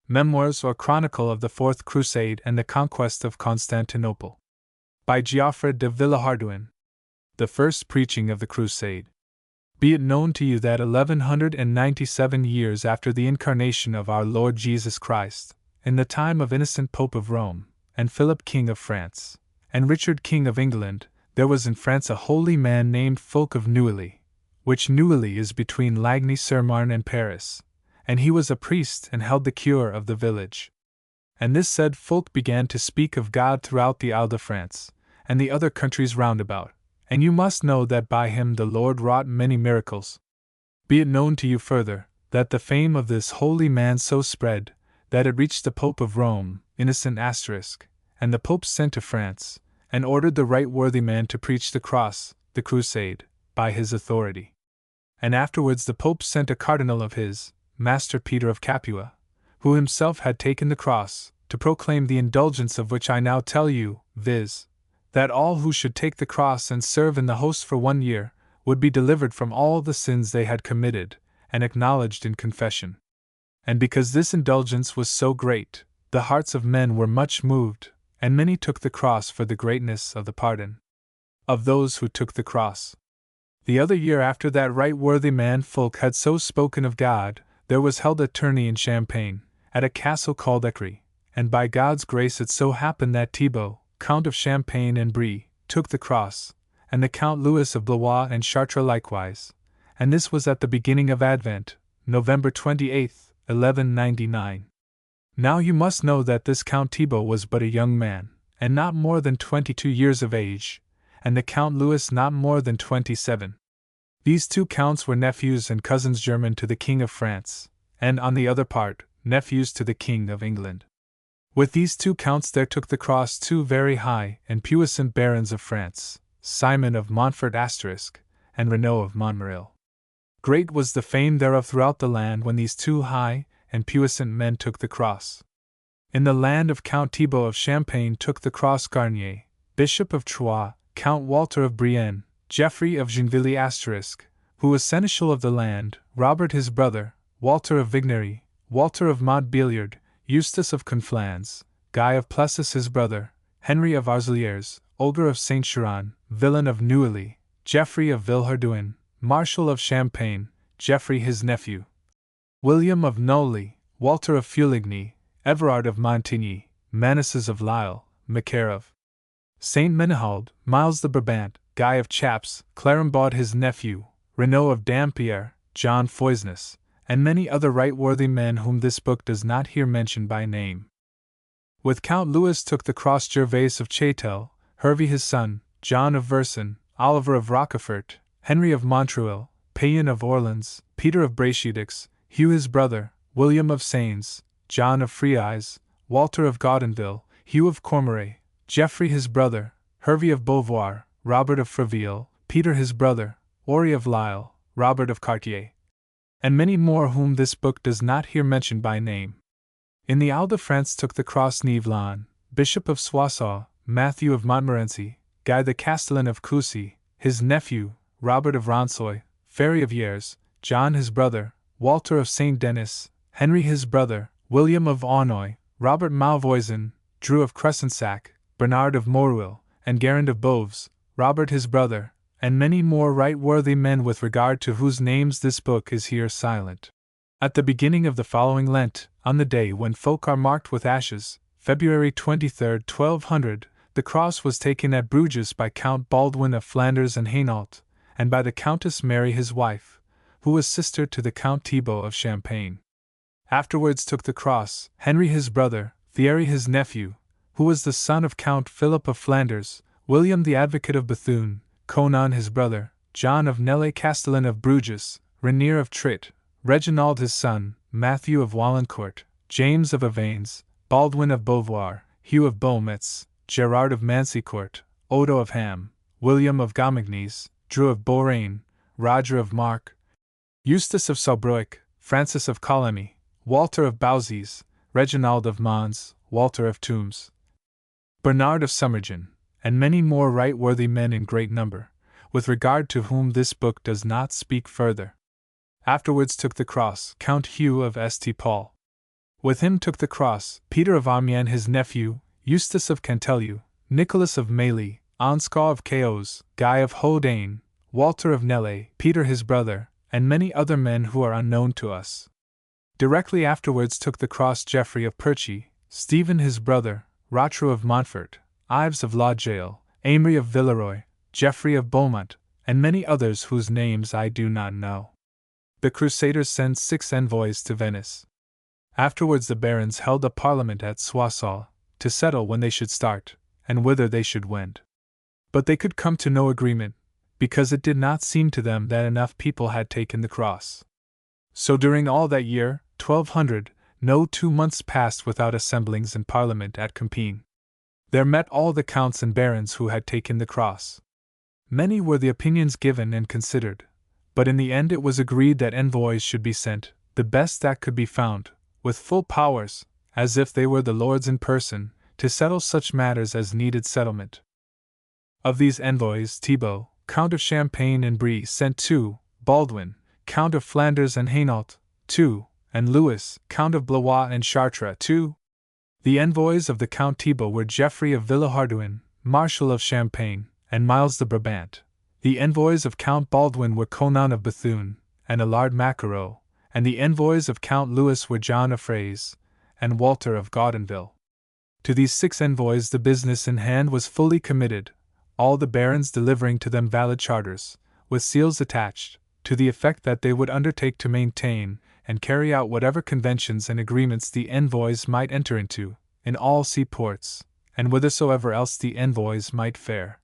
Memoirs or Chronicle of the Fourth Crusade and the Conquest of Constantinople. By Geoffrey de Villehardouin. The First Preaching of the Crusade. Be it known to you that 1197 years after the incarnation of our Lord Jesus Christ, in the time of Innocent Pope of Rome, and Philip King of France, and Richard King of England, there was in France a holy man named Fulk of Neuilly, which Neuilly is between Lagny-sur-Marne and Paris, and he was a priest and held the cure of the village. And this said Fulk began to speak of God throughout the Isle de France, and the other countries round about, and you must know that by him the Lord wrought many miracles. Be it known to you further, that the fame of this holy man so spread, that it reached the Pope of Rome, Innocent Asterisk, and the Pope sent to France, and ordered the right worthy man to preach the cross, the crusade, by his authority. And afterwards the Pope sent a cardinal of his, Master Peter of Capua, who himself had taken the cross, to proclaim the indulgence of which I now tell you, viz., that all who should take the cross and serve in the host for 1 year, would be delivered from all the sins they had committed, and acknowledged in confession. And because this indulgence was so great, the hearts of men were much moved, and many took the cross for the greatness of the pardon of those who took the cross. The other year after that right worthy man Fulk had so spoken of God, there was held a tourney in Champagne, at a castle called Ecry, and by God's grace it so happened that Thibaut, Count of Champagne and Brie, took the cross, and the Count Louis of Blois and Chartres likewise, and this was at the beginning of Advent, November 28, 1199. Now you must know that this Count Thibaut was but a young man, and not more than 22 years of age, and the Count Louis not more than 27. These two counts were nephews and cousins german to the King of France, and on the other part, nephews to the King of England. With these two counts there took the cross two very high and puissant barons of France, Simon of Montfort Asterisk, and Renaud of Montmirail. Great was the fame thereof throughout the land when these two high and puissant men took the cross. In the land of Count Thibaut of Champagne took the cross Garnier, Bishop of Troyes, Count Walter of Brienne, Geoffrey of Gennevilly Asterisk, who was seneschal of the land, Robert his brother, Walter of Vignery, Walter of Montbéliard, Eustace of Conflans, Guy of Plessis his brother, Henry of Arzeliers, Olger of Saint-Chiron, Villain of Neuilly, Geoffrey of Villehardouin, Marshal of Champagne, Geoffrey his nephew, William of Nolly, Walter of Fuligny, Everard of Montigny, Manasses of Lisle, Macaire of Saint Menehald, Miles the Brabant, Guy of Chaps, Clarambaud his nephew, Renaud of Dampierre, John Foisnes, and many other right worthy men whom this book does not here mention by name. With Count Louis took the cross Gervais of Chatel, Hervey his son, John of Verson, Oliver of Rochefort, Henry of Montreuil, Payen of Orleans, Peter of Brachidix, Hugh his brother, William of Sains, John of Friese, Walter of Gaudonville, Hugh of Cormeray, Geoffrey his brother, Hervey of Beauvoir, Robert of Freville, Peter his brother, Ory of Lisle, Robert of Cartier, and many more whom this book does not here mention by name. In the Isle de France took the cross Nivelon, Bishop of Soissons, Matthew of Montmorency, Guy the Castellan of Coucy, his nephew, Robert of Ronsoy, Ferry of Yers, John his brother, Walter of Saint Denis, Henry his brother, William of Auneuil, Robert Malvoisin, Drew of Cressensac, Bernard of Moreuil, and Garand of Boves, Robert his brother, and many more right worthy men with regard to whose names this book is here silent. At the beginning of the following Lent, on the day when folk are marked with ashes, February 23, 1200, the cross was taken at Bruges by Count Baldwin of Flanders and Hainault, and by the Countess Mary his wife, who was sister to the Count Thibaut of Champagne. Afterwards took the cross Henry his brother, Thierry his nephew, who was the son of Count Philip of Flanders, William the Advocate of Bethune, Conan his brother, John of Nelle Castellan of Bruges, Renier of Tritt, Reginald his son, Matthew of Wallencourt, James of Avanes, Baldwin of Beauvoir, Hugh of Beaumetz, Gerard of Mancycourt, Odo of Ham, William of Gamagnes, Drew of Beaurain, Roger of Mark, Eustace of Saubruic, Francis of Coligny, Walter of Bausies, Reginald of Mons, Walter of Tombs, Bernard of Summergen, and many more right worthy men in great number, with regard to whom this book does not speak further. Afterwards took the cross Count Hugh of St. Paul. With him took the cross Peter of Amiens his nephew, Eustace of Canteleu, Nicholas of Mailly, Ansgar of Chaos, Guy of Houdain, Walter of Nele, Peter his brother, and many other men who are unknown to us. Directly afterwards took the cross Geoffrey of Perchy, Stephen his brother, Rotrou of Montfort, Ives of La Jaille, Amory of Villeroy, Geoffrey of Beaumont, and many others whose names I do not know. The Crusaders sent 6 envoys to Venice. Afterwards the barons held a parliament at Soissons, to settle when they should start, and whither they should wend. But they could come to no agreement, because it did not seem to them that enough people had taken the cross. So during all that year, 1200, no 2 months passed without assemblings in Parliament at Compiègne. There met all the counts and barons who had taken the cross. Many were the opinions given and considered, but in the end it was agreed that envoys should be sent, the best that could be found, with full powers, as if they were the lords in person, to settle such matters as needed settlement. Of these envoys, Thibaut, Count of Champagne and Brie, sent 2, Baldwin, Count of Flanders and Hainault, 2, and Louis, Count of Blois and Chartres, 2. The envoys of the Count Thibaut were Geoffrey of Villehardouin, Marshal of Champagne, and Miles de Brabant. The envoys of Count Baldwin were Conan of Bethune, and Allard Maquereau, and the envoys of Count Louis were John of Fraise, and Walter of Gaudonville. To these 6 envoys the business in hand was fully committed, all the barons delivering to them valid charters, with seals attached, to the effect that they would undertake to maintain and carry out whatever conventions and agreements the envoys might enter into, in all seaports, and whithersoever else the envoys might fare.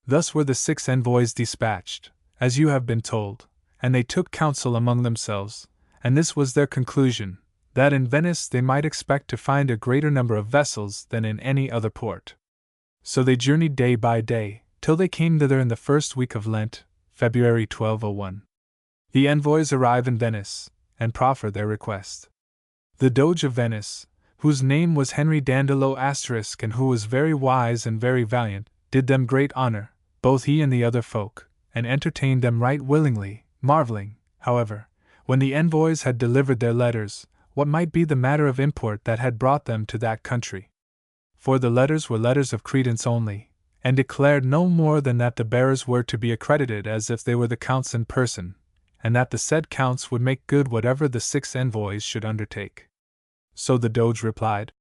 Thus were the 6 envoys dispatched, as you have been told, and they took counsel among themselves, and this was their conclusion, that in Venice they might expect to find a greater number of vessels than in any other port. So they journeyed day by day, till they came thither in the first week of Lent, February 1201. The envoys arrive in Venice, and proffer their request. The Doge of Venice, whose name was Henry Dandelot *, and who was very wise and very valiant, did them great honor, both he and the other folk, and entertained them right willingly, marveling, however, when the envoys had delivered their letters, what might be the matter of import that had brought them to that country. For the letters were letters of credence only, and declared no more than that the bearers were to be accredited as if they were the counts in person, and that the said counts would make good whatever the 6 envoys should undertake. So the Doge replied,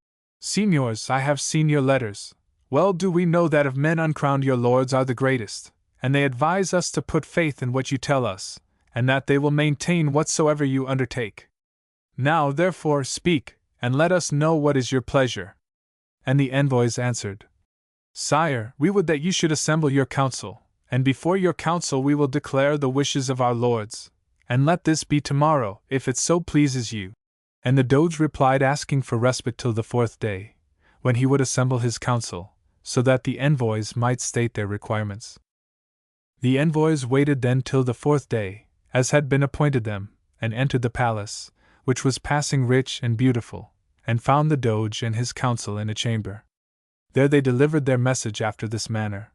Signors, I have seen your letters. Well do we know that of men uncrowned your lords are the greatest, and they advise us to put faith in what you tell us, and that they will maintain whatsoever you undertake. Now therefore speak, and let us know what is your pleasure. And the envoys answered, Sire, we would that you should assemble your council, and before your council we will declare the wishes of our lords, and let this be tomorrow, if it so pleases you. And the Doge replied asking for respite till the 4th day, when he would assemble his council, so that the envoys might state their requirements. The envoys waited then till the 4th day, as had been appointed them, and entered the palace, which was passing rich and beautiful, and found the Doge and his council in a chamber. There they delivered their message after this manner.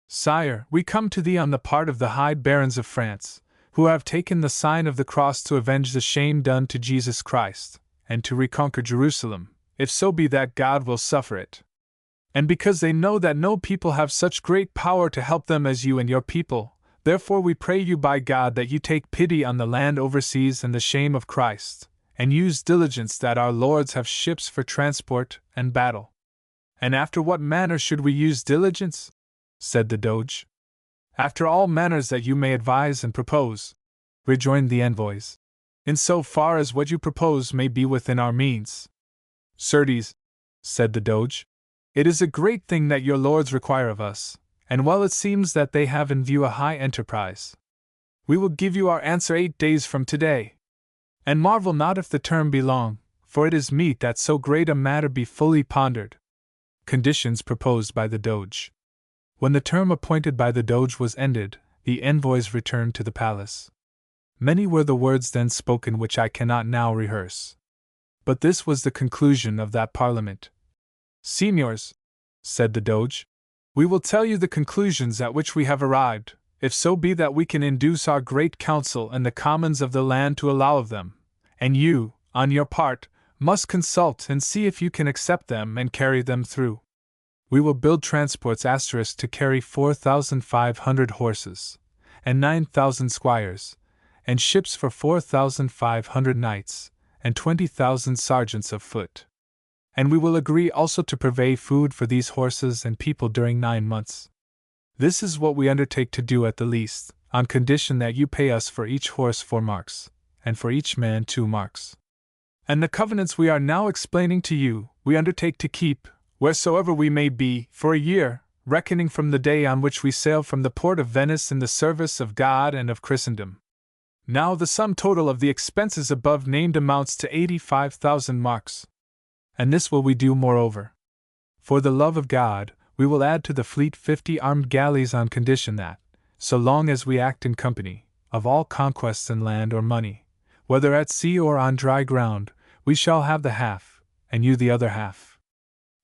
Sire, we come to thee on the part of the high barons of France, who have taken the sign of the cross to avenge the shame done to Jesus Christ, and to reconquer Jerusalem, if so be that God will suffer it. And because they know that no people have such great power to help them as you and your people, therefore we pray you by God that you take pity on the land overseas and the shame of Christ, and use diligence that our lords have ships for transport and battle. And after what manner should we use diligence? Said the Doge. After all manners that you may advise and propose, rejoined the envoys, in so far as what you propose may be within our means. Certes, said the Doge, it is a great thing that your lords require of us, and well it seems that they have in view a high enterprise. We will give you our answer 8 days from today. And marvel not if the term be long, for it is meet that so great a matter be fully pondered. Conditions proposed by the Doge. When the term appointed by the Doge was ended, the envoys returned to the palace. Many were the words then spoken which I cannot now rehearse. But this was the conclusion of that parliament. Signors, said the Doge, we will tell you the conclusions at which we have arrived, if so be that we can induce our great council and the commons of the land to allow of them, and you, on your part, must consult and see if you can accept them and carry them through. We will build transports to carry 4,500 horses, and 9,000 squires, and ships for 4,500 knights, and 20,000 sergeants of foot. And we will agree also to purvey food for these horses and people during 9 months. This is what we undertake to do at the least, on condition that you pay us for each horse 4 marks, and for each man 2 marks. And the covenants we are now explaining to you, we undertake to keep, wheresoever we may be, for a year, reckoning from the day on which we sail from the port of Venice in the service of God and of Christendom. Now the sum total of the expenses above named amounts to 85,000 marks. And this will we do moreover. For the love of God, we will add to the fleet 50 armed galleys on condition that, so long as we act in company, of all conquests in land or money, whether at sea or on dry ground, we shall have the half, and you the other half.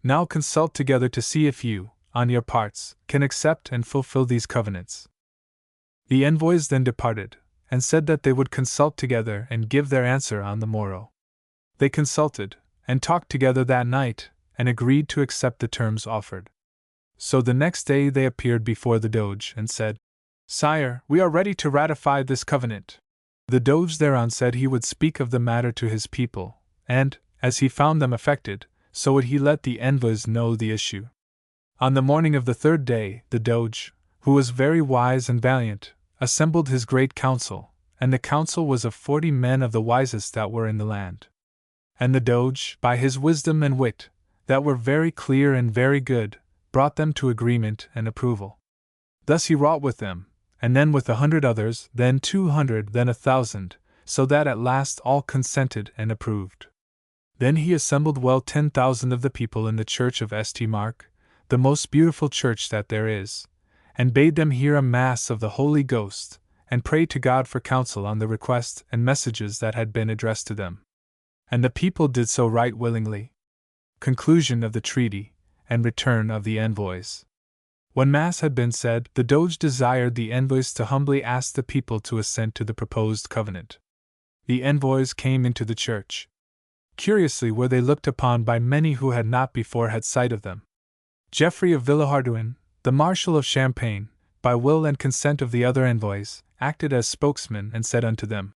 Now consult together to see if you, on your parts, can accept and fulfill these covenants. The envoys then departed, and said that they would consult together and give their answer on the morrow. They consulted, and talked together that night, and agreed to accept the terms offered. So the next day they appeared before the Doge and said, Sire, we are ready to ratify this covenant. The Doge thereon said he would speak of the matter to his people, and, as he found them affected, so would he let the envoys know the issue. On the morning of the 3rd day, the Doge, who was very wise and valiant, assembled his great council, and the council was of 40 men of the wisest that were in the land. And the Doge, by his wisdom and wit, that were very clear and very good, brought them to agreement and approval. Thus he wrought with them, and then with 100 others, then 200, then 1,000, so that at last all consented and approved. Then he assembled 10,000 of the people in the church of St. Mark, the most beautiful church that there is, and bade them hear a mass of the Holy Ghost, and pray to God for counsel on the requests and messages that had been addressed to them. And the people did so right willingly. Conclusion of the treaty, and return of the envoys. When Mass had been said, the Doge desired the envoys to humbly ask the people to assent to the proposed covenant. The envoys came into the church. Curiously were they looked upon by many who had not before had sight of them. Geoffrey of Villehardouin, the Marshal of Champagne, by will and consent of the other envoys, acted as spokesman and said unto them,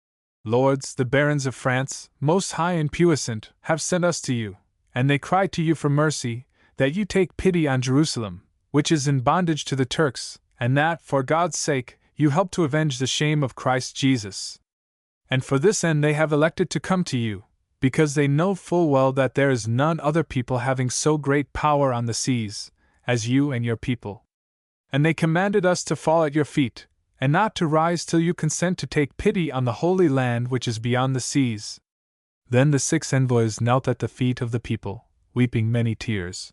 Lords, the barons of France, most high and puissant, have sent us to you, and they cry to you for mercy, that you take pity on Jerusalem, which is in bondage to the Turks, and that, for God's sake, you help to avenge the shame of Christ Jesus. And for this end they have elected to come to you, because they know full well that there is none other people having so great power on the seas, as you and your people. And they commanded us to fall at your feet, and not to rise till you consent to take pity on the Holy Land which is beyond the seas. Then the 6 envoys knelt at the feet of the people, weeping many tears.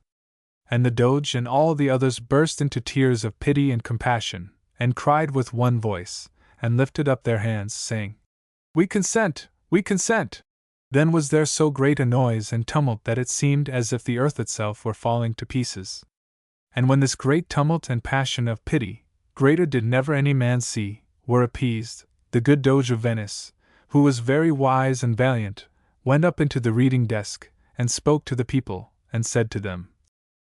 And the Doge and all the others burst into tears of pity and compassion, and cried with one voice, and lifted up their hands, saying, We consent, we consent! Then was there so great a noise and tumult that it seemed as if the earth itself were falling to pieces. And when this great tumult and passion of pity, greater did never any man see, were appeased, the good Doge of Venice, who was very wise and valiant, went up into the reading desk, and spoke to the people, and said to them,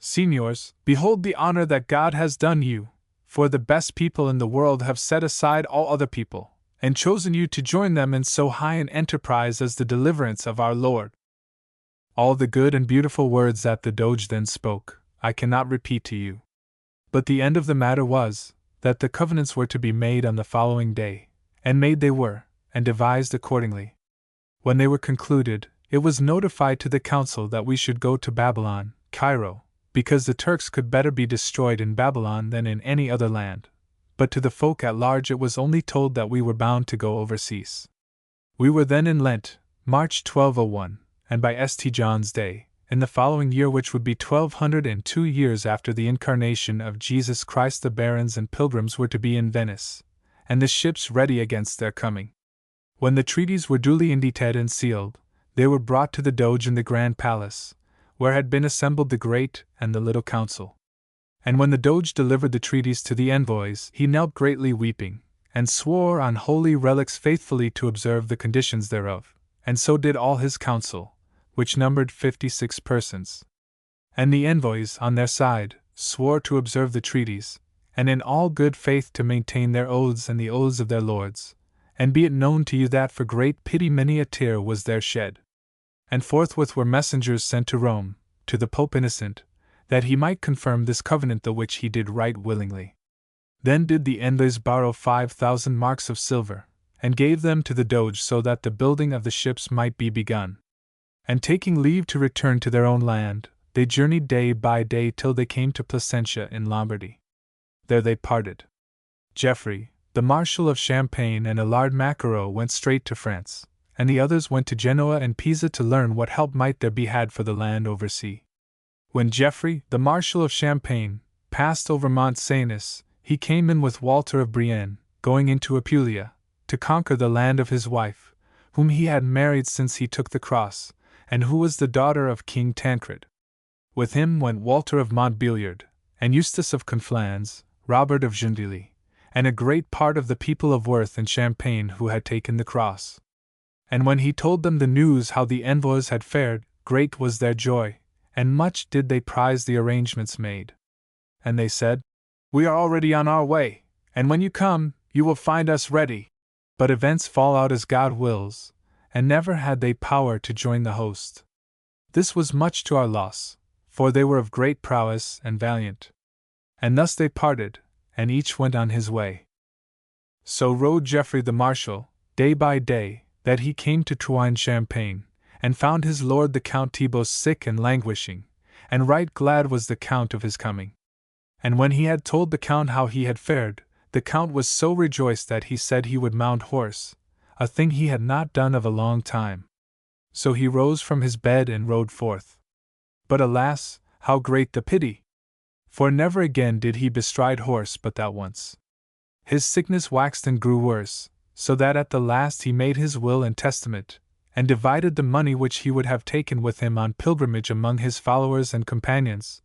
Signors, behold the honor that God has done you, for the best people in the world have set aside all other people, and chosen you to join them in so high an enterprise as the deliverance of our Lord. All the good and beautiful words that the Doge then spoke, I cannot repeat to you. But the end of the matter was, that the covenants were to be made on the following day, and made they were, and devised accordingly. When they were concluded, it was notified to the council that we should go to Babylon, Cairo, because the Turks could better be destroyed in Babylon than in any other land. But to the folk at large it was only told that we were bound to go overseas. We were then in Lent, March 1201, and by St. John's Day, in the following year, which would be 1202 years after the incarnation of Jesus Christ, the barons and pilgrims were to be in Venice, and the ships ready against their coming. When the treaties were duly indited and sealed, they were brought to the Doge in the Grand Palace, where had been assembled the great and the little council. And when the Doge delivered the treaties to the envoys, he knelt greatly weeping, and swore on holy relics faithfully to observe the conditions thereof, and so did all his council, which numbered 56 persons. And the envoys, on their side, swore to observe the treaties, and in all good faith to maintain their oaths and the oaths of their lords. And be it known to you that for great pity many a tear was there shed. And forthwith were messengers sent to Rome, to the Pope Innocent, that he might confirm this covenant, the which he did right willingly. Then did the envoys borrow 5,000 marks of silver, and gave them to the Doge so that the building of the ships might be begun. And taking leave to return to their own land, they journeyed day by day till they came to Placentia in Lombardy. There they parted. Geoffrey, the Marshal of Champagne, and Allard Maquereau went straight to France, and the others went to Genoa and Pisa to learn what help might there be had for the land oversea. When Geoffrey, the Marshal of Champagne, passed over Mont Cenis, he came in with Walter of Brienne, going into Apulia, to conquer the land of his wife, whom he had married since he took the cross, and who was the daughter of King Tancred. With him went Walter of Montbéliard, and Eustace of Conflans, Robert of Gentilly, and a great part of the people of worth in Champagne who had taken the cross. And when he told them the news how the envoys had fared, great was their joy, and much did they prize the arrangements made. And they said, "We are already on our way, and when you come, you will find us ready." But events fall out as God wills, and never had they power to join the host. This was much to our loss, for they were of great prowess and valiant. And thus they parted, and each went on his way. So rode Geoffrey the Marshal, day by day, that he came to Troyes-Champagne, and found his lord the Count Thibault sick and languishing, and right glad was the Count of his coming. And when he had told the Count how he had fared, the Count was so rejoiced that he said he would mount horse, a thing he had not done of a long time. So he rose from his bed and rode forth. But alas, how great the pity! For never again did he bestride horse but that once. His sickness waxed and grew worse, so that at the last he made his will and testament, and divided the money which he would have taken with him on pilgrimage among his followers and companions,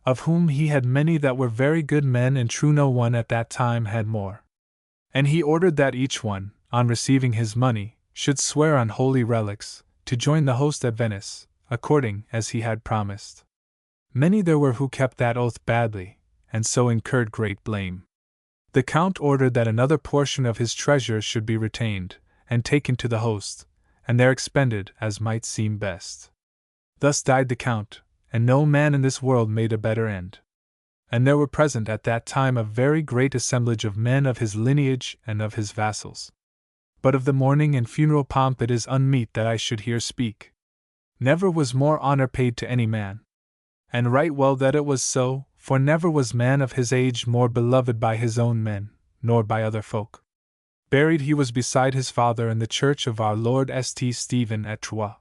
of whom he had many that were very good men and true. No one at that time had more. And he ordered that each one, on receiving his money, should swear on holy relics, to join the host at Venice, according as he had promised. Many there were who kept that oath badly, and so incurred great blame. The Count ordered that another portion of his treasure should be retained, and taken to the host, and there expended as might seem best. Thus died the Count, and no man in this world made a better end. And there were present at that time a very great assemblage of men of his lineage and of his vassals. But of the mourning and funeral pomp it is unmeet that I should here speak. Never was more honor paid to any man. And right well that it was so, for never was man of his age more beloved by his own men, nor by other folk. Buried he was beside his father in the church of our Lord St. Stephen at Troyes.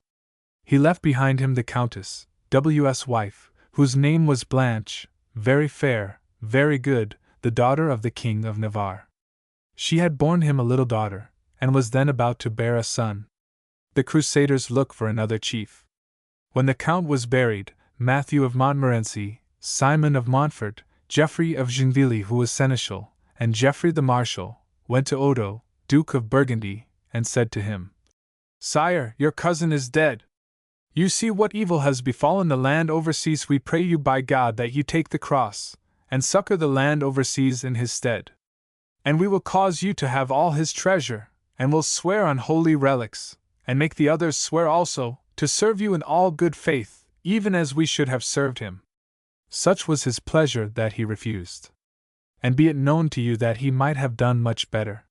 He left behind him the Countess, W.'s wife, whose name was Blanche, very fair, very good, the daughter of the King of Navarre. She had borne him a little daughter, and was then about to bear a son. The Crusaders looked for another chief. When the Count was buried, Matthew of Montmorency, Simon of Montfort, Geoffrey of Gentilly, who was seneschal, and Geoffrey the Marshal, went to Odo, Duke of Burgundy, and said to him, "Sire, your cousin is dead. You see what evil has befallen the land overseas. We pray you by God that you take the cross, and succor the land overseas in his stead. And we will cause you to have all his treasure, and will swear on holy relics, and make the others swear also, to serve you in all good faith, even as we should have served him." Such was his pleasure that he refused. And be it known to you that he might have done much better.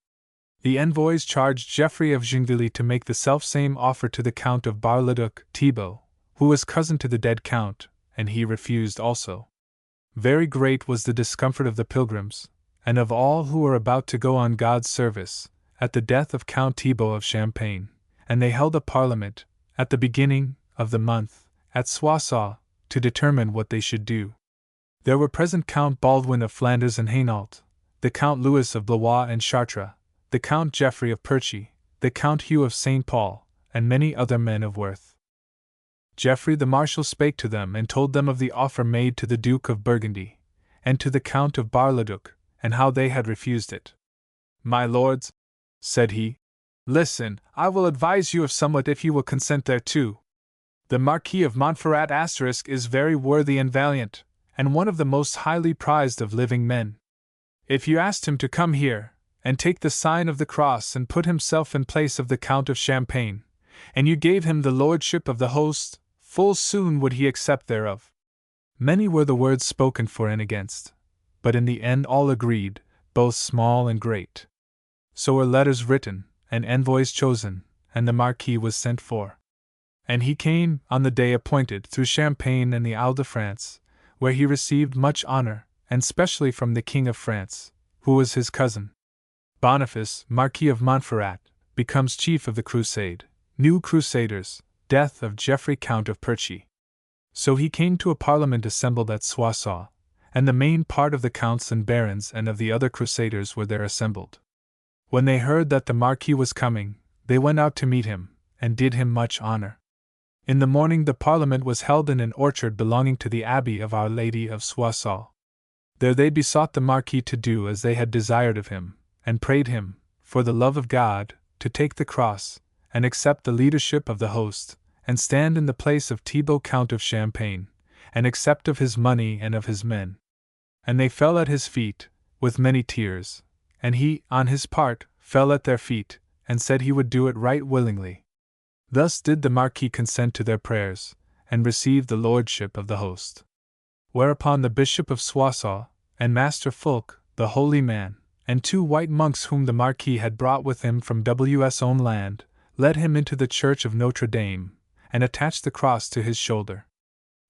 The envoys charged Geoffrey of Gentilly to make the selfsame offer to the Count of Bar-le-Duc, Thibault, who was cousin to the dead Count, and he refused also. Very great was the discomfort of the pilgrims, and of all who were about to go on God's service, at the death of Count Thibault of Champagne, and they held a parliament, at the beginning of the month, at Soissons, to determine what they should do. There were present Count Baldwin of Flanders and Hainault, the Count Louis of Blois and Chartres, the Count Geoffrey of Perchy, the Count Hugh of St. Paul, and many other men of worth. Geoffrey the Marshal spake to them and told them of the offer made to the Duke of Burgundy, and to the Count of Bar-le-Duc, and how they had refused it. "My lords," said he, "listen, I will advise you of somewhat if you will consent thereto. The Marquis of Montferrat is very worthy and valiant, and one of the most highly prized of living men. If you asked him to come here, and take the sign of the cross and put himself in place of the Count of Champagne, and you gave him the lordship of the host, full soon would he accept thereof. Many were the words spoken for and against, but in the end all agreed, both small and great. So were letters written, and envoys chosen, and the Marquis was sent for. And he came, on the day appointed, through Champagne and the Isle de France, where he received much honor, and specially from the King of France, who was his cousin. Boniface, Marquis of Montferrat, becomes chief of the crusade. New Crusaders, death of Geoffrey Count of Perchy. So he came to a parliament assembled at Soissons, and the main part of the counts and barons and of the other crusaders were there assembled. When they heard that the Marquis was coming, they went out to meet him, and did him much honor. In the morning the parliament was held in an orchard belonging to the Abbey of Our Lady of Soissons. There they besought the Marquis to do as they had desired of him, and prayed him, for the love of God, to take the cross, and accept the leadership of the host, and stand in the place of Thibaut Count of Champagne, and accept of his money and of his men. And they fell at his feet, with many tears, and he, on his part, fell at their feet, and said he would do it right willingly. Thus did the Marquis consent to their prayers, and receive the lordship of the host. Whereupon the Bishop of Soissons, and Master Fulk, the holy man, and 2 white monks whom the Marquis had brought with him from W.'s own land, led him into the church of Notre Dame, and attached the cross to his shoulder.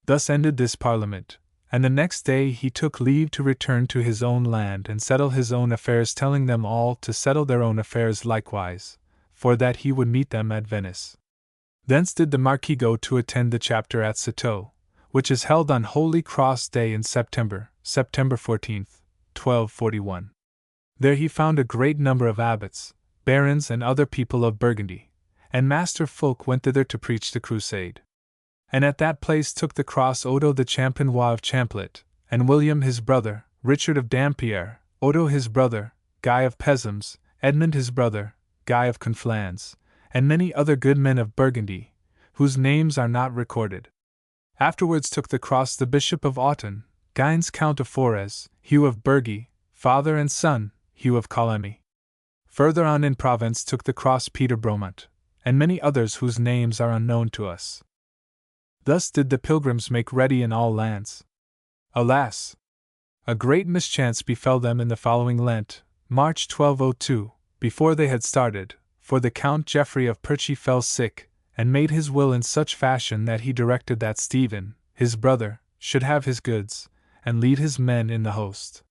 Thus ended this parliament, and the next day he took leave to return to his own land and settle his own affairs, telling them all to settle their own affairs likewise, for that he would meet them at Venice. Thence did the Marquis go to attend the chapter at Citeaux, which is held on Holy Cross Day in September 14th, 1241. There he found a great number of abbots, barons, and other people of Burgundy, and Master Fulk went thither to preach the crusade. And at that place took the cross Odo the Champenois of Champlet, and William his brother, Richard of Dampierre, Odo his brother, Guy of Pesums, Edmund his brother, Guy of Conflans, and many other good men of Burgundy, whose names are not recorded. Afterwards took the cross the Bishop of Autun, Gines Count of Forez, Hugh of Burgy, father and son, Hugh of Coligny. Further on in Provence took the cross Peter Bromont, and many others whose names are unknown to us. Thus did the pilgrims make ready in all lands. Alas! A great mischance befell them in the following Lent, March 1202, before they had started, for the Count Geoffrey of Perchy fell sick, and made his will in such fashion that he directed that Stephen, his brother, should have his goods, and lead his men in the host.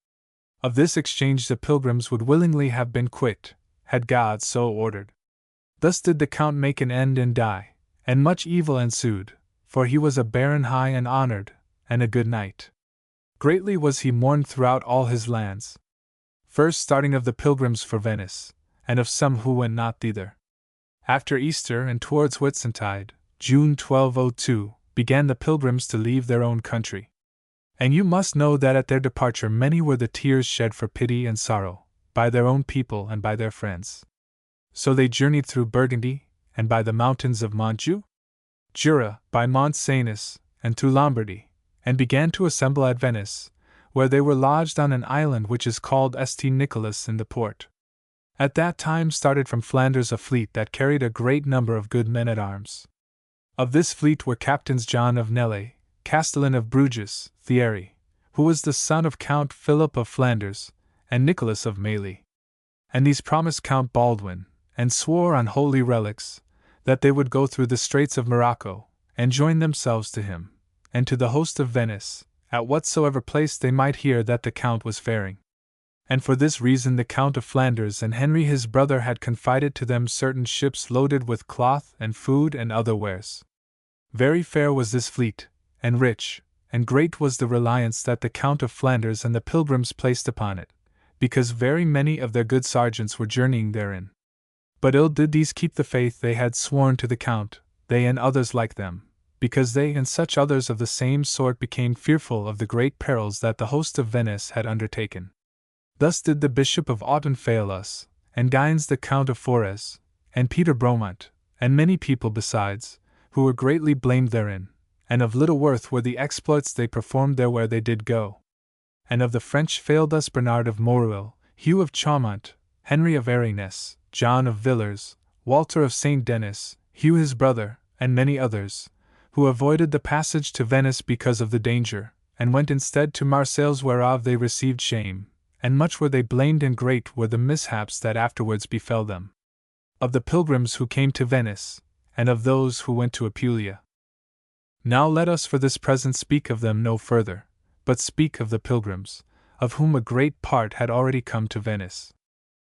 Of this exchange the pilgrims would willingly have been quit, had God so ordered. Thus did the Count make an end and die, and much evil ensued, for he was a baron high and honored, and a good knight. Greatly was he mourned throughout all his lands. First starting of the pilgrims for Venice, and of some who went not thither. After Easter and towards Whitsuntide, June 1202, began the pilgrims to leave their own country. And you must know that at their departure many were the tears shed for pity and sorrow, by their own people and by their friends. So they journeyed through Burgundy, and by the mountains of Montjoux, Jura, by Mont Cenis, and through Lombardy, and began to assemble at Venice, where they were lodged on an island which is called St. Nicholas in the port. At that time started from Flanders a fleet that carried a great number of good men at arms. Of this fleet were Captains John of Nelly, Castellan of Bruges, Thierry, who was the son of Count Philip of Flanders, and Nicholas of Mailly. And these promised Count Baldwin, and swore on holy relics, that they would go through the Straits of Morocco, and join themselves to him, and to the host of Venice, at whatsoever place they might hear that the Count was faring. And for this reason the Count of Flanders and Henry his brother had confided to them certain ships loaded with cloth and food and other wares. Very fair was this fleet, and rich, and great was the reliance that the Count of Flanders and the pilgrims placed upon it, because very many of their good sergeants were journeying therein. But ill did these keep the faith they had sworn to the Count, they and others like them, because they and such others of the same sort became fearful of the great perils that the host of Venice had undertaken. Thus did the Bishop of Autun fail us, and Gines the Count of Forez, and Peter Bromont, and many people besides, who were greatly blamed therein, and of little worth were the exploits they performed there where they did go. And of the French failed us Bernard of Moreuil, Hugh of Chaumont, Henry of Arinès, John of Villers, Walter of St. Denis, Hugh his brother, and many others, who avoided the passage to Venice because of the danger, and went instead to Marseilles, whereof they received shame, and much were they blamed, and great were the mishaps that afterwards befell them. Of the pilgrims who came to Venice, and of those who went to Apulia. Now let us for this present speak of them no further, but speak of the pilgrims, of whom a great part had already come to Venice.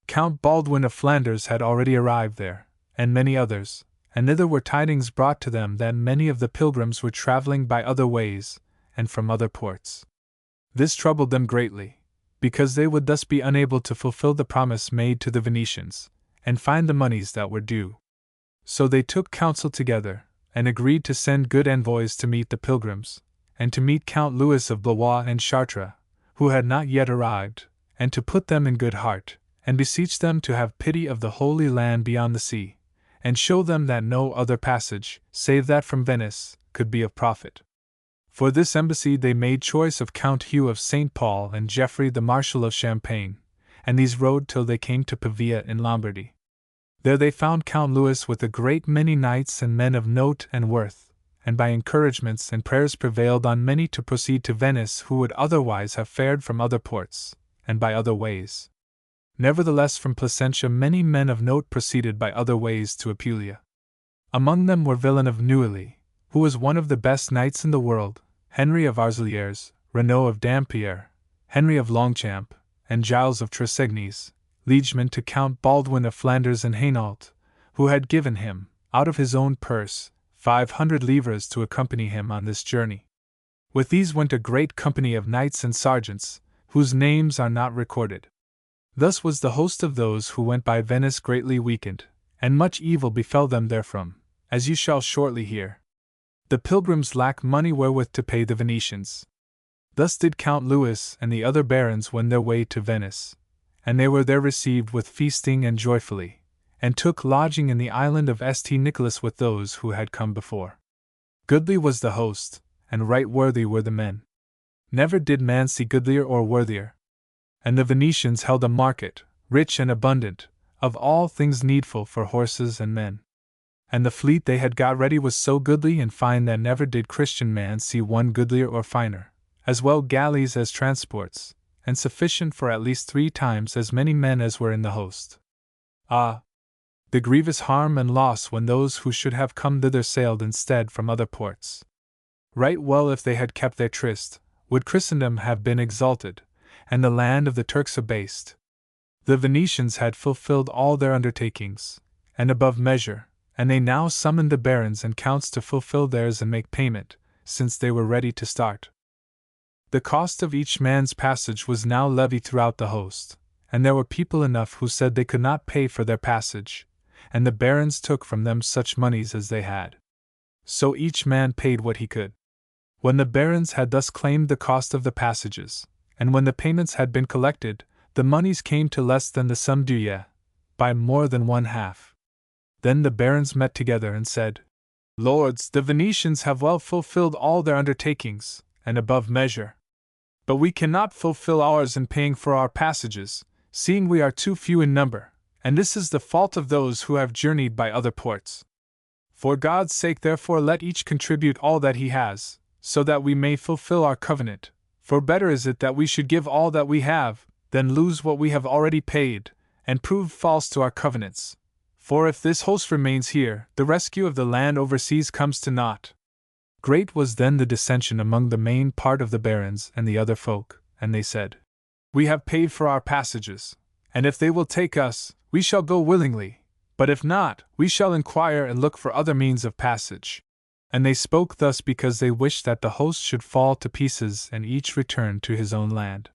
Count Baldwin of Flanders had already arrived there, and many others, and thither were tidings brought to them that many of the pilgrims were travelling by other ways, and from other ports. This troubled them greatly, because they would thus be unable to fulfill the promise made to the Venetians, and find the moneys that were due. So they took counsel together, and agreed to send good envoys to meet the pilgrims, and to meet Count Louis of Blois and Chartres, who had not yet arrived, and to put them in good heart, and beseech them to have pity of the Holy Land beyond the sea, and show them that no other passage, save that from Venice, could be of profit. For this embassy they made choice of Count Hugh of St. Paul and Geoffrey the Marshal of Champagne, and these rode till they came to Pavia in Lombardy. There they found Count Louis with a great many knights and men of note and worth, and by encouragements and prayers prevailed on many to proceed to Venice who would otherwise have fared from other ports, and by other ways. Nevertheless from Placentia many men of note proceeded by other ways to Apulia. Among them were Villain of Neuilly, who was one of the best knights in the world, Henry of Arzeliers, Renaud of Dampierre, Henry of Longchamp, and Giles of Tresegnes, liegeman to Count Baldwin of Flanders and Hainault, who had given him, out of his own purse, 500 livres to accompany him on this journey. With these went a great company of knights and sergeants, whose names are not recorded. Thus was the host of those who went by Venice greatly weakened, and much evil befell them therefrom, as you shall shortly hear. The pilgrims lacked money wherewith to pay the Venetians. Thus did Count Louis and the other barons wend their way to Venice, and they were there received with feasting and joyfully, and took lodging in the island of St. Nicholas with those who had come before. Goodly was the host, and right worthy were the men. Never did man see goodlier or worthier. And the Venetians held a market, rich and abundant, of all things needful for horses and men. And the fleet they had got ready was so goodly and fine that never did Christian man see one goodlier or finer, as well galleys as transports, and sufficient for at least 3 times as many men as were in the host. Ah! The grievous harm and loss when those who should have come thither sailed instead from other ports. Right well if they had kept their tryst, would Christendom have been exalted, and the land of the Turks abased. The Venetians had fulfilled all their undertakings, and above measure, and they now summoned the barons and counts to fulfill theirs and make payment, since they were ready to start. The cost of each man's passage was now levied throughout the host, and there were people enough who said they could not pay for their passage, and the barons took from them such moneys as they had. So each man paid what he could. When the barons had thus claimed the cost of the passages, and when the payments had been collected, the moneys came to less than the sum due, by more than 1/2. Then the barons met together and said, Lords, the Venetians have well fulfilled all their undertakings, and above measure. But we cannot fulfill ours in paying for our passages, seeing we are too few in number, and this is the fault of those who have journeyed by other ports. For God's sake therefore let each contribute all that he has, so that we may fulfill our covenant, for better is it that we should give all that we have, than lose what we have already paid, and prove false to our covenants. For if this host remains here, the rescue of the land overseas comes to naught. Great was then the dissension among the main part of the barons and the other folk, and they said, We have paid for our passages, and if they will take us, we shall go willingly, but if not, we shall inquire and look for other means of passage. And they spoke thus because they wished that the host should fall to pieces and each return to his own land.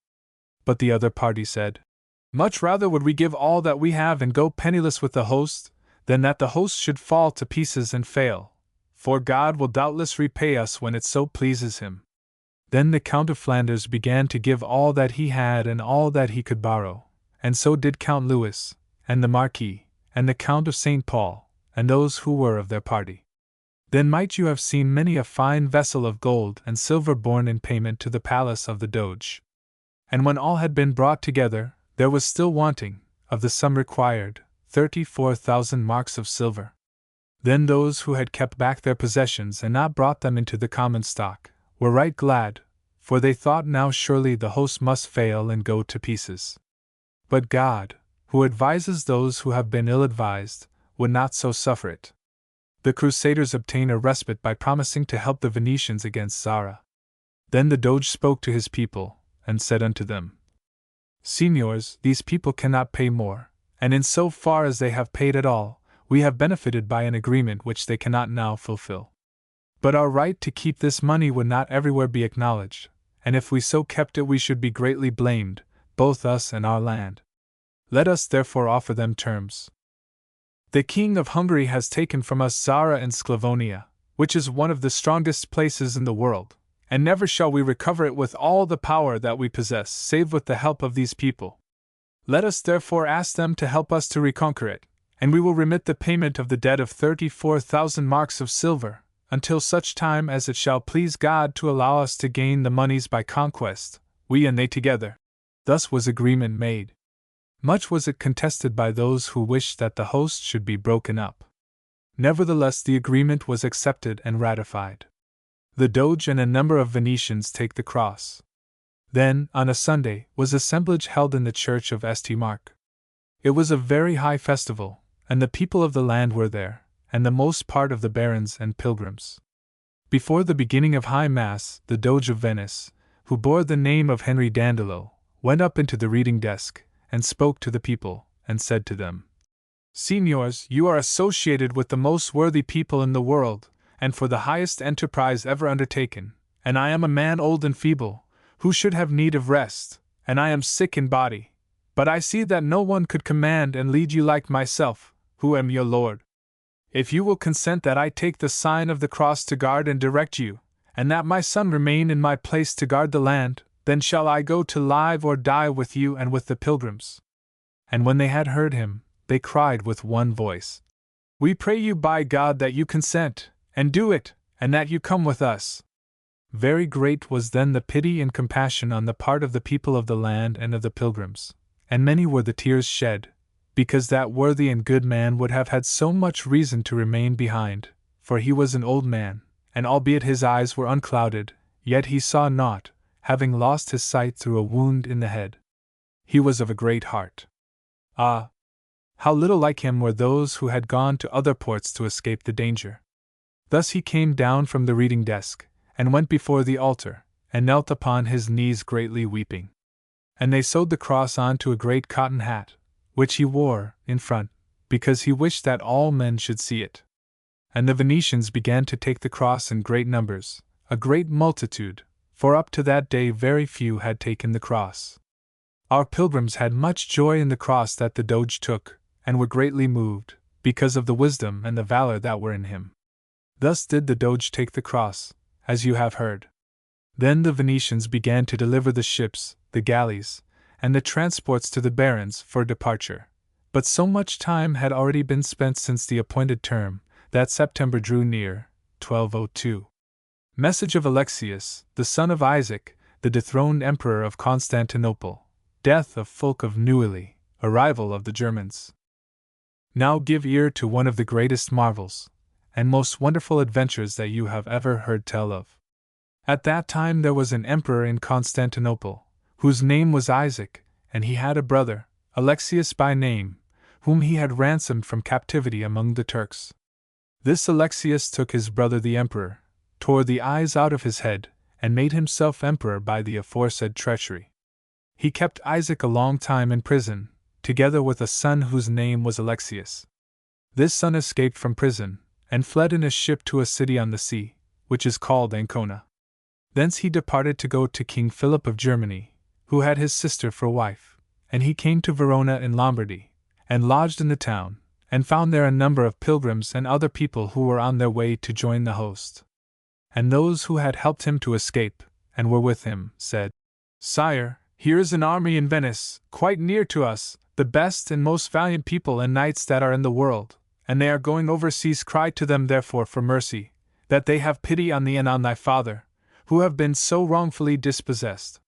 But the other party said, Much rather would we give all that we have and go penniless with the host, than that the host should fall to pieces and fail, for God will doubtless repay us when it so pleases him. Then the Count of Flanders began to give all that he had and all that he could borrow, and so did Count Louis, and the Marquis, and the Count of St. Paul, and those who were of their party. Then might you have seen many a fine vessel of gold and silver borne in payment to the palace of the Doge. And when all had been brought together, there was still wanting, of the sum required, 34,000 marks of silver. Then those who had kept back their possessions and not brought them into the common stock were right glad, for they thought now surely the host must fail and go to pieces. But God, who advises those who have been ill-advised, would not so suffer it. The Crusaders obtained a respite by promising to help the Venetians against Zara. Then the Doge spoke to his people, and said unto them, Signors, these people cannot pay more, and in so far as they have paid at all, we have benefited by an agreement which they cannot now fulfill. But our right to keep this money would not everywhere be acknowledged, and if we so kept it we should be greatly blamed, both us and our land. Let us therefore offer them terms. The King of Hungary has taken from us Zara and Sclavonia, which is one of the strongest places in the world, and never shall we recover it with all the power that we possess, save with the help of these people. Let us therefore ask them to help us to reconquer it, and we will remit the payment of the debt of 34,000 marks of silver, until such time as it shall please God to allow us to gain the moneys by conquest, we and they together. Thus was agreement made. Much was it contested by those who wished that the host should be broken up. Nevertheless, the agreement was accepted and ratified. The Doge and a number of Venetians take the cross. Then, on a Sunday, was assemblage held in the church of St. Mark. It was a very high festival, and the people of the land were there, and the most part of the barons and pilgrims. Before the beginning of High Mass, the Doge of Venice, who bore the name of Henry Dandolo, went up into the reading desk, and spoke to the people, and said to them, Signors, you are associated with the most worthy people in the world, and for the highest enterprise ever undertaken, and I am a man old and feeble, who should have need of rest, and I am sick in body, but I see that no one could command and lead you like myself, who am your Lord. If you will consent that I take the sign of the cross to guard and direct you, and that my son remain in my place to guard the land, then shall I go to live or die with you and with the pilgrims. And when they had heard him, they cried with one voice, We pray you by God that you consent, and do it, and that you come with us. Very great was then the pity and compassion on the part of the people of the land and of the pilgrims, and many were the tears shed, because that worthy and good man would have had so much reason to remain behind, for he was an old man, and albeit his eyes were unclouded, yet he saw naught, having lost his sight through a wound in the head. He was of a great heart. Ah! How little like him were those who had gone to other ports to escape the danger. Thus he came down from the reading desk, and went before the altar, and knelt upon his knees greatly weeping. And they sewed the cross on to a great cotton hat, which he wore, in front, because he wished that all men should see it. And the Venetians began to take the cross in great numbers, a great multitude, for up to that day very few had taken the cross. Our pilgrims had much joy in the cross that the Doge took, and were greatly moved, because of the wisdom and the valor that were in him. Thus did the Doge take the cross, as you have heard. Then the Venetians began to deliver the ships, the galleys, and the transports to the barons for departure. But so much time had already been spent since the appointed term, that September drew near, 1202. Message of Alexius, the son of Isaac, the dethroned emperor of Constantinople. Death of Fulk of Neuilly. Arrival of the Germans. Now give ear to one of the greatest marvels, and most wonderful adventures that you have ever heard tell of. At that time there was an emperor in Constantinople, whose name was Isaac, and he had a brother, Alexius by name, whom he had ransomed from captivity among the Turks. This Alexius took his brother the emperor, tore the eyes out of his head, and made himself emperor by the aforesaid treachery. He kept Isaac a long time in prison, together with a son whose name was Alexius. This son escaped from prison, and fled in a ship to a city on the sea, which is called Ancona. Thence he departed to go to King Philip of Germany, who had his sister for wife, and he came to Verona in Lombardy, and lodged in the town, and found there a number of pilgrims and other people who were on their way to join the host. And those who had helped him to escape, and were with him, said, Sire, here is an army in Venice, quite near to us, the best and most valiant people and knights that are in the world, and they are going overseas. Cry to them therefore for mercy, that they have pity on thee and on thy father, who have been so wrongfully dispossessed.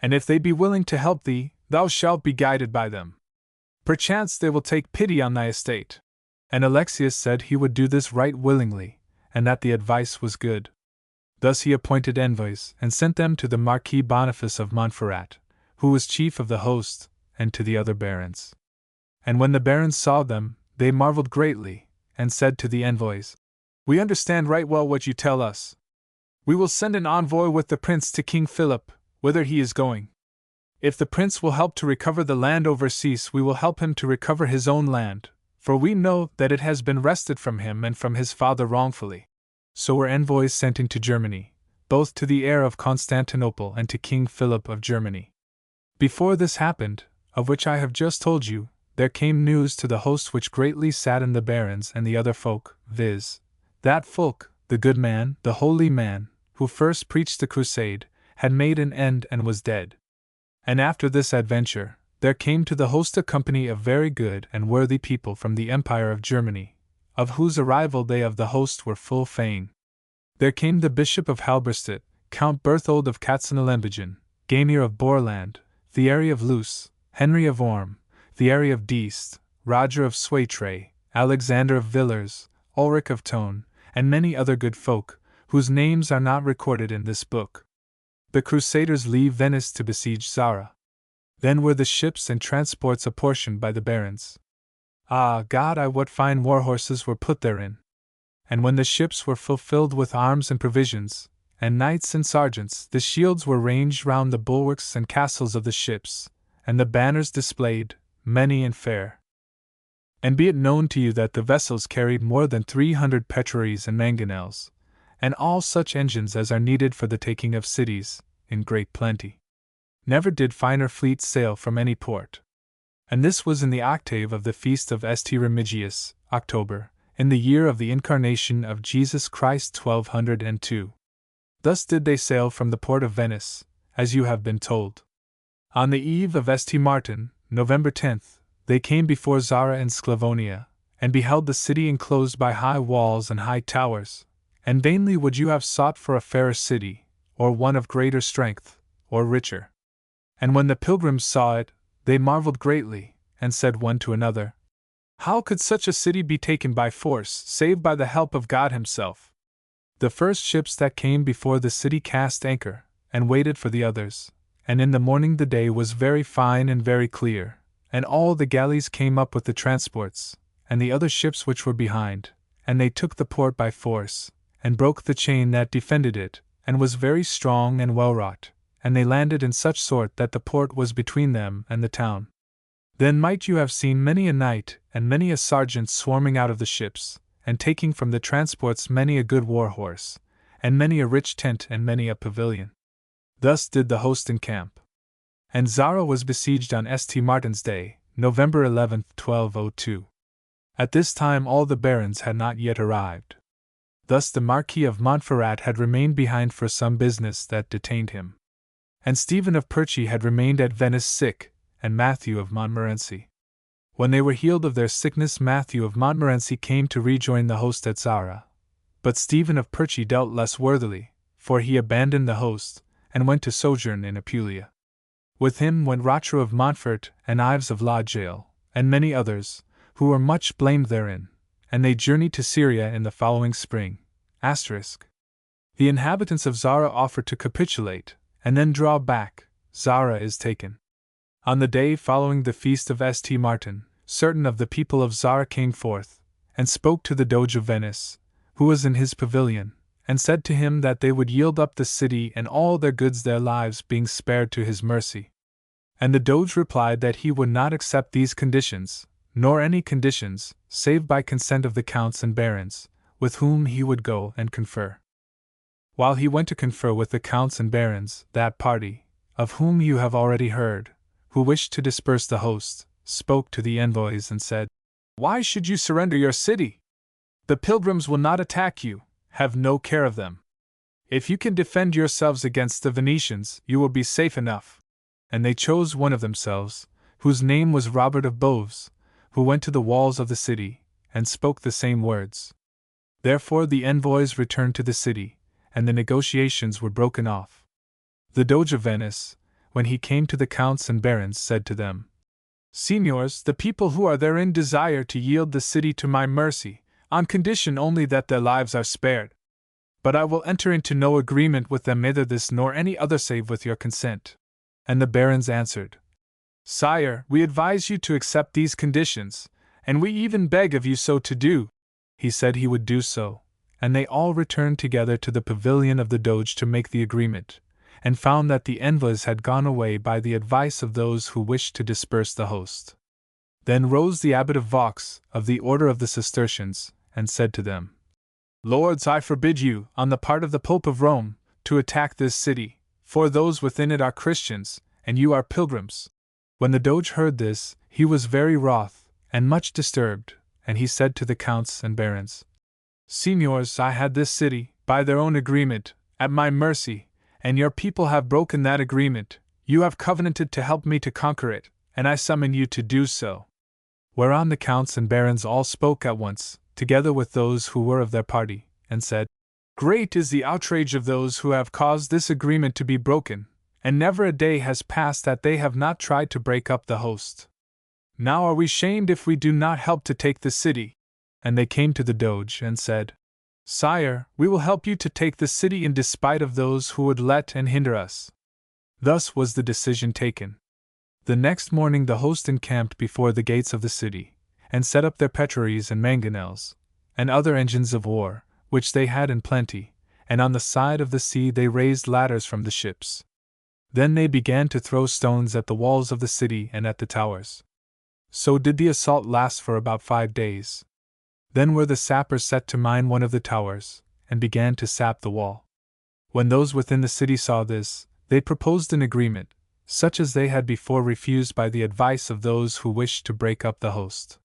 And if they be willing to help thee, thou shalt be guided by them. Perchance they will take pity on thy estate. And Alexius said he would do this right willingly, and that the advice was good. Thus he appointed envoys, and sent them to the Marquis Boniface of Montferrat, who was chief of the host, and to the other barons. And when the barons saw them, they marveled greatly, and said to the envoys, We understand right well what you tell us. We will send an envoy with the prince to King Philip, whither he is going. If the prince will help to recover the land overseas, we will help him to recover his own land, for we know that it has been wrested from him and from his father wrongfully. So were envoys sent into Germany, both to the heir of Constantinople and to King Philip of Germany. Before this happened, of which I have just told you, there came news to the host which greatly saddened the barons and the other folk, viz., that Fulk, the good man, the holy man, who first preached the crusade, had made an end and was dead. And after this adventure, there came to the host a company of very good and worthy people from the Empire of Germany, of whose arrival they of the host were full fain. There came the Bishop of Halberstadt, Count Berthold of Katzenelnbogen, Gamir of Borland, Thierry of Luce, Henry of Orme, Thierry of Diest, Roger of Swaytre, Alexander of Villers, Ulrich of Tone, and many other good folk, whose names are not recorded in this book. The Crusaders leave Venice to besiege Zara. Then were the ships and transports apportioned by the barons. Ah, God, what fine war horses were put therein! And when the ships were fulfilled with arms and provisions, and knights and sergeants, the shields were ranged round the bulwarks and castles of the ships, and the banners displayed, many and fair. And be it known to you that the vessels carried more than 300 petraries and mangonels, and all such engines as are needed for the taking of cities, in great plenty. Never did finer fleet sail from any port. And this was in the octave of the feast of St. Remigius, October, in the year of the incarnation of Jesus Christ 1202. Thus did they sail from the port of Venice, as you have been told. On the eve of St. Martin, November 10th, they came before Zara in Sclavonia, and beheld the city enclosed by high walls and high towers, and vainly would you have sought for a fairer city, or one of greater strength, or richer. And when the pilgrims saw it, they marveled greatly, and said one to another, How could such a city be taken by force, save by the help of God himself? The first ships that came before the city cast anchor, and waited for the others, and in the morning the day was very fine and very clear, and all the galleys came up with the transports, and the other ships which were behind, and they took the port by force, and broke the chain that defended it, and was very strong and well wrought, and they landed in such sort that the port was between them and the town. Then might you have seen many a knight and many a sergeant swarming out of the ships, and taking from the transports many a good war horse, and many a rich tent and many a pavilion. Thus did the host encamp. And Zara was besieged on St. Martin's Day, November 11th, 1202. At this time all the barons had not yet arrived. Thus the Marquis of Montferrat had remained behind for some business that detained him. And Stephen of Perchy had remained at Venice sick, and Matthew of Montmorency. When they were healed of their sickness, Matthew of Montmorency came to rejoin the host at Zara. But Stephen of Perchy dealt less worthily, for he abandoned the host, and went to sojourn in Apulia. With him went Rocher of Montfort, and Ives of La Jael, and many others, who were much blamed therein, and they journeyed to Syria in the following spring. The inhabitants of Zara offered to capitulate, and then draw back. Zara is taken. On the day following the feast of St. Martin, certain of the people of Zara came forth, and spoke to the Doge of Venice, who was in his pavilion, and said to him that they would yield up the city and all their goods, their lives being spared, to his mercy. And the Doge replied that he would not accept these conditions, nor any conditions, save by consent of the counts and barons, with whom he would go and confer. While he went to confer with the counts and barons, that party, of whom you have already heard, who wished to disperse the host, spoke to the envoys and said, Why should you surrender your city? The pilgrims will not attack you, have no care of them. If you can defend yourselves against the Venetians, you will be safe enough. And they chose one of themselves, whose name was Robert of Boves, who went to the walls of the city, and spoke the same words. Therefore the envoys returned to the city, and the negotiations were broken off. The Doge of Venice, when he came to the counts and barons, said to them, Signors, the people who are therein desire to yield the city to my mercy, on condition only that their lives are spared. But I will enter into no agreement with them, neither this nor any other, save with your consent. And the barons answered, Sire, we advise you to accept these conditions, and we even beg of you so to do. He said he would do so, and they all returned together to the pavilion of the Doge to make the agreement, and found that the envoys had gone away by the advice of those who wished to disperse the host. Then rose the abbot of Vaux, of the order of the Cistercians, and said to them, Lords, I forbid you, on the part of the Pope of Rome, to attack this city, for those within it are Christians, and you are pilgrims. When the Doge heard this, he was very wroth, and much disturbed, and he said to the counts and barons, Signors, I had this city, by their own agreement, at my mercy, and your people have broken that agreement. You have covenanted to help me to conquer it, and I summon you to do so. Whereon the counts and barons all spoke at once, together with those who were of their party, and said, Great is the outrage of those who have caused this agreement to be broken, and never a day has passed that they have not tried to break up the host. Now are we shamed if we do not help to take the city. And they came to the Doge and said, Sire, we will help you to take the city in despite of those who would let and hinder us. Thus was the decision taken. The next morning the host encamped before the gates of the city, and set up their petraries and mangonels, and other engines of war, which they had in plenty, and on the side of the sea they raised ladders from the ships. Then they began to throw stones at the walls of the city and at the towers. So did the assault last for about 5 days. Then were the sappers set to mine one of the towers, and began to sap the wall. When those within the city saw this, they proposed an agreement, such as they had before refused by the advice of those who wished to break up the host.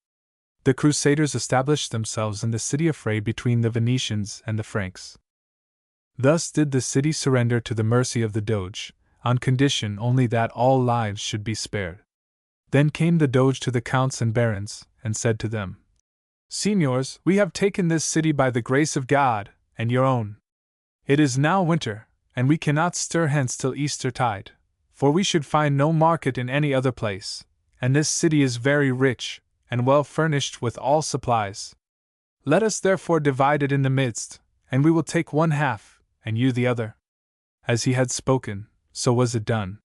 The Crusaders established themselves in the city affray between the Venetians and the Franks. Thus did the city surrender to the mercy of the Doge, on condition only that all lives should be spared. Then came the Doge to the counts and barons, and said to them, Signors, we have taken this city by the grace of God, and your own. It is now winter, and we cannot stir hence till Eastertide, for we should find no market in any other place, and this city is very rich, and well furnished with all supplies. Let us therefore divide it in the midst, and we will take one half, and you the other. As he had spoken, so was it done.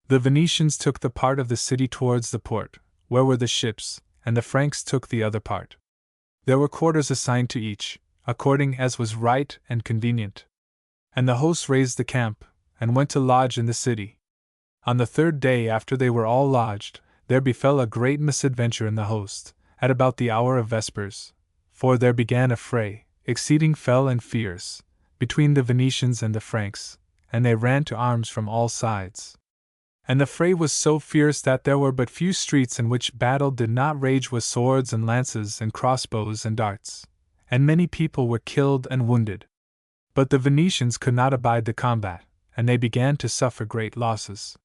The Venetians took the part of the city towards the port, where were the ships, and the Franks took the other part. There were quarters assigned to each, according as was right and convenient. And the hosts raised the camp, and went to lodge in the city. On the 3rd day after they were all lodged, there befell a great misadventure in the host, at about the hour of vespers, for there began a fray, exceeding fell and fierce, between the Venetians and the Franks, and they ran to arms from all sides. And the fray was so fierce that there were but few streets in which battle did not rage with swords and lances and crossbows and darts, and many people were killed and wounded. But the Venetians could not abide the combat, and they began to suffer great losses.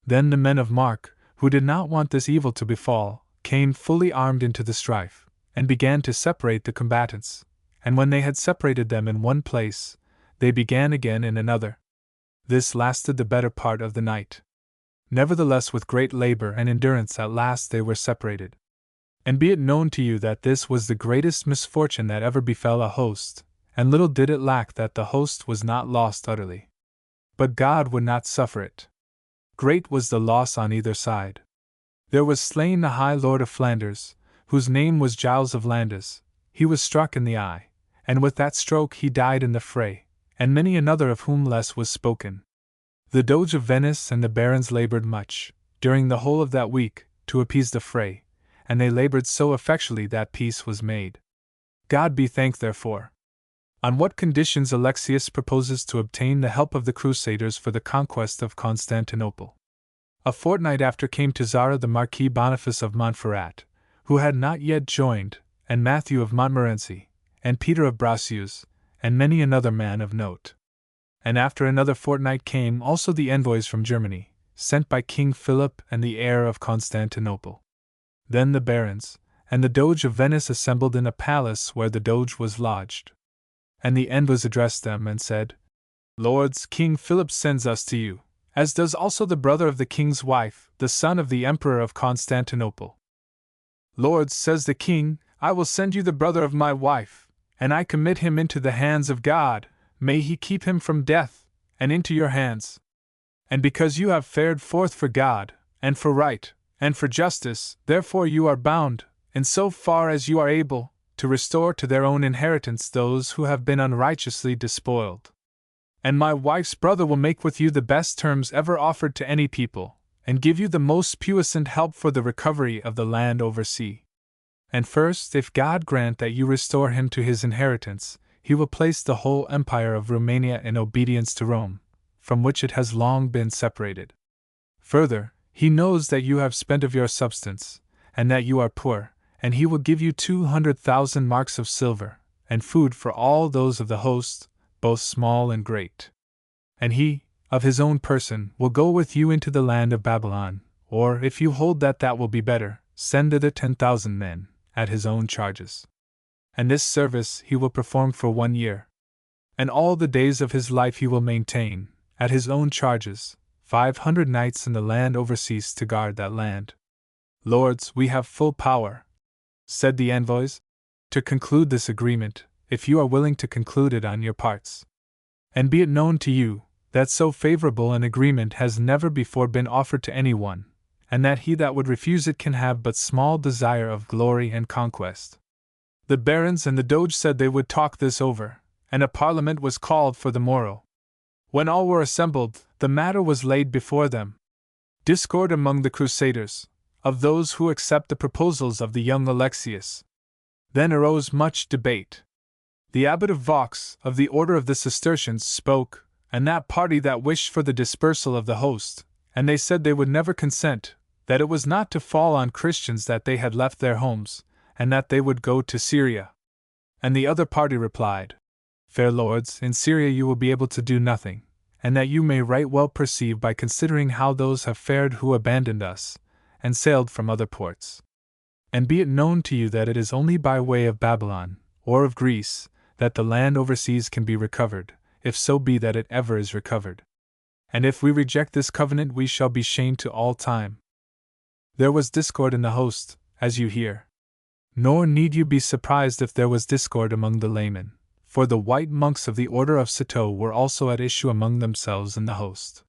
Then the men of mark, who did not want this evil to befall, came fully armed into the strife, and began to separate the combatants, and when they had separated them in one place, they began again in another. This lasted the better part of the night. Nevertheless, with great labor and endurance at last they were separated. And be it known to you that this was the greatest misfortune that ever befell a host, and little did it lack that the host was not lost utterly. But God would not suffer it. Great was the loss on either side. There was slain the High Lord of Flanders, whose name was Giles of Landes. He was struck in the eye, and with that stroke he died in the fray, and many another of whom less was spoken. The Doge of Venice and the barons labored much, during the whole of that week, to appease the fray, and they labored so effectually that peace was made. God be thanked therefore. On what conditions Alexius proposes to obtain the help of the Crusaders for the conquest of Constantinople. A fortnight after came to Zara the Marquis Boniface of Montferrat, who had not yet joined, and Matthew of Montmorency, and Peter of Bracieux, and many another man of note. And after another fortnight came also the envoys from Germany, sent by King Philip and the heir of Constantinople. Then the barons, and the Doge of Venice assembled in a palace where the Doge was lodged. And the envoys addressed them and said, Lords, King Philip sends us to you, as does also the brother of the king's wife, the son of the Emperor of Constantinople. Lords, says the king, I will send you the brother of my wife, and I commit him into the hands of God, may he keep him from death, and into your hands. And because you have fared forth for God, and for right, and for justice, therefore you are bound, in so far as you are able, to restore to their own inheritance those who have been unrighteously despoiled. And my wife's brother will make with you the best terms ever offered to any people, and give you the most puissant help for the recovery of the land oversea. And first, if God grant that you restore him to his inheritance, he will place the whole empire of Romania in obedience to Rome, from which it has long been separated. Further, he knows that you have spent of your substance, and that you are poor, and he will give you 200,000 marks of silver, and food for all those of the host, both small and great. And he, of his own person, will go with you into the land of Babylon, or, if you hold that that will be better, send thither 10,000 men, at his own charges. And this service he will perform for 1 year. And all the days of his life he will maintain, at his own charges, 500 knights in the land overseas to guard that land. Lords, we have full power, said the envoys, to conclude this agreement, if you are willing to conclude it on your parts. And be it known to you, that so favorable an agreement has never before been offered to anyone, and that he that would refuse it can have but small desire of glory and conquest. The barons and the Doge said they would talk this over, and a parliament was called for the morrow. When all were assembled, the matter was laid before them. Discord among the Crusaders, of those who accept the proposals of the young Alexius. Then arose much debate. The abbot of Vaux, of the order of the Cistercians, spoke, and that party that wished for the dispersal of the host, and they said they would never consent, that it was not to fall on Christians that they had left their homes, and that they would go to Syria. And the other party replied, Fair lords, in Syria you will be able to do nothing, and that you may right well perceive by considering how those have fared who abandoned us, and sailed from other ports. And be it known to you that it is only by way of Babylon, or of Greece, that the land overseas can be recovered, if so be that it ever is recovered. And if we reject this covenant we shall be shamed to all time. There was discord in the host, as you hear. Nor need you be surprised if there was discord among the laymen, for the white monks of the order of Citeaux were also at issue among themselves in the host.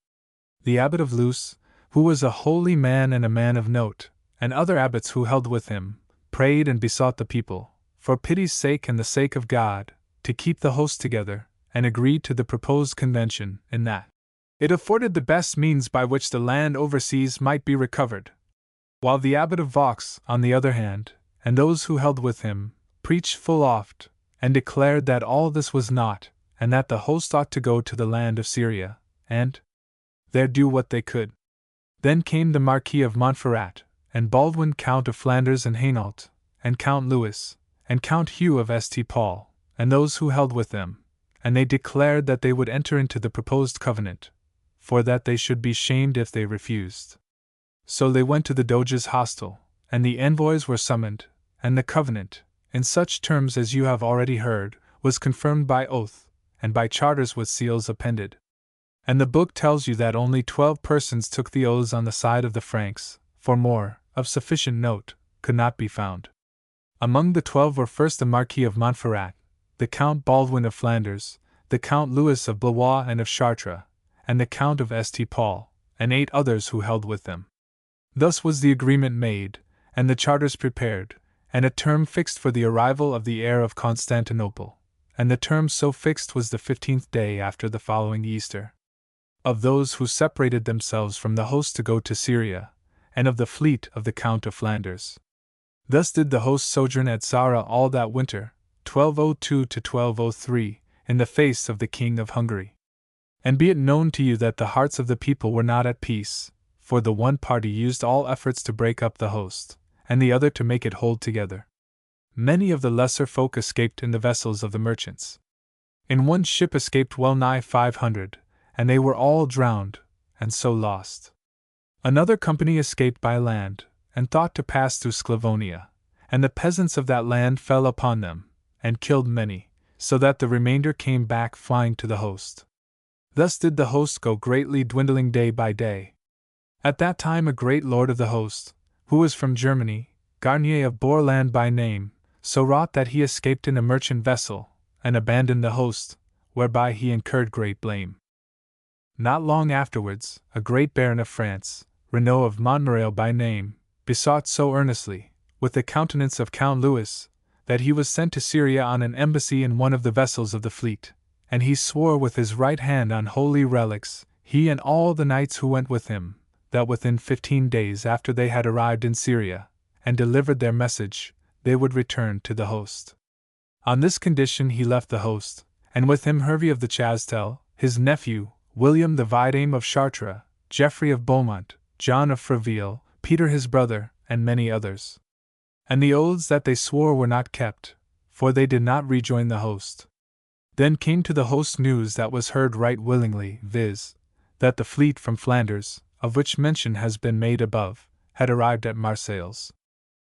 The abbot of Luce, who was a holy man and a man of note, and other abbots who held with him, prayed and besought the people, for pity's sake and the sake of God, to keep the host together, and agreed to the proposed convention, in that it afforded the best means by which the land overseas might be recovered. While the abbot of Vaux, on the other hand, and those who held with him, preached full oft, and declared that all this was not, and that the host ought to go to the land of Syria, and there do what they could. Then came the Marquis of Montferrat, and Baldwin Count of Flanders and Hainault, and Count Louis, and Count Hugh of St. Paul, and those who held with them, and they declared that they would enter into the proposed covenant, for that they should be shamed if they refused. So they went to the Doge's hostel, and the envoys were summoned, and the covenant, in such terms as you have already heard, was confirmed by oath, and by charters with seals appended. And the book tells you that only 12 persons took the oaths on the side of the Franks, for more, of sufficient note, could not be found. Among the 12 were first the Marquis of Montferrat, the Count Baldwin of Flanders, the Count Louis of Blois and of Chartres, and the Count of St. Paul, and 8 others who held with them. Thus was the agreement made, and the charters prepared, and a term fixed for the arrival of the heir of Constantinople, and the term so fixed was the 15th day after the following Easter. Of those who separated themselves from the host to go to Syria, and of the fleet of the Count of Flanders. Thus did the host sojourn at Zara all that winter, 1202 to 1203, in the face of the King of Hungary. And be it known to you that the hearts of the people were not at peace, for the one party used all efforts to break up the host, and the other to make it hold together. Many of the lesser folk escaped in the vessels of the merchants. In one ship escaped well nigh 500, and they were all drowned, and so lost. Another company escaped by land, and thought to pass through Sclavonia, and the peasants of that land fell upon them, and killed many, so that the remainder came back flying to the host. Thus did the host go greatly dwindling day by day. At that time a great lord of the host, who was from Germany, Garnier of Borland by name, so wrought that he escaped in a merchant vessel, and abandoned the host, whereby he incurred great blame. Not long afterwards, a great baron of France, Renaud of Montmirail by name, besought so earnestly, with the countenance of Count Louis, that he was sent to Syria on an embassy in one of the vessels of the fleet, and he swore with his right hand on holy relics, he and all the knights who went with him, that within 15 days after they had arrived in Syria, and delivered their message, they would return to the host. On this condition he left the host, and with him Hervey of the Chastel, his nephew, William the Vidame of Chartres, Geoffrey of Beaumont, John of Freville, Peter his brother, and many others. And the oaths that they swore were not kept, for they did not rejoin the host. Then came to the host news that was heard right willingly, viz., that the fleet from Flanders, of which mention has been made above, had arrived at Marseilles.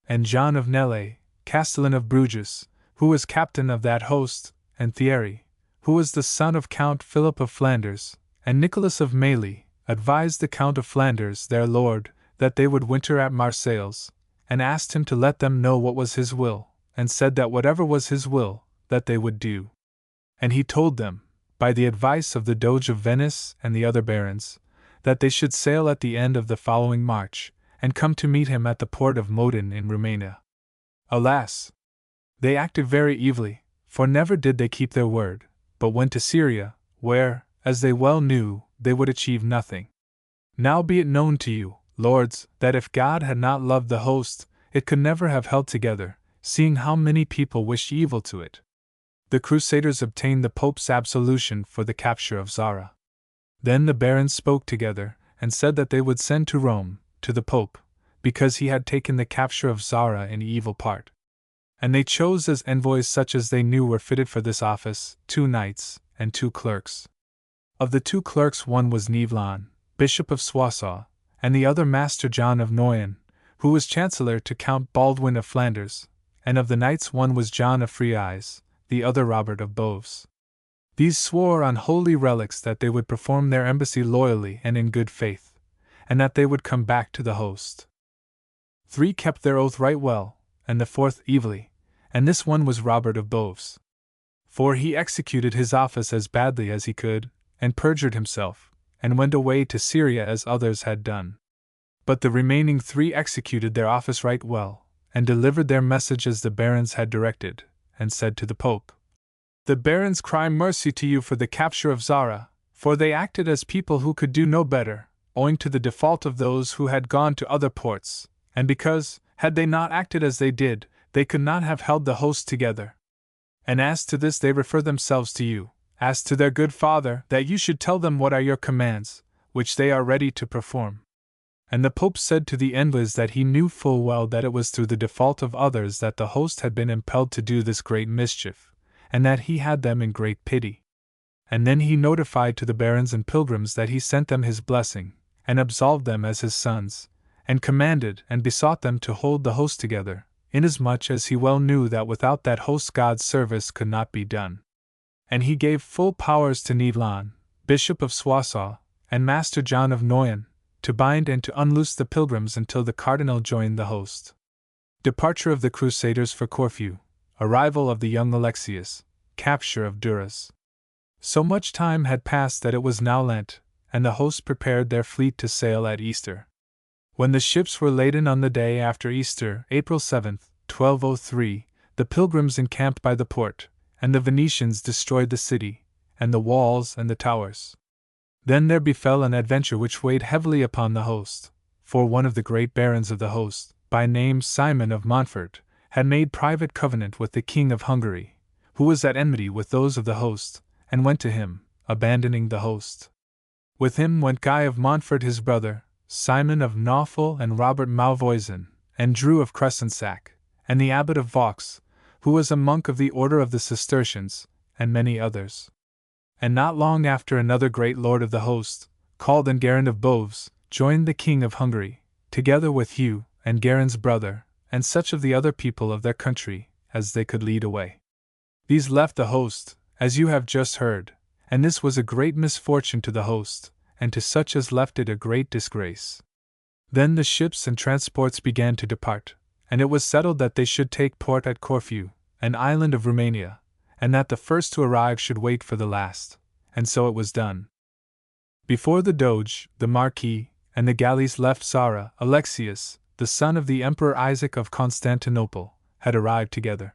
And John of Nele, castellan of Bruges, who was captain of that host, and Thierry, who was the son of Count Philip of Flanders, and Nicholas of Mailly, advised the Count of Flanders, their lord, that they would winter at Marseilles, and asked him to let them know what was his will, and said that whatever was his will, that they would do. And he told them, by the advice of the Doge of Venice and the other barons, that they should sail at the end of the following March, and come to meet him at the port of Modin in Romania. Alas! They acted very evilly, for never did they keep their word, but went to Syria, where, as they well knew, they would achieve nothing. Now be it known to you, lords, that if God had not loved the host, it could never have held together, seeing how many people wished evil to it. The Crusaders obtained the Pope's absolution for the capture of Zara. Then the barons spoke together, and said that they would send to Rome, to the Pope, because he had taken the capture of Zara in evil part. And they chose as envoys such as they knew were fitted for this office, 2 knights, and 2 clerks. Of the 2 clerks one was Nivlan, Bishop of Soissons, and the other Master John of Noyon, who was Chancellor to Count Baldwin of Flanders, and of the knights one was John of Friese, the other Robert of Boves. These swore on holy relics that they would perform their embassy loyally and in good faith, and that they would come back to the host. 3 kept their oath right well, and the 4th evilly, and this one was Robert of Boves. For he executed his office as badly as he could, and perjured himself, and went away to Syria as others had done. But the remaining 3 executed their office right well, and delivered their message as the barons had directed, and said to the Pope, "The barons cry mercy to you for the capture of Zara, for they acted as people who could do no better, owing to the default of those who had gone to other ports, and because, had they not acted as they did, they could not have held the host together. And as to this they refer themselves to you, as to their good father, that you should tell them what are your commands, which they are ready to perform." And the Pope said to the envoys that he knew full well that it was through the default of others that the host had been impelled to do this great mischief, and that he had them in great pity. And then he notified to the barons and pilgrims that he sent them his blessing, and absolved them as his sons, and commanded and besought them to hold the host together, inasmuch as he well knew that without that host God's service could not be done. And he gave full powers to Nivlan, Bishop of Soissons, and Master John of Noyon, to bind and to unloose the pilgrims until the Cardinal joined the host. Departure of the Crusaders for Corfu, arrival of the young Alexius, capture of Duras. So much time had passed that it was now Lent, and the host prepared their fleet to sail at Easter. When the ships were laden on the day after Easter, April 7, 1203, the pilgrims encamped by the port, and the Venetians destroyed the city, and the walls and the towers. Then there befell an adventure which weighed heavily upon the host, for one of the great barons of the host, by name Simon of Montfort, had made private covenant with the King of Hungary, who was at enmity with those of the host, and went to him, abandoning the host. With him went Guy of Montfort his brother, Simon of Naufel and Robert Malvoisin, and Drew of Cressensac, and the Abbot of Vaux, who was a monk of the order of the Cistercians, and many others. And not long after another great lord of the host, called Enguerrand of Boves, joined the King of Hungary, together with Hugh, Enguerrand's brother, and such of the other people of their country as they could lead away. These left the host, as you have just heard, and this was a great misfortune to the host, and to such as left it a great disgrace. Then the ships and transports began to depart, and it was settled that they should take port at Corfu, an island of Romania, and that the first to arrive should wait for the last, and so it was done. Before the Doge, the Marquis, and the galleys left, Zara, Alexius, the son of the Emperor Isaac of Constantinople, had arrived together.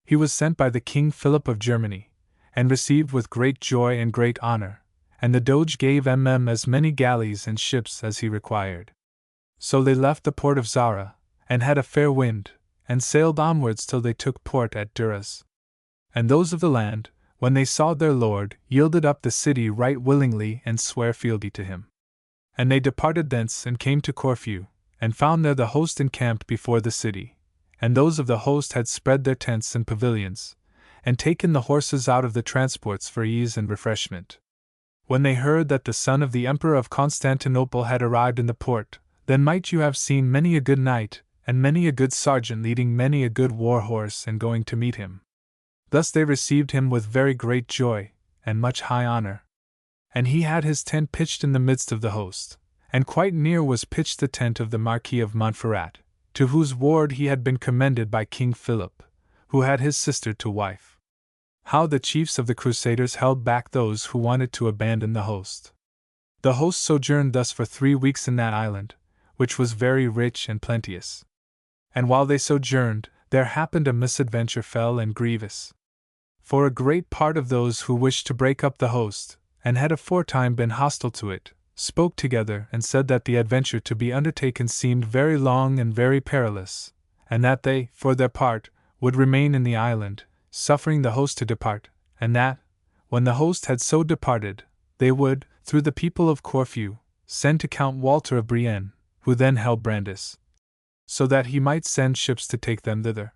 He was sent by the King Philip of Germany, and received with great joy and great honor, and the Doge gave as many galleys and ships as he required. So they left the port of Zara, and had a fair wind, and sailed onwards till they took port at Duras. And those of the land, when they saw their lord, yielded up the city right willingly and sware fealty to him. And they departed thence and came to Corfu, and found there the host encamped before the city, and those of the host had spread their tents and pavilions, and taken the horses out of the transports for ease and refreshment. When they heard that the son of the Emperor of Constantinople had arrived in the port, then might you have seen many a good knight, and many a good sergeant leading many a good war horse and going to meet him. Thus they received him with very great joy, and much high honor. And he had his tent pitched in the midst of the host, and quite near was pitched the tent of the Marquis of Montferrat, to whose ward he had been commended by King Philip, who had his sister to wife. How the chiefs of the Crusaders held back those who wanted to abandon the host. The host sojourned thus for 3 weeks in that island, which was very rich and plenteous. And while they sojourned, there happened a misadventure fell and grievous. For a great part of those who wished to break up the host, and had aforetime been hostile to it, spoke together and said that the adventure to be undertaken seemed very long and very perilous, and that they, for their part, would remain in the island, suffering the host to depart, and that, when the host had so departed, they would, through the people of Corfu, send to Count Walter of Brienne, who then held Brandis, so that he might send ships to take them thither.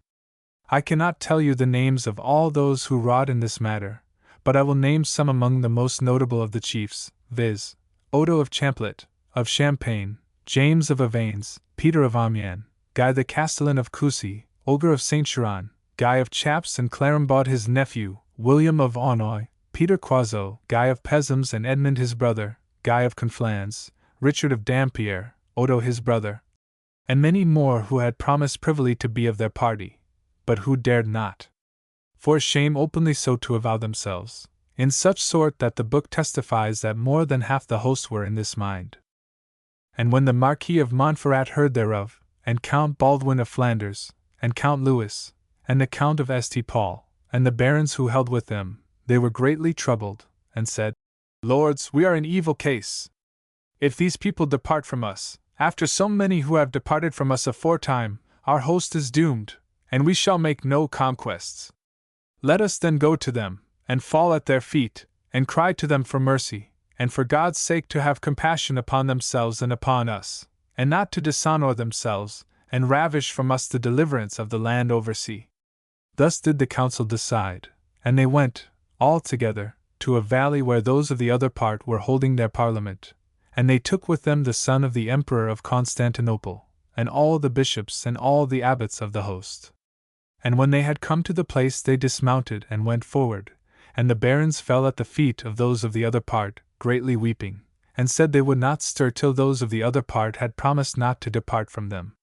I cannot tell you the names of all those who wrought in this matter, but I will name some among the most notable of the chiefs, viz., Odo of Champlet, of Champagne, James of Avanes, Peter of Amiens, Guy the Castellan of Coucy, Olger of Saint-Geran, Guy of Chaps and Clarimbaud his nephew, William of Aunoi, Peter Quazot, Guy of Pesums and Edmund his brother, Guy of Conflans, Richard of Dampierre, Odo his brother, and many more who had promised privily to be of their party, but who dared not, for shame openly so to avow themselves, in such sort that the book testifies that more than half the host were in this mind. And when the Marquis of Montferrat heard thereof, and Count Baldwin of Flanders, and Count Louis, and the Count of St. Paul, and the barons who held with them, they were greatly troubled, and said, Lords, we are in evil case. If these people depart from us, after so many who have departed from us aforetime, our host is doomed, and we shall make no conquests. Let us then go to them, and fall at their feet, and cry to them for mercy, and for God's sake to have compassion upon themselves and upon us, and not to dishonor themselves, and ravish from us the deliverance of the land over sea. Thus did the council decide, and they went, all together, to a valley where those of the other part were holding their parliament, and they took with them the son of the Emperor of Constantinople, and all the bishops and all the abbots of the host. And when they had come to the place they dismounted and went forward, and the barons fell at the feet of those of the other part, greatly weeping, and said they would not stir till those of the other part had promised not to depart from them.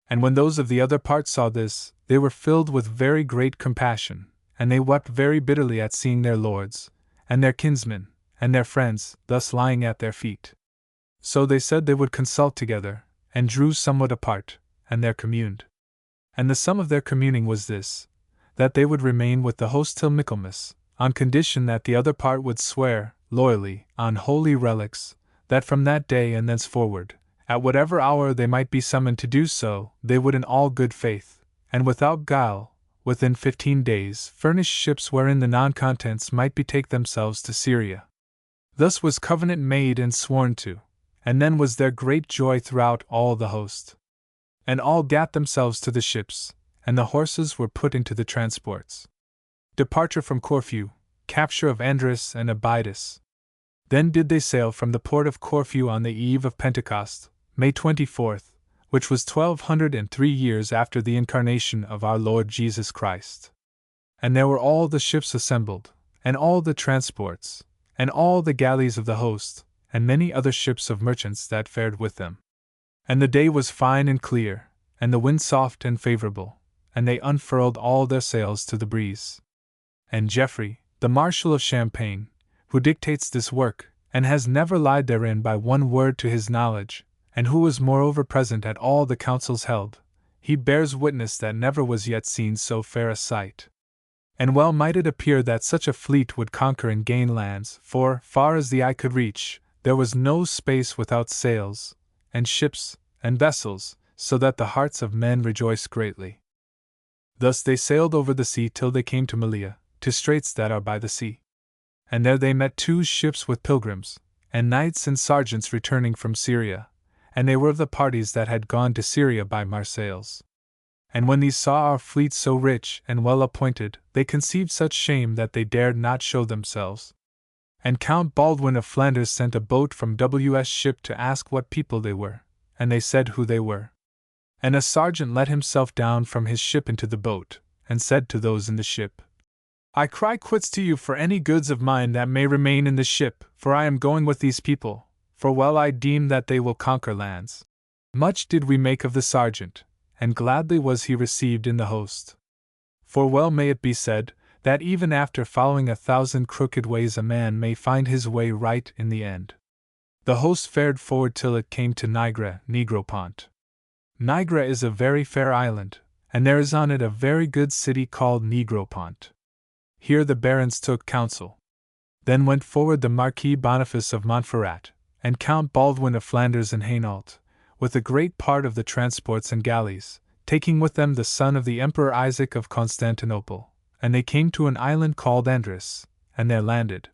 And when those of the other part saw this, they were filled with very great compassion, and they wept very bitterly at seeing their lords, and their kinsmen, and their friends, thus lying at their feet. So they said they would consult together, and drew somewhat apart, and there communed. And the sum of their communing was this, that they would remain with the host till Michaelmas, on condition that the other part would swear, loyally, on holy relics, that from that day and thenceforward, at whatever hour they might be summoned to do so, they would in all good faith, and without guile, within 15 days, furnish ships wherein the non-contents might betake themselves to Syria. Thus was covenant made and sworn to, and then was there great joy throughout all the host. And all gat themselves to the ships, and the horses were put into the transports. Departure from Corfu, capture of Andres and Abydos. Then did they sail from the port of Corfu on the eve of Pentecost, May 24th, which was 1203 years after the incarnation of our Lord Jesus Christ. And there were all the ships assembled, and all the transports, and all the galleys of the host, and many other ships of merchants that fared with them. And the day was fine and clear, and the wind soft and favorable, and they unfurled all their sails to the breeze. And Geoffrey, the Marshal of Champagne, who dictates this work, and has never lied therein by one word to his knowledge, and who was moreover present at all the councils held, he bears witness that never was yet seen so fair a sight. And well might it appear that such a fleet would conquer and gain lands, for, far as the eye could reach, there was no space without sails, and ships, and vessels, so that the hearts of men rejoiced greatly. Thus they sailed over the sea till they came to Malea, to straits that are by the sea. And there they met 2 ships with pilgrims, and knights and sergeants returning from Syria, and they were of the parties that had gone to Syria by Marseilles. And when these saw our fleet so rich and well appointed, they conceived such shame that they dared not show themselves. And Count Baldwin of Flanders sent a boat from W.'s ship to ask what people they were, and they said who they were. And a sergeant let himself down from his ship into the boat, and said to those in the ship, I cry quits to you for any goods of mine that may remain in the ship, for I am going with these people, for well I deem that they will conquer lands. Much did we make of the sergeant, and gladly was he received in the host. For well may it be said, that even after following 1,000 crooked ways a man may find his way right in the end. The host fared forward till it came to Negropont. Nigra is a very fair island, and there is on it a very good city called Negropont. Here the barons took counsel. Then went forward the Marquis Boniface of Montferrat, and Count Baldwin of Flanders and Hainault, with a great part of the transports and galleys, taking with them the son of the Emperor Isaac of Constantinople, and they came to an island called Andres, and there landed.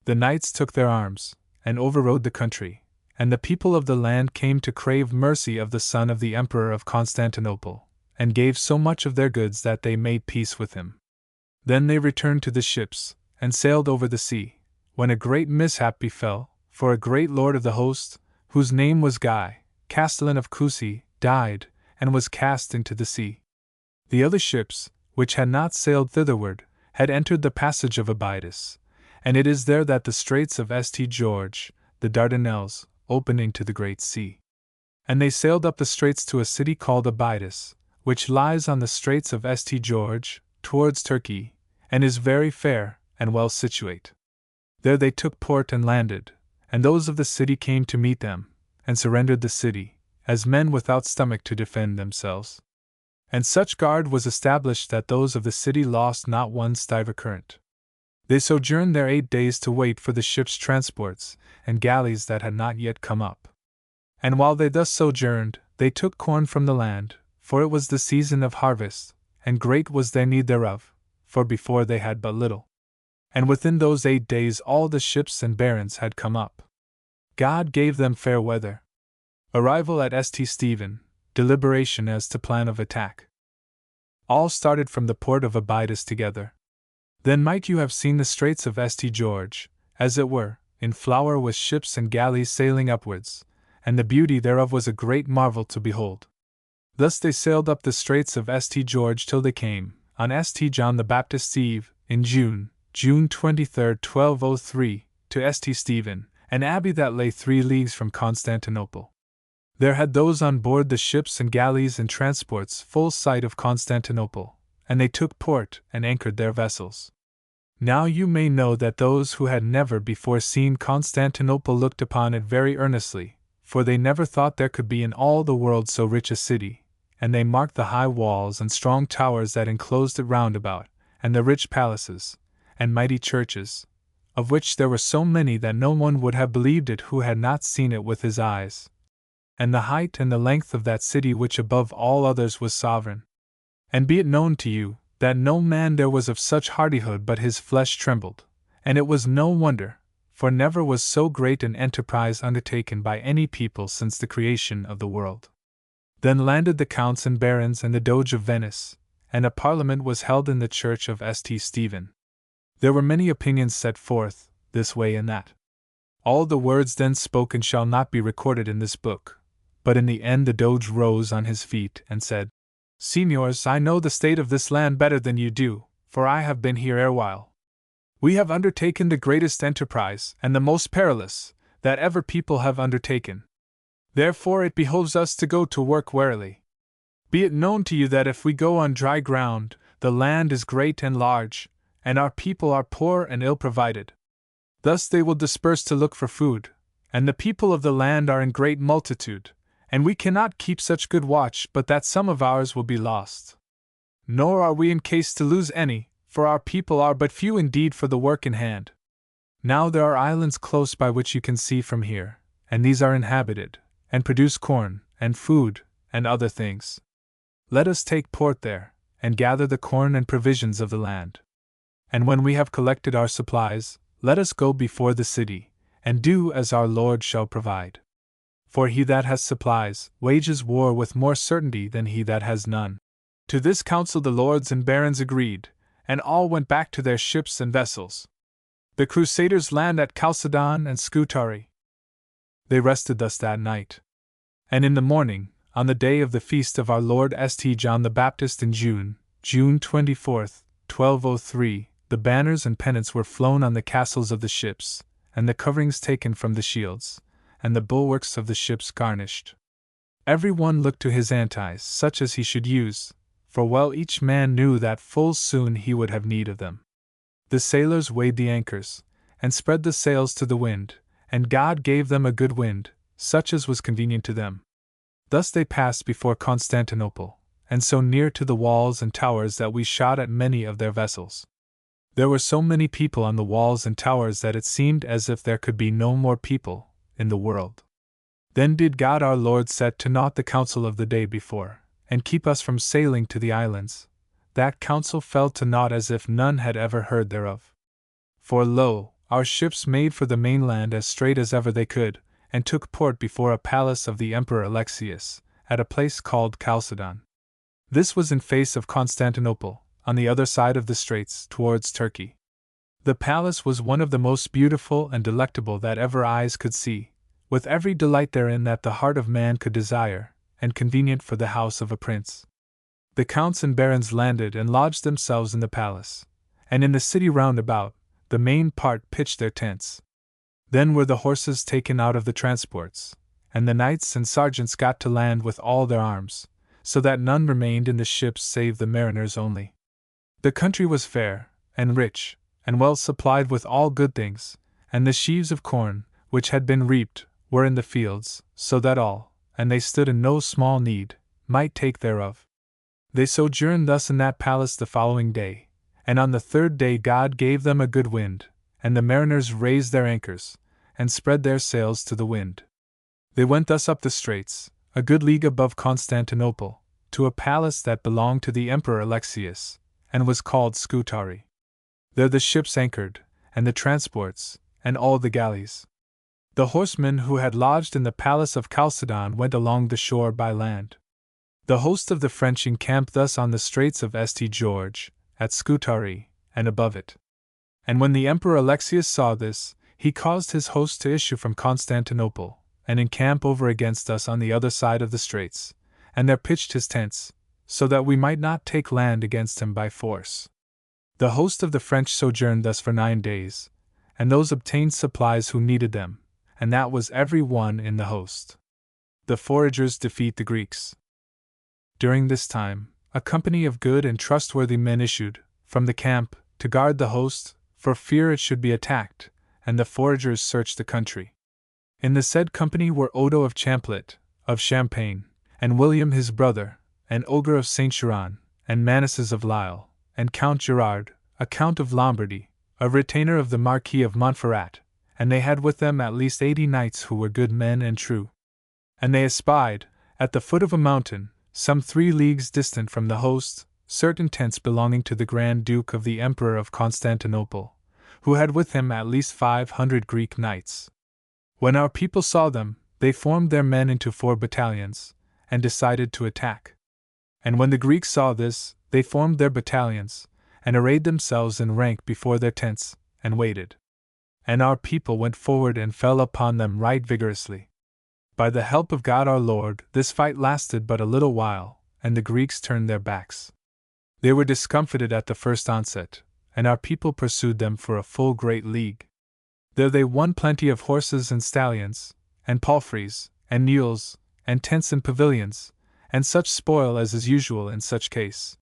The knights took their arms, and overrode the country, and the people of the land came to crave mercy of the son of the Emperor of Constantinople, and gave so much of their goods that they made peace with him. Then they returned to the ships, and sailed over the sea, when a great mishap befell, for a great lord of the host, whose name was Guy, Castellan of Coucy, died, and was cast into the sea. The other ships, which had not sailed thitherward, had entered the passage of Abydos, and it is there that the straits of St. George, the Dardanelles, open into the great sea. And they sailed up the straits to a city called Abydos, which lies on the straits of St. George, towards Turkey, and is very fair, and well situate. There they took port and landed, and those of the city came to meet them, and surrendered the city, as men without stomach to defend themselves. And such guard was established that those of the city lost not one stiver current. They sojourned there 8 days to wait for the ships' transports, and galleys that had not yet come up. And while they thus sojourned, they took corn from the land, for it was the season of harvest, and great was their need thereof, for before they had but little. And within those 8 days all the ships and barons had come up. God gave them fair weather. Arrival at St. Stephen, deliberation as to plan of attack. All started from the port of Abydos together. Then might you have seen the straits of St. George, as it were, in flower with ships and galleys sailing upwards, and the beauty thereof was a great marvel to behold. Thus they sailed up the straits of St. George till they came, on St. John the Baptist's eve, in June 23, 1203, to St. Stephen, an abbey that lay 3 leagues from Constantinople. There had those on board the ships and galleys and transports full sight of Constantinople, and they took port and anchored their vessels. Now you may know that those who had never before seen Constantinople looked upon it very earnestly, for they never thought there could be in all the world so rich a city, and they marked the high walls and strong towers that enclosed it round about, and the rich palaces, and mighty churches, of which there were so many that no one would have believed it who had not seen it with his eyes, and the height and the length of that city which above all others was sovereign. And be it known to you, that no man there was of such hardihood but his flesh trembled, and it was no wonder, for never was so great an enterprise undertaken by any people since the creation of the world. Then landed the counts and barons and the Doge of Venice, and a parliament was held in the church of St. Stephen. There were many opinions set forth, this way and that. All the words then spoken shall not be recorded in this book, But in the end the Doge rose on his feet and said, Signors, I know the state of this land better than you do, for I have been here erewhile. We have undertaken the greatest enterprise, and the most perilous, that ever people have undertaken. Therefore it behoves us to go to work warily. Be it known to you that if we go on dry ground, the land is great and large, and our people are poor and ill provided. Thus they will disperse to look for food, and the people of the land are in great multitude, and we cannot keep such good watch but that some of ours will be lost. Nor are we in case to lose any, for our people are but few indeed for the work in hand. Now there are islands close by which you can see from here, and these are inhabited, and produce corn, and food, and other things. Let us take port there, and gather the corn and provisions of the land. And when we have collected our supplies, let us go before the city, and do as our Lord shall provide. For he that has supplies wages war with more certainty than he that has none. To this counsel the lords and barons agreed, and all went back to their ships and vessels. The Crusaders land at Chalcedon and Scutari. They rested thus that night. And in the morning, on the day of the feast of our Lord St. John the Baptist in June 24th, 1203, the banners and pennants were flown on the castles of the ships, and the coverings taken from the shields, and the bulwarks of the ships garnished. Every one looked to his antis such as he should use, for well each man knew that full soon he would have need of them. The sailors weighed the anchors, and spread the sails to the wind, and God gave them a good wind, such as was convenient to them. Thus they passed before Constantinople, and so near to the walls and towers that we shot at many of their vessels. There were so many people on the walls and towers that it seemed as if there could be no more people in the world. Then did God our Lord set to naught the counsel of the day before, and keep us from sailing to the islands. That counsel fell to naught as if none had ever heard thereof. For lo, our ships made for the mainland as straight as ever they could, and took port before a palace of the Emperor Alexius, at a place called Chalcedon. This was in face of Constantinople, on the other side of the straits, towards Turkey. The palace was one of the most beautiful and delectable that ever eyes could see, with every delight therein that the heart of man could desire, and convenient for the house of a prince. The counts and barons landed and lodged themselves in the palace, and in the city round about, the main part pitched their tents. Then were the horses taken out of the transports, and the knights and sergeants got to land with all their arms, so that none remained in the ships save the mariners only. The country was fair, and rich, and well supplied with all good things, and the sheaves of corn, which had been reaped, were in the fields, so that all, and they stood in no small need, might take thereof. They sojourned thus in that palace the following day, and on the third day God gave them a good wind, and the mariners raised their anchors, and spread their sails to the wind. They went thus up the straits, a good league above Constantinople, to a palace that belonged to the Emperor Alexius, and was called Scutari. There the ships anchored, and the transports, and all the galleys. The horsemen who had lodged in the palace of Chalcedon went along the shore by land. The host of the French encamped thus on the straits of St. George, at Scutari, and above it. And when the Emperor Alexius saw this, he caused his host to issue from Constantinople, and encamp over against us on the other side of the straits, and there pitched his tents, so that we might not take land against him by force. The host of the French sojourned thus for 9 days, and those obtained supplies who needed them, and that was every one in the host. The foragers defeat the Greeks. During this time, a company of good and trustworthy men issued from the camp to guard the host, for fear it should be attacked, and the foragers searched the country. In the said company were Odo of Champlit, of Champagne, and William his brother, and Oger of Saint Geran, and Manasses of Lisle, and Count Gerard, a count of Lombardy, a retainer of the Marquis of Montferrat, and they had with them at least 80 knights who were good men and true. And they espied, at the foot of a mountain, some 3 leagues distant from the host, certain tents belonging to the Grand Duke of the Emperor of Constantinople, who had with him at least 500 Greek knights. When our people saw them, they formed their men into 4 battalions, and decided to attack. And when the Greeks saw this, they formed their battalions, and arrayed themselves in rank before their tents, and waited. And our people went forward and fell upon them right vigorously. By the help of God our Lord, this fight lasted but a little while, and the Greeks turned their backs. They were discomfited at the first onset, and our people pursued them for a full great league. There they won plenty of horses and stallions, and palfreys, and mules, and tents and pavilions, and such spoil as is usual in such case.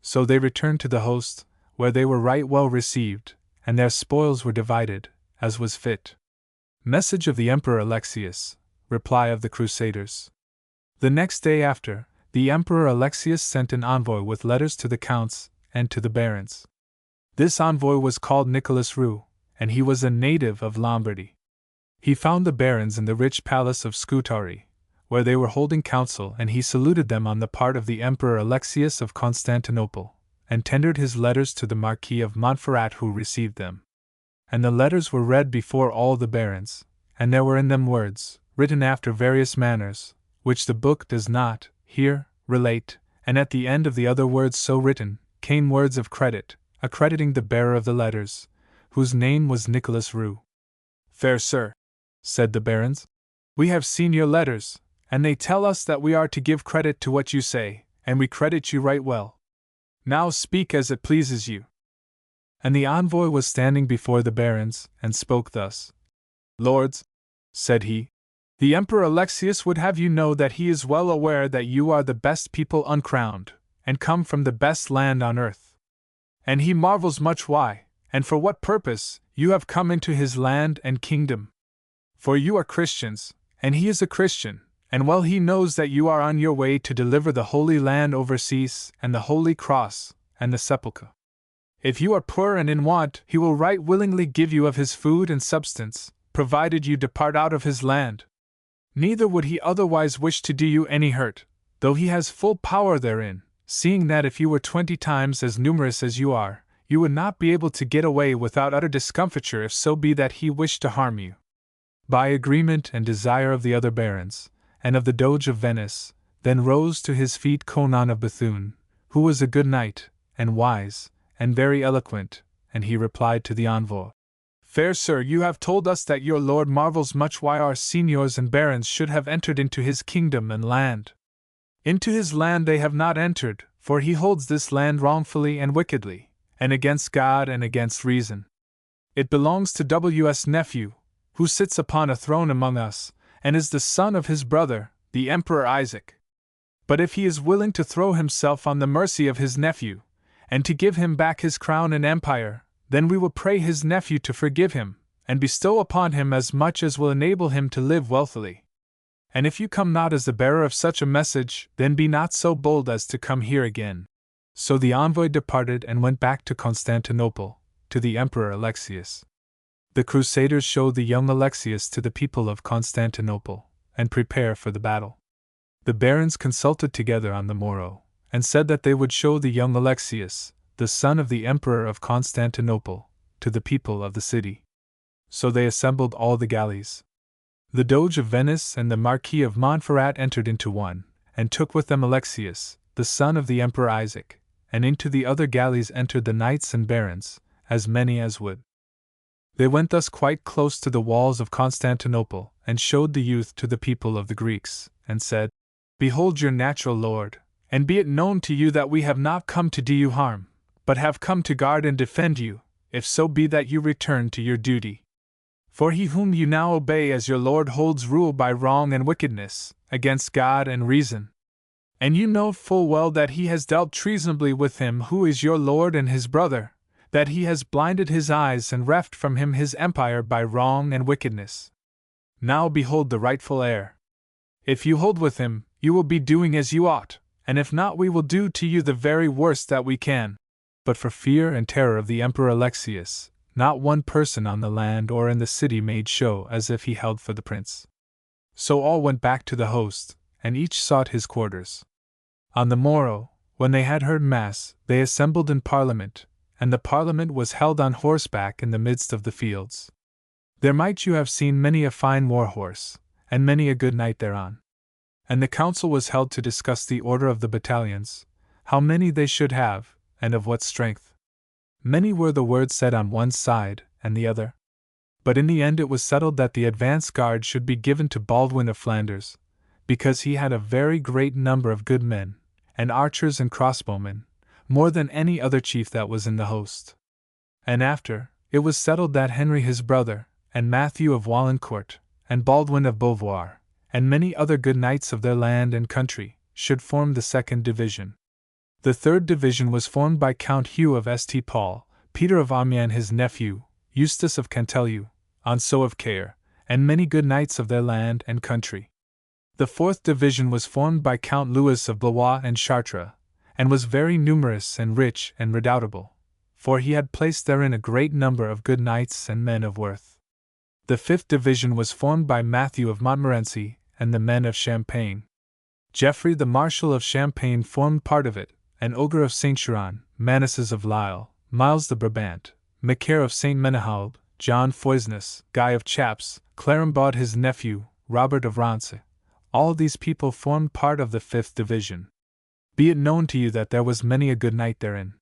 So they returned to the host, where they were right well received, and their spoils were divided, as was fit. Message of the Emperor Alexius. Reply of the Crusaders. The next day after, the Emperor Alexius sent an envoy with letters to the counts and to the barons. This envoy was called Nicholas Rue, and he was a native of Lombardy. He found the barons in the rich palace of Scutari, where they were holding council, and he saluted them on the part of the Emperor Alexius of Constantinople, and tendered his letters to the Marquis of Montferrat, who received them. And the letters were read before all the barons, and there were in them words, written after various manners, which the book does not, here, relate, and at the end of the other words so written, came words of credit, accrediting the bearer of the letters, whose name was Nicholas Rue. Fair sir, said the barons, we have seen your letters, and they tell us that we are to give credit to what you say, and we credit you right well. Now speak as it pleases you. And the envoy was standing before the barons, and spoke thus. Lords, said he, the Emperor Alexius would have you know that he is well aware that you are the best people uncrowned, and come from the best land on earth. And he marvels much why, and for what purpose, you have come into his land and kingdom. For you are Christians, and he is a Christian, and well he knows that you are on your way to deliver the Holy Land overseas, and the Holy Cross, and the Sepulchre. If you are poor and in want, he will right willingly give you of his food and substance, provided you depart out of his land. Neither would he otherwise wish to do you any hurt, though he has full power therein, seeing that if you were 20 times as numerous as you are, you would not be able to get away without utter discomfiture if so be that he wished to harm you. By agreement and desire of the other barons, and of the Doge of Venice, then rose to his feet Conon of Bethune, who was a good knight, and wise, and very eloquent, and he replied to the envoy. Fair sir, you have told us that your lord marvels much why our seniors and barons should have entered into his kingdom and land. Into his land they have not entered, for he holds this land wrongfully and wickedly, and against God and against reason. It belongs to W.'s nephew, who sits upon a throne among us, and is the son of his brother, the Emperor Isaac. But if he is willing to throw himself on the mercy of his nephew, and to give him back his crown and empire, then we will pray his nephew to forgive him, and bestow upon him as much as will enable him to live wealthily. And if you come not as the bearer of such a message, then be not so bold as to come here again. So the envoy departed and went back to Constantinople, to the Emperor Alexius. The Crusaders showed the young Alexius to the people of Constantinople, and prepare for the battle. The barons consulted together on the morrow, and said that they would show the young Alexius, the son of the Emperor of Constantinople, to the people of the city. So they assembled all the galleys. The Doge of Venice and the Marquis of Montferrat entered into one, and took with them Alexius, the son of the Emperor Isaac, and into the other galleys entered the knights and barons, as many as would. They went thus quite close to the walls of Constantinople, and showed the youth to the people of the Greeks, and said, Behold your natural lord, and be it known to you that we have not come to do you harm, but have come to guard and defend you, if so be that you return to your duty. For he whom you now obey as your Lord holds rule by wrong and wickedness, against God and reason. And you know full well that he has dealt treasonably with him who is your Lord and his brother, that he has blinded his eyes and reft from him his empire by wrong and wickedness. Now behold the rightful heir. If you hold with him, you will be doing as you ought, and if not, we will do to you the very worst that we can. But for fear and terror of the Emperor Alexius, not one person on the land or in the city made show as if he held for the prince. So all went back to the host, and each sought his quarters. On the morrow, when they had heard mass, they assembled in Parliament, and the Parliament was held on horseback in the midst of the fields. There might you have seen many a fine war horse, and many a good knight thereon. And the council was held to discuss the order of the battalions, how many they should have, and of what strength. Many were the words said on one side and the other. But in the end it was settled that the advance guard should be given to Baldwin of Flanders, because he had a very great number of good men, and archers and crossbowmen, more than any other chief that was in the host. And after, it was settled that Henry his brother, and Matthew of Walencourt, and Baldwin of Beauvoir, and many other good knights of their land and country, should form the second division. The third division was formed by Count Hugh of St. Paul, Peter of Amiens his nephew, Eustace of Canteleu, Anseau of Caer, and many good knights of their land and country. The fourth division was formed by Count Louis of Blois and Chartres, and was very numerous and rich and redoubtable, for he had placed therein a great number of good knights and men of worth. The fifth division was formed by Matthew of Montmorency and the men of Champagne. Geoffrey the Marshal of Champagne formed part of it, and Oger of Saint-Geran, Manises of Lisle, Miles de Brabant, Macaire of Saint-Menehould, John Foisnes, Guy of Chaps, Clarimbaud his nephew, Robert of Rance. All these people formed part of the fifth division. Be it known to you that there was many a good knight therein.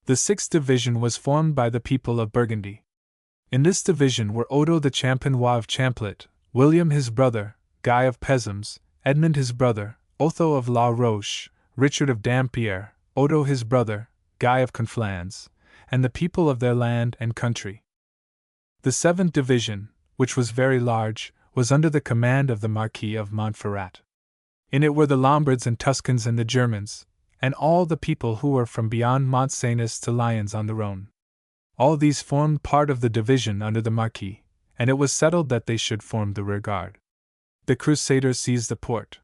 The sixth division was formed by the people of Burgundy. In this division were Odo the Champenois of Champlet, William his brother, Guy of Pesums, Edmund his brother, Otho of La Roche, Richard of Dampierre, Odo his brother, Guy of Conflans, and the people of their land and country. The seventh division, which was very large, was under the command of the Marquis of Montferrat. In it were the Lombards and Tuscans and the Germans, and all the people who were from beyond Mont Cenis to Lyons on the Rhone. All these formed part of the division under the Marquis, and it was settled that they should form the rearguard. The Crusaders seized the port.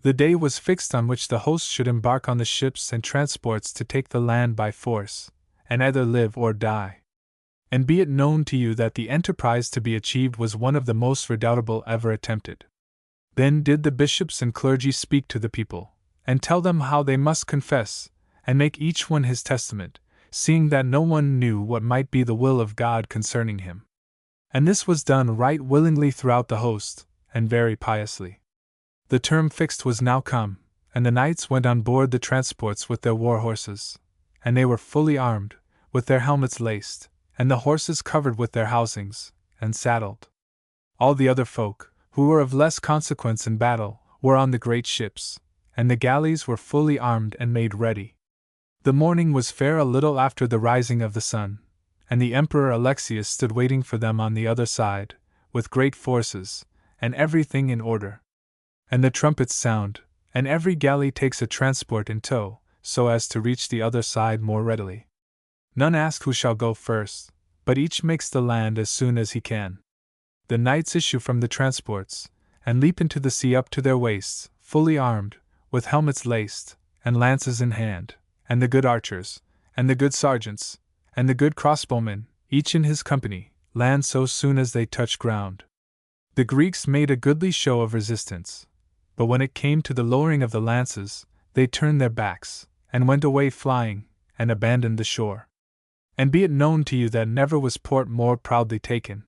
The day was fixed on which the host should embark on the ships and transports to take the land by force, and either live or die. And be it known to you that the enterprise to be achieved was one of the most redoubtable ever attempted. Then did the bishops and clergy speak to the people, and tell them how they must confess, and make each one his testament, seeing that no one knew what might be the will of God concerning him. And this was done right willingly throughout the host, and very piously. The term fixed was now come, and the knights went on board the transports with their war horses, and they were fully armed, with their helmets laced, and the horses covered with their housings, and saddled. All the other folk, who were of less consequence in battle, were on the great ships, and the galleys were fully armed and made ready. The morning was fair a little after the rising of the sun, and the Emperor Alexius stood waiting for them on the other side, with great forces, and everything in order. And the trumpets sound, and every galley takes a transport in tow, so as to reach the other side more readily. None ask who shall go first, but each makes the land as soon as he can. The knights issue from the transports, and leap into the sea up to their waists, fully armed, with helmets laced, and lances in hand, and the good archers, and the good sergeants, and the good crossbowmen, each in his company, land so soon as they touch ground. The Greeks made a goodly show of resistance, but when it came to the lowering of the lances, they turned their backs, and went away flying, and abandoned the shore. And be it known to you that never was port more proudly taken.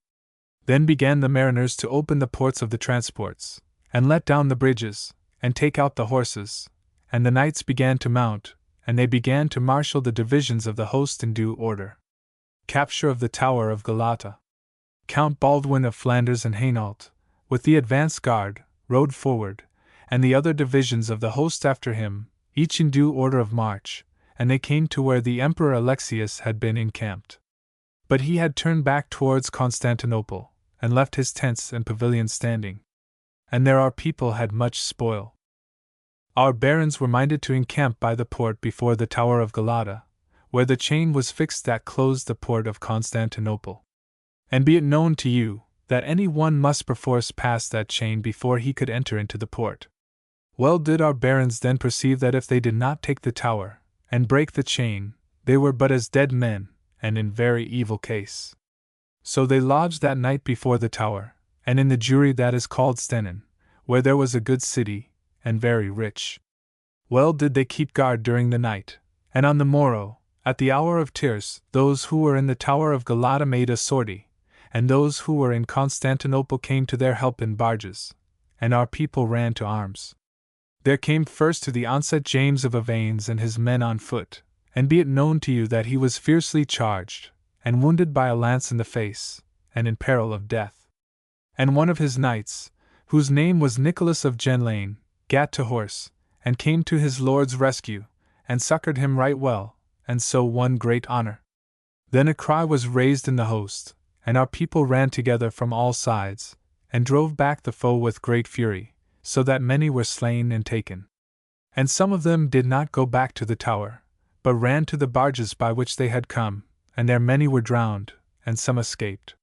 Then began the mariners to open the ports of the transports, and let down the bridges, and take out the horses, and the knights began to mount, and they began to marshal the divisions of the host in due order. Capture of the Tower of Galata. Count Baldwin of Flanders and Hainault, with the advance guard, rode forward, and the other divisions of the host after him, each in due order of march, and they came to where the Emperor Alexius had been encamped. But he had turned back towards Constantinople, and left his tents and pavilions standing. And there our people had much spoil. Our barons were minded to encamp by the port before the Tower of Galata, where the chain was fixed that closed the port of Constantinople. And be it known to you, that any one must perforce pass that chain before he could enter into the port. Well did our barons then perceive that if they did not take the tower, and break the chain, they were but as dead men, and in very evil case. So they lodged that night before the tower, and in the jury that is called Stennen, where there was a good city, and very rich. Well did they keep guard during the night, and on the morrow, at the hour of tierce, those who were in the Tower of Galata made a sortie, and those who were in Constantinople came to their help in barges, and our people ran to arms. There came first to the onset James of Avanes and his men on foot, and be it known to you that he was fiercely charged, and wounded by a lance in the face, and in peril of death. And one of his knights, whose name was Nicholas of Genlane, gat to horse, and came to his lord's rescue, and succored him right well, and so won great honor. Then a cry was raised in the host, and our people ran together from all sides, and drove back the foe with great fury, so that many were slain and taken. And some of them did not go back to the tower, but ran to the barges by which they had come, and there many were drowned, and some escaped.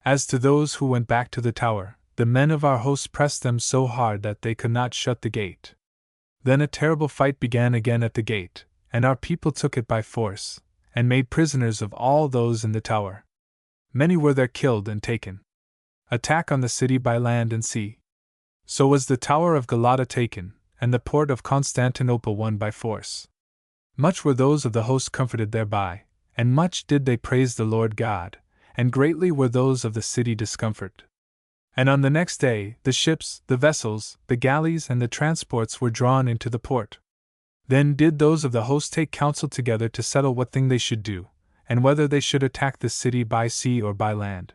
As to those who went back to the tower, the men of our host pressed them so hard that they could not shut the gate. Then a terrible fight began again at the gate, and our people took it by force, and made prisoners of all those in the tower. Many were there killed and taken. Attack on the city by land and sea. So was the tower of Galata taken, and the port of Constantinople won by force. Much were those of the host comforted thereby, and much did they praise the Lord God, and greatly were those of the city discomfited. And on the next day, the ships, the vessels, the galleys, and the transports were drawn into the port. Then did those of the host take counsel together to settle what thing they should do, and whether they should attack the city by sea or by land.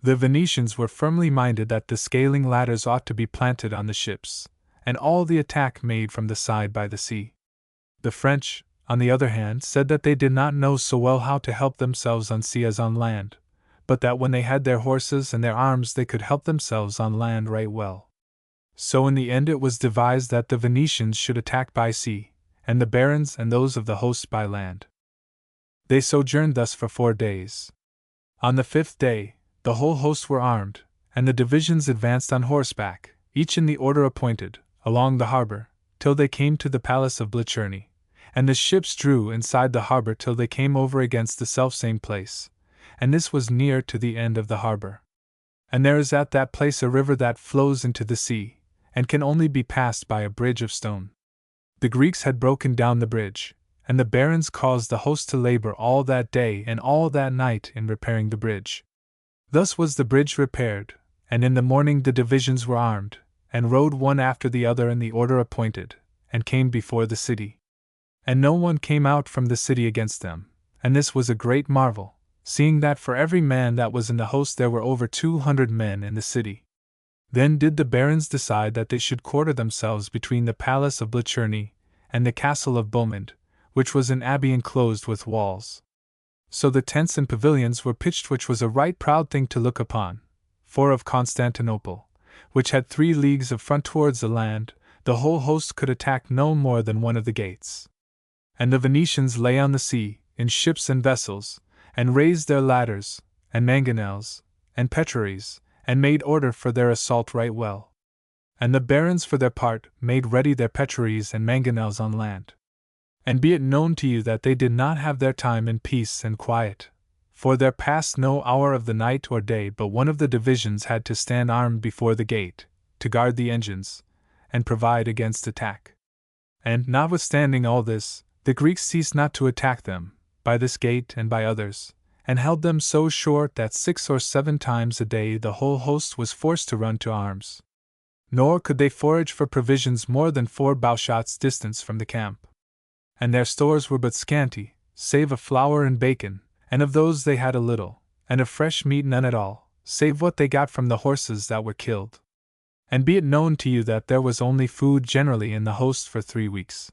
The Venetians were firmly minded that the scaling ladders ought to be planted on the ships, and all the attack made from the side by the sea. The French, on the other hand, said that they did not know so well how to help themselves on sea as on land, but that when they had their horses and their arms they could help themselves on land right well. So in the end it was devised that the Venetians should attack by sea, and the barons and those of the host by land. They sojourned thus for 4 days. On the 5th day, the whole host were armed, and the divisions advanced on horseback, each in the order appointed, along the harbor, till they came to the palace of Blicherny, and the ships drew inside the harbor till they came over against the selfsame place, and this was near to the end of the harbor. And there is at that place a river that flows into the sea, and can only be passed by a bridge of stone. The Greeks had broken down the bridge, and the barons caused the host to labor all that day and all that night in repairing the bridge. Thus was the bridge repaired, and in the morning the divisions were armed, and rode one after the other in the order appointed, and came before the city. And no one came out from the city against them, and this was a great marvel, seeing that for every man that was in the host there were over 200 men in the city. Then did the barons decide that they should quarter themselves between the palace of Blicherny and the castle of Beaumont, which was an abbey enclosed with walls. So the tents and pavilions were pitched, which was a right proud thing to look upon, for of Constantinople, which had 3 leagues of front towards the land, the whole host could attack no more than one of the gates. And the Venetians lay on the sea, in ships and vessels, and raised their ladders, and mangonels, and petraries, and made order for their assault right well. And the barons for their part made ready their petraries and mangonels on land. And be it known to you that they did not have their time in peace and quiet, for there passed no hour of the night or day but one of the divisions had to stand armed before the gate, to guard the engines, and provide against attack. And, notwithstanding all this, the Greeks ceased not to attack them, by this gate and by others, and held them so short that 6 or 7 times a day the whole host was forced to run to arms. Nor could they forage for provisions more than 4 bowshots' distance from the camp. And their stores were but scanty, save of flour and bacon, and of those they had a little, and of fresh meat none at all, save what they got from the horses that were killed. And be it known to you that there was only food generally in the host for 3 weeks.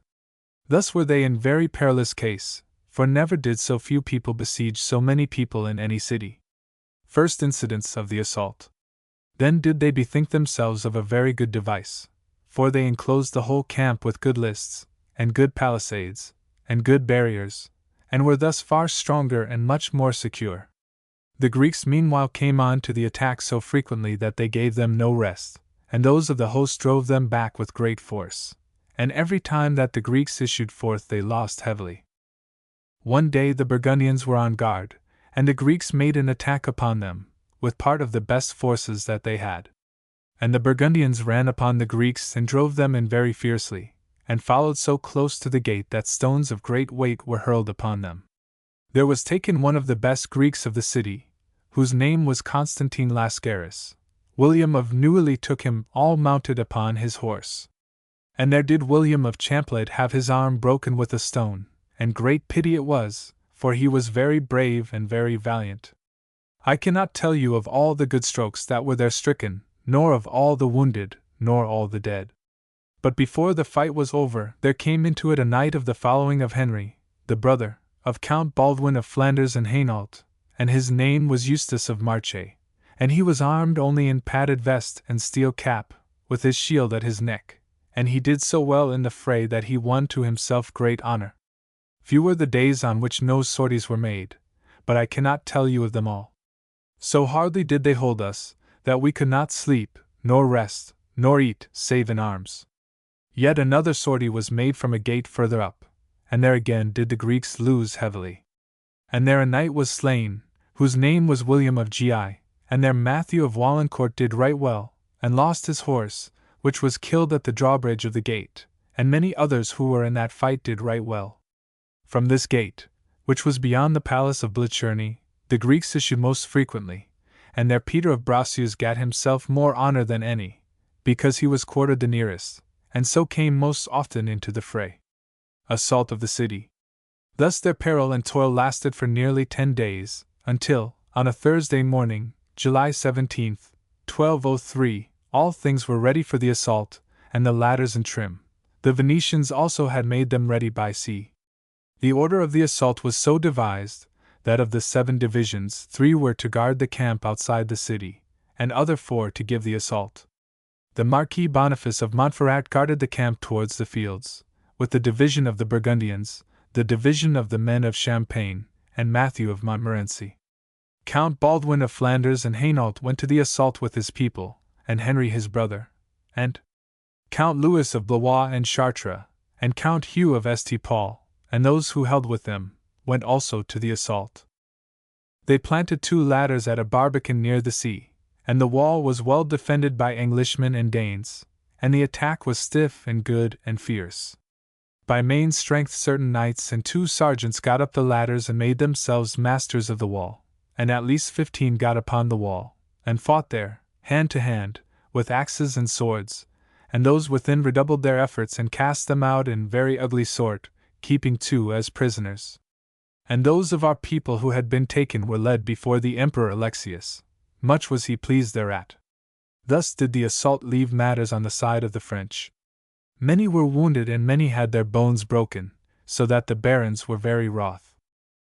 Thus were they in very perilous case, for never did so few people besiege so many people in any city. First incidents of the assault. Then did they bethink themselves of a very good device, for they enclosed the whole camp with good lists, and good palisades, and good barriers, and were thus far stronger and much more secure. The Greeks meanwhile came on to the attack so frequently that they gave them no rest, and those of the host drove them back with great force, and every time that the Greeks issued forth they lost heavily. One day the Burgundians were on guard, and the Greeks made an attack upon them, with part of the best forces that they had. And the Burgundians ran upon the Greeks and drove them in very fiercely, and followed so close to the gate that stones of great weight were hurled upon them. There was taken one of the best Greeks of the city, whose name was Constantine Lascaris. William of Neuilly took him, all mounted upon his horse. And there did William of Champlitte have his arm broken with a stone, and great pity it was, for he was very brave and very valiant. I cannot tell you of all the good strokes that were there stricken, nor of all the wounded, nor all the dead. But before the fight was over, there came into it a knight of the following of Henry, the brother of Count Baldwin of Flanders and Hainault, and his name was Eustace of Marche, and he was armed only in padded vest and steel cap, with his shield at his neck, and he did so well in the fray that he won to himself great honor. Few were the days on which no sorties were made, but I cannot tell you of them all. So hardly did they hold us, that we could not sleep, nor rest, nor eat, save in arms. Yet another sortie was made from a gate further up, and there again did the Greeks lose heavily. And there a knight was slain, whose name was William of Gi, and there Matthew of Wallencourt did right well, and lost his horse, which was killed at the drawbridge of the gate, and many others who were in that fight did right well. From this gate, which was beyond the palace of Blitzerny, the Greeks issued most frequently, and there Peter of Bracieux gat himself more honor than any, because he was quartered the nearest, and so came most often into the fray. Assault of the city. Thus their peril and toil lasted for nearly 10 days, until, on a Thursday morning, July 17, 1203, all things were ready for the assault, and the ladders in trim. The Venetians also had made them ready by sea. The order of the assault was so devised, that of the 7 divisions 3 were to guard the camp outside the city, and other 4 to give the assault. The Marquis Boniface of Montferrat guarded the camp towards the fields, with the division of the Burgundians, the division of the men of Champagne, and Matthew of Montmorency. Count Baldwin of Flanders and Hainault went to the assault with his people, and Henry his brother, and Count Louis of Blois and Chartres, and Count Hugh of St. Paul, and those who held with them, went also to the assault. They planted 2 ladders at a barbican near the sea, and the wall was well defended by Englishmen and Danes, and the attack was stiff and good and fierce. By main strength certain knights and 2 sergeants got up the ladders and made themselves masters of the wall, and at least 15 got upon the wall, and fought there, hand to hand, with axes and swords, and those within redoubled their efforts and cast them out in very ugly sort, keeping 2 as prisoners. And those of our people who had been taken were led before the Emperor Alexius. Much was he pleased thereat. Thus did the assault leave matters on the side of the French. Many were wounded and many had their bones broken, so that the barons were very wroth.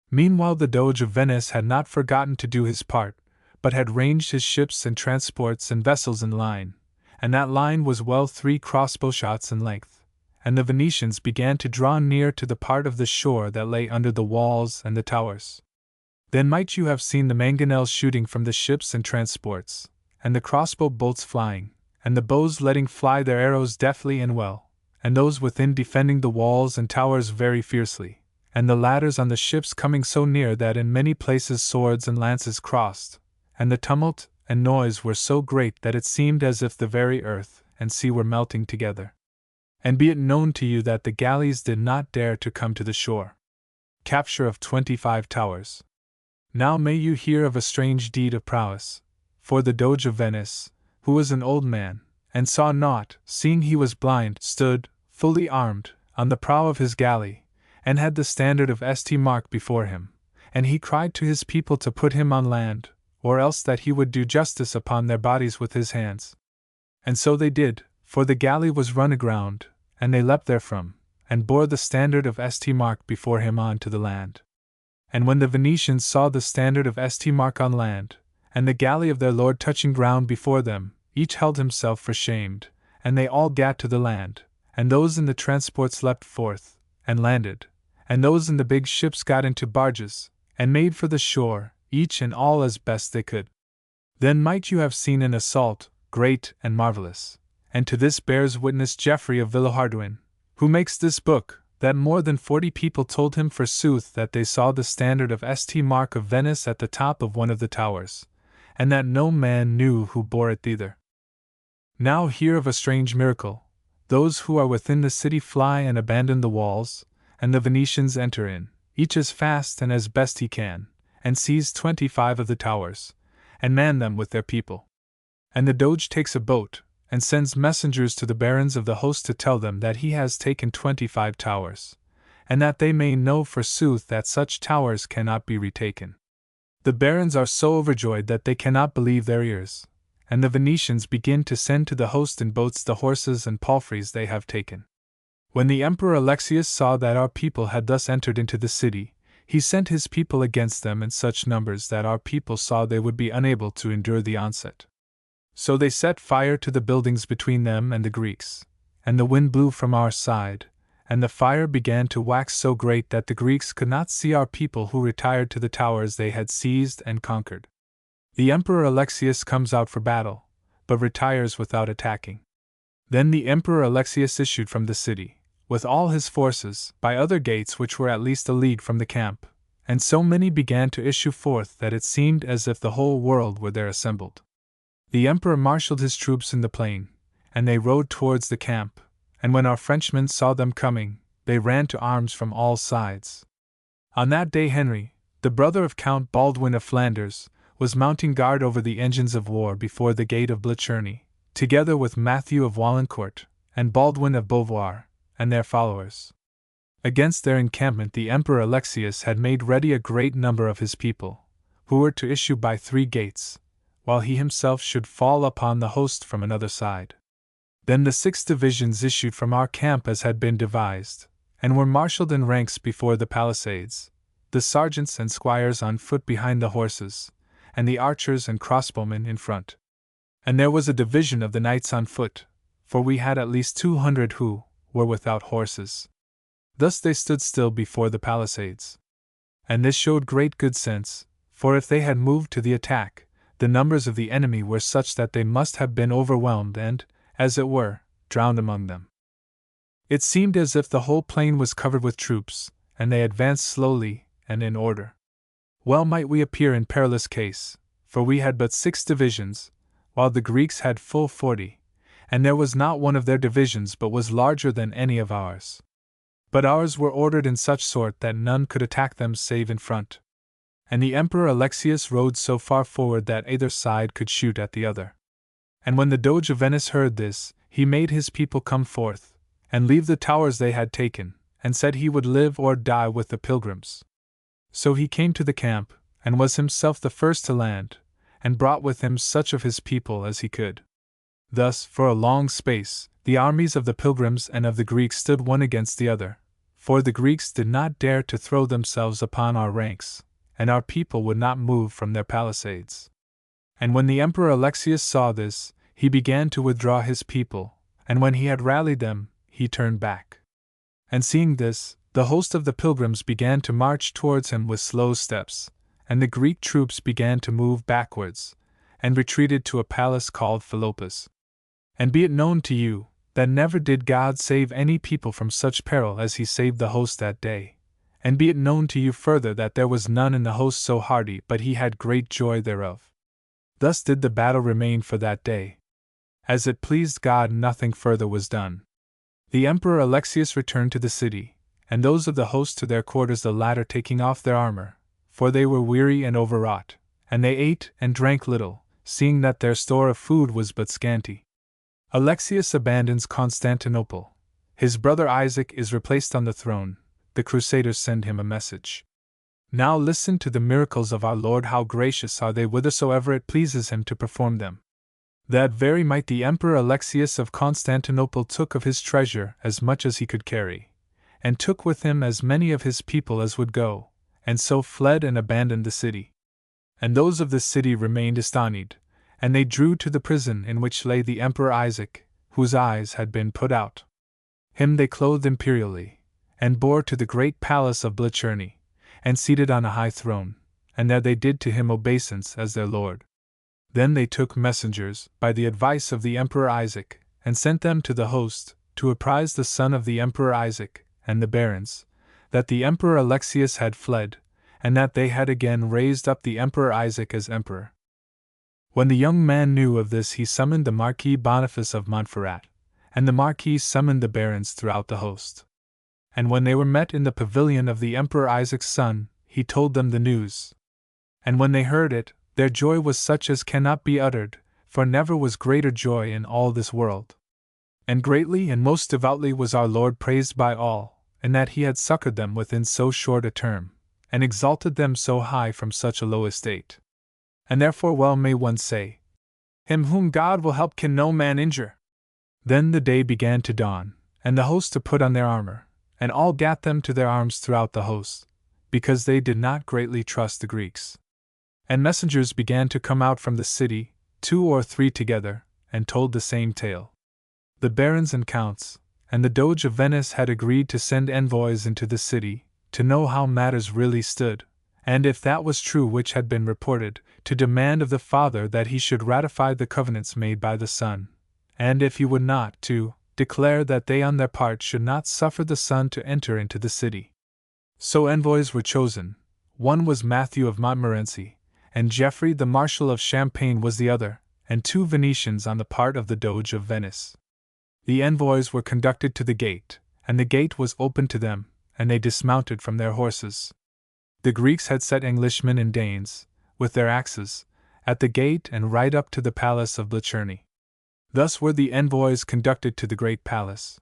Meanwhile the Doge of Venice had not forgotten to do his part, but had ranged his ships and transports and vessels in line, and that line was well 3 crossbow shots in length, and the Venetians began to draw near to the part of the shore that lay under the walls and the towers. Then might you have seen the mangonels shooting from the ships and transports, and the crossbow bolts flying, and the bows letting fly their arrows deftly and well, and those within defending the walls and towers very fiercely, and the ladders on the ships coming so near that in many places swords and lances crossed, and the tumult and noise were so great that it seemed as if the very earth and sea were melting together. And be it known to you that the galleys did not dare to come to the shore. Capture of 25 towers. Now may you hear of a strange deed of prowess, for the Doge of Venice, who was an old man, and saw naught, seeing he was blind, stood, fully armed, on the prow of his galley, and had the standard of St. Mark before him, and he cried to his people to put him on land, or else that he would do justice upon their bodies with his hands. And so they did, for the galley was run aground, and they leapt therefrom, and bore the standard of St. Mark before him on to the land. And when the Venetians saw the standard of St. Mark on land, and the galley of their lord touching ground before them, each held himself for shamed, and they all gat to the land, and those in the transports leapt forth, and landed, and those in the big ships got into barges, and made for the shore, each and all as best they could. Then might you have seen an assault, great and marvelous, and to this bears witness Geoffrey of Villehardouin, who makes this book, that more than 40 people told him forsooth that they saw the standard of St. Mark of Venice at the top of one of the towers, and that no man knew who bore it thither. Now hear of a strange miracle. Those who are within the city fly and abandon the walls, and the Venetians enter in, each as fast and as best he can, and seize 25 of the towers, and man them with their people. And the Doge takes a boat, and sends messengers to the barons of the host to tell them that he has taken 25 towers, and that they may know forsooth that such towers cannot be retaken. The barons are so overjoyed that they cannot believe their ears, and the Venetians begin to send to the host in boats the horses and palfreys they have taken. When the Emperor Alexius saw that our people had thus entered into the city, he sent his people against them in such numbers that our people saw they would be unable to endure the onset. So they set fire to the buildings between them and the Greeks, and the wind blew from our side, and the fire began to wax so great that the Greeks could not see our people, who retired to the towers they had seized and conquered. The Emperor Alexius comes out for battle, but retires without attacking. Then the Emperor Alexius issued from the city, with all his forces, by other gates which were at least a league from the camp, and so many began to issue forth that it seemed as if the whole world were there assembled. The Emperor marshaled his troops in the plain, and they rode towards the camp, and when our Frenchmen saw them coming, they ran to arms from all sides. On that day Henry, the brother of Count Baldwin of Flanders, was mounting guard over the engines of war before the gate of Blicherny, together with Matthew of Walencourt, and Baldwin of Beauvoir, and their followers. Against their encampment the Emperor Alexius had made ready a great number of his people, who were to issue by 3 gates, while he himself should fall upon the host from another side. Then the 6 divisions issued from our camp as had been devised, and were marshalled in ranks before the palisades, the sergeants and squires on foot behind the horses, and the archers and crossbowmen in front. And there was a division of the knights on foot, for we had at least 200 who were without horses. Thus they stood still before the palisades. And this showed great good sense, for if they had moved to the attack, the numbers of the enemy were such that they must have been overwhelmed and, as it were, drowned among them. It seemed as if the whole plain was covered with troops, and they advanced slowly and in order. Well might we appear in perilous case, for we had but 6 divisions, while the Greeks had full 40, and there was not one of their divisions but was larger than any of ours. But ours were ordered in such sort that none could attack them save in front. And the Emperor Alexius rode so far forward that either side could shoot at the other. And when the Doge of Venice heard this, he made his people come forth, and leave the towers they had taken, and said he would live or die with the pilgrims. So he came to the camp, and was himself the first to land, and brought with him such of his people as he could. Thus, for a long space, the armies of the pilgrims and of the Greeks stood one against the other, for the Greeks did not dare to throw themselves upon our ranks, and our people would not move from their palisades. And when the Emperor Alexius saw this, he began to withdraw his people, and when he had rallied them, he turned back. And seeing this, the host of the pilgrims began to march towards him with slow steps, and the Greek troops began to move backwards, and retreated to a palace called Philopus. And be it known to you, that never did God save any people from such peril as he saved the host that day. And be it known to you further that there was none in the host so hardy but he had great joy thereof. Thus did the battle remain for that day. As it pleased God, nothing further was done. The Emperor Alexius returned to the city, and those of the host to their quarters, the latter taking off their armor, for they were weary and overwrought, and they ate and drank little, seeing that their store of food was but scanty. Alexius abandons Constantinople. His brother Isaac is replaced on the throne. The Crusaders send him a message. Now listen to the miracles of our Lord, how gracious are they whithersoever it pleases him to perform them. That very might the Emperor Alexius of Constantinople took of his treasure as much as he could carry, and took with him as many of his people as would go, and so fled and abandoned the city. And those of the city remained astonished, and they drew to the prison in which lay the Emperor Isaac, whose eyes had been put out. Him they clothed imperially, and bore to the great palace of Blicherny, and seated on a high throne, and there they did to him obeisance as their lord. Then they took messengers, by the advice of the Emperor Isaac, and sent them to the host, to apprise the son of the Emperor Isaac, and the barons, that the Emperor Alexius had fled, and that they had again raised up the Emperor Isaac as emperor. When the young man knew of this, he summoned the Marquis Boniface of Montferrat, and the Marquis summoned the barons throughout the host. And when they were met in the pavilion of the Emperor Isaac's son, he told them the news. And when they heard it, their joy was such as cannot be uttered, for never was greater joy in all this world. And greatly and most devoutly was our Lord praised by all, in that he had succored them within so short a term, and exalted them so high from such a low estate. And therefore well may one say, Him whom God will help can no man injure. Then the day began to dawn, and the host to put on their armor, and all gat them to their arms throughout the host, because they did not greatly trust the Greeks. And messengers began to come out from the city, 2 or 3 together, and told the same tale. The barons and counts, and the Doge of Venice had agreed to send envoys into the city, to know how matters really stood, and if that was true which had been reported, to demand of the Father that he should ratify the covenants made by the Son, and if he would not, to declare that they on their part should not suffer the Son to enter into the city. So envoys were chosen. One was Matthew of Montmorency, and Geoffrey the Marshal of Champagne was the other, and 2 Venetians on the part of the Doge of Venice. The envoys were conducted to the gate, and the gate was opened to them, and they dismounted from their horses. The Greeks had set Englishmen and Danes, with their axes, at the gate and right up to the palace of Blicherny. Thus were the envoys conducted to the great palace.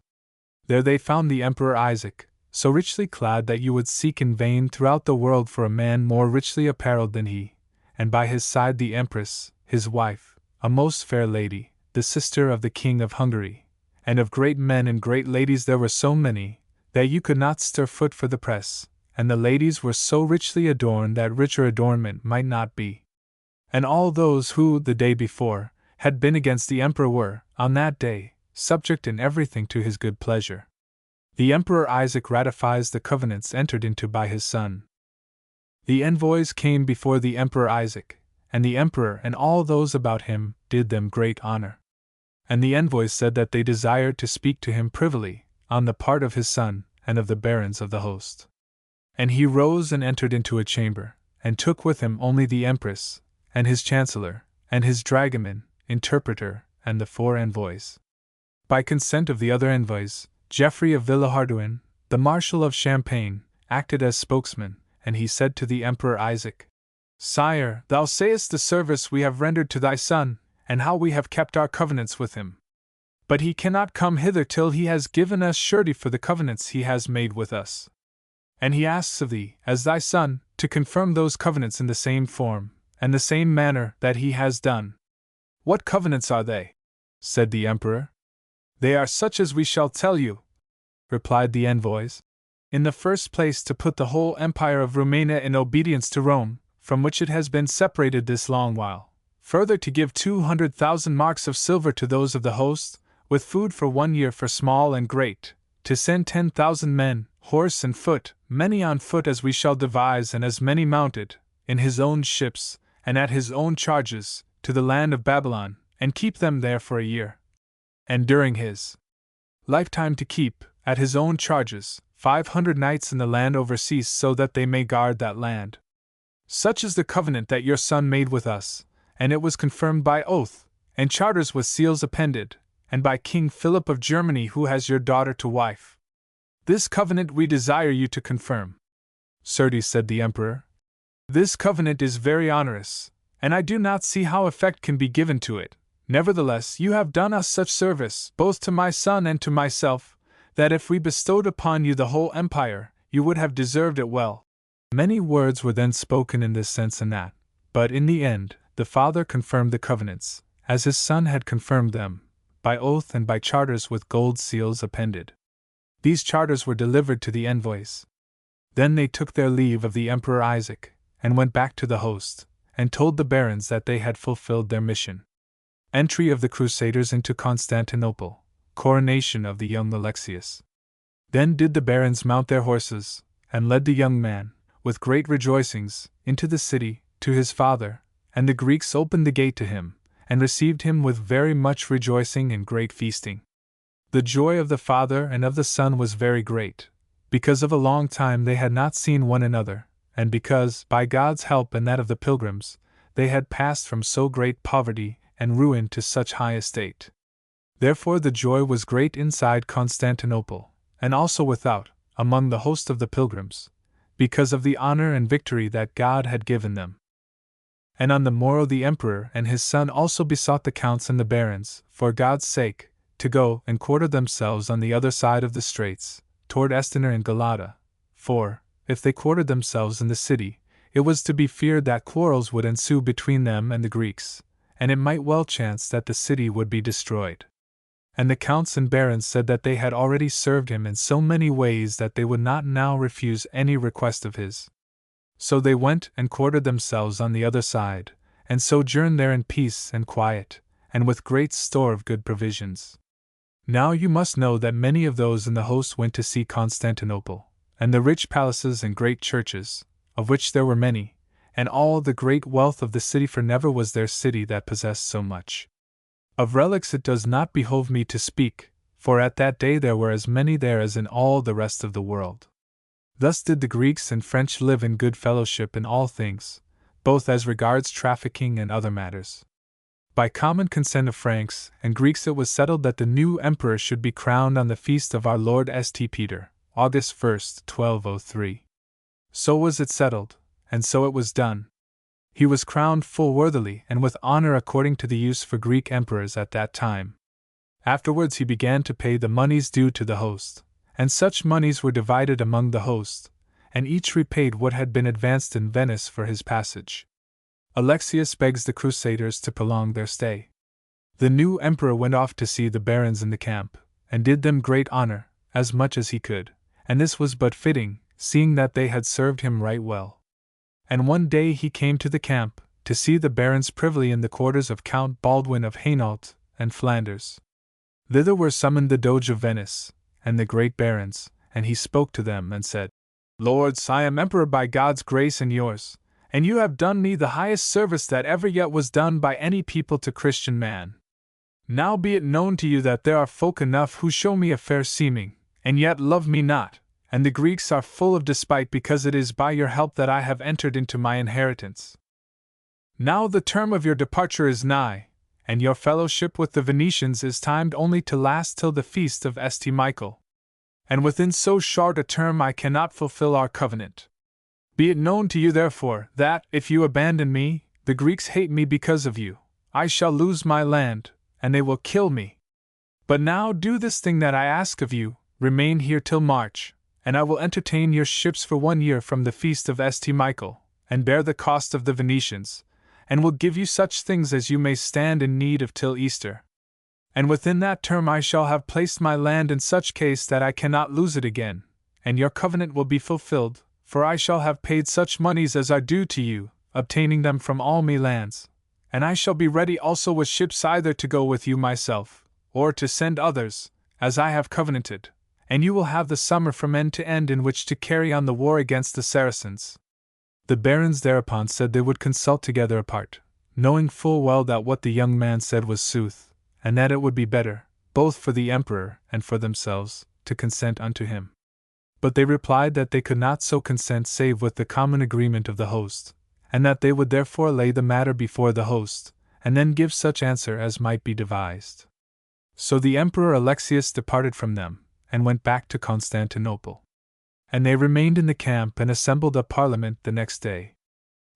There they found the Emperor Isaac, so richly clad that you would seek in vain throughout the world for a man more richly apparelled than he, and by his side the Empress, his wife, a most fair lady, the sister of the King of Hungary, and of great men and great ladies there were so many, that you could not stir foot for the press, and the ladies were so richly adorned that richer adornment might not be. And all those who, the day before, had been against the emperor were, on that day, subject in everything to his good pleasure. The Emperor Isaac ratifies the covenants entered into by his son. The envoys came before the Emperor Isaac, and the emperor and all those about him did them great honor. And the envoys said that they desired to speak to him privily, on the part of his son, and of the barons of the host. And he rose and entered into a chamber, and took with him only the empress, and his chancellor, and his dragoman, interpreter, and the 4 envoys. By consent of the other envoys, Geoffrey of Villehardouin, the Marshal of Champagne, acted as spokesman, and he said to the Emperor Isaac, Sire, thou sayest the service we have rendered to thy son, and how we have kept our covenants with him. But he cannot come hither till he has given us surety for the covenants he has made with us. And he asks of thee, as thy son, to confirm those covenants in the same form, and the same manner that he has done. What covenants are they? Said the emperor. They are such as we shall tell you, replied the envoys. In the first place, to put the whole empire of Romania in obedience to Rome, from which it has been separated this long while. Further, to give 200,000 marks of silver to those of the host, with food for 1 year for small and great, to send 10,000 men, horse and foot, many on foot as we shall devise and as many mounted, in his own ships, and at his own charges, to the land of Babylon, and keep them there for a year. And during his lifetime to keep, at his own charges, 500 knights in the land overseas so that they may guard that land. Such is the covenant that your son made with us, and it was confirmed by oath, and charters with seals appended, and by King Philip of Germany who has your daughter to wife. This covenant we desire you to confirm. Certes, said the emperor, this covenant is very onerous, and I do not see how effect can be given to it. Nevertheless, you have done us such service, both to my son and to myself, that if we bestowed upon you the whole empire, you would have deserved it well. Many words were then spoken in this sense and that, but in the end, the father confirmed the covenants, as his son had confirmed them, by oath and by charters with gold seals appended. These charters were delivered to the envoys. Then they took their leave of the Emperor Isaac, and went back to the host, and told the barons that they had fulfilled their mission. Entry of the Crusaders into Constantinople. Coronation of the young Alexius. Then did the barons mount their horses, and led the young man, with great rejoicings, into the city, to his father, and the Greeks opened the gate to him, and received him with very much rejoicing and great feasting. The joy of the father and of the son was very great, because of a long time they had not seen one another, and because, by God's help and that of the pilgrims, they had passed from so great poverty and ruin to such high estate. Therefore the joy was great inside Constantinople, and also without, among the host of the pilgrims, because of the honor and victory that God had given them. And on the morrow the emperor and his son also besought the counts and the barons, for God's sake, to go and quarter themselves on the other side of the straits, toward Estina and Galata, for, if they quartered themselves in the city, it was to be feared that quarrels would ensue between them and the Greeks, and it might well chance that the city would be destroyed. And the counts and barons said that they had already served him in so many ways that they would not now refuse any request of his. So they went and quartered themselves on the other side, and sojourned there in peace and quiet, and with great store of good provisions. Now you must know that many of those in the host went to see Constantinople, and the rich palaces and great churches, of which there were many, and all the great wealth of the city, for never was there city that possessed so much. Of relics it does not behove me to speak, for at that day there were as many there as in all the rest of the world. Thus did the Greeks and French live in good fellowship in all things, both as regards trafficking and other matters. By common consent of Franks and Greeks it was settled that the new emperor should be crowned on the feast of our Lord St. Peter, August 1st, 1203. So was it settled, and so it was done. He was crowned full worthily and with honor according to the use for Greek emperors at that time. Afterwards he began to pay the moneys due to the host, and such moneys were divided among the host, and each repaid what had been advanced in Venice for his passage. Alexius begs the Crusaders to prolong their stay. The new emperor went off to see the barons in the camp, and did them great honor, as much as he could, and this was but fitting, seeing that they had served him right well. And one day he came to the camp, to see the barons privily in the quarters of Count Baldwin of Hainault and Flanders. Thither were summoned the Doge of Venice, and the great barons, and he spoke to them and said, Lords, I am emperor by God's grace and yours, and you have done me the highest service that ever yet was done by any people to Christian man. Now be it known to you that there are folk enough who show me a fair seeming, and yet love me not, and the Greeks are full of despite because it is by your help that I have entered into my inheritance. Now the term of your departure is nigh, and your fellowship with the Venetians is timed only to last till the feast of St. Michael. And within so short a term I cannot fulfill our covenant. Be it known to you therefore, that, if you abandon me, the Greeks hate me because of you, I shall lose my land, and they will kill me. But now do this thing that I ask of you, remain here till March, and I will entertain your ships for 1 year from the feast of St. Michael, and bear the cost of the Venetians, and will give you such things as you may stand in need of till Easter. And within that term I shall have placed my land in such case that I cannot lose it again, and your covenant will be fulfilled, for I shall have paid such moneys as are due to you, obtaining them from all me lands, and I shall be ready also with ships either to go with you myself, or to send others, as I have covenanted, and you will have the summer from end to end in which to carry on the war against the Saracens. The barons thereupon said they would consult together apart, knowing full well that what the young man said was sooth, and that it would be better, both for the emperor and for themselves, to consent unto him. But they replied that they could not so consent save with the common agreement of the host, and that they would therefore lay the matter before the host, and then give such answer as might be devised. So the Emperor Alexius departed from them, and went back to Constantinople. And they remained in the camp and assembled a parliament the next day.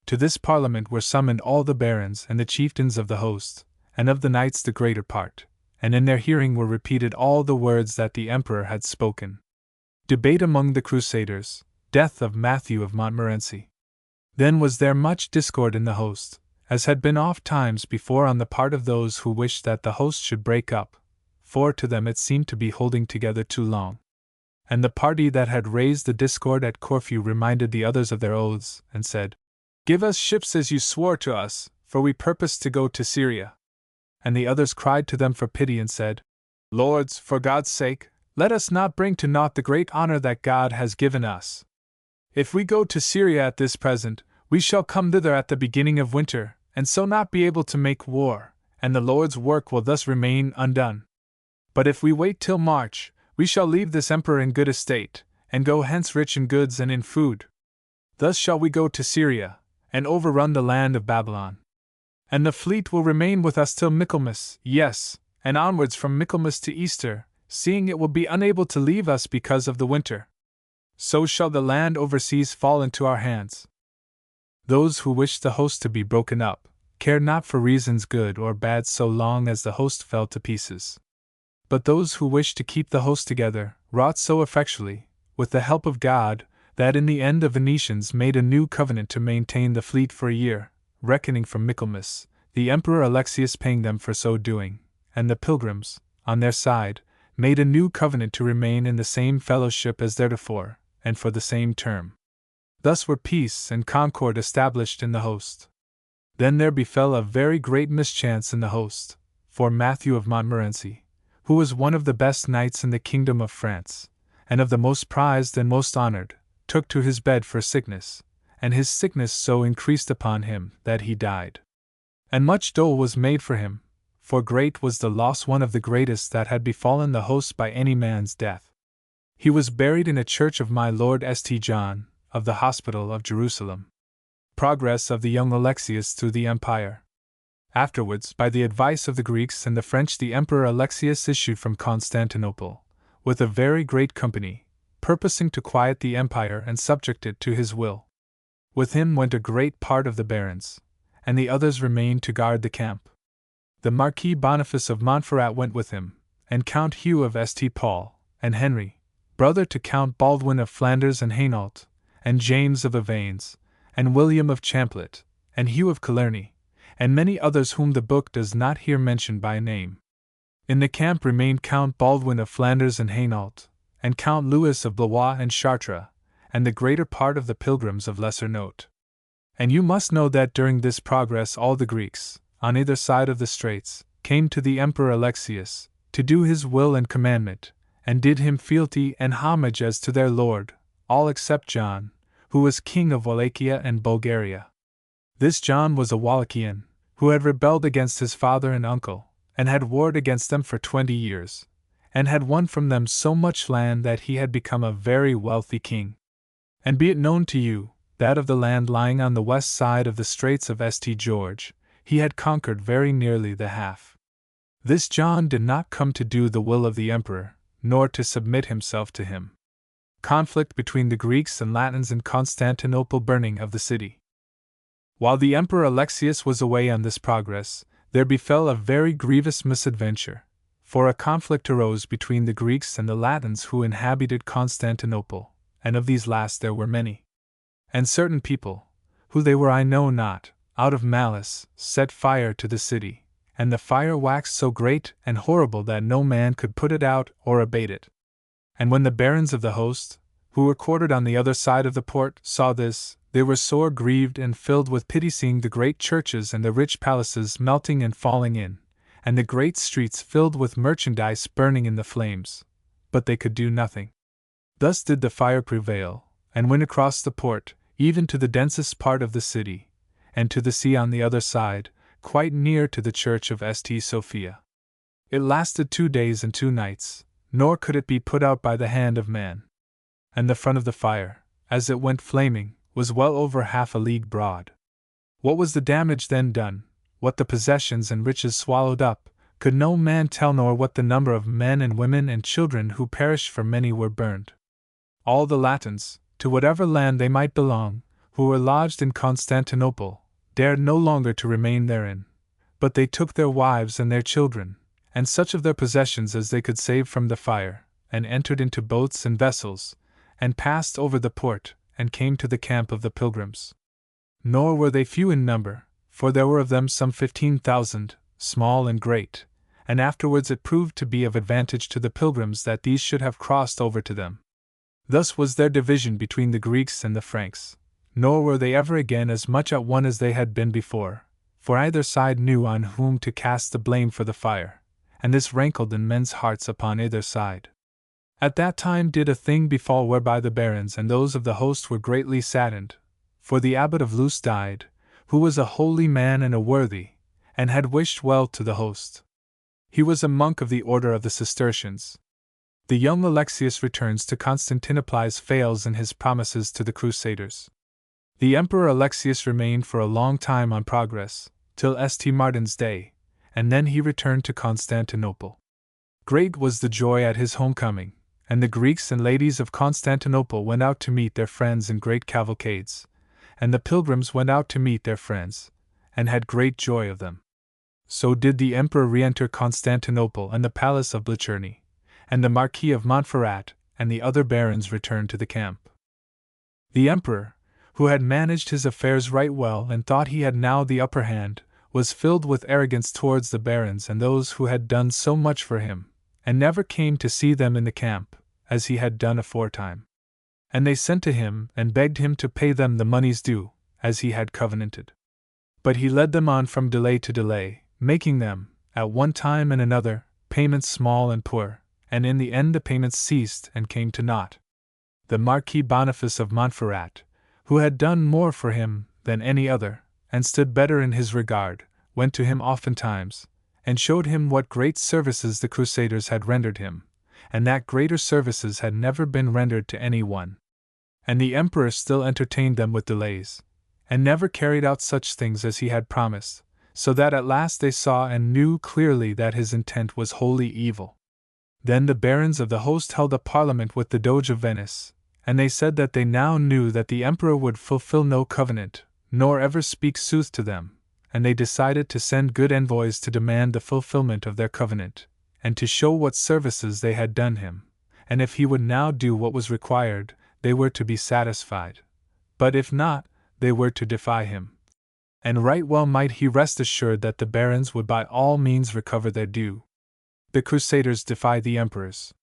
To this parliament were summoned all the barons and the chieftains of the host, and of the knights the greater part, and in their hearing were repeated all the words that the emperor had spoken. Debate among the Crusaders, death of Matthew of Montmorency. Then was there much discord in the host, as had been oft times before on the part of those who wished that the host should break up, for to them it seemed to be holding together too long. And the party that had raised the discord at Corfu reminded the others of their oaths, and said, Give us ships as you swore to us, for we purpose to go to Syria. And the others cried to them for pity and said, Lords, for God's sake, let us not bring to naught the great honor that God has given us. If we go to Syria at this present, we shall come thither at the beginning of winter, and so not be able to make war, and the Lord's work will thus remain undone. But if we wait till March, we shall leave this emperor in good estate, and go hence rich in goods and in food. Thus shall we go to Syria, and overrun the land of Babylon. And the fleet will remain with us till Michaelmas, yes, and onwards from Michaelmas to Easter, seeing it will be unable to leave us because of the winter. So shall the land overseas fall into our hands. Those who wished the host to be broken up, cared not for reasons good or bad so long as the host fell to pieces. But those who wished to keep the host together, wrought so effectually, with the help of God, that in the end the Venetians made a new covenant to maintain the fleet for a year, reckoning from Michaelmas, the Emperor Alexius paying them for so doing, and the pilgrims, on their side, made a new covenant to remain in the same fellowship as theretofore, and for the same term. Thus were peace and concord established in the host. Then there befell a very great mischance in the host, for Matthew of Montmorency, who was one of the best knights in the kingdom of France, and of the most prized and most honored, took to his bed for sickness, and his sickness so increased upon him that he died. And much dole was made for him, for great was the loss, one of the greatest that had befallen the host by any man's death. He was buried in a church of my Lord St. John, of the Hospital of Jerusalem. Progress of the young Alexius through the empire. Afterwards, by the advice of the Greeks and the French, the Emperor Alexius issued from Constantinople, with a very great company, purposing to quiet the empire and subject it to his will. With him went a great part of the barons, and the others remained to guard the camp. The Marquis Boniface of Montferrat went with him, and Count Hugh of St. Paul, and Henry, brother to Count Baldwin of Flanders and Hainault, and James of Avanes, and William of Champlitte, and Hugh of Coligny, and many others whom the book does not here mention by name. In the camp remained Count Baldwin of Flanders and Hainault, and Count Louis of Blois and Chartres, and the greater part of the pilgrims of lesser note. And you must know that during this progress all the Greeks, on either side of the straits, came to the Emperor Alexius, to do his will and commandment, and did him fealty and homage as to their lord, all except John, who was king of Wallachia and Bulgaria. This John was a Wallachian, who had rebelled against his father and uncle, and had warred against them for 20 years, and had won from them so much land that he had become a very wealthy king. And be it known to you, that of the land lying on the west side of the Straits of St. George, he had conquered very nearly the half. This John did not come to do the will of the emperor, nor to submit himself to him. Conflict between the Greeks and Latins in Constantinople, burning of the city. While the Emperor Alexius was away on this progress, there befell a very grievous misadventure, for a conflict arose between the Greeks and the Latins who inhabited Constantinople, and of these last there were many. And certain people, who they were I know not, out of malice, set fire to the city, and the fire waxed so great and horrible that no man could put it out or abate it. And when the barons of the host, who were quartered on the other side of the port, saw this, they were sore grieved and filled with pity, seeing the great churches and the rich palaces melting and falling in, and the great streets filled with merchandise burning in the flames. But they could do nothing. Thus did the fire prevail, and went across the port, even to the densest part of the city, and to the sea on the other side, quite near to the church of St. Sophia. It lasted 2 days and 2 nights, nor could it be put out by the hand of man. And the front of the fire, as it went flaming, was well over half a league broad. What was the damage then done, what the possessions and riches swallowed up, could no man tell, nor what the number of men and women and children who perished, for many were burned. All the Latins, to whatever land they might belong, who were lodged in Constantinople, dared no longer to remain therein, but they took their wives and their children, and such of their possessions as they could save from the fire, and entered into boats and vessels, and passed over the port, and came to the camp of the pilgrims. Nor were they few in number, for there were of them some 15,000, small and great, and afterwards it proved to be of advantage to the pilgrims that these should have crossed over to them. Thus was their division between the Greeks and the Franks, nor were they ever again as much at one as they had been before, for either side knew on whom to cast the blame for the fire, and this rankled in men's hearts upon either side. At that time did a thing befall whereby the barons and those of the host were greatly saddened, for the abbot of Luce died, who was a holy man and a worthy, and had wished well to the host. He was a monk of the order of the Cistercians. The young Alexius returns to Constantinople, fails in his promises to the Crusaders. The Emperor Alexius remained for a long time on progress, till St. Martin's day, and then he returned to Constantinople. Great was the joy at his homecoming, and the Greeks and ladies of Constantinople went out to meet their friends in great cavalcades, and the pilgrims went out to meet their friends, and had great joy of them. So did the emperor re-enter Constantinople and the palace of Blicherny, and the Marquis of Montferrat and the other barons returned to the camp. The emperor, who had managed his affairs right well and thought he had now the upper hand, was filled with arrogance towards the barons and those who had done so much for him, and never came to see them in the camp, as he had done aforetime. And they sent to him and begged him to pay them the moneys due, as he had covenanted. But he led them on from delay to delay, making them, at one time and another, payments small and poor, and in the end the payments ceased and came to naught. The Marquis Boniface of Montferrat, who had done more for him than any other, and stood better in his regard, went to him oftentimes, and showed him what great services the Crusaders had rendered him, and that greater services had never been rendered to any one. And the emperor still entertained them with delays, and never carried out such things as he had promised, so that at last they saw and knew clearly that his intent was wholly evil. Then the barons of the host held a parliament with the Doge of Venice, and they said that they now knew that the emperor would fulfill no covenant, nor ever speak sooth to them, and they decided to send good envoys to demand the fulfillment of their covenant, and to show what services they had done him, and if he would now do what was required, they were to be satisfied, but if not, they were to defy him. And right well might he rest assured that the barons would by all means recover their due. The Crusaders defied the emperors.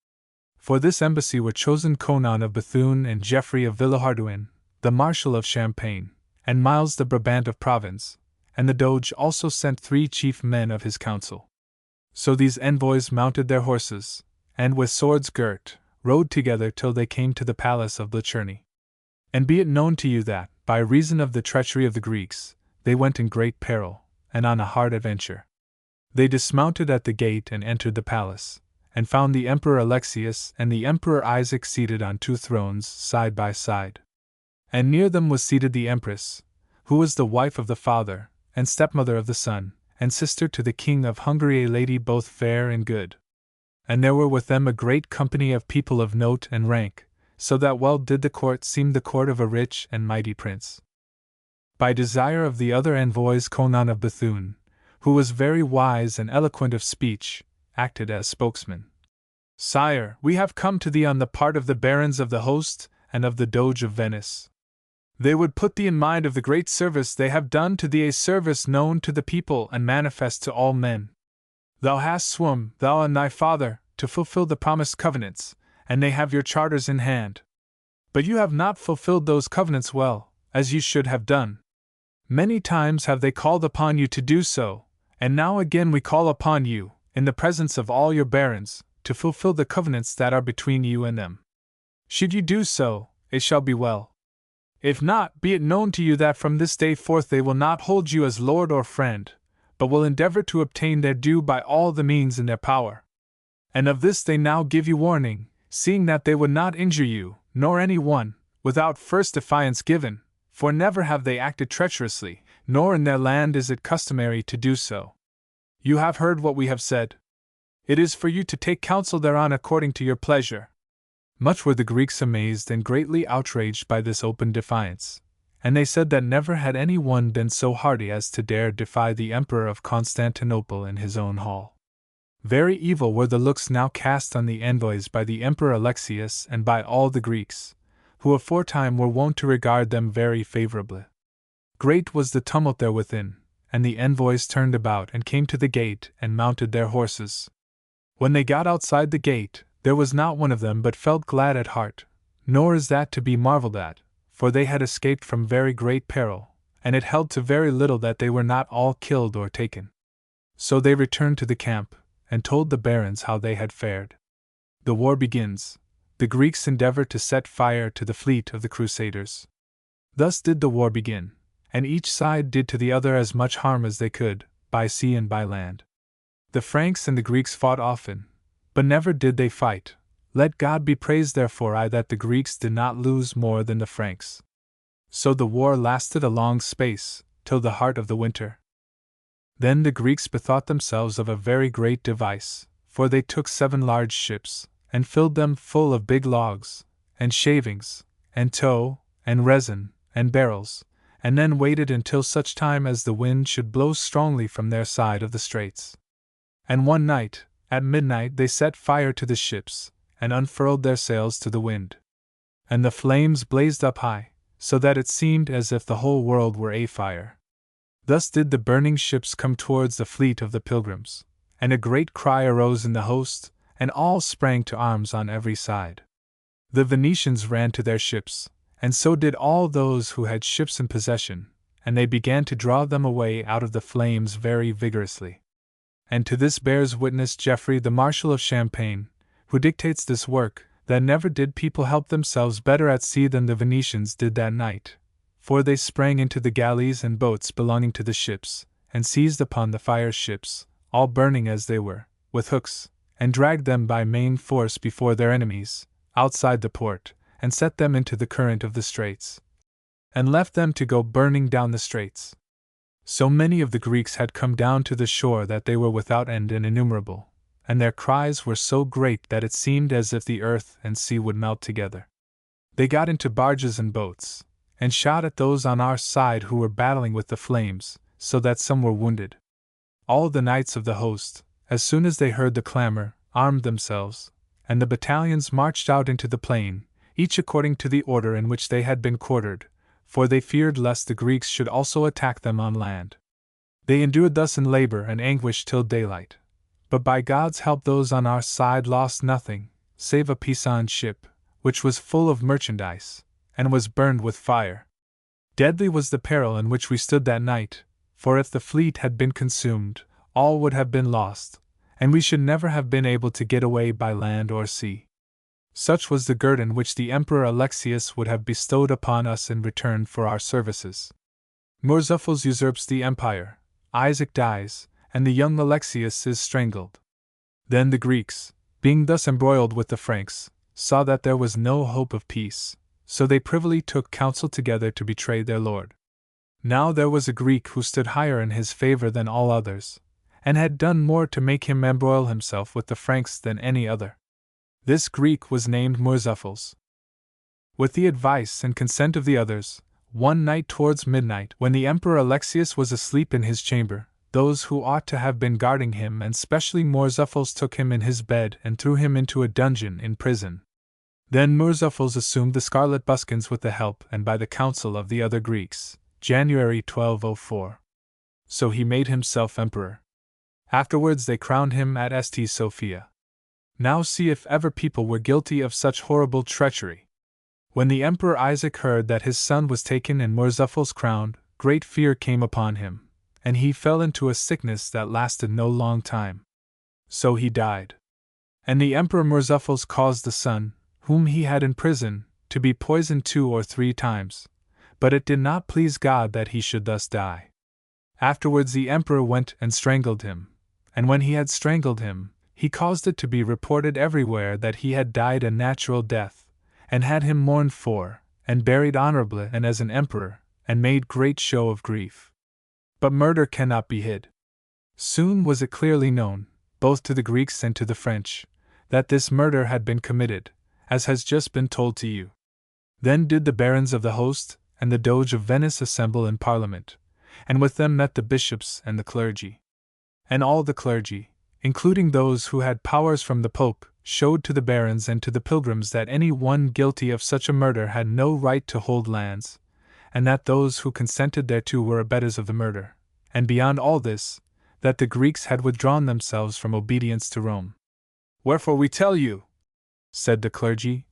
For this embassy were chosen Conan of Bethune and Geoffrey of Villehardouin, the Marshal of Champagne, and Miles de Brabant of Provence, and the Doge also sent 3 chief men of his council. So these envoys mounted their horses, and with swords girt, rode together till they came to the palace of Blacherney. And be it known to you that, by reason of the treachery of the Greeks, they went in great peril, and on a hard adventure. They dismounted at the gate and entered the palace, and found the Emperor Alexius and the Emperor Isaac seated on 2 thrones side by side. And near them was seated the Empress, who was the wife of the father, and stepmother of the son, and sister to the King of Hungary, a lady both fair and good. And there were with them a great company of people of note and rank, so that well did the court seem the court of a rich and mighty prince. By desire of the other envoys, Conan of Bethune, who was very wise and eloquent of speech, acted as spokesman. Sire, we have come to thee on the part of the barons of the host and of the Doge of Venice. They would put thee in mind of the great service they have done to thee, a service known to the people and manifest to all men. Thou hast sworn, thou and thy father, to fulfill the promised covenants, and they have your charters in hand. But you have not fulfilled those covenants well, as you should have done. Many times have they called upon you to do so, and now again we call upon you, in the presence of all your barons, to fulfill the covenants that are between you and them. Should you do so, it shall be well. If not, be it known to you that from this day forth they will not hold you as lord or friend, but will endeavor to obtain their due by all the means in their power. And of this they now give you warning, seeing that they would not injure you, nor any one, without first defiance given, for never have they acted treacherously, nor in their land is it customary to do so. You have heard what we have said. It is for you to take counsel thereon according to your pleasure. Much were the Greeks amazed and greatly outraged by this open defiance, and they said that never had any one been so hardy as to dare defy the Emperor of Constantinople in his own hall. Very evil were the looks now cast on the envoys by the Emperor Alexius and by all the Greeks, who aforetime were wont to regard them very favorably. Great was the tumult there within, and the envoys turned about and came to the gate and mounted their horses. When they got outside the gate, there was not one of them but felt glad at heart, nor is that to be marveled at, for they had escaped from very great peril, and it held to very little that they were not all killed or taken. So they returned to the camp, and told the barons how they had fared. The war begins. The Greeks endeavor to set fire to the fleet of the Crusaders. Thus did the war begin, and each side did to the other as much harm as they could, by sea and by land. The Franks and the Greeks fought often, but never did they fight. Let God be praised therefore that the Greeks did not lose more than the Franks. So the war lasted a long space, till the heart of the winter. Then the Greeks bethought themselves of a very great device, for they took 7 large ships, and filled them full of big logs, and shavings, and tow, and resin, and barrels, and then waited until such time as the wind should blow strongly from their side of the straits. And one night, at midnight, they set fire to the ships, and unfurled their sails to the wind. And the flames blazed up high, so that it seemed as if the whole world were afire. Thus did the burning ships come towards the fleet of the pilgrims, and a great cry arose in the host, and all sprang to arms on every side. The Venetians ran to their ships, and so did all those who had ships in possession, and they began to draw them away out of the flames very vigorously. And to this bears witness Geoffrey the Marshal of Champagne, who dictates this work, that never did people help themselves better at sea than the Venetians did that night, for they sprang into the galleys and boats belonging to the ships, and seized upon the fire ships, all burning as they were, with hooks, and dragged them by main force before their enemies, outside the port, and set them into the current of the straits, and left them to go burning down the straits. So many of the Greeks had come down to the shore that they were without end and innumerable, and their cries were so great that it seemed as if the earth and sea would melt together. They got into barges and boats, and shot at those on our side who were battling with the flames, so that some were wounded. All the knights of the host, as soon as they heard the clamor, armed themselves, and the battalions marched out into the plain, each according to the order in which they had been quartered, for they feared lest the Greeks should also attack them on land. They endured thus in labor and anguish till daylight, but by God's help those on our side lost nothing, save a Pisan ship, which was full of merchandise, and was burned with fire. Deadly was the peril in which we stood that night, for if the fleet had been consumed, all would have been lost, and we should never have been able to get away by land or sea. Such was the guerdon which the Emperor Alexius would have bestowed upon us in return for our services. Murzuphles usurps the empire, Isaac dies, and the young Alexius is strangled. Then the Greeks, being thus embroiled with the Franks, saw that there was no hope of peace, so they privily took counsel together to betray their lord. Now there was a Greek who stood higher in his favor than all others, and had done more to make him embroil himself with the Franks than any other. This Greek was named Murzuphles. With the advice and consent of the others, one night towards midnight, when the Emperor Alexius was asleep in his chamber, those who ought to have been guarding him, and specially Murzuphles, took him in his bed and threw him into a dungeon in prison. Then Murzuphles assumed the scarlet buskins with the help and by the counsel of the other Greeks, January 1204. So he made himself emperor. Afterwards they crowned him at St. Sophia. Now see if ever people were guilty of such horrible treachery. When the Emperor Isaac heard that his son was taken and Murzuphles crowned, great fear came upon him, and he fell into a sickness that lasted no long time. So he died. And the Emperor Murzuphles caused the son, whom he had in prison, to be poisoned 2 or 3 times, but it did not please God that he should thus die. Afterwards the emperor went and strangled him, and when he had strangled him, he caused it to be reported everywhere that he had died a natural death, and had him mourned for, and buried honorably and as an emperor, and made great show of grief. But murder cannot be hid. Soon was it clearly known, both to the Greeks and to the French, that this murder had been committed, as has just been told to you. Then did the barons of the host and the Doge of Venice assemble in Parliament, and with them met the bishops and the clergy. And all the clergy, including those who had powers from the Pope, showed to the barons and to the pilgrims that any one guilty of such a murder had no right to hold lands, and that those who consented thereto were abettors of the murder, and beyond all this, that the Greeks had withdrawn themselves from obedience to Rome. Wherefore we tell you, said the clergy,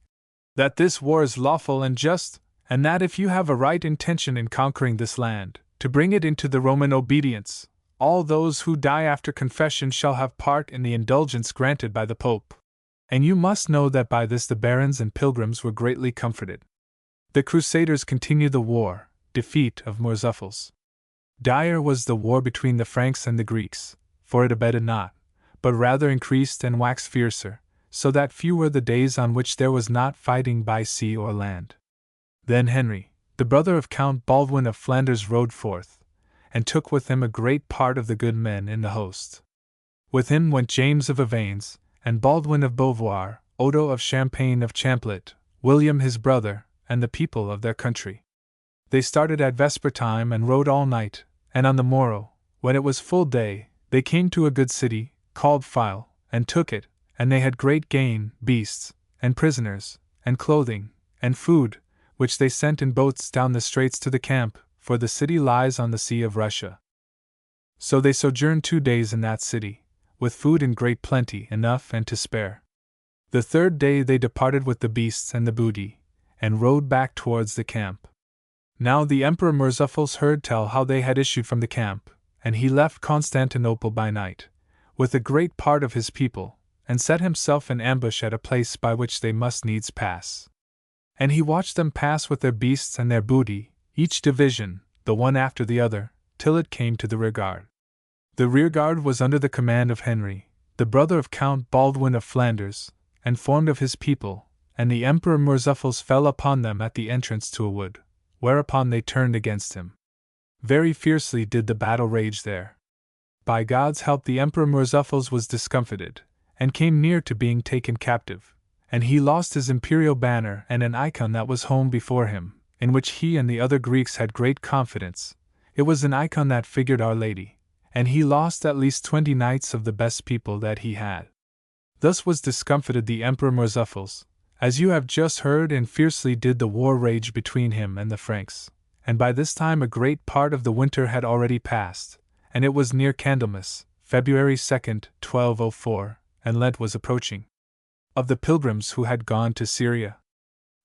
that this war is lawful and just, and that if you have a right intention in conquering this land, to bring it into the Roman obedience, all those who die after confession shall have part in the indulgence granted by the Pope. And you must know that by this the barons and pilgrims were greatly comforted. The Crusaders continued the war, defeat of Murzuphles. Dire was the war between the Franks and the Greeks, for it abated not, but rather increased and waxed fiercer, so that few were the days on which there was not fighting by sea or land. Then Henry, the brother of Count Baldwin of Flanders, rode forth, and took with him a great part of the good men in the host. With him went James of Avanes, and Baldwin of Beauvoir, Odo of Champagne of Champlit, William his brother, and the people of their country. They started at vesper time and rode all night, and on the morrow, when it was full day, they came to a good city, called File, and took it, and they had great gain, beasts, and prisoners, and clothing, and food, which they sent in boats down the straits to the camp, for the city lies on the Sea of Russia. So they sojourned 2 days in that city, with food in great plenty, enough and to spare. The 3rd day they departed with the beasts and the booty, and rode back towards the camp. Now the Emperor Murzuphles heard tell how they had issued from the camp, and he left Constantinople by night, with a great part of his people, and set himself in ambush at a place by which they must needs pass. And he watched them pass with their beasts and their booty, each division, the one after the other, till it came to the rearguard. The rearguard was under the command of Henry, the brother of Count Baldwin of Flanders, and formed of his people, and the Emperor Murzuphles fell upon them at the entrance to a wood, whereupon they turned against him. Very fiercely did the battle rage there. By God's help the Emperor Murzuphles was discomfited, and came near to being taken captive, and he lost his imperial banner and an icon that was home before him, in which he and the other Greeks had great confidence. It was an icon that figured Our Lady, and he lost at least 20 knights of the best people that he had. Thus was discomfited the Emperor Murzuphles, as you have just heard, and fiercely did the war rage between him and the Franks, and by this time a great part of the winter had already passed, and it was near Candlemas, February 2nd, 1204, and Lent was approaching. Of the pilgrims who had gone to Syria.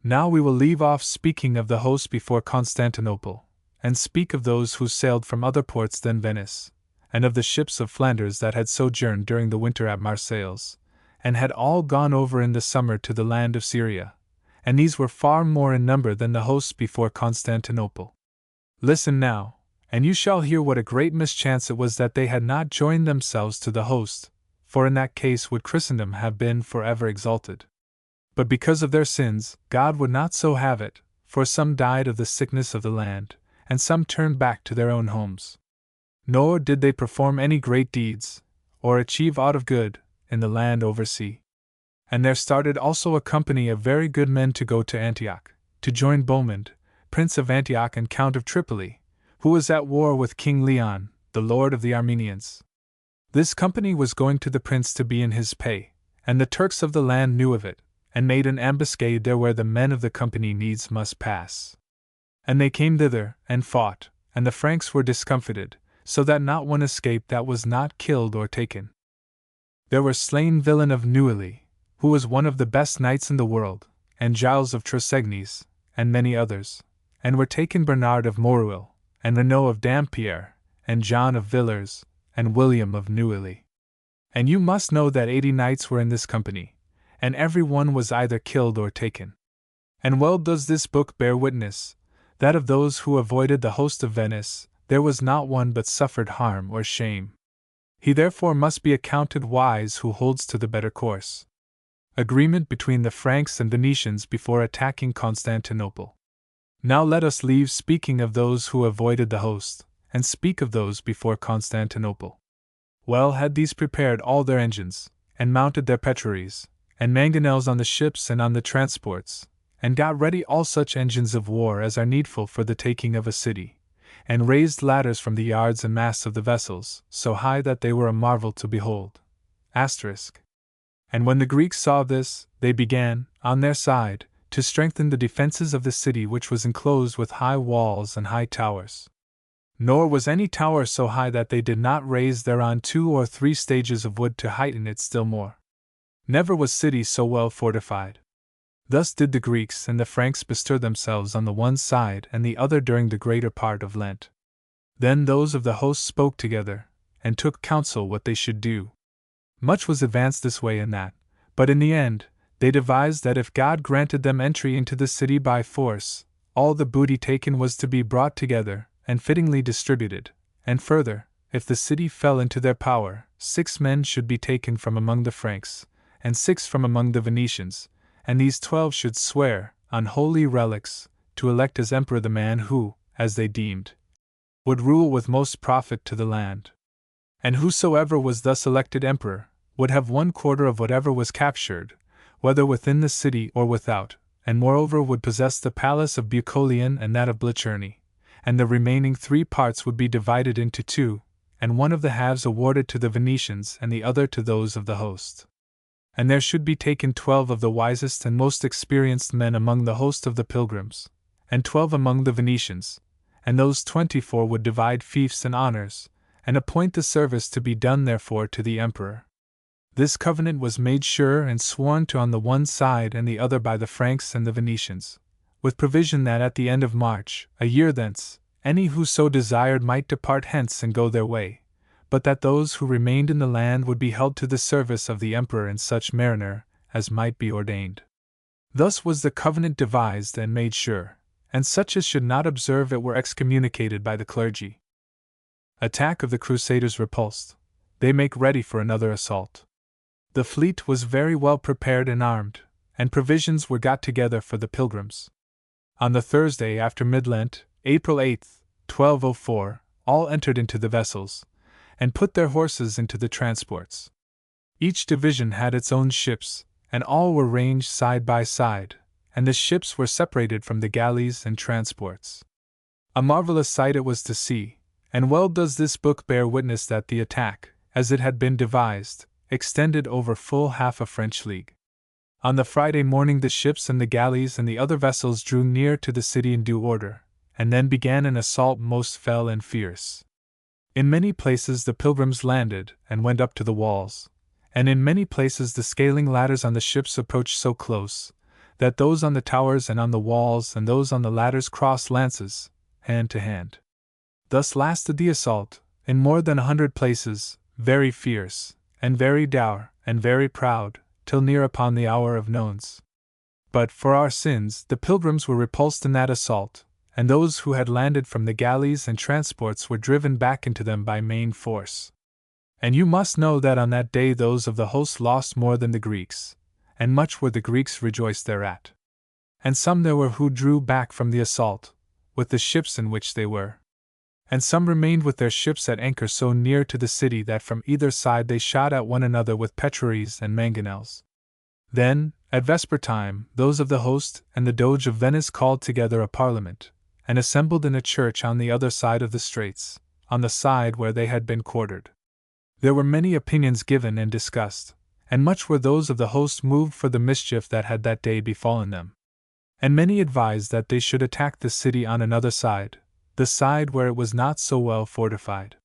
Now we will leave off speaking of the host before Constantinople, and speak of those who sailed from other ports than Venice, and of the ships of Flanders that had sojourned during the winter at Marseilles, and had all gone over in the summer to the land of Syria, and these were far more in number than the hosts before Constantinople. Listen now, and you shall hear what a great mischance it was that they had not joined themselves to the host, for in that case would Christendom have been forever exalted. But because of their sins, God would not so have it, for some died of the sickness of the land, and some turned back to their own homes. Nor did they perform any great deeds, or achieve aught of good, in the land over sea. And there started also a company of very good men to go to Antioch, to join Bohemond, Prince of Antioch and Count of Tripoli, who was at war with King Leon, the lord of the Armenians. This company was going to the prince to be in his pay, and the Turks of the land knew of it, and made an ambuscade there where the men of the company needs must pass. And they came thither, and fought, and the Franks were discomfited, so that not one escaped that was not killed or taken. There were slain Villain of Neuilly, who was one of the best knights in the world, and Giles of Trossegnies, and many others, and were taken Bernard of Moruil, and Renaud of Dampierre, and John of Villers, and William of Neuilly. And you must know that 80 knights were in this company, and every one was either killed or taken. And well does this book bear witness, that of those who avoided the host of Venice, there was not one but suffered harm or shame. He therefore must be accounted wise who holds to the better course. Agreement between the Franks and Venetians before attacking Constantinople. Now let us leave speaking of those who avoided the host, and speak of those before Constantinople. Well had these prepared all their engines, and mounted their petraries, and mangonels on the ships and on the transports, and got ready all such engines of war as are needful for the taking of a city, and raised ladders from the yards and masts of the vessels, so high that they were a marvel to behold. And when the Greeks saw this, they began, on their side, to strengthen the defenses of the city, which was enclosed with high walls and high towers. Nor was any tower so high that they did not raise thereon 2 or 3 stages of wood to heighten it still more. Never was city so well fortified. Thus did the Greeks and the Franks bestir themselves on the one side and the other during the greater part of Lent. Then those of the host spoke together, and took counsel what they should do. Much was advanced this way and that, but in the end, they devised that if God granted them entry into the city by force, all the booty taken was to be brought together, and fittingly distributed, and further, if the city fell into their power, 6 men should be taken from among the Franks, and 6 from among the Venetians, and these 12 should swear, on holy relics, to elect as emperor the man who, as they deemed, would rule with most profit to the land. And whosoever was thus elected emperor, would have 1/4 of whatever was captured, whether within the city or without, and moreover would possess the palace of Bucolion and that of Blicherny, and the remaining 3 parts would be divided into 2, and one of the halves awarded to the Venetians and the other to those of the host. And there should be taken 12 of the wisest and most experienced men among the host of the pilgrims, and 12 among the Venetians, and those 24 would divide fiefs and honors, and appoint the service to be done therefore to the emperor. This covenant was made sure and sworn to on the one side and the other by the Franks and the Venetians, with provision that at the end of March, a year thence, any who so desired might depart hence and go their way, but that those who remained in the land would be held to the service of the emperor and such mariner as might be ordained. Thus was the covenant devised and made sure, and such as should not observe it were excommunicated by the clergy. Attack of the Crusaders repulsed. They make ready for another assault. The fleet was very well prepared and armed, and provisions were got together for the pilgrims. On the Thursday after Mid-Lent, April 8, 1204, all entered into the vessels, and put their horses into the transports. Each division had its own ships, and all were ranged side by side, and the ships were separated from the galleys and transports. A marvelous sight it was to see, and well does this book bear witness that the attack, as it had been devised, extended over full half a French league. On the Friday morning the ships and the galleys and the other vessels drew near to the city in due order, and then began an assault most fell and fierce. In many places the pilgrims landed and went up to the walls, and in many places the scaling ladders on the ships approached so close, that those on the towers and on the walls and those on the ladders crossed lances, hand to hand. Thus lasted the assault, in more than 100 places, very fierce, and very dour, and very proud, till near upon the hour of nones. But for our sins the pilgrims were repulsed in that assault, and those who had landed from the galleys and transports were driven back into them by main force. And you must know that on that day those of the host lost more than the Greeks, and much were the Greeks rejoiced thereat. And some there were who drew back from the assault, with the ships in which they were. And some remained with their ships at anchor so near to the city that from either side they shot at one another with petraries and mangonels. Then, at vesper time, those of the host and the Doge of Venice called together a parliament, and assembled in a church on the other side of the straits, on the side where they had been quartered. There were many opinions given and discussed, and much were those of the host moved for the mischief that had that day befallen them. And many advised that they should attack the city on another side, the side where it was not so well fortified.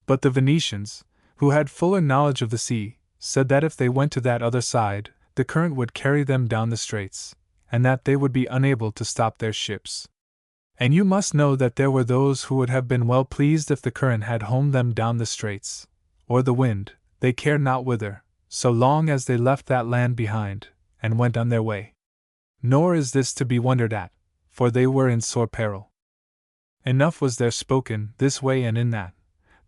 But the Venetians, who had fuller knowledge of the sea, said that if they went to that other side, the current would carry them down the straits, and that they would be unable to stop their ships. And you must know that there were those who would have been well pleased if the current had homed them down the straits, or the wind, they cared not whither, so long as they left that land behind, and went on their way. Nor is this to be wondered at, for they were in sore peril. Enough was there spoken this way and in that,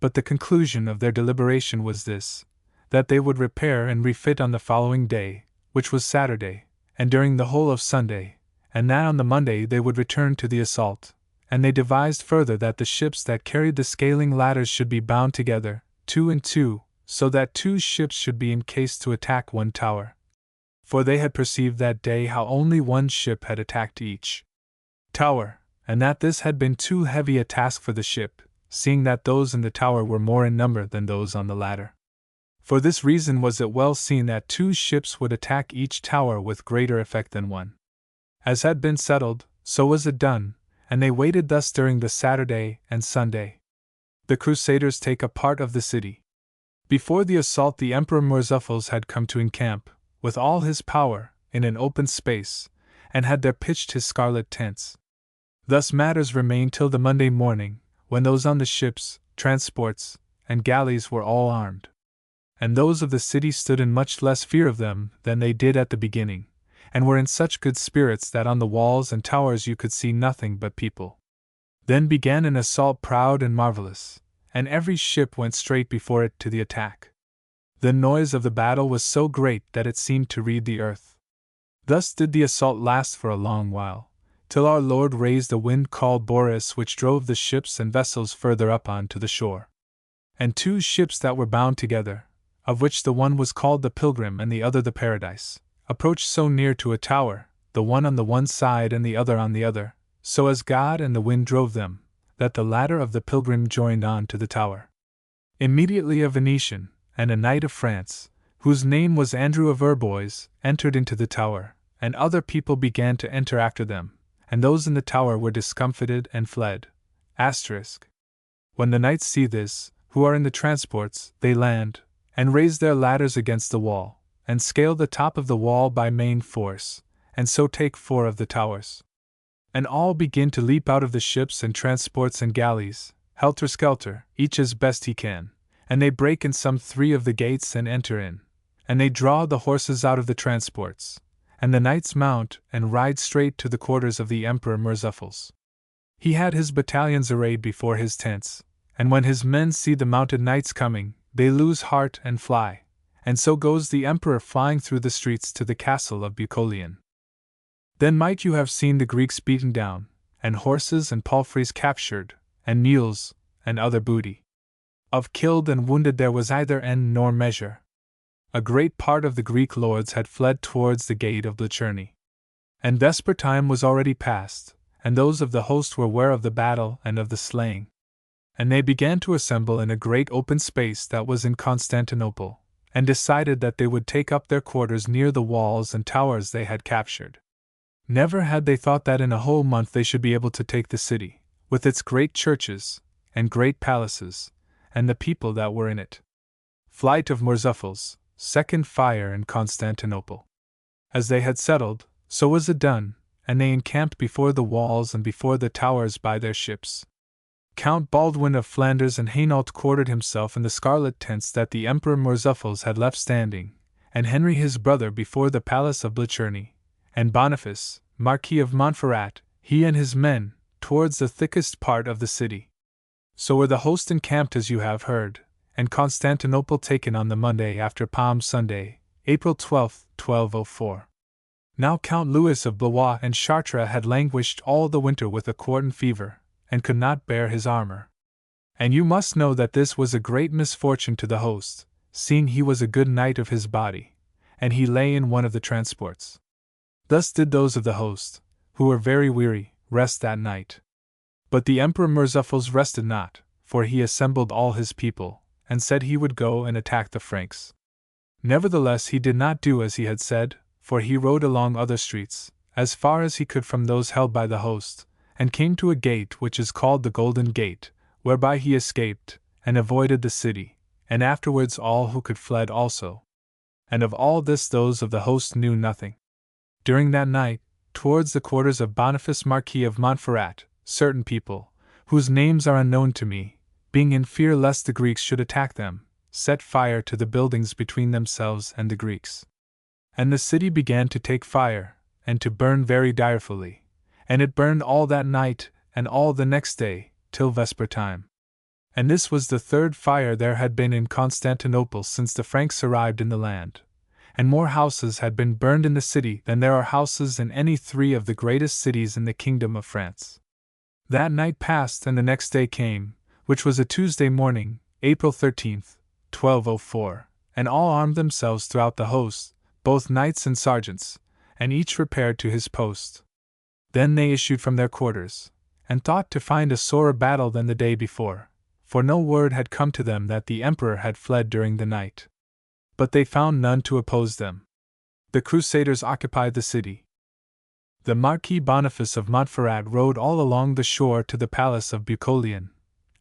but the conclusion of their deliberation was this, that they would repair and refit on the following day, which was Saturday, and during the whole of Sunday, and that on the Monday they would return to the assault, and they devised further that the ships that carried the scaling ladders should be bound together, 2 and 2, so that 2 ships should be in case to attack one tower. For they had perceived that day how only one ship had attacked each tower, and that this had been too heavy a task for the ship, seeing that those in the tower were more in number than those on the ladder. For this reason was it well seen that 2 ships would attack each tower with greater effect than one. As had been settled, so was it done, and they waited thus during the Saturday and Sunday. The Crusaders take a part of the city. Before the assault the Emperor Murzuphils had come to encamp, with all his power, in an open space, and had there pitched his scarlet tents. Thus matters remained till the Monday morning, when those on the ships, transports, and galleys were all armed. And those of the city stood in much less fear of them than they did at the beginning, and were in such good spirits that on the walls and towers you could see nothing but people. Then began an assault proud and marvelous, and every ship went straight before it to the attack. The noise of the battle was so great that it seemed to read the earth. Thus did the assault last for a long while, till our Lord raised a wind called Boreas which drove the ships and vessels further up on to the shore. And 2 ships that were bound together, of which the one was called the Pilgrim and the other the Paradise, approached so near to a tower, the one on the one side and the other on the other, so as God and the wind drove them, that the ladder of the Pilgrim joined on to the tower. Immediately a Venetian, and a knight of France, whose name was Andrew of Urbois, entered into the tower, and other people began to enter after them, and those in the tower were discomfited and fled. Asterisk. When the knights see this, who are in the transports, they land, and raise their ladders against the wall, and scale the top of the wall by main force, and so take 4 of the towers. And all begin to leap out of the ships and transports and galleys, helter-skelter, each as best he can, and they break in some 3 of the gates and enter in, and they draw the horses out of the transports, and the knights mount and ride straight to the quarters of the Emperor Murzuphles. He had his battalions arrayed before his tents, and when his men see the mounted knights coming, they lose heart and fly, and so goes the Emperor flying through the streets to the castle of Bucolion. Then might you have seen the Greeks beaten down, and horses and palfreys captured, and mules, and other booty. Of killed and wounded there was either end nor measure. A great part of the Greek lords had fled towards the gate of Blicherny. And vesper time was already past, and those of the host were ware of the battle and of the slaying. And they began to assemble in a great open space that was in Constantinople, and decided that they would take up their quarters near the walls and towers they had captured. Never had they thought that in a whole month they should be able to take the city, with its great churches, and great palaces, and the people that were in it. Flight of Murzuphles, second fire in Constantinople. As they had settled, so was it done, and they encamped before the walls and before the towers by their ships. Count Baldwin of Flanders and Hainault quartered himself in the scarlet tents that the Emperor Murzuphles had left standing, and Henry his brother before the palace of Blicherny, and Boniface, Marquis of Montferrat, he and his men, towards the thickest part of the city. So were the host encamped as you have heard, and Constantinople taken on the Monday after Palm Sunday, April 12, 1204. Now Count Louis of Blois and Chartres had languished all the winter with a quartan fever, and could not bear his armor. And you must know that this was a great misfortune to the host, seeing he was a good knight of his body, and he lay in one of the transports. Thus did those of the host, who were very weary, rest that night. But the Emperor Murzuphles rested not, for he assembled all his people, and said he would go and attack the Franks. Nevertheless he did not do as he had said, for he rode along other streets, as far as he could from those held by the host, and came to a gate which is called the Golden Gate, whereby he escaped, and avoided the city, and afterwards all who could fled also. And of all this those of the host knew nothing. During that night, towards the quarters of Boniface Marquis of Montferrat, certain people, whose names are unknown to me, being in fear lest the Greeks should attack them, set fire to the buildings between themselves and the Greeks. And the city began to take fire, and to burn very direfully, and it burned all that night, and all the next day, till vesper time. And this was the 3rd fire there had been in Constantinople since the Franks arrived in the land, and more houses had been burned in the city than there are houses in any 3 of the greatest cities in the kingdom of France. That night passed and the next day came, which was a Tuesday morning, April 13th, 1204, and all armed themselves throughout the host, both knights and sergeants, and each repaired to his post. Then they issued from their quarters, and thought to find a sorer battle than the day before, for no word had come to them that the Emperor had fled during the night. But they found none to oppose them. The Crusaders occupied the city. The Marquis Boniface of Montferrat rode all along the shore to the palace of Bucolion,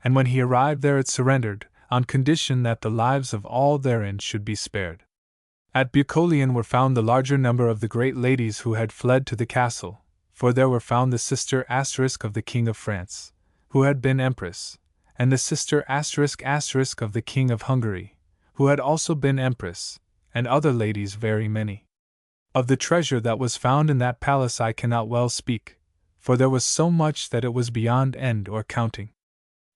and when he arrived there it surrendered, on condition that the lives of all therein should be spared. At Bucolion were found the larger number of the great ladies who had fled to the castle, for there were found the sister of the King of France, who had been Empress, and the sister of the King of Hungary, who had also been Empress, and other ladies very many. Of the treasure that was found in that palace I cannot well speak, for there was so much that it was beyond end or counting.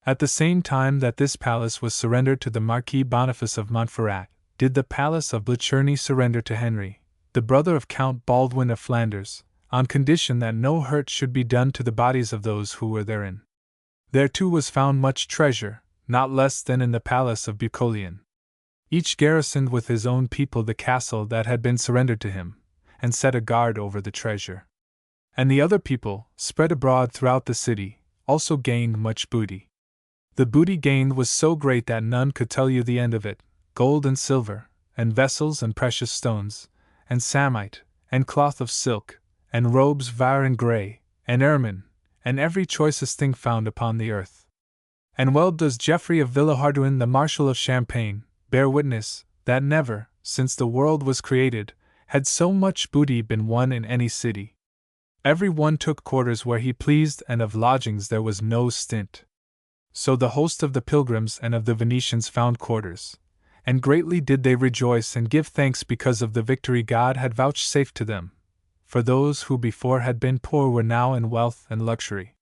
At the same time that this palace was surrendered to the Marquis Boniface of Montferrat, did the palace of Blicherny surrender to Henry, the brother of Count Baldwin of Flanders, on condition that no hurt should be done to the bodies of those who were therein. There too was found much treasure, not less than in the palace of Bucolion. Each garrisoned with his own people the castle that had been surrendered to him, and set a guard over the treasure. And the other people, spread abroad throughout the city, also gained much booty. The booty gained was so great that none could tell you the end of it: gold and silver, and vessels and precious stones, and samite, and cloth of silk, and robes vair and grey, and ermine, and every choicest thing found upon the earth. And well does Geoffrey of Villehardouin, the Marshal of Champagne, bear witness, that never, since the world was created, had so much booty been won in any city. Every one took quarters where he pleased, and of lodgings there was no stint. So the host of the pilgrims and of the Venetians found quarters, and greatly did they rejoice and give thanks because of the victory God had vouchsafed to them, for those who before had been poor were now in wealth and luxury.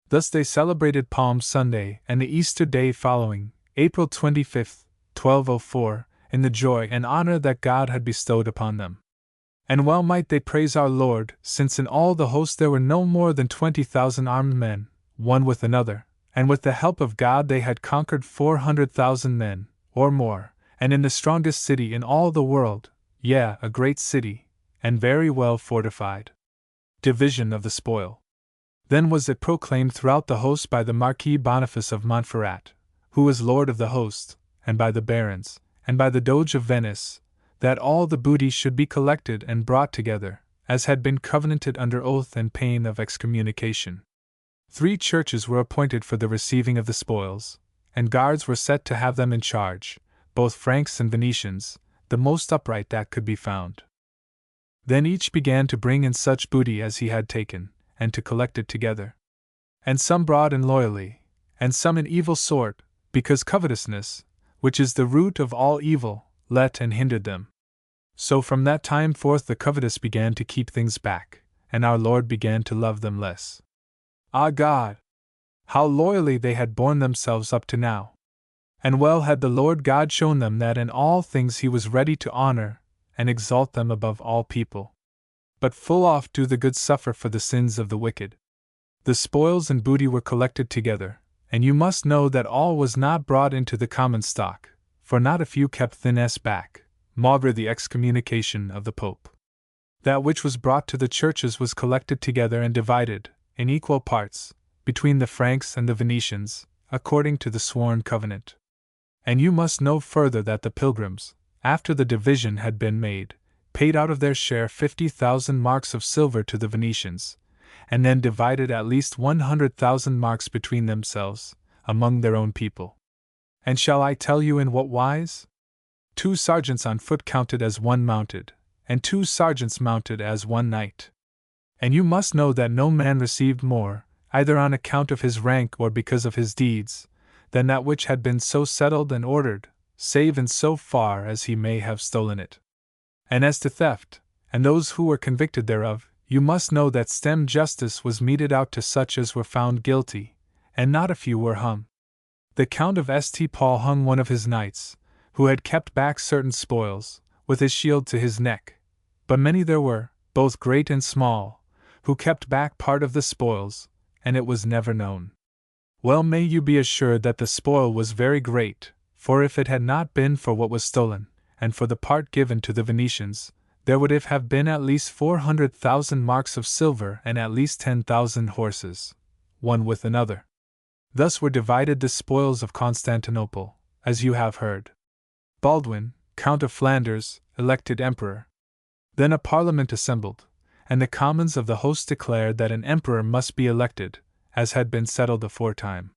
Thus they celebrated Palm Sunday and the Easter day following, April 25th, 1204, in the joy and honor that God had bestowed upon them. And well might they praise our Lord, since in all the host there were no more than 20,000 armed men, one with another, and with the help of God they had conquered 400,000 men, or more, and in the strongest city in all the world, yea, a great city, and very well fortified. Division of the spoil. Then was it proclaimed throughout the host by the Marquis Boniface of Montferrat, who was lord of the host, and by the barons, and by the Doge of Venice, that all the booty should be collected and brought together, as had been covenanted under oath and pain of excommunication. 3 churches were appointed for the receiving of the spoils, and guards were set to have them in charge, both Franks and Venetians, the most upright that could be found. Then each began to bring in such booty as he had taken, and to collect it together. And some brought in loyally, and some in evil sort, because covetousness, which is the root of all evil, let and hindered them. So from that time forth the covetous began to keep things back, and our Lord began to love them less. Ah God! How loyally they had borne themselves up to now! And well had the Lord God shown them that in all things He was ready to honor and exalt them above all people. But full oft do the good suffer for the sins of the wicked. The spoils and booty were collected together, and you must know that all was not brought into the common stock, for not a few kept things back, maugre the excommunication of the Pope. That which was brought to the churches was collected together and divided, in equal parts, between the Franks and the Venetians, according to the sworn covenant. And you must know further that the pilgrims, after the division had been made, paid out of their share 50,000 marks of silver to the Venetians, and then divided at least 100,000 marks between themselves, among their own people. And shall I tell you in what wise? 2 sergeants on foot counted as 1 mounted, and 2 sergeants mounted as 1 knight. And you must know that no man received more, either on account of his rank or because of his deeds, than that which had been so settled and ordered, save in so far as he may have stolen it. And as to theft, and those who were convicted thereof, you must know that stem justice was meted out to such as were found guilty, and not a few were hung. The Count of St. Paul hung one of his knights, who had kept back certain spoils, with his shield to his neck, but many there were, both great and small, who kept back part of the spoils, and it was never known. Well may you be assured that the spoil was very great, for if it had not been for what was stolen, and for the part given to the Venetians, there would have been at least 400,000 marks of silver and at least 10,000 horses, one with another. Thus were divided the spoils of Constantinople, as you have heard. Baldwin, Count of Flanders, elected emperor. Then a parliament assembled, and the commons of the host declared that an emperor must be elected, as had been settled aforetime.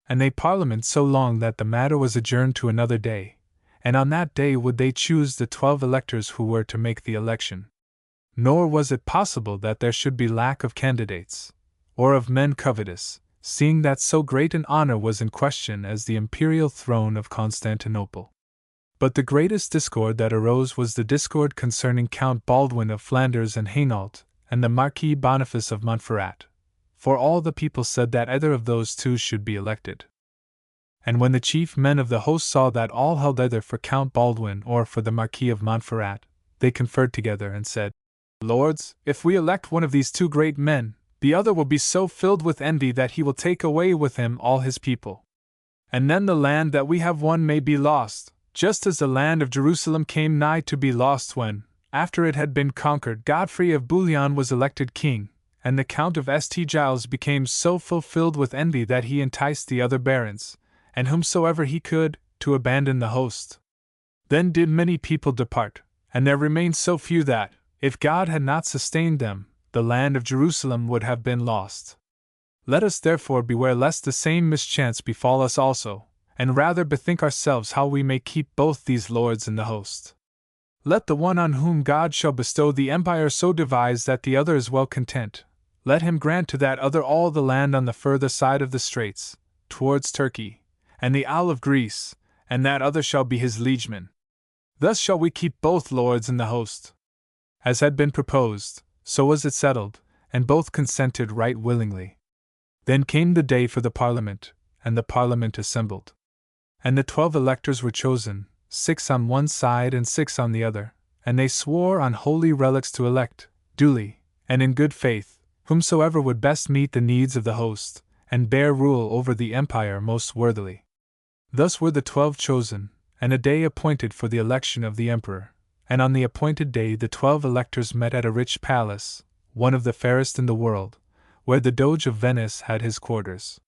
And they parliament so long that the matter was adjourned to another day, and on that day would they choose the 12 electors who were to make the election. Nor was it possible that there should be lack of candidates, or of men covetous, seeing that so great an honor was in question as the imperial throne of Constantinople. But the greatest discord that arose was the discord concerning Count Baldwin of Flanders and Hainault, and the Marquis Boniface of Montferrat, for all the people said that either of those 2 should be elected. And when the chief men of the host saw that all held either for Count Baldwin or for the Marquis of Montferrat, they conferred together and said, Lords, if we elect one of these 2 great men, the other will be so filled with envy that he will take away with him all his people. And then the land that we have won may be lost, just as the land of Jerusalem came nigh to be lost when, after it had been conquered, Godfrey of Bouillon was elected king, and the Count of St. Giles became so fulfilled with envy that he enticed the other barons, and whomsoever he could, to abandon the host. Then did many people depart, and there remained so few that, if God had not sustained them, the land of Jerusalem would have been lost. Let us therefore beware lest the same mischance befall us also, and rather bethink ourselves how we may keep both these lords in the host. Let the one on whom God shall bestow the empire so devise that the other is well content. Let him grant to that other all the land on the further side of the straits, towards Turkey, and the Isle of Greece, and that other shall be his liegeman. Thus shall we keep both lords in the host. As had been proposed, so was it settled, and both consented right willingly. Then came the day for the Parliament, and the Parliament assembled. And the 12 electors were chosen, 6 on one side and 6 on the other, and they swore on holy relics to elect, duly, and in good faith, whomsoever would best meet the needs of the host, and bear rule over the empire most worthily. Thus were the 12 chosen, and a day appointed for the election of the emperor, and on the appointed day the 12 electors met at a rich palace, one of the fairest in the world, where the Doge of Venice had his quarters.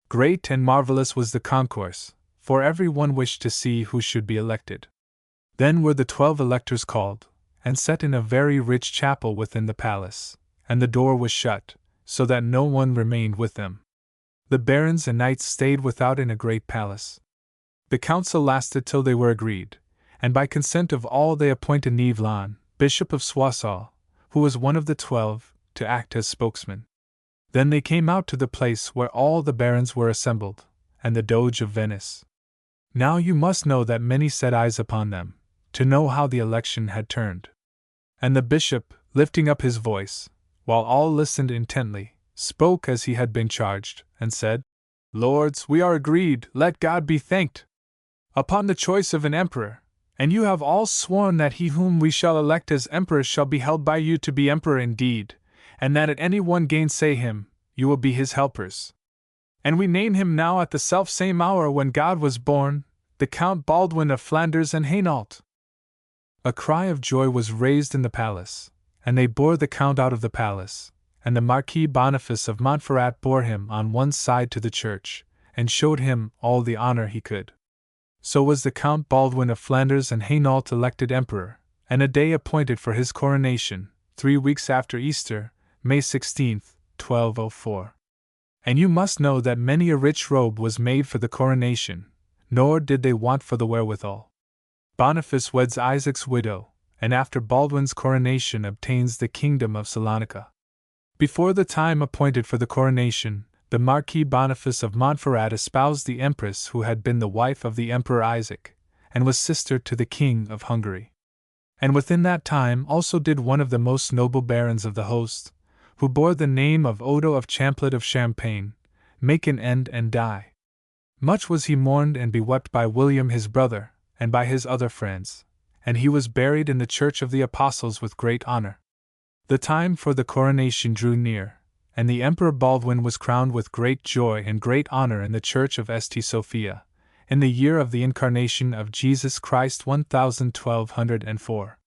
Great and marvelous was the concourse, for every one wished to see who should be elected. Then were the 12 electors called, and set in a very rich chapel within the palace, and the door was shut, so that no one remained with them. The barons and knights stayed without in a great palace. The council lasted till they were agreed, and by consent of all they appointed Nevelin, Bishop of Soissons, who was one of the 12, to act as spokesman. Then they came out to the place where all the barons were assembled, and the Doge of Venice. Now you must know that many set eyes upon them, to know how the election had turned. And the bishop, lifting up his voice, while all listened intently, spoke as he had been charged, and said, Lords, we are agreed, let God be thanked, upon the choice of an emperor, and you have all sworn that he whom we shall elect as emperor shall be held by you to be emperor indeed, and that at any one gainsay him, you will be his helpers. And we name him now at the self-same hour when God was born, the Count Baldwin of Flanders and Hainault. A cry of joy was raised in the palace, and they bore the Count out of the palace, and the Marquis Boniface of Montferrat bore him on one side to the church, and showed him all the honor he could. So was the Count Baldwin of Flanders and Hainault elected emperor, and a day appointed for his coronation, 3 weeks after Easter, May 16, 1204. And you must know that many a rich robe was made for the coronation, nor did they want for the wherewithal. Boniface weds Isaac's widow, and after Baldwin's coronation obtains the kingdom of Salonica. Before the time appointed for the coronation, the Marquis Boniface of Montferrat espoused the empress who had been the wife of the Emperor Isaac, and was sister to the King of Hungary. And within that time also did one of the most noble barons of the host, who bore the name of Odo of Champlet of Champagne, make an end and die. Much was he mourned and bewept by William his brother, and by his other friends, and he was buried in the Church of the Apostles with great honor. The time for the coronation drew near, and the Emperor Baldwin was crowned with great joy and great honor in the Church of St. Sophia, in the year of the incarnation of Jesus Christ 1204.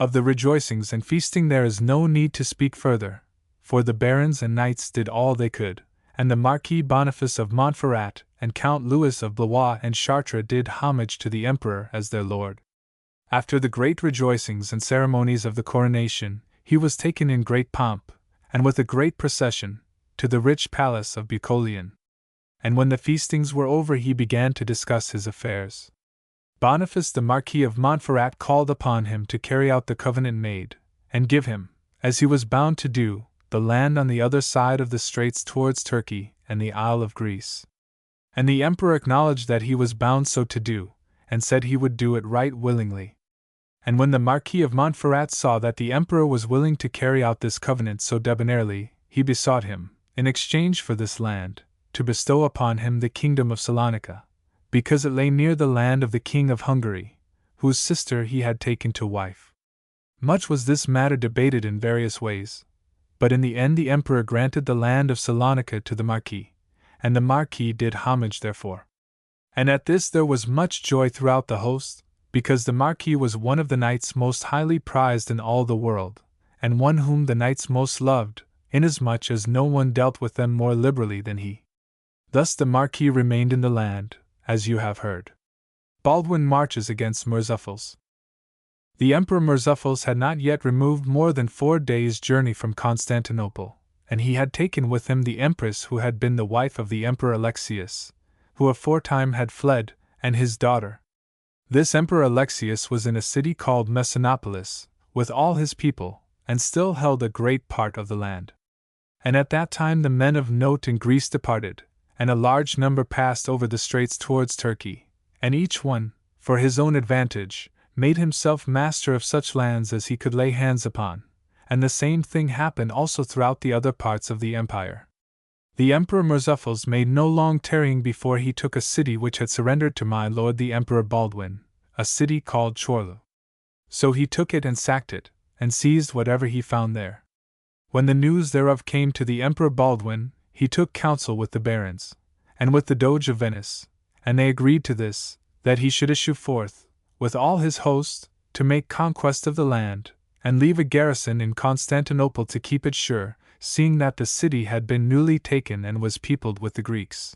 Of the rejoicings and feasting there is no need to speak further, for the barons and knights did all they could, and the Marquis Boniface of Montferrat and Count Louis of Blois and Chartres did homage to the emperor as their lord. After the great rejoicings and ceremonies of the coronation, he was taken in great pomp, and with a great procession, to the rich palace of Bucolion. And when the feastings were over he began to discuss his affairs. Boniface the Marquis of Montferrat called upon him to carry out the covenant made, and give him, as he was bound to do, the land on the other side of the straits towards Turkey and the Isle of Greece. And the emperor acknowledged that he was bound so to do, and said he would do it right willingly. And when the Marquis of Montferrat saw that the emperor was willing to carry out this covenant so debonairly, he besought him, in exchange for this land, to bestow upon him the kingdom of Salonica, because it lay near the land of the King of Hungary, whose sister he had taken to wife. Much was this matter debated in various ways, but in the end the emperor granted the land of Salonica to the Marquis, and the Marquis did homage therefor. And at this there was much joy throughout the host, because the Marquis was one of the knights most highly prized in all the world, and one whom the knights most loved, inasmuch as no one dealt with them more liberally than he. Thus the Marquis remained in the land, as you have heard. Baldwin marches against Murzuffels. The Emperor Murzuphles had not yet removed more than 4 days' journey from Constantinople, and he had taken with him the Empress who had been the wife of the Emperor Alexius, who aforetime had fled, and his daughter. This Emperor Alexius was in a city called Messinopolis, with all his people, and still held a great part of the land. And at that time the men of note in Greece departed, and a large number passed over the straits towards Turkey, and each one, for his own advantage, made himself master of such lands as he could lay hands upon, and the same thing happened also throughout the other parts of the empire. The Emperor Murzuphles made no long tarrying before he took a city which had surrendered to my lord the Emperor Baldwin, a city called Chorlu. So he took it and sacked it, and seized whatever he found there. When the news thereof came to the Emperor Baldwin, he took counsel with the barons, and with the Doge of Venice, and they agreed to this, that he should issue forth, with all his host, to make conquest of the land, and leave a garrison in Constantinople to keep it sure, seeing that the city had been newly taken and was peopled with the Greeks.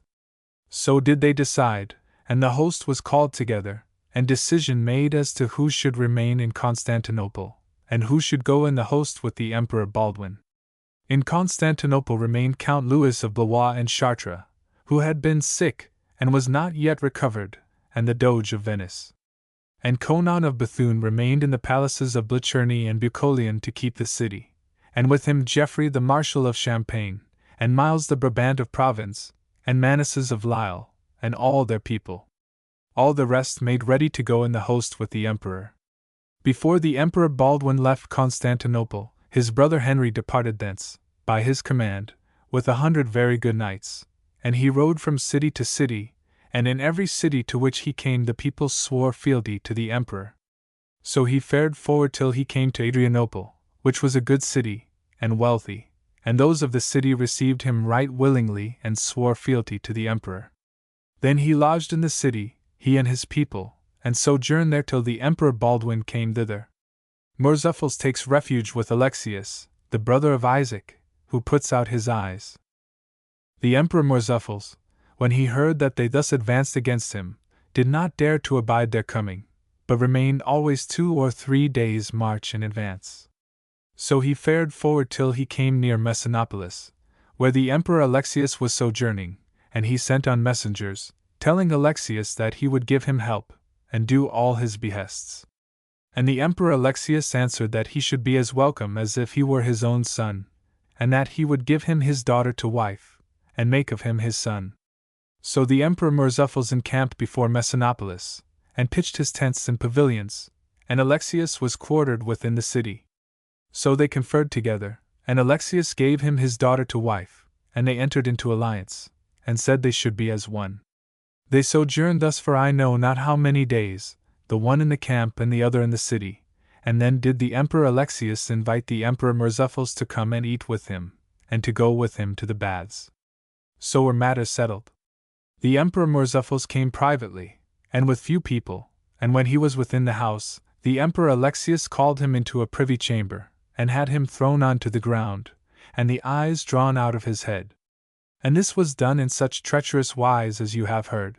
So did they decide, and the host was called together, and decision made as to who should remain in Constantinople, and who should go in the host with the Emperor Baldwin. In Constantinople remained Count Louis of Blois and Chartres, who had been sick, and was not yet recovered, and the Doge of Venice. And Conon of Bethune remained in the palaces of Blicherny and Bucolion to keep the city, and with him Geoffrey the Marshal of Champagne, and Miles the Brabant of Provence, and Manasses of Lisle, and all their people. All the rest made ready to go in the host with the emperor. Before the Emperor Baldwin left Constantinople, his brother Henry departed thence, by his command, with 100 very good knights, and he rode from city to city, and in every city to which he came the people swore fealty to the emperor. So he fared forward till he came to Adrianople, which was a good city, and wealthy, and those of the city received him right willingly and swore fealty to the emperor. Then he lodged in the city, he and his people, and sojourned there till the Emperor Baldwin came thither. Murzuphles takes refuge with Alexius, the brother of Isaac, who puts out his eyes. The Emperor Murzuphles, when he heard that they thus advanced against him, did not dare to abide their coming, but remained always 2 or 3 days' march in advance. So he fared forward till he came near Messinopolis, where the Emperor Alexius was sojourning, and he sent on messengers, telling Alexius that he would give him help, and do all his behests. And the Emperor Alexius answered that he should be as welcome as if he were his own son, and that he would give him his daughter to wife, and make of him his son. So the Emperor Murzuphles encamped before Messinopolis, and pitched his tents and pavilions, and Alexius was quartered within the city. So they conferred together, and Alexius gave him his daughter to wife, and they entered into alliance, and said they should be as one. They sojourned thus for I know not how many days, the one in the camp and the other in the city, and then did the Emperor Alexius invite the Emperor Murzuphles to come and eat with him, and to go with him to the baths. So were matters settled. The Emperor Murzuphles came privately, and with few people, and when he was within the house, the Emperor Alexius called him into a privy chamber, and had him thrown on to the ground, and the eyes drawn out of his head. And this was done in such treacherous wise as you have heard.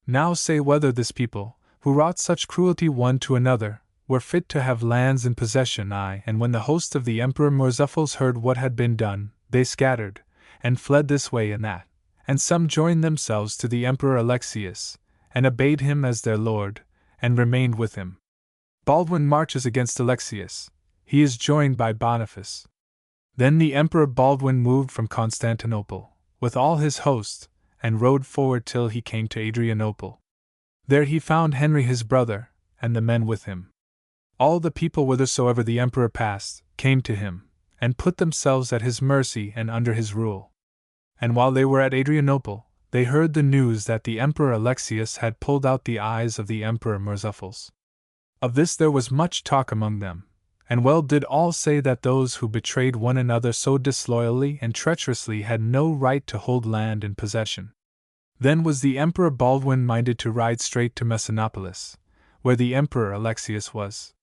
Now say whether this people, who wrought such cruelty one to another, were fit to have lands in possession. And when the host of the Emperor Murzuphles heard what had been done, they scattered, and fled this way and that, and some joined themselves to the Emperor Alexius, and obeyed him as their lord, and remained with him. Baldwin marches against Alexius. He is joined by Boniface. Then the Emperor Baldwin moved from Constantinople, with all his host, and rode forward till he came to Adrianople. There he found Henry his brother, and the men with him. All the people whithersoever the emperor passed, came to him, and put themselves at his mercy and under his rule. And while they were at Adrianople, they heard the news that the Emperor Alexius had pulled out the eyes of the Emperor Murzuphles. Of this there was much talk among them, and well did all say that those who betrayed one another so disloyally and treacherously had no right to hold land in possession. Then was the Emperor Baldwin minded to ride straight to Messinopolis, where the Emperor Alexius was.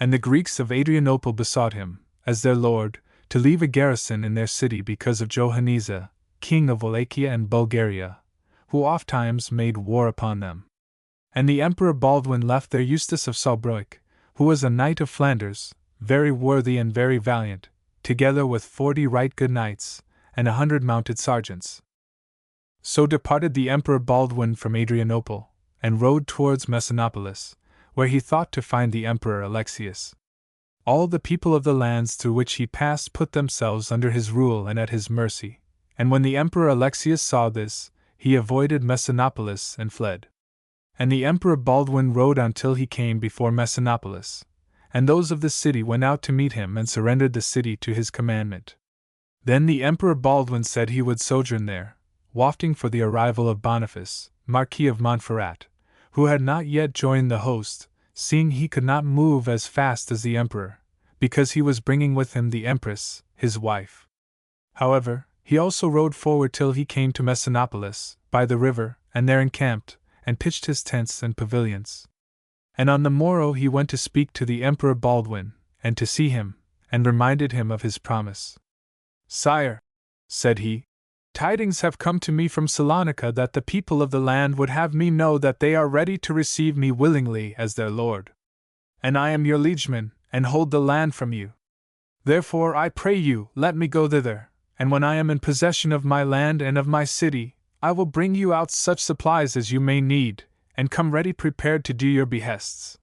And the Greeks of Adrianople besought him, as their lord, to leave a garrison in their city because of Johanniza, king of Wallachia and Bulgaria, who ofttimes made war upon them. And the Emperor Baldwin left there Eustace of Saarbrück, who was a knight of Flanders, very worthy and very valiant, together with 40 right good knights, and 100 mounted sergeants. So departed the Emperor Baldwin from Adrianople, and rode towards Messinopolis, where he thought to find the Emperor Alexius. All the people of the lands through which he passed put themselves under his rule and at his mercy, and when the Emperor Alexius saw this, he avoided Messinopolis and fled. And the Emperor Baldwin rode on till he came before Messinopolis, and those of the city went out to meet him and surrendered the city to his commandment. Then the Emperor Baldwin said he would sojourn there, wafting for the arrival of Boniface, Marquis of Montferrat, who had not yet joined the host, seeing he could not move as fast as the Emperor, because he was bringing with him the Empress, his wife. However, he also rode forward till he came to Messinopolis, by the river, and there encamped, and pitched his tents and pavilions. And on the morrow he went to speak to the Emperor Baldwin, and to see him, and reminded him of his promise. "Sire," said he, "tidings have come to me from Salonica that the people of the land would have me know that they are ready to receive me willingly as their lord. And I am your liegeman, and hold the land from you. Therefore I pray you, let me go thither, and when I am in possession of my land and of my city, I will bring you out such supplies as you may need, and come ready prepared to do your behests.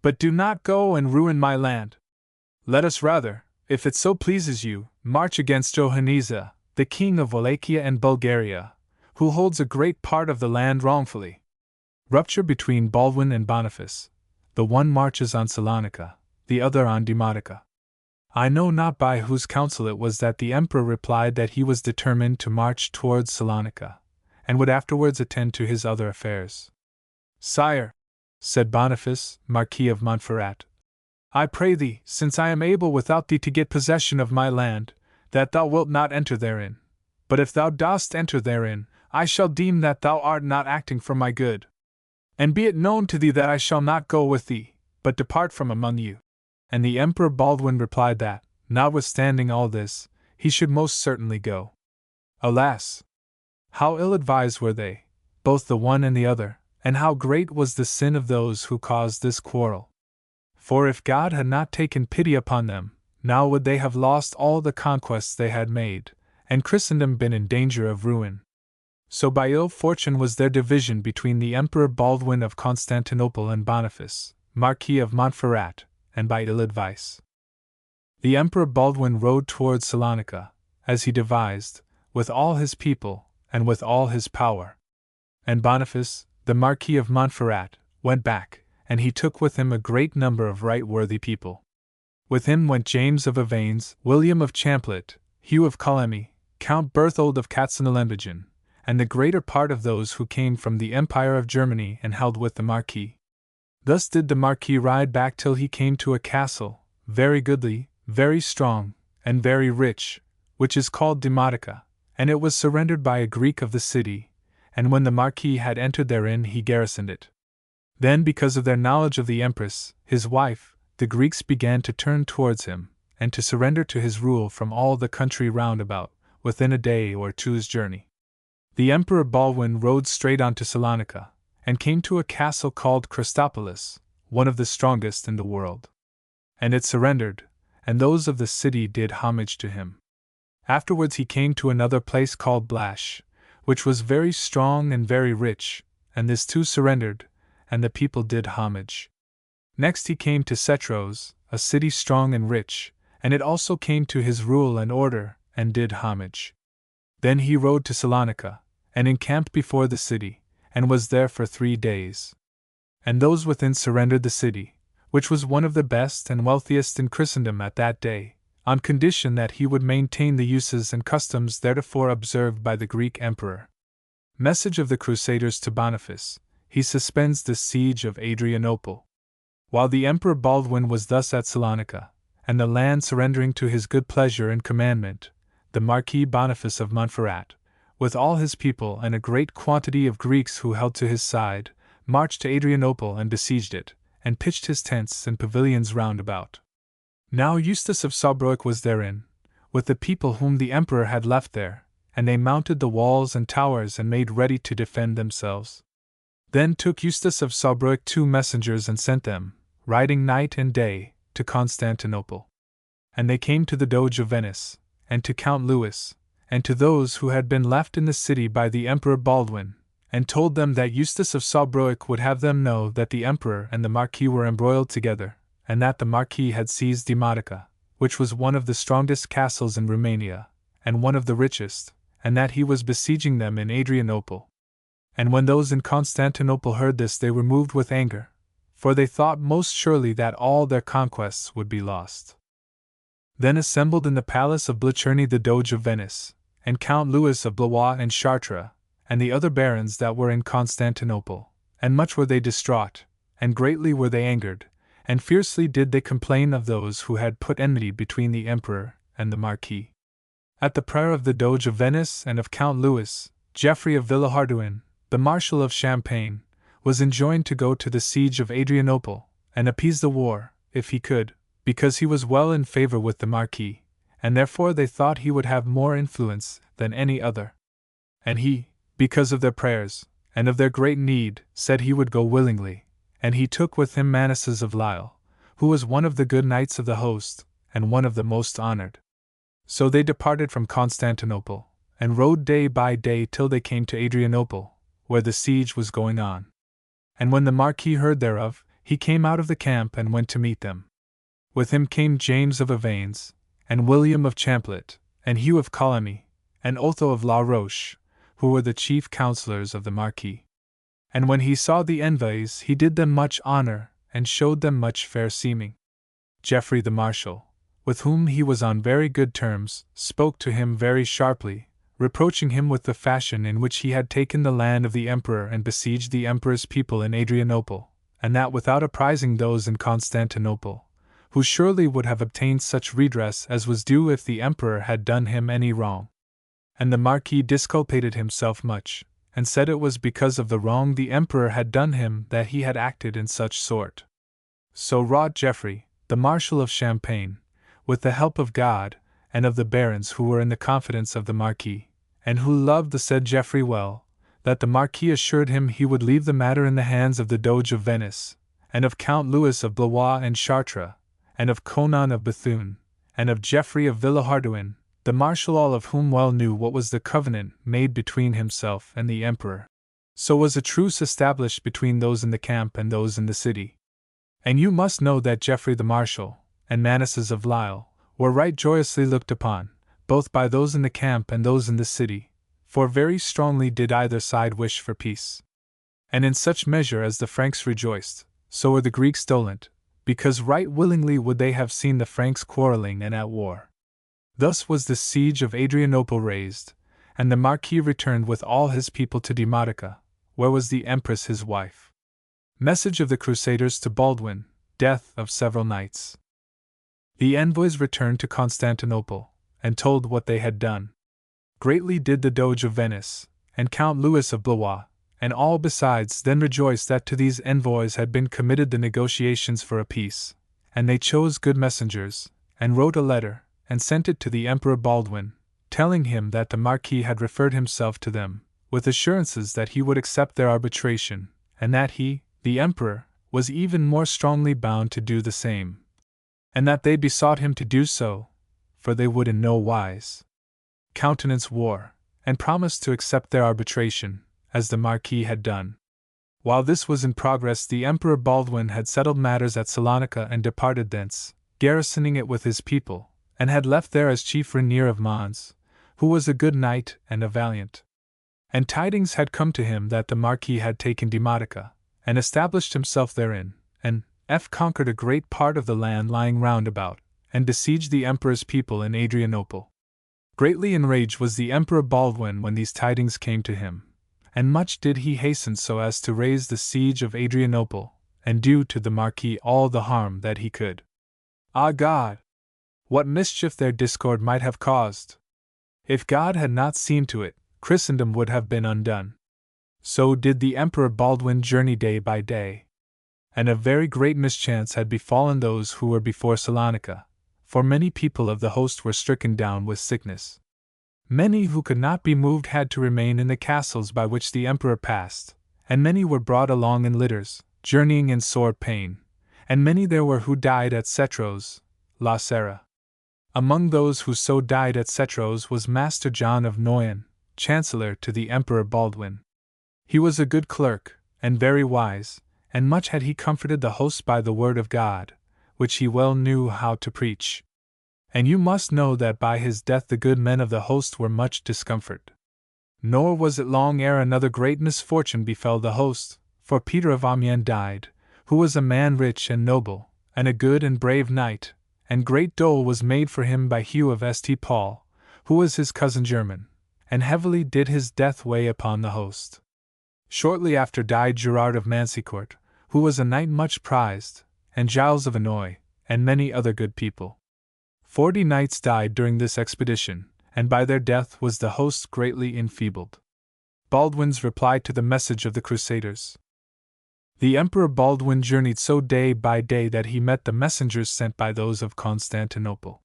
But do not go and ruin my land. Let us rather, if it so pleases you, march against Johanniza, the king of Wallachia and Bulgaria, who holds a great part of the land wrongfully." Rupture between Baldwin and Boniface. The one marches on Salonica, the other on Demotica. I know not by whose counsel it was that the Emperor replied that he was determined to march towards Salonica, and would afterwards attend to his other affairs. "Sire," said Boniface, Marquis of Montferrat, "I pray thee, since I am able without thee to get possession of my land, that thou wilt not enter therein. But if thou dost enter therein, I shall deem that thou art not acting for my good. And be it known to thee that I shall not go with thee, but depart from among you." And the Emperor Baldwin replied that, notwithstanding all this, he should most certainly go. Alas! How ill-advised were they, both the one and the other, and how great was the sin of those who caused this quarrel. For if God had not taken pity upon them, now would they have lost all the conquests they had made, and Christendom been in danger of ruin. So by ill fortune was their division between the Emperor Baldwin of Constantinople and Boniface, Marquis of Montferrat, and by ill advice. The Emperor Baldwin rode towards Salonica, as he devised, with all his people, and with all his power. And Boniface, the Marquis of Montferrat, went back, and he took with him a great number of right worthy people. With him went James of Avanes, William of Champlit, Hugh of Coligny, Count Berthold of Katzenelnbogen, and the greater part of those who came from the Empire of Germany and held with the Marquis. Thus did the Marquis ride back till he came to a castle, very goodly, very strong, and very rich, which is called Demotica, and it was surrendered by a Greek of the city, and when the Marquis had entered therein he garrisoned it. Then, because of their knowledge of the Empress, his wife, the Greeks began to turn towards him, and to surrender to his rule from all the country round about, within a day or two's journey. The Emperor Baldwin rode straight on to Salonica, and came to a castle called Christopolis, one of the strongest in the world. And it surrendered, and those of the city did homage to him. Afterwards he came to another place called Blash, which was very strong and very rich, and this too surrendered, and the people did homage. Next he came to Setros, a city strong and rich, and it also came to his rule and order, and did homage. Then he rode to Salonica, and encamped before the city, and was there for 3 days. And those within surrendered the city, which was one of the best and wealthiest in Christendom at that day, on condition that he would maintain the uses and customs theretofore observed by the Greek emperor. Message of the Crusaders to Boniface. He suspends the siege of Adrianople. While the Emperor Baldwin was thus at Salonica, and the land surrendering to his good pleasure and commandment, the Marquis Boniface of Montferrat, with all his people and a great quantity of Greeks who held to his side, marched to Adrianople and besieged it, and pitched his tents and pavilions round about. Now Eustace of Saarbrück was therein, with the people whom the Emperor had left there, and they mounted the walls and towers and made ready to defend themselves. Then took Eustace of Saarbrück 2 messengers and sent them, riding night and day, to Constantinople. And they came to the Doge of Venice, and to Count Louis, and to those who had been left in the city by the Emperor Baldwin, and told them that Eustace of Saarbrück would have them know that the Emperor and the Marquis were embroiled together, and that the Marquis had seized Demotica, which was one of the strongest castles in Romania, and one of the richest, and that he was besieging them in Adrianople. And when those in Constantinople heard this, they were moved with anger, for they thought most surely that all their conquests would be lost. Then assembled in the palace of Blicherny the Doge of Venice, and Count Louis of Blois and Chartres, and the other barons that were in Constantinople, and much were they distraught, and greatly were they angered, and fiercely did they complain of those who had put enmity between the Emperor and the Marquis. At the prayer of the Doge of Venice and of Count Louis, Geoffrey of Villehardouin, the Marshal of Champagne, was enjoined to go to the siege of Adrianople, and appease the war, if he could, because he was well in favor with the Marquis, and therefore they thought he would have more influence than any other. And he, because of their prayers, and of their great need, said he would go willingly, and he took with him Manasses of Lisle, who was one of the good knights of the host, and one of the most honored. So they departed from Constantinople, and rode day by day till they came to Adrianople, where the siege was going on. And when the Marquis heard thereof, he came out of the camp and went to meet them. With him came James of Avanes, and William of Champlet, and Hugh of Coligny, and Otho of La Roche, who were the chief counselors of the Marquis. And when he saw the envoys, he did them much honor, and showed them much fair seeming. Geoffrey the Marshal, with whom he was on very good terms, spoke to him very sharply, reproaching him with the fashion in which he had taken the land of the Emperor and besieged the Emperor's people in Adrianople, and that without apprising those in Constantinople, who surely would have obtained such redress as was due if the Emperor had done him any wrong. And the Marquis disculpated himself much, and said it was because of the wrong the Emperor had done him that he had acted in such sort. So wrought Geoffrey, the Marshal of Champagne, with the help of God, and of the barons who were in the confidence of the Marquis, and who loved the said Geoffrey well, that the Marquis assured him he would leave the matter in the hands of the Doge of Venice, and of Count Louis of Blois and Chartres, and of Conan of Bethune, and of Geoffrey of Villehardouin, the Marshal, all of whom well knew what was the covenant made between himself and the Emperor. So was a truce established between those in the camp and those in the city. And you must know that Geoffrey the Marshal, and Manasses of Lisle, were right joyously looked upon, both by those in the camp and those in the city, for very strongly did either side wish for peace. And in such measure as the Franks rejoiced, so were the Greeks dolent, because right willingly would they have seen the Franks quarreling and at war. Thus was the siege of Adrianople raised, and the Marquis returned with all his people to Demotica, where was the Empress his wife. Message of the Crusaders to Baldwin, death of several knights. The envoys returned to Constantinople, and told what they had done. Greatly did the Doge of Venice, and Count Louis of Blois, and all besides then rejoice that to these envoys had been committed the negotiations for a peace, and they chose good messengers, and wrote a letter, and sent it to the Emperor Baldwin, telling him that the Marquis had referred himself to them, with assurances that he would accept their arbitration, and that he, the Emperor, was even more strongly bound to do the same, and that they besought him to do so, for they would in no wise countenance war, and promised to accept their arbitration, as the Marquis had done. While this was in progress, the Emperor Baldwin had settled matters at Salonika and departed thence, garrisoning it with his people, and had left there as chief Rainier of Mons, who was a good knight and a valiant. And tidings had come to him that the Marquis had taken Demotica, and established himself therein, and conquered a great part of the land lying round about, and besieged the Emperor's people in Adrianople. Greatly enraged was the Emperor Baldwin when these tidings came to him, and much did he hasten so as to raise the siege of Adrianople, and do to the Marquis all the harm that he could. Ah God! What mischief their discord might have caused! If God had not seen to it, Christendom would have been undone. So did the Emperor Baldwin journey day by day. And a very great mischance had befallen those who were before Salonika, for many people of the host were stricken down with sickness. Many who could not be moved had to remain in the castles by which the Emperor passed, and many were brought along in litters, journeying in sore pain, and many there were who died at Setros, La Serra. Among those who so died at Setros was Master John of Noyon, Chancellor to the Emperor Baldwin. He was a good clerk, and very wise, and much had he comforted the host by the word of God, which he well knew how to preach. And you must know that by his death the good men of the host were much discomfited. Nor was it long ere another great misfortune befell the host, for Peter of Amiens died, who was a man rich and noble, and a good and brave knight, and great dole was made for him by Hugh of St. Paul, who was his cousin german, and heavily did his death weigh upon the host. Shortly after died Gerard of Mancycourt, who was a knight much prized, and Giles of Annoy, and many other good people. 40 knights died during this expedition, and by their death was the host greatly enfeebled. Baldwin's reply to the message of the Crusaders. The Emperor Baldwin journeyed so day by day that he met the messengers sent by those of Constantinople.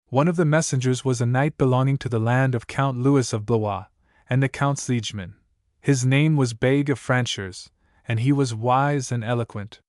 One of the messengers was a knight belonging to the land of Count Louis of Blois, and the Count's liegeman. His name was Beg of Franchers, and he was wise and eloquent.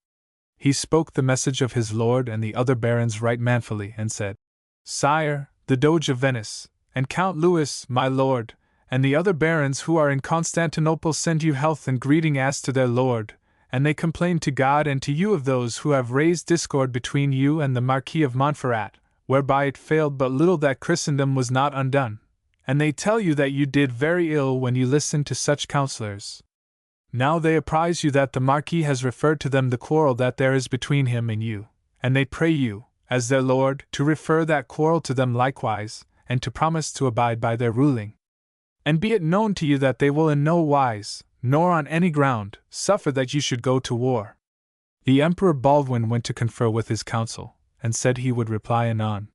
He spoke the message of his lord and the other barons right manfully, and said, Sire, the Doge of Venice, and Count Louis, my lord, and the other barons who are in Constantinople send you health and greeting as to their lord, and they complain to God and to you of those who have raised discord between you and the Marquis of Montferrat, whereby it failed but little that Christendom was not undone, and they tell you that you did very ill when you listened to such counselors. Now they apprise you that the Marquis has referred to them the quarrel that there is between him and you, and they pray you, as their lord, to refer that quarrel to them likewise, and to promise to abide by their ruling. And be it known to you that they will in no wise, nor on any ground, suffer that you should go to war. The Emperor Baldwin went to confer with his council, and said he would reply anon.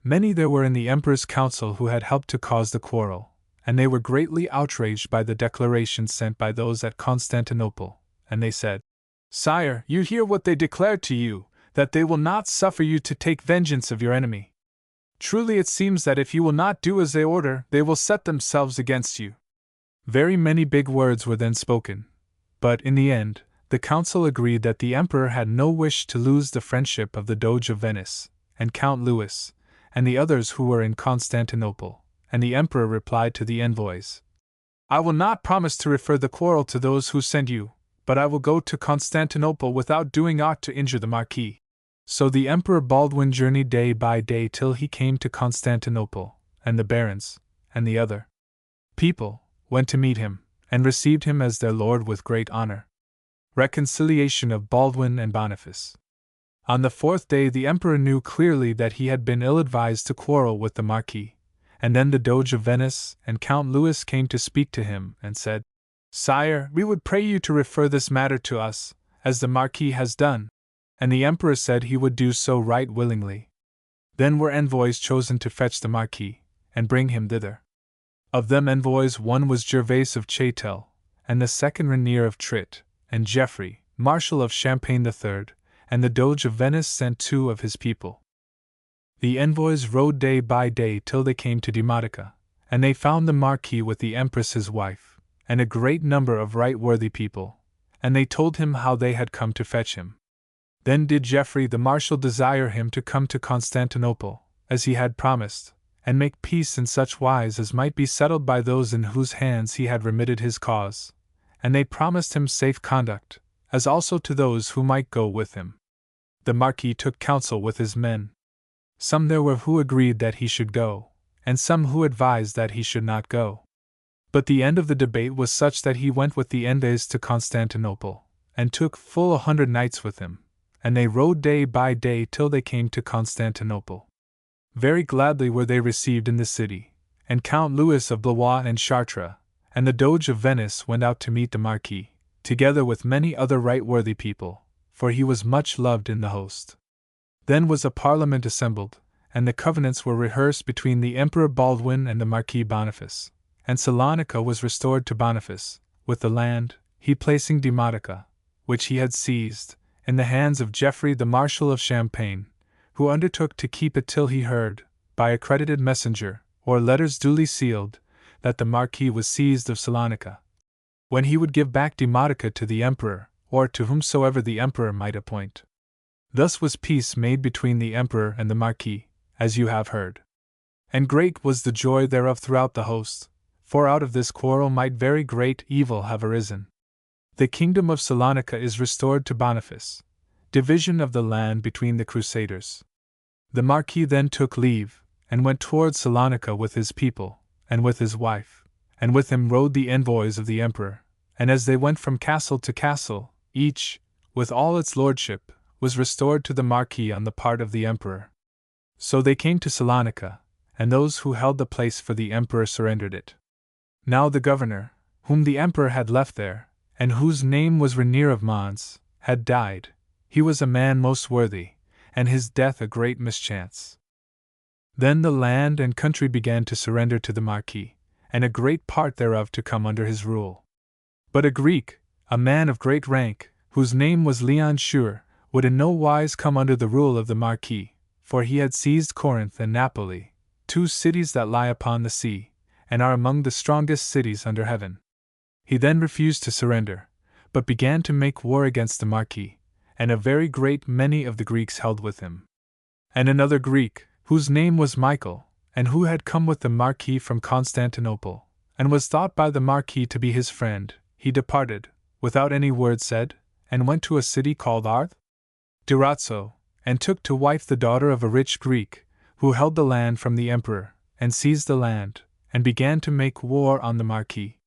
Many there were in the Emperor's council who had helped to cause the quarrel, and they were greatly outraged by the declaration sent by those at Constantinople, and they said, Sire, you hear what they declared to you, that they will not suffer you to take vengeance of your enemy. Truly it seems that if you will not do as they order, they will set themselves against you. Very many big words were then spoken, but in the end, the council agreed that the Emperor had no wish to lose the friendship of the Doge of Venice, and Count Louis, and the others who were in Constantinople, and the Emperor replied to the envoys, I will not promise to refer the quarrel to those who send you, but I will go to Constantinople without doing aught to injure the Marquis. So the Emperor Baldwin journeyed day by day till he came to Constantinople, and the barons, and the other people, went to meet him, and received him as their lord with great honor. Reconciliation of Baldwin and Boniface. On the 4th day the Emperor knew clearly that he had been ill-advised to quarrel with the Marquis, and then the Doge of Venice and Count Louis came to speak to him, and said, Sire, we would pray you to refer this matter to us, as the Marquis has done. And the Emperor said he would do so right willingly. Then were envoys chosen to fetch the Marquis, and bring him thither. Of them envoys one was Gervais of Châtel, and the second Rainier of Trit, and Geoffrey, Marshal of Champagne III, and the Doge of Venice sent 2 of his people. The envoys rode day by day till they came to Demotica, and they found the Marquis with the Empress his wife, and a great number of right worthy people, and they told him how they had come to fetch him. Then did Geoffrey the Marshal desire him to come to Constantinople, as he had promised, and make peace in such wise as might be settled by those in whose hands he had remitted his cause, and they promised him safe conduct, as also to those who might go with him. The Marquis took counsel with his men. Some there were who agreed that he should go, and some who advised that he should not go. But the end of the debate was such that he went with the envoys to Constantinople, and took full 100 knights with him, and they rode day by day till they came to Constantinople. Very gladly were they received in the city, and Count Louis of Blois and Chartres, and the Doge of Venice went out to meet the Marquis, together with many other right worthy people, for he was much loved in the host. Then was a parliament assembled, and the covenants were rehearsed between the Emperor Baldwin and the Marquis Boniface, and Salonica was restored to Boniface, with the land, he placing Demotica, which he had seized, in the hands of Geoffrey the Marshal of Champagne, who undertook to keep it till he heard, by accredited messenger, or letters duly sealed, that the Marquis was seized of Salonica, when he would give back Demotica to the Emperor, or to whomsoever the Emperor might appoint. Thus was peace made between the emperor and the marquis, as you have heard. And great was the joy thereof throughout the host, for out of this quarrel might very great evil have arisen. The kingdom of Salonica is restored to Boniface. Division of the land between the Crusaders. The Marquis then took leave, and went towards Salonica with his people, and with his wife, and with him rode the envoys of the Emperor, and as they went from castle to castle, each, with all its lordship, was restored to the Marquis on the part of the Emperor. So they came to Salonica, and those who held the place for the Emperor surrendered it. Now the governor, whom the Emperor had left there, and whose name was Rainier of Mons, had died. He was a man most worthy, and his death a great mischance. Then the land and country began to surrender to the Marquis, and a great part thereof to come under his rule. But a Greek, a man of great rank, whose name was Leon Schur, would in no wise come under the rule of the Marquis, for he had seized Corinth and Napoli, 2 cities that lie upon the sea, and are among the strongest cities under heaven. He then refused to surrender, but began to make war against the Marquis, and a very great many of the Greeks held with him. And another Greek, whose name was Michael, and who had come with the Marquis from Constantinople, and was thought by the Marquis to be his friend, he departed, without any word said, and went to a city called Durazzo, and took to wife the daughter of a rich Greek, who held the land from the emperor, and seized the land, and began to make war on the Marquis.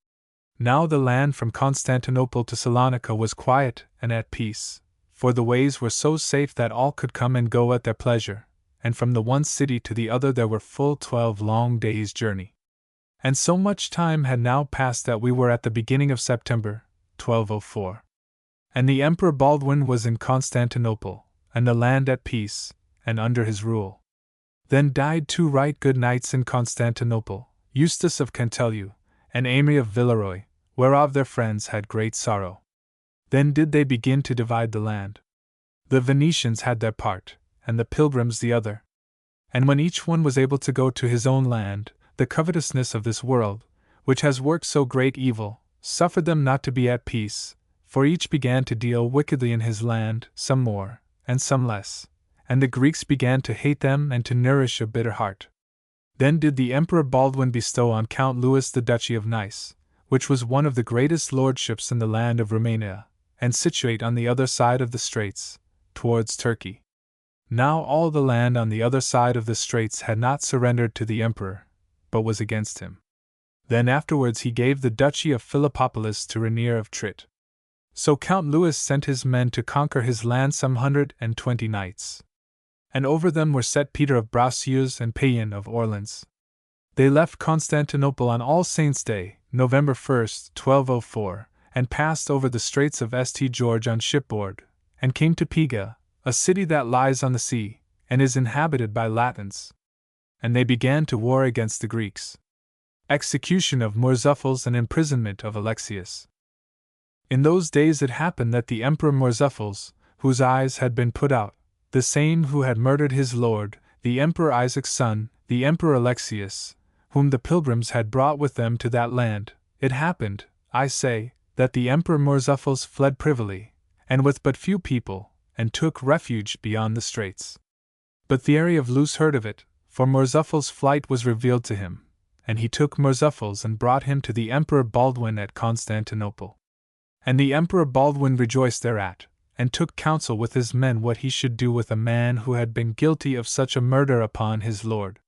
Now the land from Constantinople to Salonica was quiet and at peace, for the ways were so safe that all could come and go at their pleasure, and from the one city to the other there were full 12 long days' journey. And so much time had now passed that we were at the beginning of September, 1204. And the Emperor Baldwin was in Constantinople, and the land at peace, and under his rule. Then died 2 right good knights in Constantinople, Eustace of Canteleu, and Aimé of Villeroy, whereof their friends had great sorrow. Then did they begin to divide the land. The Venetians had their part, and the pilgrims the other. And when each one was able to go to his own land, the covetousness of this world, which has worked so great evil, suffered them not to be at peace, for each began to deal wickedly in his land, some more, and some less, and the Greeks began to hate them and to nourish a bitter heart. Then did the Emperor Baldwin bestow on Count Louis the Duchy of Nice, which was one of the greatest lordships in the land of Romania, and situate on the other side of the straits, towards Turkey. Now all the land on the other side of the straits had not surrendered to the emperor, but was against him. Then afterwards he gave the duchy of Philippopolis to Rainier of Trit. So Count Louis sent his men to conquer his land, some 120 knights. And over them were set Peter of Bracieux and Payen of Orleans. They left Constantinople on All Saints' Day, November 1st, 1204, and passed over the Straits of St. George on shipboard, and came to Pega, a city that lies on the sea, and is inhabited by Latins. And they began to war against the Greeks. Execution of Murzuphles and imprisonment of Alexius. In those days it happened that the Emperor Murzuphles, whose eyes had been put out, the same who had murdered his lord, the Emperor Isaac's son, the Emperor Alexius, whom the pilgrims had brought with them to that land, it happened, I say, that the Emperor Murzuphles fled privily, and with but few people, and took refuge beyond the straits. But Thierry of Loos heard of it, for Murzuphles' flight was revealed to him, and he took Murzuphles and brought him to the Emperor Baldwin at Constantinople. And the Emperor Baldwin rejoiced thereat, and took counsel with his men what he should do with a man who had been guilty of such a murder upon his lord.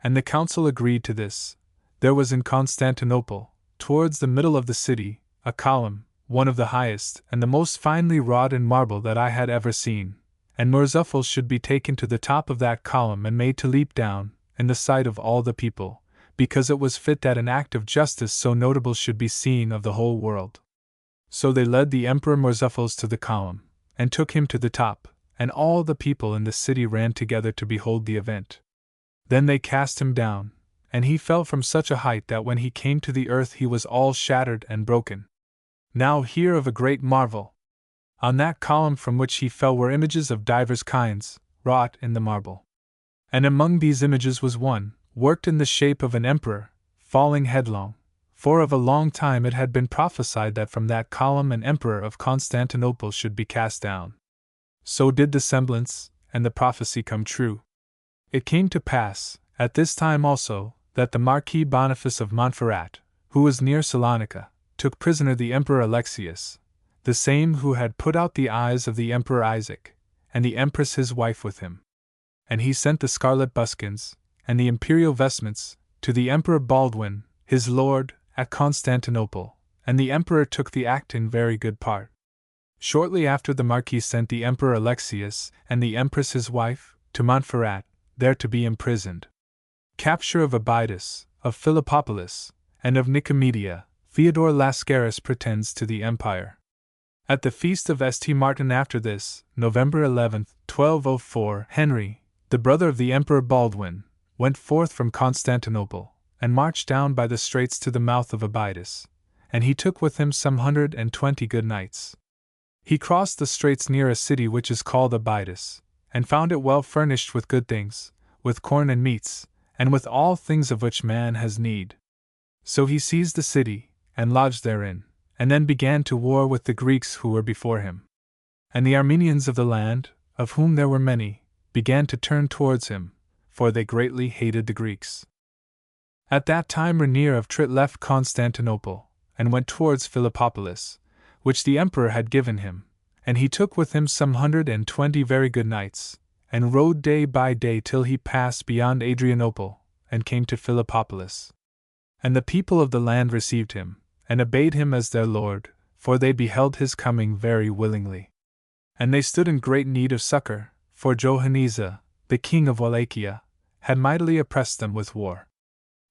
And the council agreed to this. There was in Constantinople, towards the middle of the city, a column, one of the highest and the most finely wrought in marble that I had ever seen, and Murzuphles should be taken to the top of that column and made to leap down, in the sight of all the people, because it was fit that an act of justice so notable should be seen of the whole world. So they led the Emperor Murzuphles to the column, and took him to the top, and all the people in the city ran together to behold the event. Then they cast him down, and he fell from such a height that when he came to the earth he was all shattered and broken. Now hear of a great marvel. On that column from which he fell were images of divers kinds, wrought in the marble. And among these images was one, worked in the shape of an emperor, falling headlong, for of a long time it had been prophesied that from that column an emperor of Constantinople should be cast down. So did the semblance, and the prophecy come true. It came to pass, at this time also, that the Marquis Boniface of Montferrat, who was near Salonica, took prisoner the Emperor Alexius, the same who had put out the eyes of the Emperor Isaac, and the Empress his wife with him. And he sent the scarlet buskins, and the imperial vestments, to the Emperor Baldwin, his lord, at Constantinople, and the Emperor took the act in very good part. Shortly after the Marquis sent the Emperor Alexius, and the Empress his wife, to Montferrat, there to be imprisoned. Capture of Abydos, of Philippopolis, and of Nicomedia, Theodore Lascaris pretends to the empire. At the feast of St. Martin after this, November 11, 1204, Henry, the brother of the Emperor Baldwin, went forth from Constantinople, and marched down by the straits to the mouth of Abydos, and he took with him some 120 good knights. He crossed the straits near a city which is called Abydos, and found it well furnished with good things, with corn and meats, and with all things of which man has need. So he seized the city, and lodged therein, and then began to war with the Greeks who were before him. And the Armenians of the land, of whom there were many, began to turn towards him, for they greatly hated the Greeks. At that time Rainier of Trit left Constantinople, and went towards Philippopolis, which the emperor had given him, and he took with him some 120 very good knights, and rode day by day till he passed beyond Adrianople, and came to Philippopolis. And the people of the land received him, and obeyed him as their lord, for they beheld his coming very willingly. And they stood in great need of succor, for Johanniza, the king of Wallachia, had mightily oppressed them with war.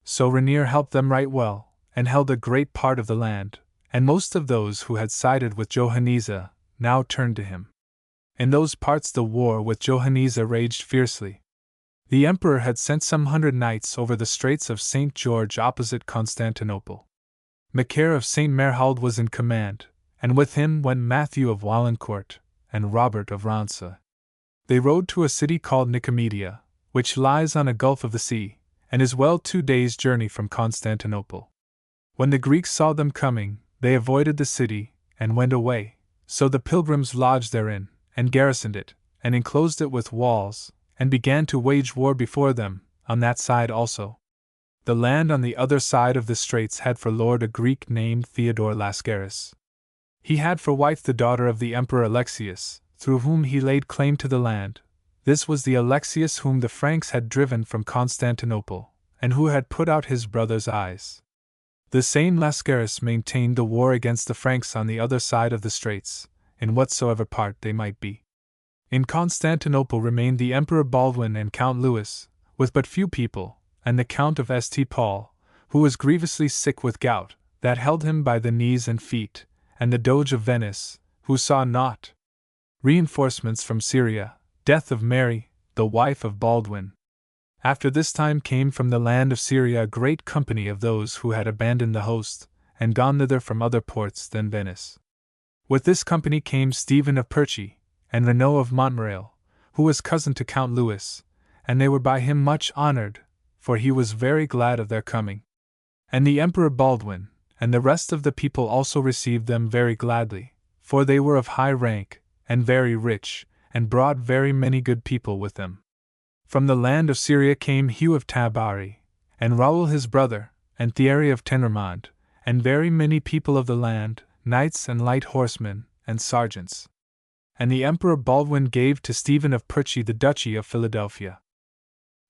So Rainier helped them right well, and held a great part of the land, and most of those who had sided with Johanniza now turned to him. In those parts the war with Johanniza raged fiercely. The emperor had sent some 100 knights over the Straits of St. George opposite Constantinople. Macaire of St. Merhald was in command, and with him went Matthew of Wallencourt, and Robert of Ranza. They rode to a city called Nicomedia, which lies on a gulf of the sea, and is well 2 days' journey from Constantinople. When the Greeks saw them coming, they avoided the city, and went away, so the pilgrims lodged therein, and garrisoned it, and enclosed it with walls, and began to wage war before them, on that side also. The land on the other side of the straits had for lord a Greek named Theodore Lascaris. He had for wife the daughter of the Emperor Alexius, through whom he laid claim to the land. This was the Alexius whom the Franks had driven from Constantinople, and who had put out his brother's eyes. The same Lascaris maintained the war against the Franks on the other side of the straits, in whatsoever part they might be. In Constantinople remained the Emperor Baldwin and Count Louis, with but few people, and the Count of St. Paul, who was grievously sick with gout, that held him by the knees and feet, and the Doge of Venice, who saw naught. Reinforcements from Syria, death of Mary, the wife of Baldwin. After this time came from the land of Syria a great company of those who had abandoned the host, and gone thither from other ports than Venice. With this company came Stephen of Perche, and Renaud of Montmirail, who was cousin to Count Louis, and they were by him much honored, for he was very glad of their coming. And the Emperor Baldwin, and the rest of the people also received them very gladly, for they were of high rank, and very rich, and brought very many good people with them. From the land of Syria came Hugh of Tabari, and Raoul his brother, and Thierry of Tenermond, and very many people of the land, knights and light horsemen, and sergeants. And the Emperor Baldwin gave to Stephen of Perche the Duchy of Philadelphia.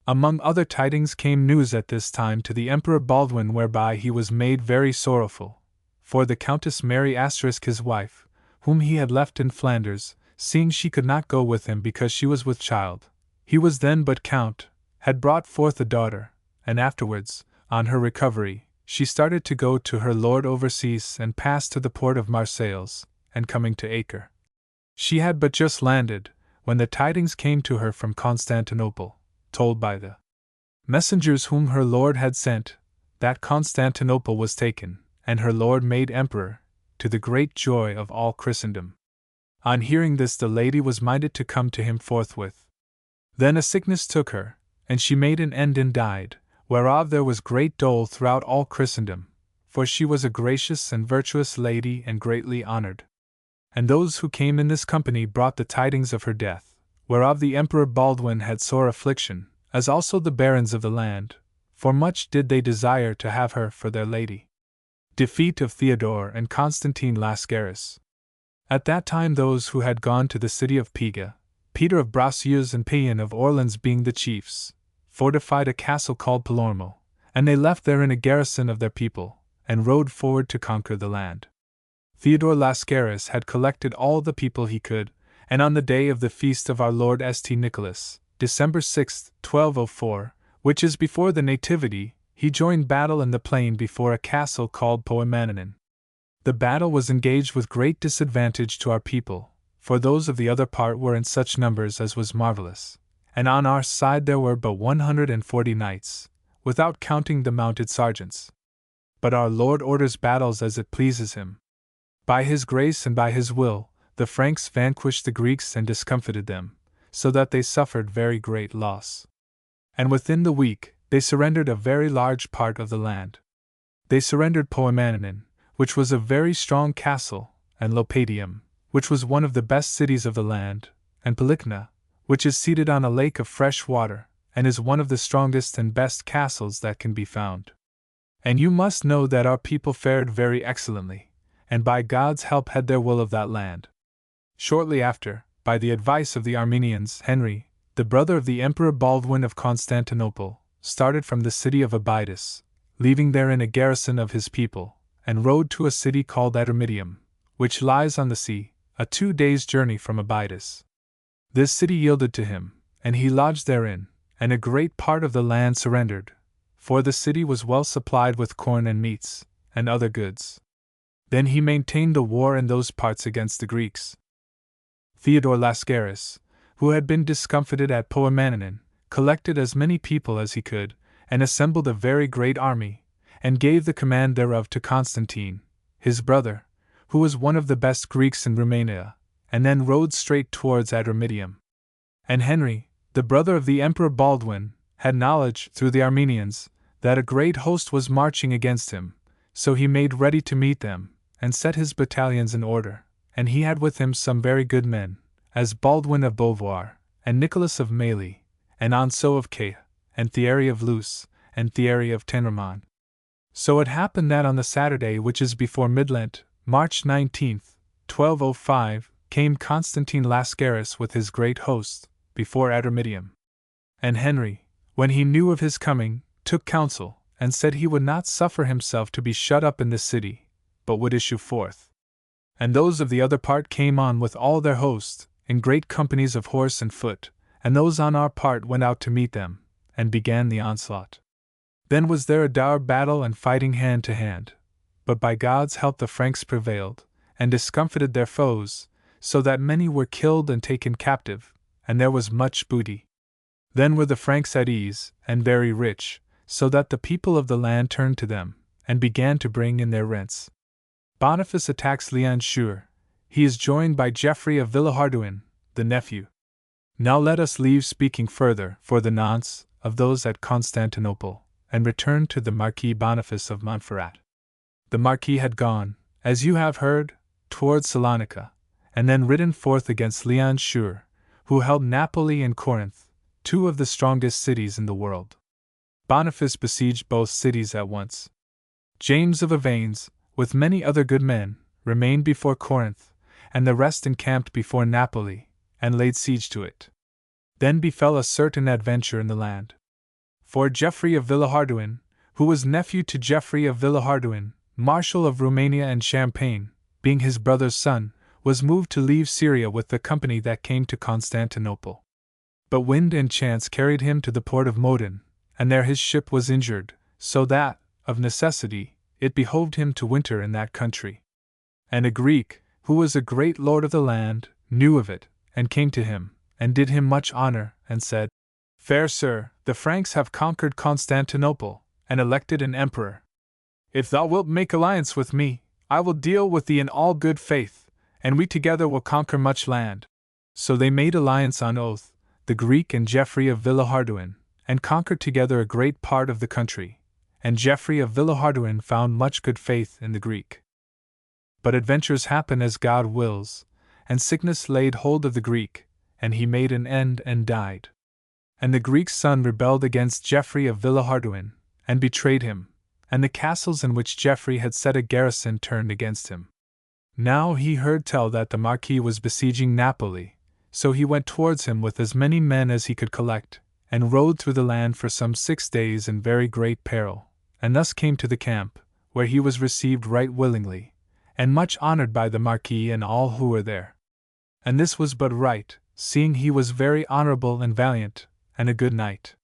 Among other tidings came news at this time to the Emperor Baldwin whereby he was made very sorrowful, for the Countess Mary his wife, whom he had left in Flanders, seeing she could not go with him because she was with child, he was then but Count, had brought forth a daughter, and afterwards, on her recovery, she started to go to her lord overseas and passed to the port of Marseilles, and coming to Acre. She had but just landed, when the tidings came to her from Constantinople, told by the messengers whom her lord had sent, that Constantinople was taken, and her lord made emperor, to the great joy of all Christendom. On hearing this the lady was minded to come to him forthwith. Then a sickness took her, and she made an end and died, whereof there was great dole throughout all Christendom, for she was a gracious and virtuous lady and greatly honored. And those who came in this company brought the tidings of her death, whereof the Emperor Baldwin had sore affliction, as also the barons of the land, for much did they desire to have her for their lady. Defeat of Theodore and Constantine Lascaris. At that time those who had gone to the city of Pega, Peter of Bracieux and Payan of Orleans being the chiefs, fortified a castle called Palermo, and they left therein a garrison of their people, and rode forward to conquer the land. Theodore Lascaris had collected all the people he could, and on the day of the feast of our Lord St. Nicholas, December 6, 1204, which is before the Nativity, he joined battle in the plain before a castle called Poemananan. The battle was engaged with great disadvantage to our people, for those of the other part were in such numbers as was marvelous, and on our side there were but 140 knights, without counting the mounted sergeants. But our Lord orders battles as it pleases him. By his grace and by his will, the Franks vanquished the Greeks and discomfited them, so that they suffered very great loss. And within the week, they surrendered a very large part of the land. They surrendered Poemananan, which was a very strong castle, and Lopatium, which was one of the best cities of the land, and Palicna, which is seated on a lake of fresh water, and is one of the strongest and best castles that can be found. And you must know that our people fared very excellently, and by God's help had their will of that land. Shortly after, by the advice of the Armenians, Henry, the brother of the Emperor Baldwin of Constantinople, started from the city of Abydos, leaving therein a garrison of his people, and rode to a city called Adramyttium, which lies on the sea, a 2 days' journey from Abydos. This city yielded to him, and he lodged therein, and a great part of the land surrendered, for the city was well supplied with corn and meats, and other goods. Then he maintained the war in those parts against the Greeks. Theodore Lascaris, who had been discomfited at Poemananan, collected as many people as he could, and assembled a very great army, and gave the command thereof to Constantine, his brother, who was one of the best Greeks in Romania, and then rode straight towards Adramyttium. And Henry, the brother of the Emperor Baldwin, had knowledge, through the Armenians, that a great host was marching against him, so he made ready to meet them, and set his battalions in order, and he had with him some very good men, as Baldwin of Beauvoir, and Nicholas of Mailly, and Anso of Cae, and Thierry of Luce, and Thierry of Tenramon. So it happened that on the Saturday which is before Midlent, March 19, 1205, came Constantine Lascaris with his great host, before Adramyttium. And Henry, when he knew of his coming, took counsel, and said he would not suffer himself to be shut up in the city, but would issue forth. And those of the other part came on with all their host, in great companies of horse and foot, and those on our part went out to meet them, and began the onslaught. Then was there a dour battle and fighting hand to hand, but by God's help the Franks prevailed, and discomfited their foes, so that many were killed and taken captive, and there was much booty. Then were the Franks at ease, and very rich, so that the people of the land turned to them, and began to bring in their rents. Boniface attacks Liancourt. He is joined by Geoffrey of Villehardouin, the nephew. Now let us leave speaking further, for the nonce, of those at Constantinople, and return to the Marquis Boniface of Montferrat. The Marquis had gone, as you have heard, towards Salonica, and then ridden forth against Liancourt, who held Napoli and Corinth, 2 of the strongest cities in the world. Boniface besieged both cities at once. James of Avanes, with many other good men, remained before Corinth, and the rest encamped before Napoli, and laid siege to it. Then befell a certain adventure in the land. For Geoffrey of Villehardouin, who was nephew to Geoffrey of Villehardouin, Marshal of Romania and Champagne, being his brother's son, was moved to leave Syria with the company that came to Constantinople. But wind and chance carried him to the port of Modin, and there his ship was injured, so that, of necessity, it behoved him to winter in that country. And a Greek, who was a great lord of the land, knew of it, and came to him, and did him much honor, and said, Fair sir, the Franks have conquered Constantinople, and elected an emperor. If thou wilt make alliance with me, I will deal with thee in all good faith, and we together will conquer much land. So they made alliance on oath, the Greek and Geoffrey of Villehardouin, and conquered together a great part of the country, and Geoffrey of Villehardouin found much good faith in the Greek. But adventures happen as God wills, and sickness laid hold of the Greek, and he made an end and died. And the Greek's son rebelled against Geoffrey of Villehardouin, and betrayed him, and the castles in which Geoffrey had set a garrison turned against him. Now he heard tell that the Marquis was besieging Napoli, so he went towards him with as many men as he could collect, and rode through the land for some 6 days in very great peril, and thus came to the camp, where he was received right willingly, and much honored by the Marquis and all who were there. And this was but right, seeing he was very honorable and valiant, and a good knight.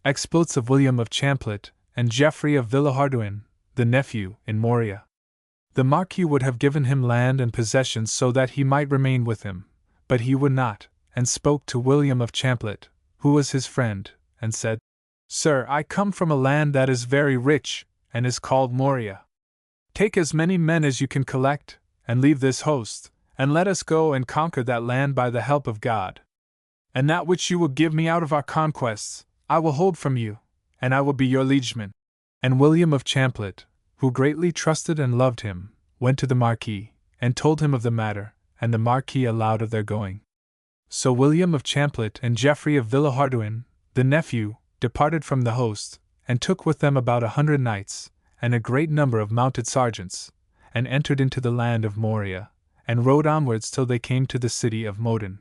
Exploits of William of Champlitte and Geoffrey of Villehardouin, the nephew, in Moria. The Marquis would have given him land and possessions so that he might remain with him, but he would not, and spoke to William of Champlitte, who was his friend, and said, "Sir, I come from a land that is very rich, and is called Moria. Take as many men as you can collect, and leave this host, and let us go and conquer that land by the help of God. And that which you will give me out of our conquests, I will hold from you, and I will be your liegeman." And William of Champlitte, who greatly trusted and loved him, went to the Marquis, and told him of the matter, and the Marquis allowed of their going. So William of Champlitte and Geoffrey of Villehardouin, the nephew, departed from the host, and took with them about 100 knights, and a great number of mounted sergeants, and entered into the land of Moria, and rode onwards till they came to the city of Modin.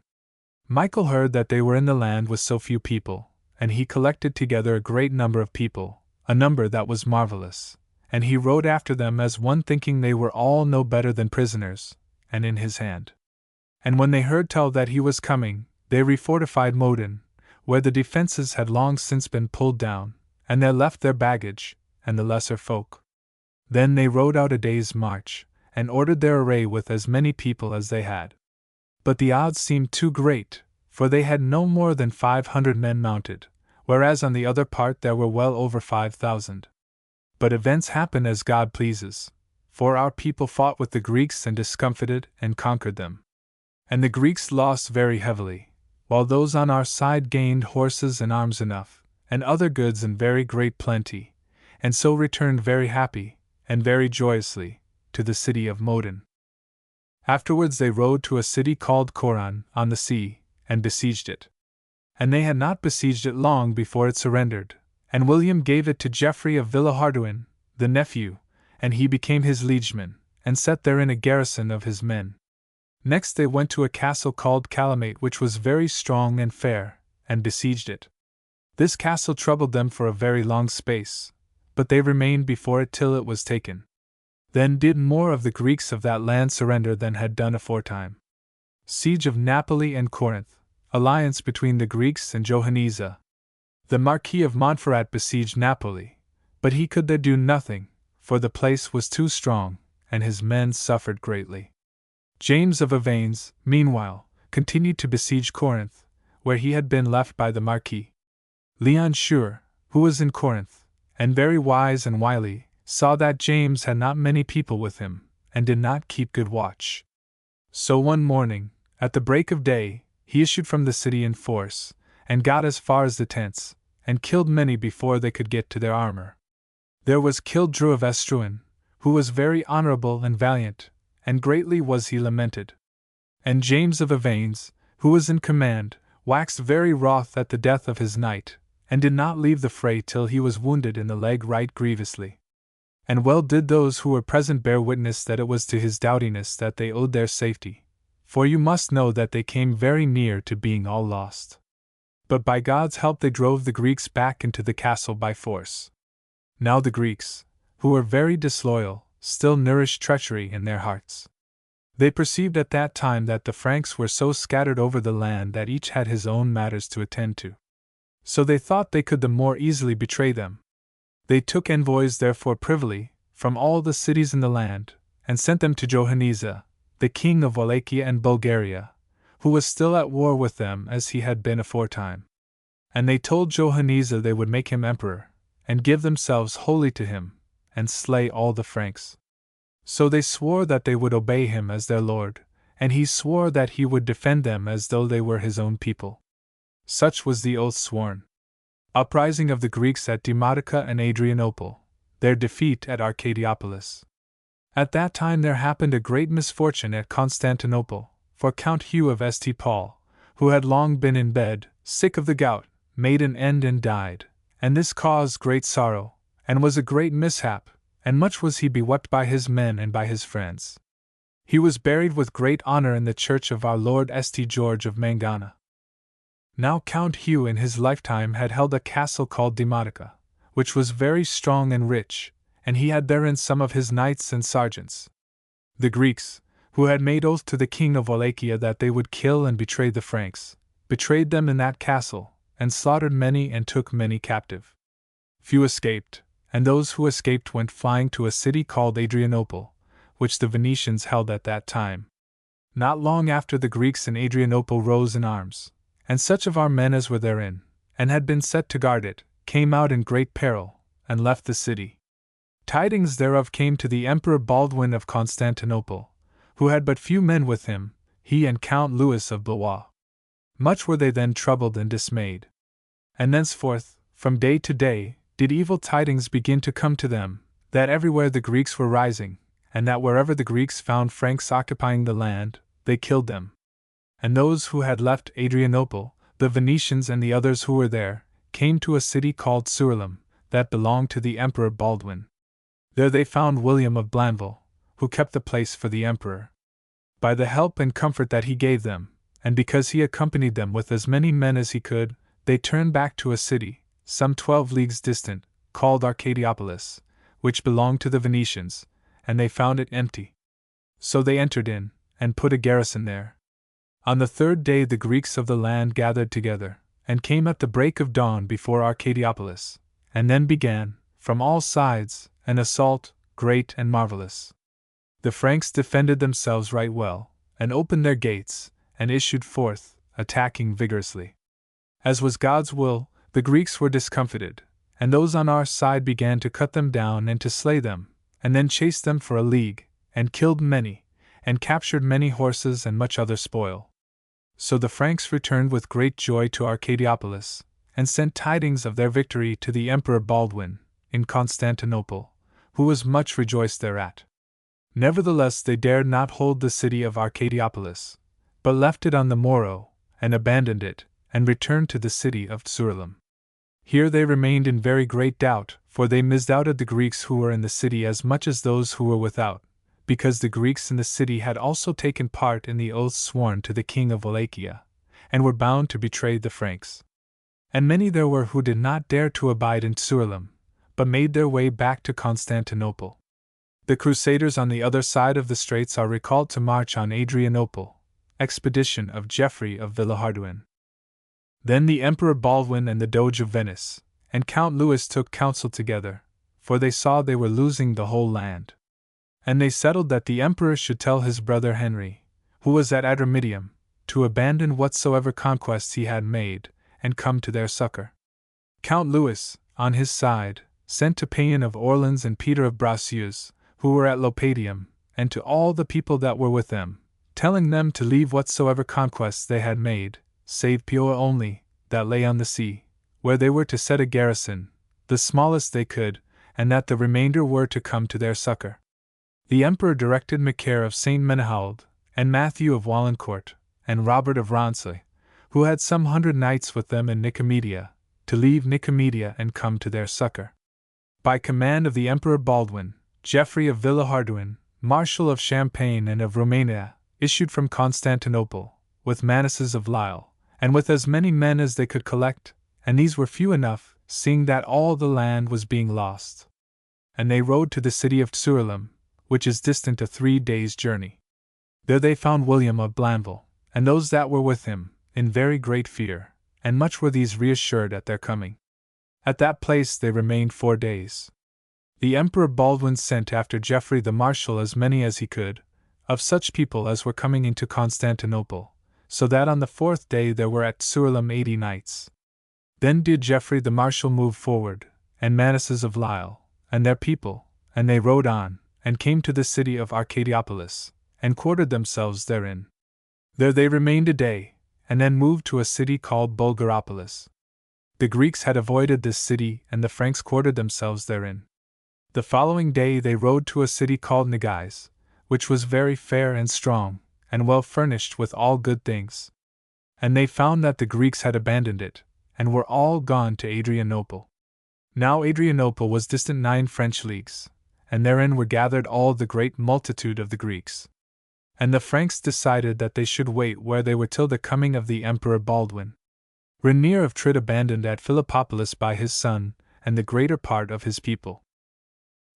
Michael heard that they were in the land with so few people, and he collected together a great number of people, a number that was marvelous, and he rode after them as one thinking they were all no better than prisoners, and in his hand. And when they heard tell that he was coming, they refortified Modin, where the defences had long since been pulled down, and there left their baggage, and the lesser folk. Then they rode out a day's march, and ordered their array with as many people as they had. But the odds seemed too great, for they had no more than 500 men mounted, whereas on the other part there were well over 5,000. But events happen as God pleases, for our people fought with the Greeks and discomfited and conquered them. And the Greeks lost very heavily, while those on our side gained horses and arms enough, and other goods in very great plenty, and so returned very happy, and very joyously, to the city of Modin. Afterwards they rode to a city called Coron, on the sea, and besieged it. And they had not besieged it long before it surrendered, and William gave it to Geoffrey of Villehardouin, the nephew, and he became his liegeman, and set therein a garrison of his men. Next they went to a castle called Calamate, which was very strong and fair, and besieged it. This castle troubled them for a very long space, but they remained before it till it was taken. Then did more of the Greeks of that land surrender than had done aforetime. Siege of Napoli and Corinth, alliance between the Greeks and Johannesa. The Marquis of Montferrat besieged Napoli, but he could there do nothing, for the place was too strong, and his men suffered greatly. James of Avanes, meanwhile, continued to besiege Corinth, where he had been left by the Marquis. Leon Shure, who was in Corinth, and very wise and wily, saw that James had not many people with him, and did not keep good watch. So one morning, at the break of day, he issued from the city in force, and got as far as the tents, and killed many before they could get to their armor. There was killed Drew of Estruin, who was very honorable and valiant, and greatly was he lamented. And James of Avanes, who was in command, waxed very wroth at the death of his knight, and did not leave the fray till he was wounded in the leg right grievously. And well did those who were present bear witness that it was to his doughtiness that they owed their safety, for you must know that they came very near to being all lost. But by God's help they drove the Greeks back into the castle by force. Now the Greeks, who were very disloyal, still nourished treachery in their hearts. They perceived at that time that the Franks were so scattered over the land that each had his own matters to attend to. So they thought they could the more easily betray them. They took envoys therefore privily, from all the cities in the land, and sent them to Johannesa, the king of Wallachia and Bulgaria, who was still at war with them as he had been aforetime. And they told Johannesa they would make him emperor, and give themselves wholly to him, and slay all the Franks. So they swore that they would obey him as their lord, and he swore that he would defend them as though they were his own people. Such was the oath sworn. Uprising of the Greeks at Demotica and Adrianople, their defeat at Arcadiopolis. At that time there happened a great misfortune at Constantinople, for Count Hugh of St. Paul, who had long been in bed, sick of the gout, made an end and died, and this caused great sorrow, and was a great mishap, and much was he bewept by his men and by his friends. He was buried with great honor in the church of our Lord St. George of Mangana. Now Count Hugh in his lifetime had held a castle called Demotica, which was very strong and rich, and he had therein some of his knights and sergeants. The Greeks, who had made oath to the king of Wallachia that they would kill and betray the Franks, betrayed them in that castle, and slaughtered many and took many captive. Few escaped, and those who escaped went flying to a city called Adrianople, which the Venetians held at that time. Not long after the Greeks in Adrianople rose in arms, and such of our men as were therein, and had been set to guard it, came out in great peril, and left the city. Tidings thereof came to the Emperor Baldwin of Constantinople, who had but few men with him, he and Count Louis of Blois. Much were they then troubled and dismayed. And thenceforth, from day to day, did evil tidings begin to come to them, that everywhere the Greeks were rising, and that wherever the Greeks found Franks occupying the land, they killed them. And those who had left Adrianople, the Venetians and the others who were there, came to a city called Surilum, that belonged to the Emperor Baldwin. There they found William of Blanville, who kept the place for the emperor. By the help and comfort that he gave them, and because he accompanied them with as many men as he could, they turned back to a city, some 12 leagues distant, called Arcadiopolis, which belonged to the Venetians, and they found it empty. So they entered in, and put a garrison there. On the third day the Greeks of the land gathered together, and came at the break of dawn before Arcadiopolis, and then began, from all sides, an assault, great and marvelous. The Franks defended themselves right well, and opened their gates, and issued forth, attacking vigorously. As was God's will, the Greeks were discomfited, and those on our side began to cut them down and to slay them, and then chased them for a league, and killed many, and captured many horses and much other spoil. So the Franks returned with great joy to Arcadiopolis, and sent tidings of their victory to the Emperor Baldwin, in Constantinople, who was much rejoiced thereat. Nevertheless they dared not hold the city of Arcadiopolis, but left it on the morrow, and abandoned it, and returned to the city of Surilum. Here they remained in very great doubt, for they misdoubted the Greeks who were in the city as much as those who were without, because the Greeks in the city had also taken part in the oaths sworn to the king of Wallachia, and were bound to betray the Franks. And many there were who did not dare to abide in Surilum, but made their way back to Constantinople. The Crusaders on the other side of the straits are recalled to march on Adrianople, expedition of Geoffrey of Villehardouin. Then the Emperor Baldwin and the Doge of Venice, and Count Louis took counsel together, for they saw they were losing the whole land. And they settled that the Emperor should tell his brother Henry, who was at Adramyttium, to abandon whatsoever conquests he had made, and come to their succor. Count Louis, on his side, sent to Payan of Orleans and Peter of Bracieux, who were at Lopatium, and to all the people that were with them, telling them to leave whatsoever conquests they had made, save Pioa only, that lay on the sea, where they were to set a garrison, the smallest they could, and that the remainder were to come to their succor. The Emperor directed Macaire of St. Menehould, and Matthew of Walencourt, and Robert of Rancé, who had some 100 knights with them in Nicomedia, to leave Nicomedia and come to their succor. By command of the Emperor Baldwin, Geoffrey of Villehardouin, Marshal of Champagne and of Romania, issued from Constantinople, with Manasses of Lille, and with as many men as they could collect, and these were few enough, seeing that all the land was being lost. And they rode to the city of Surilum, which is distant a 3 days' journey. There they found William of Blanville, and those that were with him, in very great fear, and much were these reassured at their coming. At that place they remained 4 days. The Emperor Baldwin sent after Geoffrey the Marshal as many as he could, of such people as were coming into Constantinople, so that on the 4th day there were at Surilum 80 knights. Then did Geoffrey the Marshal move forward, and Manasses of Lille, and their people, and they rode on, and came to the city of Arcadiopolis, and quartered themselves therein. There they remained a day, and then moved to a city called Bulgaropolis. The Greeks had avoided this city, and the Franks quartered themselves therein. The following day they rode to a city called Negais, which was very fair and strong, and well furnished with all good things. And they found that the Greeks had abandoned it, and were all gone to Adrianople. Now Adrianople was distant 9 French leagues, and therein were gathered all the great multitude of the Greeks. And the Franks decided that they should wait where they were till the coming of the Emperor Baldwin. Rainier of Trid abandoned at Philippopolis by his son, and the greater part of his people.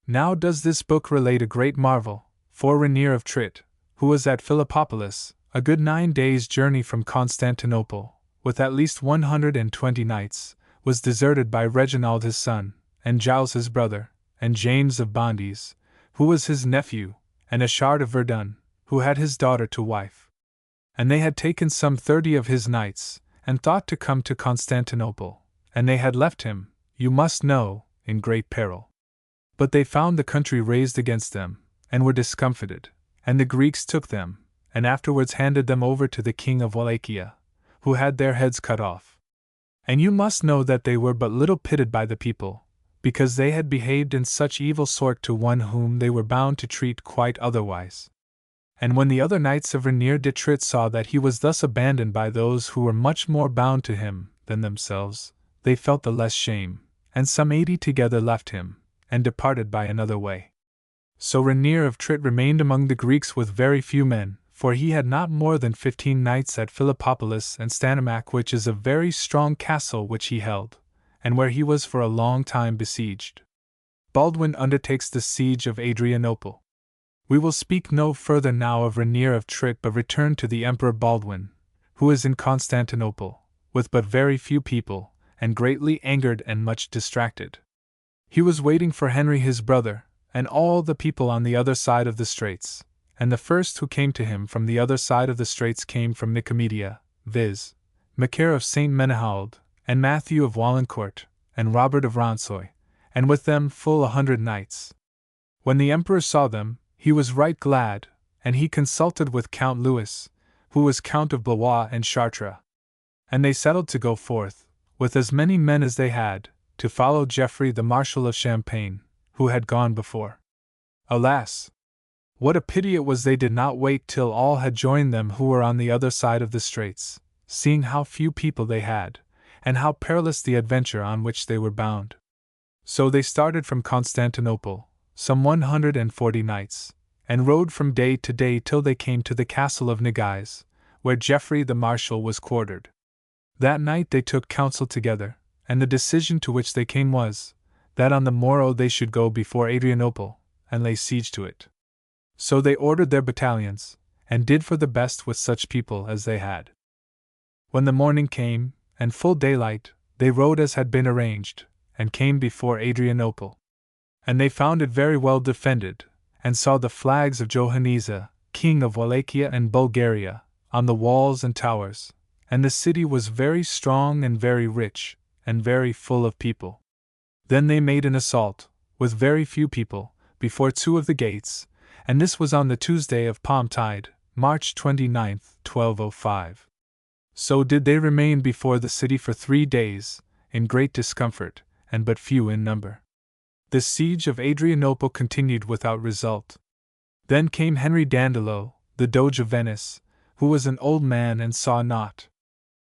Now does this book relate a great marvel, for Rainier of Trid, who was at Philippopolis, a good 9 days' journey from Constantinople, with at least 120 knights, was deserted by Reginald his son, and Giles his brother, and James of Bondies, who was his nephew, and Achard of Verdun, who had his daughter to wife. And they had taken some 30 of his knights, and thought to come to Constantinople, and they had left him, you must know, in great peril. But they found the country raised against them, and were discomfited, and the Greeks took them, and afterwards handed them over to the king of Wallachia, who had their heads cut off. And you must know that they were but little pitied by the people, because they had behaved in such evil sort to one whom they were bound to treat quite otherwise. And when the other knights of Rainier de Trit saw that he was thus abandoned by those who were much more bound to him than themselves, they felt the less shame, and some 80 together left him, and departed by another way. So Rainier of Trit remained among the Greeks with very few men, for he had not more than 15 knights at Philippopolis and Stanamac, which is a very strong castle which he held, and where he was for a long time besieged. Baldwin undertakes the siege of Adrianople. We will speak no further now of Rainier of Trit, but return to the Emperor Baldwin, who is in Constantinople, with but very few people, and greatly angered and much distracted. He was waiting for Henry his brother, and all the people on the other side of the straits, and the first who came to him from the other side of the straits came from Nicomedia, viz., Macaire of St. Menehould, and Matthew of Wallencourt, and Robert of Ronsoy, and with them full 100 knights. When the emperor saw them, he was right glad, and he consulted with Count Louis, who was Count of Blois and Chartres. And they settled to go forth, with as many men as they had, to follow Geoffrey the Marshal of Champagne, who had gone before. Alas! What a pity it was they did not wait till all had joined them who were on the other side of the straits, seeing how few people they had, and how perilous the adventure on which they were bound. So they started from Constantinople, some 140 knights, and rode from day to day till they came to the castle of Negais, where Geoffrey the Marshal was quartered. That night they took counsel together, and the decision to which they came was, that on the morrow they should go before Adrianople, and lay siege to it. So they ordered their battalions, and did for the best with such people as they had. When the morning came, and full daylight, they rode as had been arranged, and came before Adrianople. And they found it very well defended, and saw the flags of Johannes, king of Wallachia and Bulgaria, on the walls and towers, and the city was very strong and very rich, and very full of people. Then they made an assault, with very few people, before 2 of the gates, and this was on the Tuesday of Palm Tide, March 29, 1205. So did they remain before the city for 3 days, in great discomfort, and but few in number. The siege of Adrianople continued without result. Then came Henry Dandolo, the Doge of Venice, who was an old man and saw naught.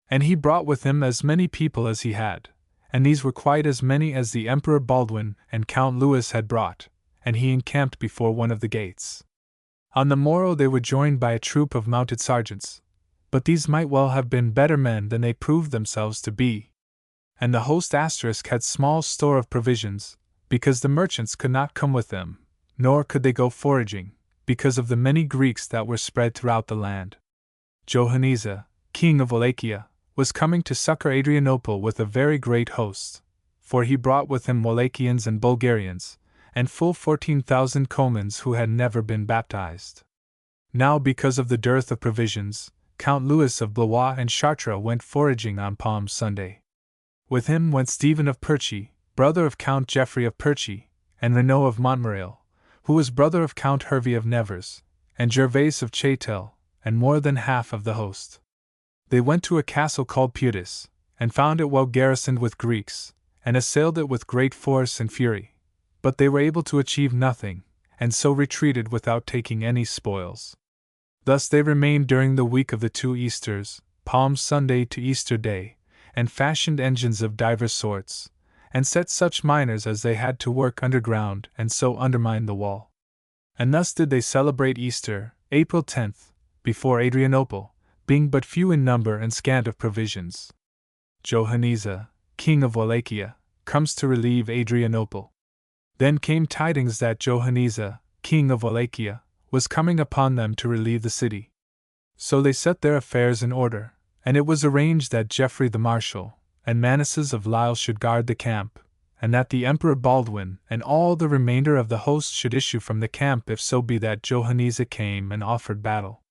And he brought with him as many people as he had, and these were quite as many as the Emperor Baldwin and Count Louis had brought, and he encamped before one of the gates. On the morrow they were joined by a troop of mounted sergeants, but these might well have been better men than they proved themselves to be. And the host * had small store of provisions, because the merchants could not come with them, nor could they go foraging, because of the many Greeks that were spread throughout the land. Johannes, king of Wallachia, was coming to succor Adrianople with a very great host, for he brought with him Wallachians and Bulgarians, and full 14,000 Comans who had never been baptized. Now because of the dearth of provisions, Count Louis of Blois and Chartres went foraging on Palm Sunday. With him went Stephen of Perchy, brother of Count Geoffrey of Perchy, and Renaud of Montmirail, who was brother of Count Hervey of Nevers, and Gervais of Chatel, and more than half of the host. They went to a castle called Putis, and found it well garrisoned with Greeks, and assailed it with great force and fury. but they were able to achieve nothing, and so retreated without taking any spoils. Thus they remained during the week of the 2 Easters, Palm Sunday to Easter Day, and fashioned engines of divers sorts, and set such miners as they had to work underground, and so undermine the wall. And thus did they celebrate Easter, April 10th, before Adrianople, being but few in number and scant of provisions. Johanniza, king of Wallachia, comes to relieve Adrianople. Then came tidings that Johanniza, king of Wallachia, was coming upon them to relieve the city. So they set their affairs in order, and it was arranged that Geoffrey the Marshal and Manasses of Lisle should guard the camp, and that the Emperor Baldwin and all the remainder of the host should issue from the camp if so be that Johanniza came and offered battle.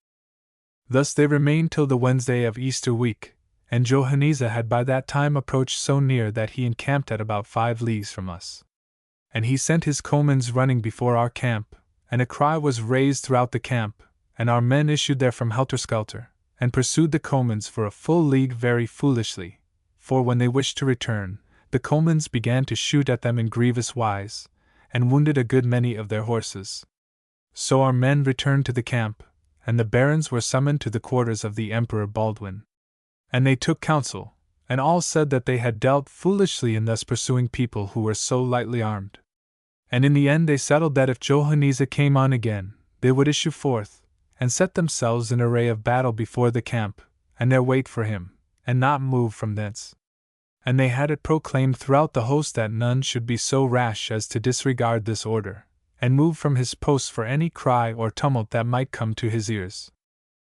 Thus they remained till the Wednesday of Easter week, and Johanniza had by that time approached so near that he encamped at about 5 leagues from us. And he sent his comans running before our camp, and a cry was raised throughout the camp, and our men issued there from helter-skelter, and pursued the comans for a full league very foolishly, for when they wished to return, the comans began to shoot at them in grievous wise, and wounded a good many of their horses. So our men returned to the camp, and the barons were summoned to the quarters of the Emperor Baldwin. And they took counsel, and all said that they had dealt foolishly in thus pursuing people who were so lightly armed. And in the end they settled that if Johanniza came on again, they would issue forth, and set themselves in array of battle before the camp, and there wait for him, and not move from thence. And they had it proclaimed throughout the host that none should be so rash as to disregard this order, and move from his post for any cry or tumult that might come to his ears.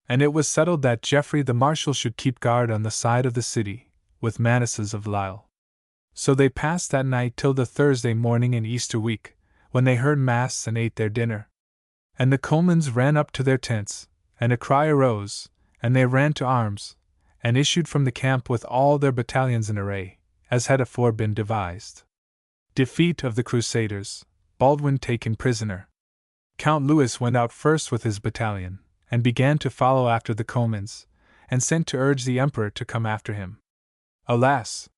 And it was settled that Geoffrey the Marshal should keep guard on the side of the city, with Manasses of Lisle. So they passed that night till the Thursday morning in Easter week, when they heard Mass and ate their dinner. And the comans ran up to their tents, and a cry arose, and they ran to arms, and issued from the camp with all their battalions in array, as had afore been devised. Defeat of the Crusaders, Baldwin taken prisoner. Count Louis went out first with his battalion, and began to follow after the comans, and sent to urge the Emperor to come after him. Alas!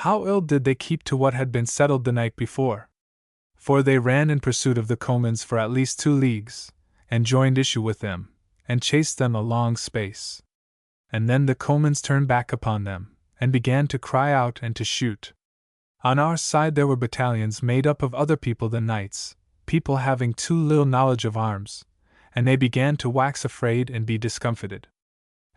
How ill did they keep to what had been settled the night before! For they ran in pursuit of the comans for at least 2 leagues, and joined issue with them, and chased them a long space. And then the comans turned back upon them, and began to cry out and to shoot. On our side there were battalions made up of other people than knights, people having too little knowledge of arms, and they began to wax afraid and be discomfited.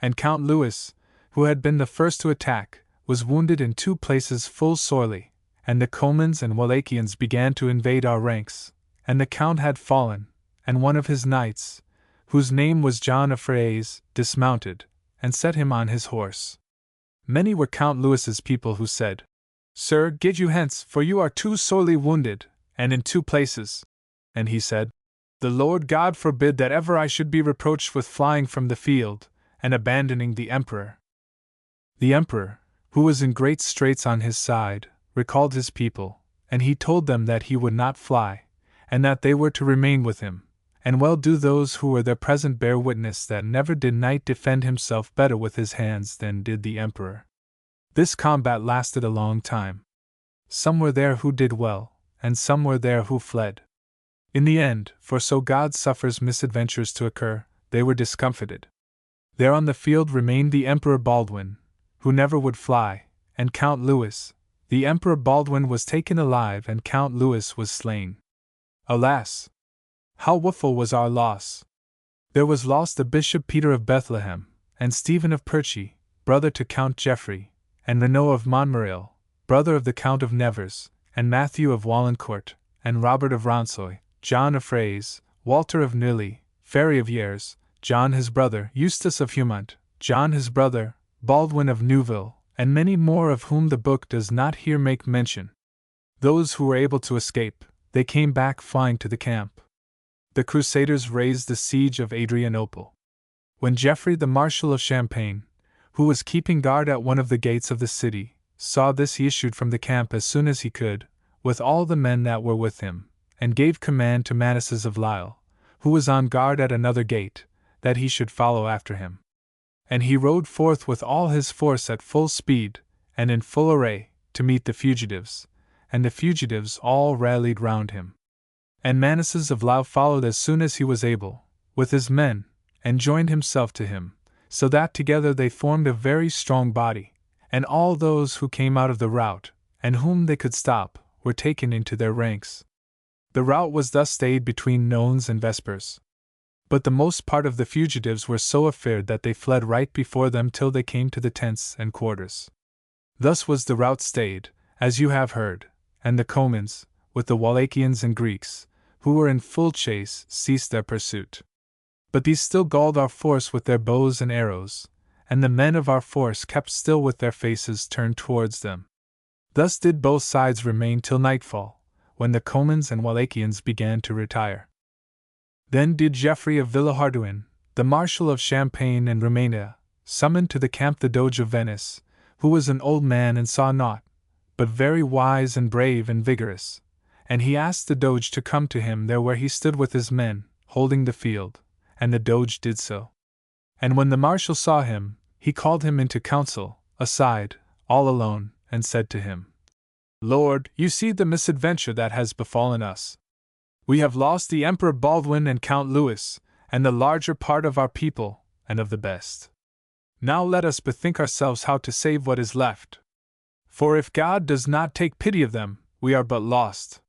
And Count Louis, who had been the first to attack, was wounded in 2 places full sorely, and the comans and Wallachians began to invade our ranks, and the Count had fallen, and one of his knights, whose name was John of Frais, dismounted, and set him on his horse. Many were Count Louis's people who said, "Sir, get you hence, for you are too sorely wounded, and in 2 places." And he said, "The Lord God forbid that ever I should be reproached with flying from the field, and abandoning the Emperor." The Emperor, who was in great straits on his side, recalled his people, and he told them that he would not fly, and that they were to remain with him, and well do those who were there present bear witness that never did knight defend himself better with his hands than did the Emperor. This combat lasted a long time. Some were there who did well, and some were there who fled. In the end, for so God suffers misadventures to occur, they were discomfited. There on the field remained the Emperor Baldwin, who never would fly, and Count Louis. The Emperor Baldwin was taken alive and Count Louis was slain. Alas! How woeful was our loss! There was lost the Bishop Peter of Bethlehem, and Stephen of Perchy, brother to Count Geoffrey, and Renaud of Montmirail, brother of the Count of Nevers, and Matthew of Wallencourt, and Robert of Ronsoy, John of Frais, Walter of Neuilly, Ferry of Yers, John his brother, Eustace of Humont, John his brother, Baldwin of Neuville, and many more of whom the book does not here make mention. Those who were able to escape, they came back flying to the camp. The Crusaders raised the siege of Adrianople. When Geoffrey the Marshal of Champagne, who was keeping guard at one of the gates of the city, saw this, he issued from the camp as soon as he could, with all the men that were with him, and gave command to Manasses of Lisle, who was on guard at another gate, that he should follow after him. And he rode forth with all his force at full speed, and in full array, to meet the fugitives, and the fugitives all rallied round him. And Manasseh of Lau followed as soon as he was able, with his men, and joined himself to him, so that together they formed a very strong body, and all those who came out of the rout, and whom they could stop, were taken into their ranks. The rout was thus stayed between nones and vespers. But the most part of the fugitives were so afeard that they fled right before them till they came to the tents and quarters. Thus was the rout stayed, as you have heard, and the Comans, with the Wallachians and Greeks, who were in full chase, ceased their pursuit. But these still galled our force with their bows and arrows, and the men of our force kept still with their faces turned towards them. Thus did both sides remain till nightfall, when the Comans and Wallachians began to retire. Then did Geoffrey of Villehardouin, the Marshal of Champagne and Romania, summon to the camp the Doge of Venice, who was an old man and saw naught, but very wise and brave and vigorous, and he asked the Doge to come to him there where he stood with his men, holding the field, and the Doge did so. And when the Marshal saw him, he called him into council, aside, all alone, and said to him, Lord, you see the misadventure that has befallen us. We have lost the Emperor Baldwin and Count Louis, and the larger part of our people, and of the best. Now let us bethink ourselves how to save what is left. For if God does not take pity of them, we are but lost.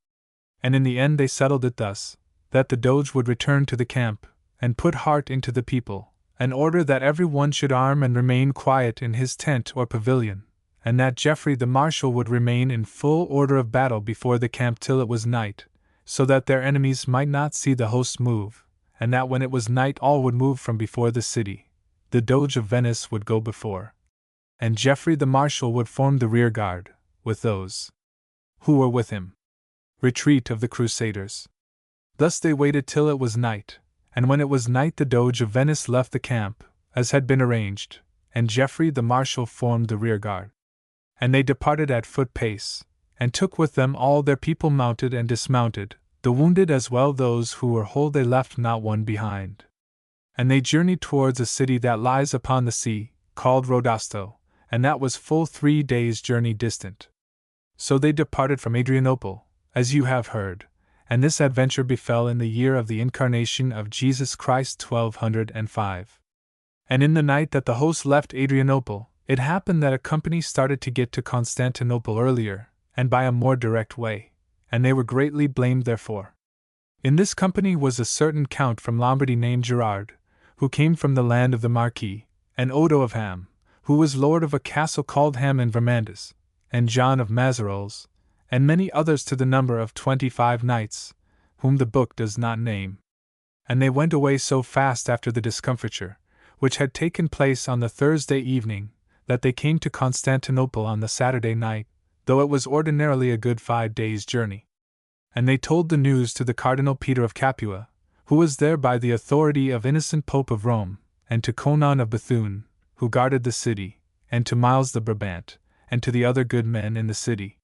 And in the end they settled it thus, that the Doge would return to the camp, and put heart into the people, and order that every one should arm and remain quiet in his tent or pavilion, and that Geoffrey the Marshal would remain in full order of battle before the camp till it was night, so that their enemies might not see the host move, and that when it was night all would move from before the city. The Doge of Venice would go before, and Geoffrey the Marshal would form the rear guard, with those who were with him. Retreat of the Crusaders. Thus they waited till it was night, and when it was night the Doge of Venice left the camp, as had been arranged, and Geoffrey the Marshal formed the rear guard. And they departed at foot pace, and took with them all their people mounted and dismounted, the wounded as well those who were whole, they left not one behind. And they journeyed towards a city that lies upon the sea, called Rodasto, and that was full 3 days' journey distant. So they departed from Adrianople, as you have heard, and this adventure befell in the year of the incarnation of Jesus Christ 1205. And in the night that the host left Adrianople, it happened that a company started to get to Constantinople earlier, and by a more direct way, and they were greatly blamed therefor. In this company was a certain count from Lombardy named Gerard, who came from the land of the Marquis, and Odo of Ham, who was lord of a castle called Ham in Vermandois, and John of Mazarols, and many others to the number of 25 knights, whom the book does not name. And they went away so fast after the discomfiture, which had taken place on the Thursday evening, that they came to Constantinople on the Saturday night, though it was ordinarily a good 5 days' journey. And they told the news to the Cardinal Peter of Capua, who was there by the authority of Innocent Pope of Rome, and to Conon of Bethune, who guarded the city, and to Miles the Brabant, and to the other good men in the city.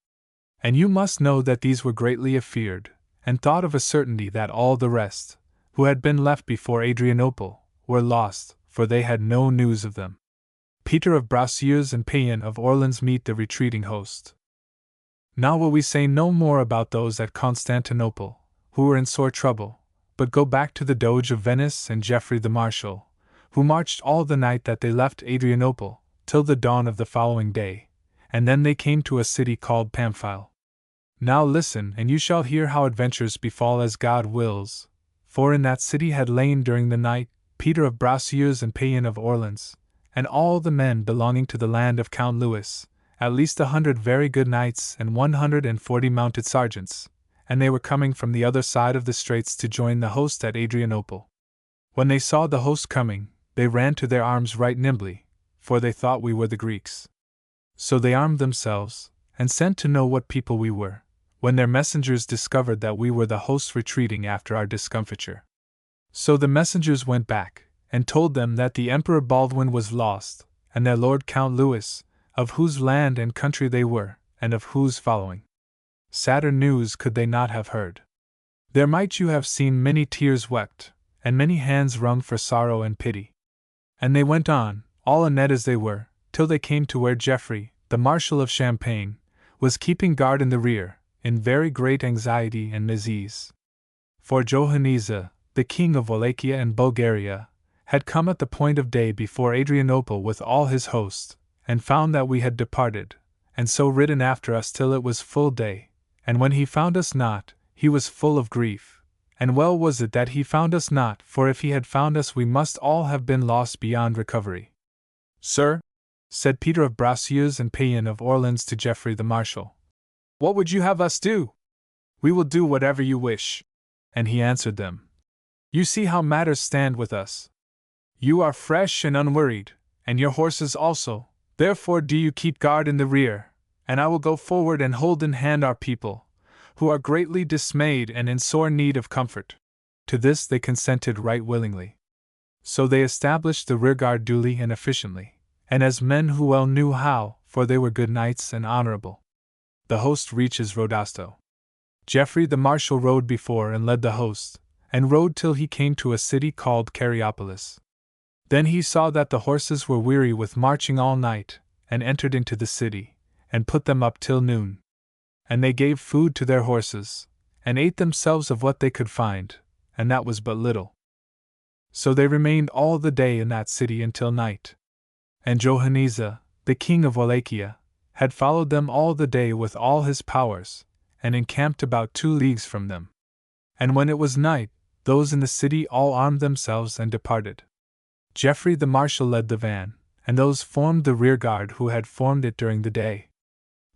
And you must know that these were greatly afeared, and thought of a certainty that all the rest, who had been left before Adrianople, were lost, for they had no news of them. Peter of Brassiers and Payan of Orleans meet the retreating host. Now will we say no more about those at Constantinople, who were in sore trouble, but go back to the Doge of Venice and Geoffrey the Marshal, who marched all the night that they left Adrianople, till the dawn of the following day, and then they came to a city called Pamphile. Now listen, and you shall hear how adventures befall as God wills, for in that city had lain during the night Peter of Brassiers and Payan of Orleans, and all the men belonging to the land of Count Louis, at least 100 very good knights and 140 mounted sergeants, and they were coming from the other side of the straits to join the host at Adrianople. When they saw the host coming, they ran to their arms right nimbly, for they thought we were the Greeks. So they armed themselves, and sent to know what people we were, when their messengers discovered that we were the hosts retreating after our discomfiture. So the messengers went back, and told them that the Emperor Baldwin was lost, and their lord Count Louis, of whose land and country they were, and of whose following. Sadder news could they not have heard. There might you have seen many tears wept, and many hands wrung for sorrow and pity. And they went on, all a-net as they were, till they came to where Geoffrey, the Marshal of Champagne, was keeping guard in the rear, in very great anxiety and misease. For Johannes, the king of Wallachia and Bulgaria, had come at the point of day before Adrianople with all his host, and found that we had departed, and so ridden after us till it was full day, and when he found us not, he was full of grief. And well was it that he found us not, for if he had found us we must all have been lost beyond recovery. Sir, said Peter of Bracieux and Payen of Orleans to Geoffrey the Marshal, what would you have us do? We will do whatever you wish. And he answered them, you see how matters stand with us. You are fresh and unworried, and your horses also, therefore do you keep guard in the rear, and I will go forward and hold in hand our people, who are greatly dismayed and in sore need of comfort. To this they consented right willingly. So they established the rearguard duly and efficiently, and as men who well knew how, for they were good knights and honorable. The host reaches Rodasto. Geoffrey the Marshal rode before and led the host, and rode till he came to a city called Cariopolis. Then he saw that the horses were weary with marching all night, and entered into the city, and put them up till noon. And they gave food to their horses, and ate themselves of what they could find, and that was but little. So they remained all the day in that city until night. And Johannes, the king of Wallachia, had followed them all the day with all his powers, and encamped about 2 leagues from them. And when it was night, those in the city all armed themselves and departed. Geoffrey the Marshal led the van, and those formed the rearguard who had formed it during the day.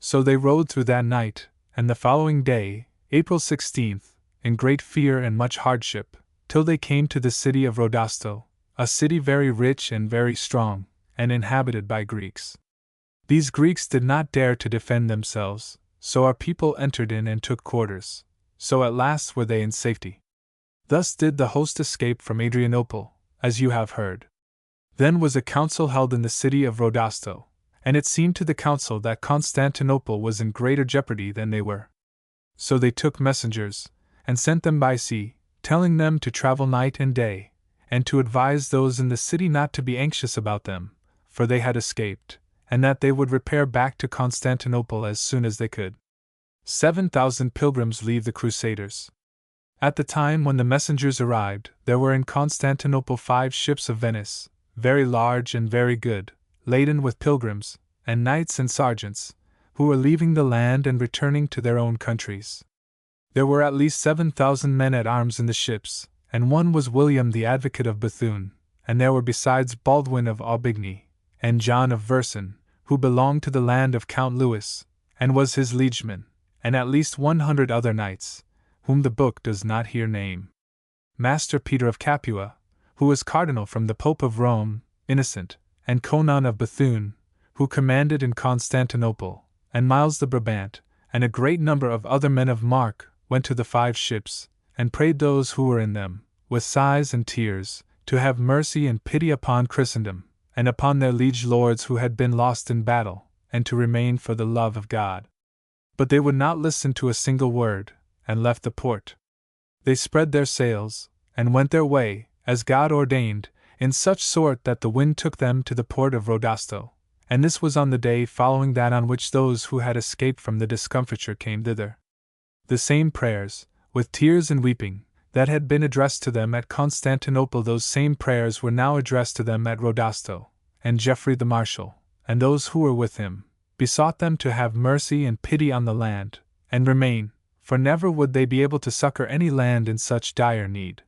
So they rode through that night, and the following day, April 16th, in great fear and much hardship, till they came to the city of Rodasto, a city very rich and very strong, and inhabited by Greeks. These Greeks did not dare to defend themselves, so our people entered in and took quarters, so at last were they in safety. Thus did the host escape from Adrianople, as you have heard. Then was a council held in the city of Rodasto, and it seemed to the council that Constantinople was in greater jeopardy than they were. So they took messengers, and sent them by sea, telling them to travel night and day, and to advise those in the city not to be anxious about them, for they had escaped, and that they would repair back to Constantinople as soon as they could. 7,000 pilgrims leave the Crusaders. At the time when the messengers arrived, there were in Constantinople 5 ships of Venice, very large and very good, laden with pilgrims, and knights and sergeants, who were leaving the land and returning to their own countries. There were at least 7,000 men at arms in the ships, and one was William the Advocate of Bethune, and there were besides Baldwin of Aubigny, and John of Verson, who belonged to the land of Count Louis, and was his liegeman, and at least 100 other knights, whom the book does not here name. Master Peter of Capua, who was cardinal from the Pope of Rome, Innocent, and Conon of Bethune, who commanded in Constantinople, and Miles the Brabant, and a great number of other men of mark, went to the 5 ships, and prayed those who were in them, with sighs and tears, to have mercy and pity upon Christendom, and upon their liege lords who had been lost in battle, and to remain for the love of God. But they would not listen to a single word, and left the port. They spread their sails, and went their way, as God ordained, in such sort that the wind took them to the port of Rodasto, and this was on the day following that on which those who had escaped from the discomfiture came thither. The same prayers, with tears and weeping, that had been addressed to them at Constantinople, those same prayers were now addressed to them at Rodasto, and Geoffrey the Marshal, and those who were with him, besought them to have mercy and pity on the land, and remain, for never would they be able to succor any land in such dire need.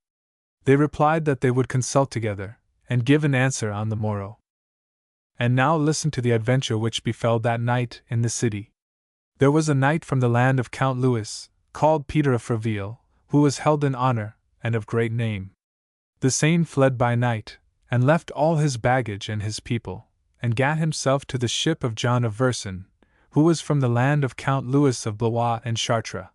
They replied that they would consult together, and give an answer on the morrow. And now listen to the adventure which befell that night in the city. There was a knight from the land of Count Louis, called Peter of Freville, who was held in honor, and of great name. The same fled by night, and left all his baggage and his people, and gat himself to the ship of John of Verson, who was from the land of Count Louis of Blois and Chartres.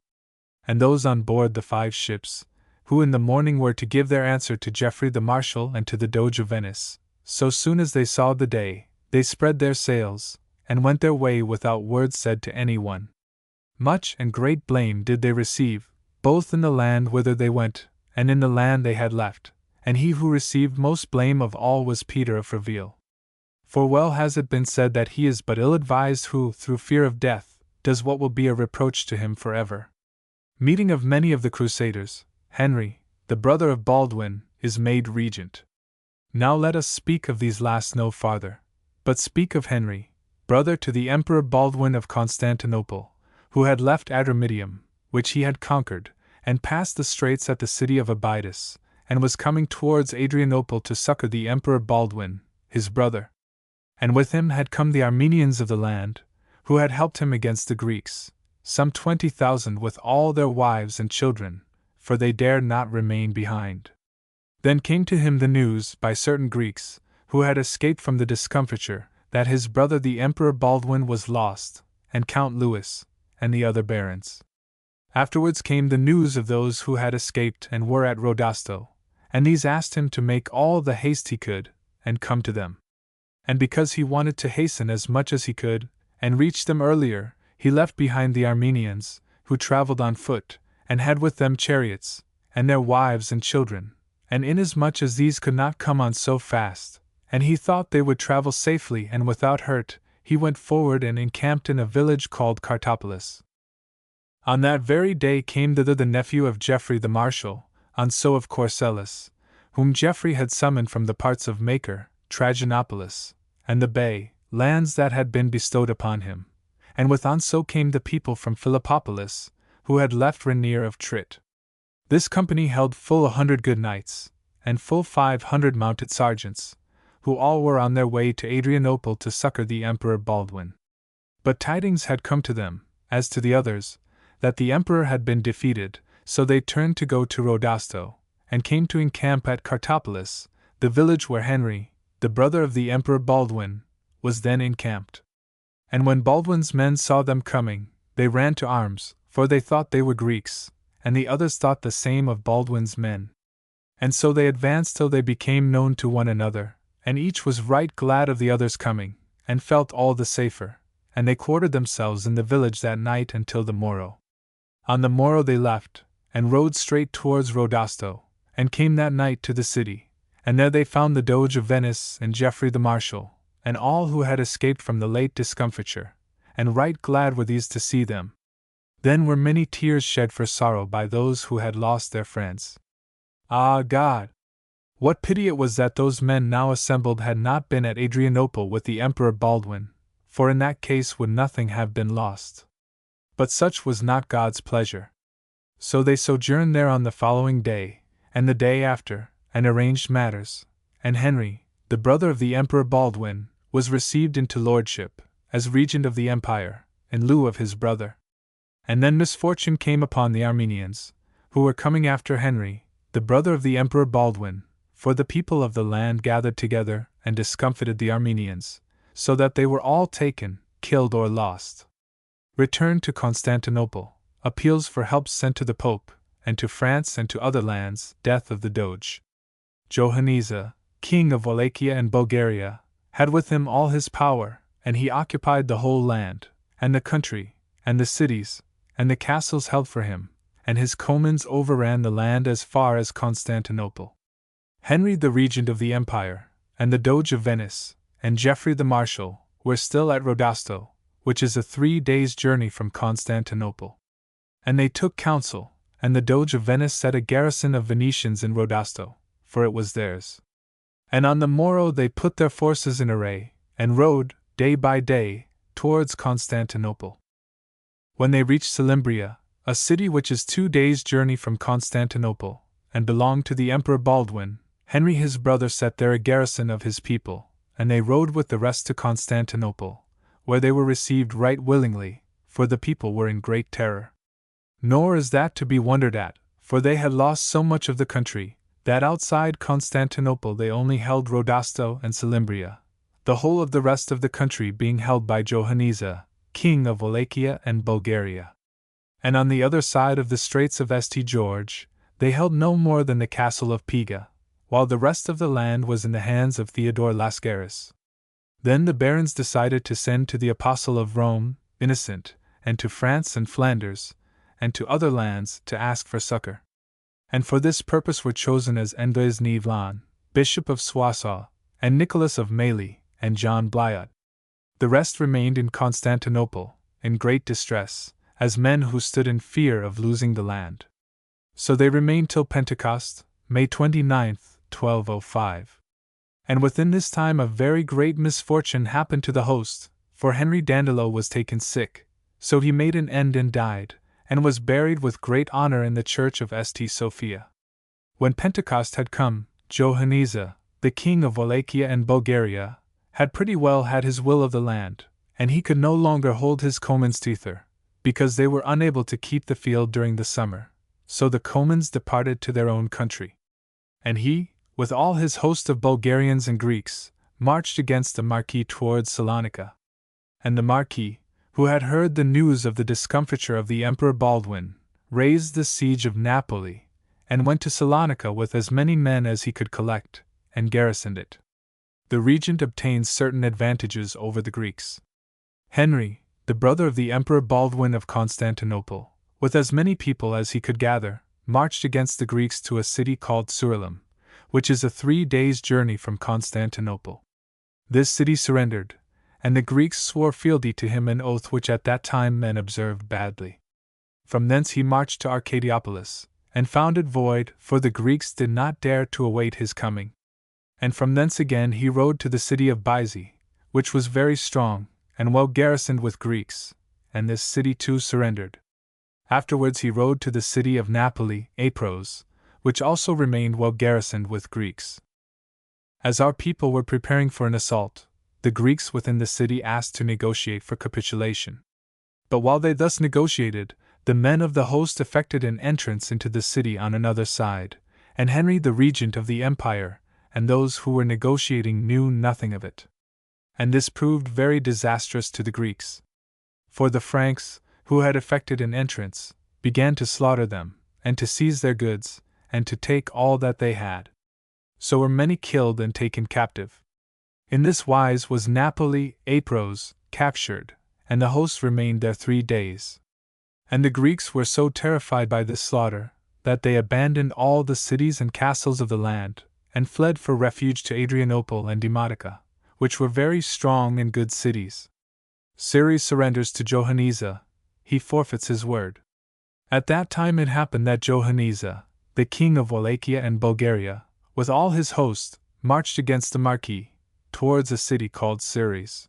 And those on board the 5 ships, who in the morning were to give their answer to Geoffrey the Marshal and to the Doge of Venice, so soon as they saw the day, they spread their sails, and went their way without word said to any one. Much and great blame did they receive, both in the land whither they went, and in the land they had left, and he who received most blame of all was Peter of Freville. For well has it been said that he is but ill advised who, through fear of death, does what will be a reproach to him forever. Meeting of many of the Crusaders, Henry, the brother of Baldwin, is made regent. Now let us speak of these last no farther, but speak of Henry, brother to the Emperor Baldwin of Constantinople, who had left Adramyttium, which he had conquered, and passed the straits at the city of Abydos, and was coming towards Adrianople to succor the Emperor Baldwin, his brother. And with him had come the Armenians of the land, who had helped him against the Greeks, some 20,000 with all their wives and children, for they dared not remain behind. Then came to him the news, by certain Greeks, who had escaped from the discomfiture, that his brother the Emperor Baldwin was lost, and Count Louis, and the other barons. Afterwards came the news of those who had escaped and were at Rodasto, and these asked him to make all the haste he could, and come to them. And because he wanted to hasten as much as he could, and reach them earlier, he left behind the Armenians, who traveled on foot, and had with them chariots, and their wives and children, and inasmuch as these could not come on so fast, and he thought they would travel safely and without hurt, he went forward and encamped in a village called Cartopolis. On that very day came thither the nephew of Geoffrey the Marshal, Anso of Corcelis, whom Geoffrey had summoned from the parts of Macer, Trajanopolis, and the Bay, lands that had been bestowed upon him, and with Anso came the people from Philippopolis, who had left Rainier of Trit. This company held full 100 good knights, and full 500 mounted sergeants, who all were on their way to Adrianople to succor the Emperor Baldwin. But tidings had come to them, as to the others, that the Emperor had been defeated, so they turned to go to Rodasto, and came to encamp at Cartopolis, the village where Henry, the brother of the Emperor Baldwin, was then encamped. And when Baldwin's men saw them coming, they ran to arms, for they thought they were Greeks, and the others thought the same of Baldwin's men. And so they advanced till they became known to one another, and each was right glad of the other's coming, and felt all the safer, and they quartered themselves in the village that night until the morrow. On the morrow they left, and rode straight towards Rodasto, and came that night to the city, and there they found the Doge of Venice and Geoffrey the Marshal, and all who had escaped from the late discomfiture, and right glad were these to see them. Then were many tears shed for sorrow by those who had lost their friends. Ah, God! What pity it was that those men now assembled had not been at Adrianople with the Emperor Baldwin, for in that case would nothing have been lost. But such was not God's pleasure. So they sojourned there on the following day, and the day after, and arranged matters, and Henry, the brother of the Emperor Baldwin, was received into lordship, as regent of the empire, in lieu of his brother. And then misfortune came upon the Armenians, who were coming after Henry, the brother of the Emperor Baldwin, for the people of the land gathered together and discomfited the Armenians, so that they were all taken, killed or lost. Returned to Constantinople, appeals for help sent to the Pope, and to France and to other lands, death of the Doge. Johanniza, king of Wallachia and Bulgaria, had with him all his power, and he occupied the whole land, and the country, and the cities, and the castles held for him, and his comans overran the land as far as Constantinople. Henry the regent of the empire, and the Doge of Venice, and Geoffrey the Marshal, were still at Rodasto, which is a 3 days' journey from Constantinople. And they took counsel, and the Doge of Venice set a garrison of Venetians in Rodasto, for it was theirs. And on the morrow they put their forces in array, and rode, day by day, towards Constantinople. When they reached Salimbria, a city which is 2 days' journey from Constantinople, and belonged to the Emperor Baldwin, Henry his brother set there a garrison of his people, and they rode with the rest to Constantinople, where they were received right willingly, for the people were in great terror. Nor is that to be wondered at, for they had lost so much of the country, that outside Constantinople they only held Rodasto and Salimbria, the whole of the rest of the country being held by Johanniza, king of Wallachia and Bulgaria. And on the other side of the Straits of St. George, they held no more than the castle of Piga, while the rest of the land was in the hands of Theodore Lascaris. Then the barons decided to send to the Apostle of Rome, Innocent, and to France and Flanders, and to other lands to ask for succor. And for this purpose were chosen as Andres Nievlan, Bishop of Soissons, and Nicholas of Mailly, and John Bliot. The rest remained in Constantinople, in great distress, as men who stood in fear of losing the land. So they remained till Pentecost, May 29th, 1205. And within this time a very great misfortune happened to the host, for Henry Dandelot was taken sick, so he made an end and died, and was buried with great honor in the church of St. Sophia. When Pentecost had come, Johannes, the king of Wallachia and Bulgaria, had pretty well had his will of the land, and he could no longer hold his comans thither, because they were unable to keep the field during the summer, so the comans departed to their own country. And he, with all his host of Bulgarians and Greeks, marched against the Marquis towards Salonika. And the Marquis, who had heard the news of the discomfiture of the Emperor Baldwin, raised the siege of Napoli, and went to Salonika with as many men as he could collect, and garrisoned it. The regent obtained certain advantages over the Greeks. Henry, the brother of the Emperor Baldwin of Constantinople, with as many people as he could gather, marched against the Greeks to a city called Surilum, which is a 3 days' journey from Constantinople. This city surrendered, and the Greeks swore fealty to him, an oath which at that time men observed badly. From thence he marched to Arcadiopolis, and found it void, for the Greeks did not dare to await his coming. And from thence again he rode to the city of Byzee, which was very strong, and well garrisoned with Greeks, and this city too surrendered. Afterwards he rode to the city of Napoli, Apros, which also remained well garrisoned with Greeks. As our people were preparing for an assault, the Greeks within the city asked to negotiate for capitulation. But while they thus negotiated, the men of the host effected an entrance into the city on another side, and Henry the regent of the empire, and those who were negotiating knew nothing of it. And this proved very disastrous to the Greeks. For the Franks, who had effected an entrance, began to slaughter them, and to seize their goods, and to take all that they had. So were many killed and taken captive. In this wise was Napoli, Apros, captured, and the host remained there 3 days. And the Greeks were so terrified by this slaughter, that they abandoned all the cities and castles of the land, and fled for refuge to Adrianople and Demotica, which were very strong and good cities. Ceres surrenders to Johannes, he forfeits his word. At that time it happened that Johannes, the king of Wallachia and Bulgaria, with all his host, marched against the Marquis, towards a city called Ceres.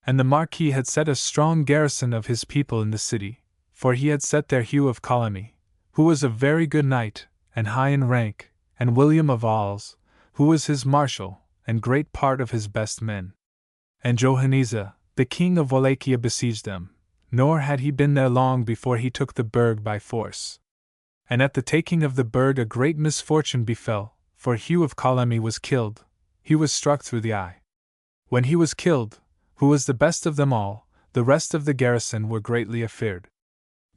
And the Marquis had set a strong garrison of his people in the city, for he had set there Hugh of Coligny, who was a very good knight, and high in rank, and William of Aries, who was his marshal, and great part of his best men. And Johannes, the king of Wallachia, besieged them, nor had he been there long before he took the burg by force. And at the taking of the burg a great misfortune befell, for Hugh of Coligny was killed, he was struck through the eye. When he was killed, who was the best of them all, the rest of the garrison were greatly afeard.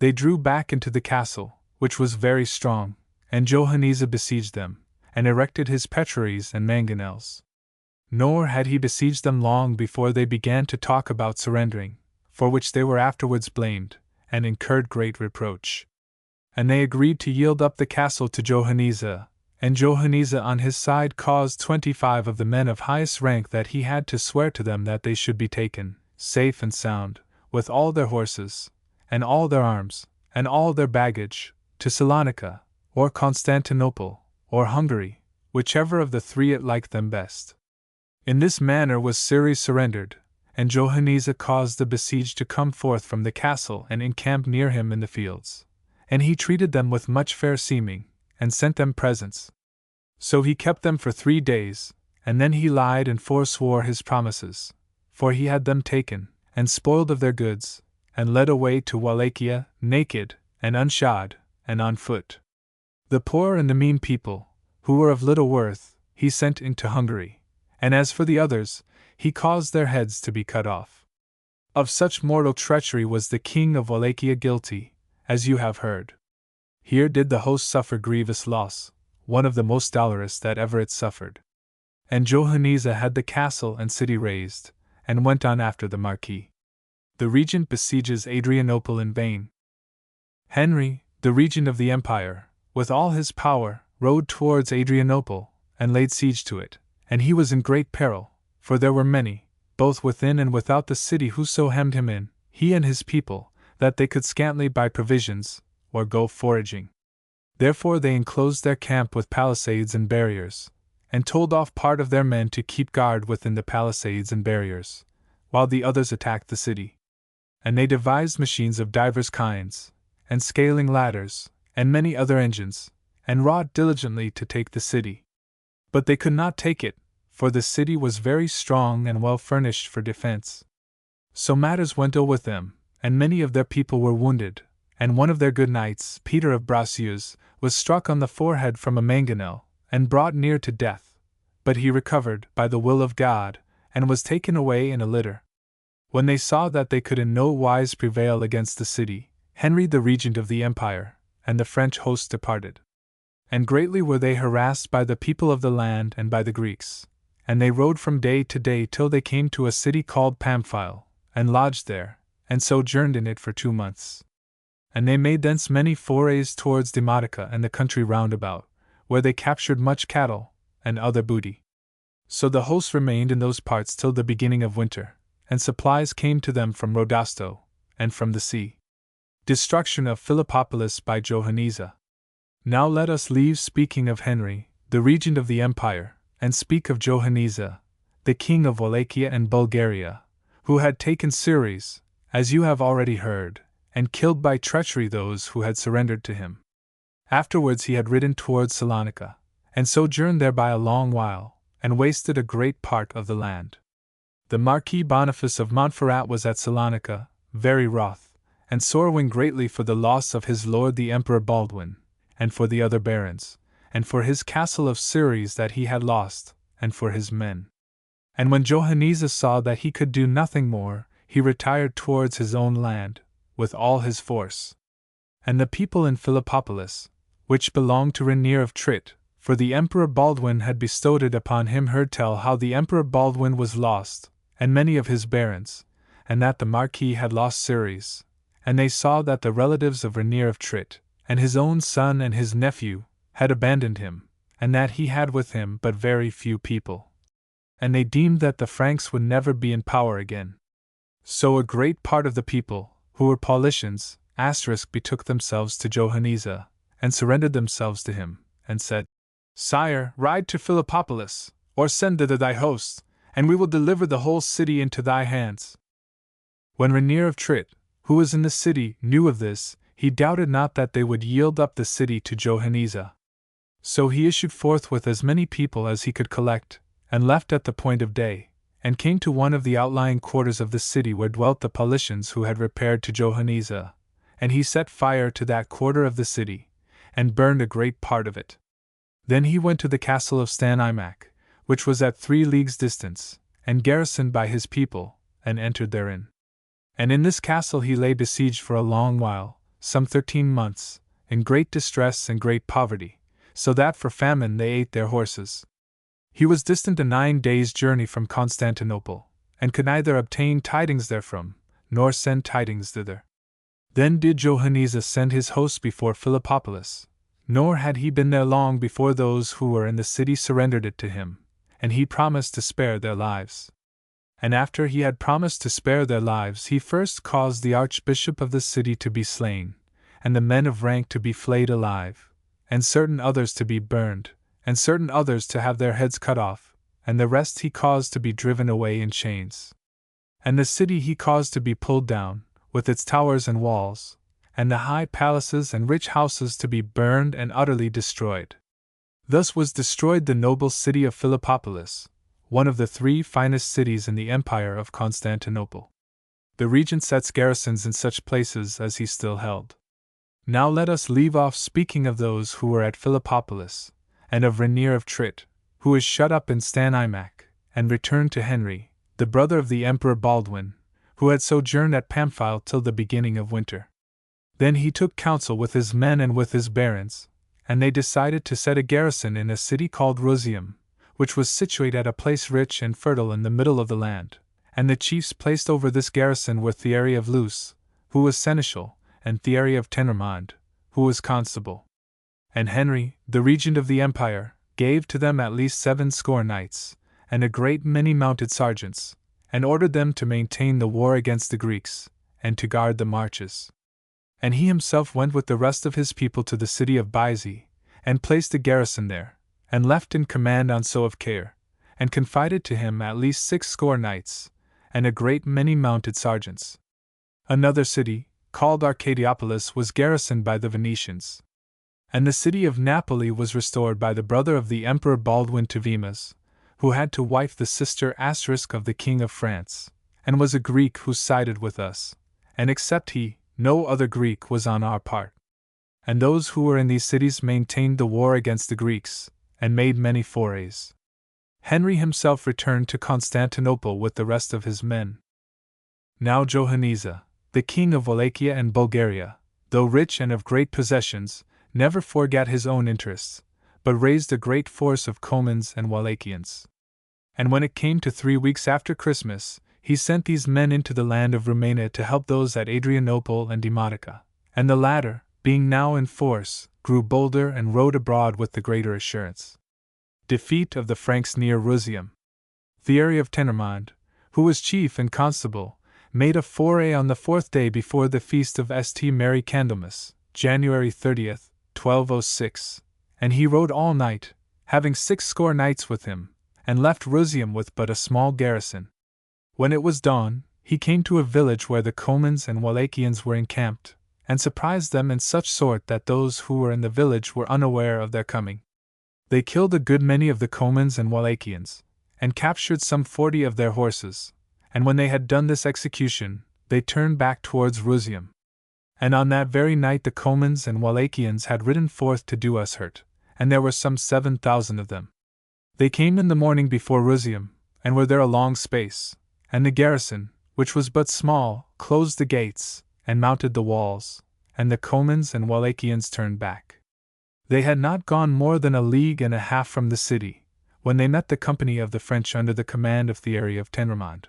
They drew back into the castle, which was very strong, and Johannes besieged them, and erected his petraries and mangonels. Nor had he besieged them long before they began to talk about surrendering, for which they were afterwards blamed, and incurred great reproach. And they agreed to yield up the castle to Johannes, and Johannes on his side caused 25 of the men of highest rank that he had to swear to them that they should be taken, safe and sound, with all their horses, and all their arms, and all their baggage, to Salonika, or Constantinople, or Hungary, whichever of the 3 it liked them best. In this manner was Ceres surrendered, and Johannes caused the besieged to come forth from the castle and encamp near him in the fields, and he treated them with much fair seeming, and sent them presents. So he kept them for 3 days, and then he lied and forswore his promises, for he had them taken, and spoiled of their goods, and led away to Wallachia, naked, and unshod, and on foot. The poor and the mean people, who were of little worth, he sent into Hungary, and as for the others, he caused their heads to be cut off. Of such mortal treachery was the king of Wallachia guilty, as you have heard. Here did the host suffer grievous loss, one of the most dolorous that ever it suffered. And Johannes had the castle and city razed, and went on after the Marquis. The regent besieges Adrianople in vain. Henry, the regent of the empire, with all his power, rode towards Adrianople, and laid siege to it, and he was in great peril, for there were many, both within and without the city, who so hemmed him in, he and his people, that they could scantly buy provisions, or go foraging. Therefore they enclosed their camp with palisades and barriers, and told off part of their men to keep guard within the palisades and barriers, while the others attacked the city. And they devised machines of divers kinds, and scaling ladders, and many other engines, and wrought diligently to take the city. But they could not take it, for the city was very strong and well furnished for defense. So matters went ill with them, and many of their people were wounded, and one of their good knights, Peter of Bracieux, was struck on the forehead from a mangonel, and brought near to death, but he recovered, by the will of God, and was taken away in a litter. When they saw that they could in no wise prevail against the city, Henry the regent of the empire, and the French host departed. And greatly were they harassed by the people of the land and by the Greeks, and they rode from day to day till they came to a city called Pamphile, and lodged there, and sojourned in it for 2 months. And they made thence many forays towards Demotica and the country round about, where they captured much cattle, and other booty. So the host remained in those parts till the beginning of winter, and supplies came to them from Rodasto, and from the sea. Destruction of Philippopolis by Johannisa. Now let us leave speaking of Henry, the regent of the empire, and speak of Johannisa, the king of Wallachia and Bulgaria, who had taken Ceres, as you have already heard, and killed by treachery those who had surrendered to him. Afterwards he had ridden towards Salonica, and sojourned there by a long while, and wasted a great part of the land. The Marquis Boniface of Montferrat was at Salonica, very wroth, and sorrowing greatly for the loss of his lord the Emperor Baldwin, and for the other barons, and for his castle of Ceres that he had lost, and for his men. And when Johannisa saw that he could do nothing more, he retired towards his own land, with all his force. And the people in Philippopolis, which belonged to Rainier of Trit, for the Emperor Baldwin had bestowed it upon him, heard tell how the Emperor Baldwin was lost, and many of his barons, and that the Marquis had lost Ceres, and they saw that the relatives of Rainier of Trit, and his own son and his nephew, had abandoned him, and that he had with him but very few people. And they deemed that the Franks would never be in power again. So a great part of the people, who were Paulicians, betook themselves to Johannisa, and surrendered themselves to him, and said, Sire, ride to Philippopolis, or send thither thy hosts, and we will deliver the whole city into thy hands. When Rainier of Trit, who was in the city, knew of this, he doubted not that they would yield up the city to Johannisa. So he issued forth with as many people as he could collect, and left at the point of day, and came to one of the outlying quarters of the city where dwelt the Paulicians who had repaired to Johannisa, and he set fire to that quarter of the city, and burned a great part of it. Then he went to the castle of Stanimac, which was at 3 leagues distance, and garrisoned by his people, and entered therein. And in this castle he lay besieged for a long while, some 13 months, in great distress and great poverty, so that for famine they ate their horses. He was distant a 9 days' journey from Constantinople, and could neither obtain tidings therefrom, nor send tidings thither. Then did Johannisa send his hosts before Philippopolis, nor had he been there long before those who were in the city surrendered it to him, and he promised to spare their lives. And after he had promised to spare their lives, he first caused the archbishop of the city to be slain, and the men of rank to be flayed alive, and certain others to be burned, and certain others to have their heads cut off, and the rest he caused to be driven away in chains. And the city he caused to be pulled down, with its towers and walls, and the high palaces and rich houses to be burned and utterly destroyed. Thus was destroyed the noble city of Philippopolis, one of the 3 finest cities in the empire of Constantinople. The regent sets garrisons in such places as he still held. Now let us leave off speaking of those who were at Philippopolis, and of Rainier of Trit, who is shut up in Stanimac, and return to Henry, the brother of the Emperor Baldwin, who had sojourned at Pamphile till the beginning of winter. Then he took counsel with his men and with his barons, and they decided to set a garrison in a city called Rosium, which was situate at a place rich and fertile in the middle of the land, and the chiefs placed over this garrison were Thierry of Luce, who was seneschal, and Thierry of Tenarmond, who was constable. And Henry, the regent of the empire, gave to them at least 70 knights, and a great many mounted sergeants, and ordered them to maintain the war against the Greeks, and to guard the marches. And he himself went with the rest of his people to the city of Byzee, and placed a garrison there, and left in command Onso of Cair, and confided to him at least 60 knights, and a great many mounted sergeants. Another city, called Arcadiopolis, was garrisoned by the Venetians. And the city of Napoli was restored by the brother of the Emperor Baldwin to Vimas, who had to wife the sister of the King of France, and was a Greek who sided with us, and except he, no other Greek was on our part. And those who were in these cities maintained the war against the Greeks, and made many forays. Henry himself returned to Constantinople with the rest of his men. Now Johanniza, the king of Wallachia and Bulgaria, though rich and of great possessions, never forgot his own interests, but raised a great force of Comans and Wallachians. And when it came to 3 weeks after Christmas, he sent these men into the land of Romania to help those at Adrianople and Demotica, and the latter, being now in force, grew bolder and rode abroad with the greater assurance. Defeat of the Franks near Rusium. Thierry of Tenarmond, who was chief and constable, made a foray on the 4th day before the feast of St. Mary Candlemas, January 30th, 1206, and he rode all night, having 60 knights with him, and left Rusium with but a small garrison. When it was dawn, he came to a village where the Comans and Wallachians were encamped, and surprised them in such sort that those who were in the village were unaware of their coming. They killed a good many of the Comans and Wallachians, and captured some 40 of their horses, and when they had done this execution, they turned back towards Rusium. And on that very night the Comans and Wallachians had ridden forth to do us hurt, and there were some 7,000 of them. They came in the morning before Rusium, and were there a long space, and the garrison, which was but small, closed the gates, and mounted the walls, and the Comans and Wallachians turned back. They had not gone more than 1.5 leagues from the city, when they met the company of the French under the command of Thierry of Tenarmond.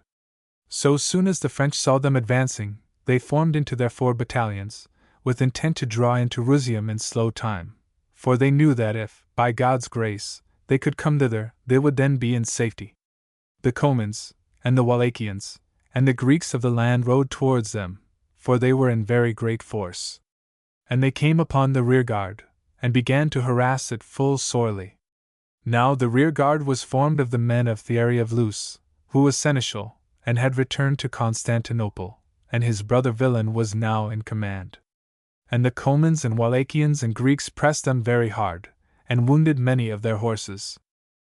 So soon as the French saw them advancing, they formed into their 4 battalions, with intent to draw into Rusium in slow time, for they knew that if, by God's grace, they could come thither, they would then be in safety. The Comans, and the Wallachians, and the Greeks of the land rode towards them, for they were in very great force. And they came upon the rearguard, and began to harass it full sorely. Now the rearguard was formed of the men of Thierry of Luce, who was seneschal, and had returned to Constantinople, and his brother Villain was now in command. And the Comans and Wallachians and Greeks pressed them very hard, and wounded many of their horses.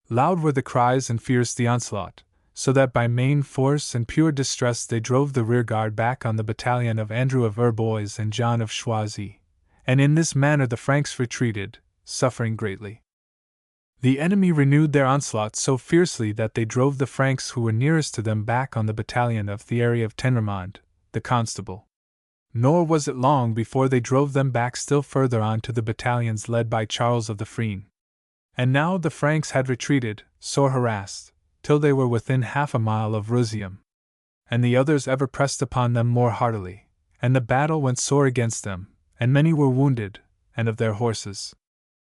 Loud were the cries and fierce the onslaught, so that by main force and pure distress they drove the rearguard back on the battalion of Andrew of Herbois and John of Choisy, and in this manner the Franks retreated, suffering greatly. The enemy renewed their onslaught so fiercely that they drove the Franks who were nearest to them back on the battalion of Thierry of Tenarmond, the constable. Nor was it long before they drove them back still further on to the battalions led by Charles of the Frene. And now the Franks had retreated, sore harassed, till they were within 1/2 mile of Rusium. And the others ever pressed upon them more heartily, and the battle went sore against them, and many were wounded, and of their horses.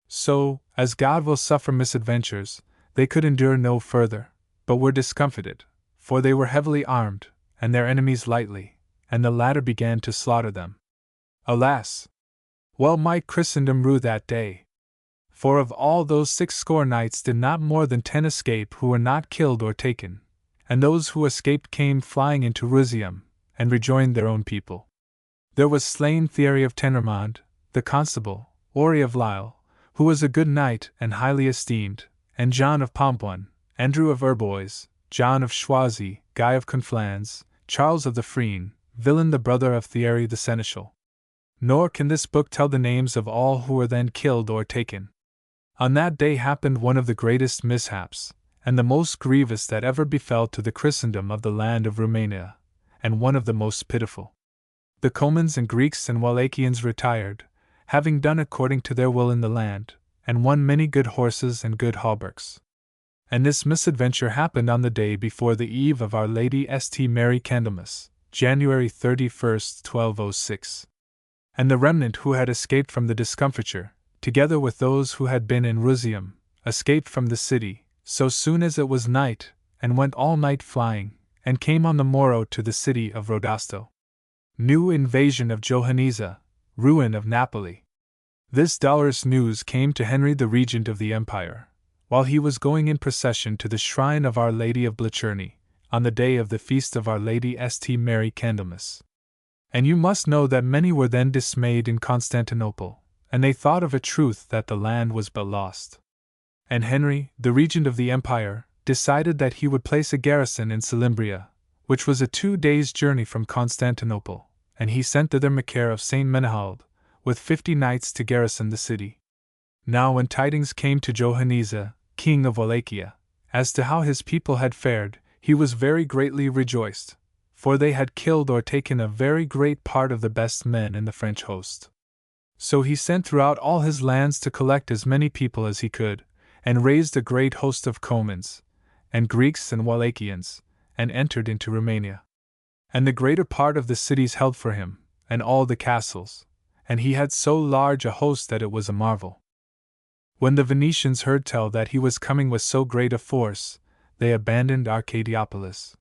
So, as God will suffer misadventures, they could endure no further, but were discomfited, for they were heavily armed, and their enemies lightly, and the latter began to slaughter them. Alas! Well might Christendom rue that day! For of all those 60 knights did not more than 10 escape who were not killed or taken, and those who escaped came flying into Rusium, and rejoined their own people. There was slain Thierry of Tenarmond, the constable, Ori of Lisle, who was a good knight and highly esteemed, and John of Pomponne, Andrew of Herbois, John of Choisy, Guy of Conflans, Charles of the Frene, Villain the brother of Thierry the Seneschal. Nor can this book tell the names of all who were then killed or taken. On that day happened one of the greatest mishaps, and the most grievous that ever befell to the Christendom of the land of Romania, and one of the most pitiful. The Comans and Greeks and Wallachians retired, having done according to their will in the land, and won many good horses and good hauberks. And this misadventure happened on the day before the eve of Our Lady St. Mary Candlemas, January 31st, 1206. And the remnant who had escaped from the discomfiture, together with those who had been in Rusium, escaped from the city, so soon as it was night, and went all night flying, and came on the morrow to the city of Rodasto. New invasion of Johanisa, ruin of Napoli. This dolorous news came to Henry the Regent of the Empire, while he was going in procession to the shrine of Our Lady of Blicherny, on the day of the feast of Our Lady St. Mary Candlemas. And you must know that many were then dismayed in Constantinople, and they thought of a truth that the land was but lost. And Henry, the Regent of the Empire, decided that he would place a garrison in Salimbria, which was a 2 days' journey from Constantinople, and he sent thither Macaire of St. Menahald, with 50 knights to garrison the city. Now when tidings came to Johanisa, king of Wallachia, as to how his people had fared, he was very greatly rejoiced, for they had killed or taken a very great part of the best men in the French host. So he sent throughout all his lands to collect as many people as he could, and raised a great host of Comans, and Greeks and Wallachians, and entered into Romania. And the greater part of the cities held for him, and all the castles, and he had so large a host that it was a marvel. When the Venetians heard tell that he was coming with so great a force, they abandoned Arcadiopolis.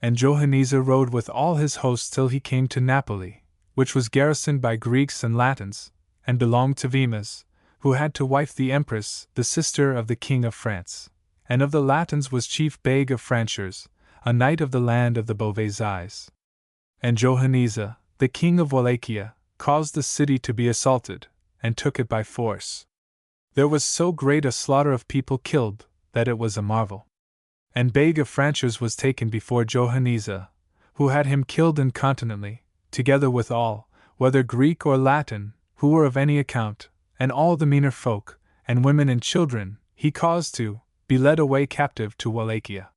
And Johanisa rode with all his host till he came to Napoli, which was garrisoned by Greeks and Latins, and belonged to Vimas, who had to wife the Empress, the sister of the King of France, and of the Latins was chief Beg of Franchers, a knight of the land of the Beauvais. And Johanisa, the king of Wallachia, caused the city to be assaulted, and took it by force. There was so great a slaughter of people killed, that it was a marvel. And Beg of Franchers was taken before Johanisa, who had him killed incontinently, together with all, whether Greek or Latin, who were of any account, and all the meaner folk, and women and children, he caused to be led away captive to Wallachia.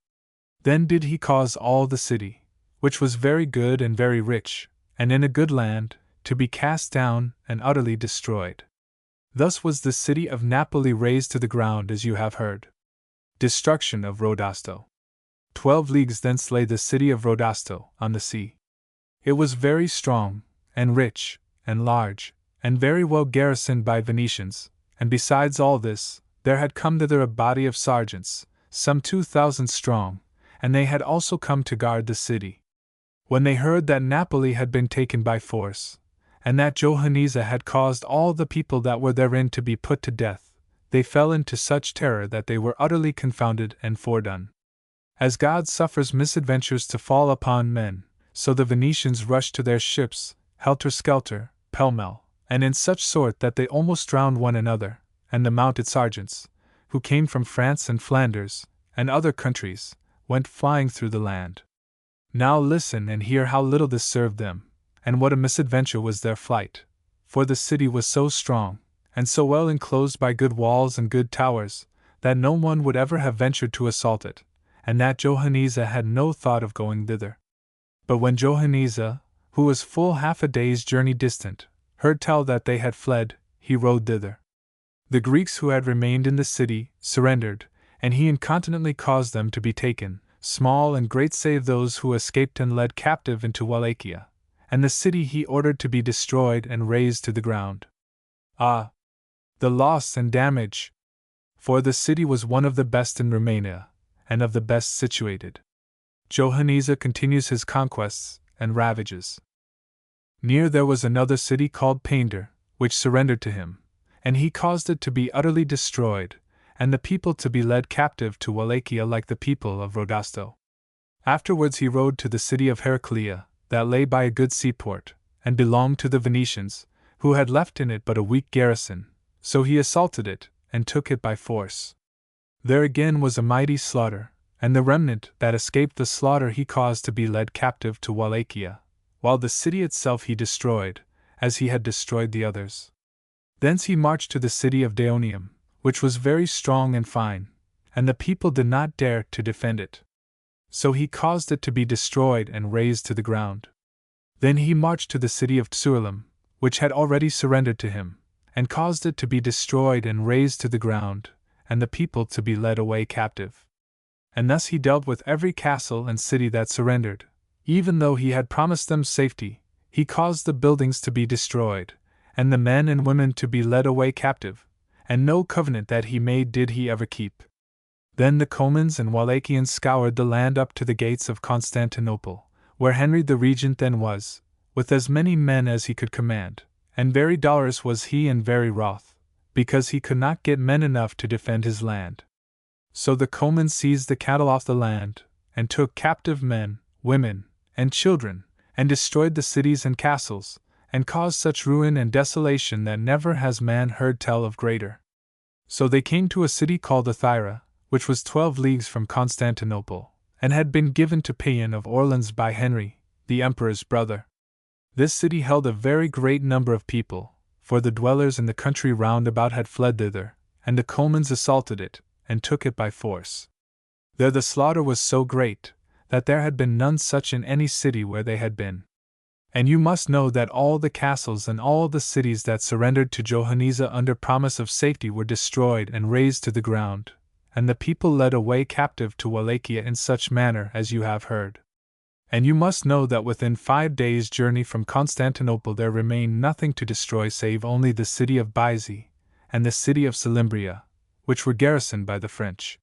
Then did he cause all the city, which was very good and very rich, and in a good land, to be cast down and utterly destroyed. Thus was the city of Napoli razed to the ground, as you have heard. Destruction of Rodasto. 12 leagues thence lay the city of Rodasto, on the sea. It was very strong, and rich, and large, and very well garrisoned by Venetians, and besides all this, there had come thither a body of sergeants, some 2,000 strong, and they had also come to guard the city. When they heard that Napoli had been taken by force, and that Johanisa had caused all the people that were therein to be put to death, they fell into such terror that they were utterly confounded and fordone. As God suffers misadventures to fall upon men, so the Venetians rushed to their ships, helter-skelter, pell-mell, and in such sort that they almost drowned one another, and the mounted sergeants, who came from France and Flanders, and other countries, went flying through the land. Now listen and hear how little this served them, and what a misadventure was their flight, for the city was so strong, and so well enclosed by good walls and good towers, that no one would ever have ventured to assault it, and that Johanisa had no thought of going thither. But when Johanisa, who was full half a day's journey distant, heard tell that they had fled, he rode thither. The Greeks who had remained in the city surrendered, and he incontinently caused them to be taken, small and great save those who escaped and led captive into Wallachia, and the city he ordered to be destroyed and razed to the ground. Ah! The loss and damage! For the city was one of the best in Romania, and of the best situated. Johanisa continues his conquests and ravages. Near there was another city called Painter, which surrendered to him, and he caused it to be utterly destroyed, and the people to be led captive to Wallachia like the people of Rodasto. Afterwards he rode to the city of Heraclea, that lay by a good seaport, and belonged to the Venetians, who had left in it but a weak garrison, so he assaulted it, and took it by force. There again was a mighty slaughter, and the remnant that escaped the slaughter he caused to be led captive to Wallachia, while the city itself he destroyed, as he had destroyed the others. Thence he marched to the city of Daonium, which was very strong and fine, and the people did not dare to defend it. So he caused it to be destroyed and razed to the ground. Then he marched to the city of Tsurim, which had already surrendered to him, and caused it to be destroyed and razed to the ground, and the people to be led away captive. And thus he dealt with every castle and city that surrendered. Even though he had promised them safety, he caused the buildings to be destroyed, and the men and women to be led away captive, and no covenant that he made did he ever keep. Then the Comans and Wallachians scoured the land up to the gates of Constantinople, where Henry the Regent then was, with as many men as he could command, and very dolorous was he and very wroth, because he could not get men enough to defend his land. So the Comans seized the cattle off the land, and took captive men, women, and children, and destroyed the cities and castles, and caused such ruin and desolation that never has man heard tell of greater. So they came to a city called Thyatira, which was 12 leagues from Constantinople, and had been given to Payan of Orleans by Henry, the emperor's brother. This city held a very great number of people, for the dwellers in the country round about had fled thither, and the Comans assaulted it, and took it by force. There the slaughter was so great, that there had been none such in any city where they had been. And you must know that all the castles and all the cities that surrendered to Johanniza under promise of safety were destroyed and razed to the ground, and the people led away captive to Wallachia in such manner as you have heard. And you must know that within 5 days' journey from Constantinople there remained nothing to destroy save only the city of Byzee, and the city of Salimbria, which were garrisoned by the French.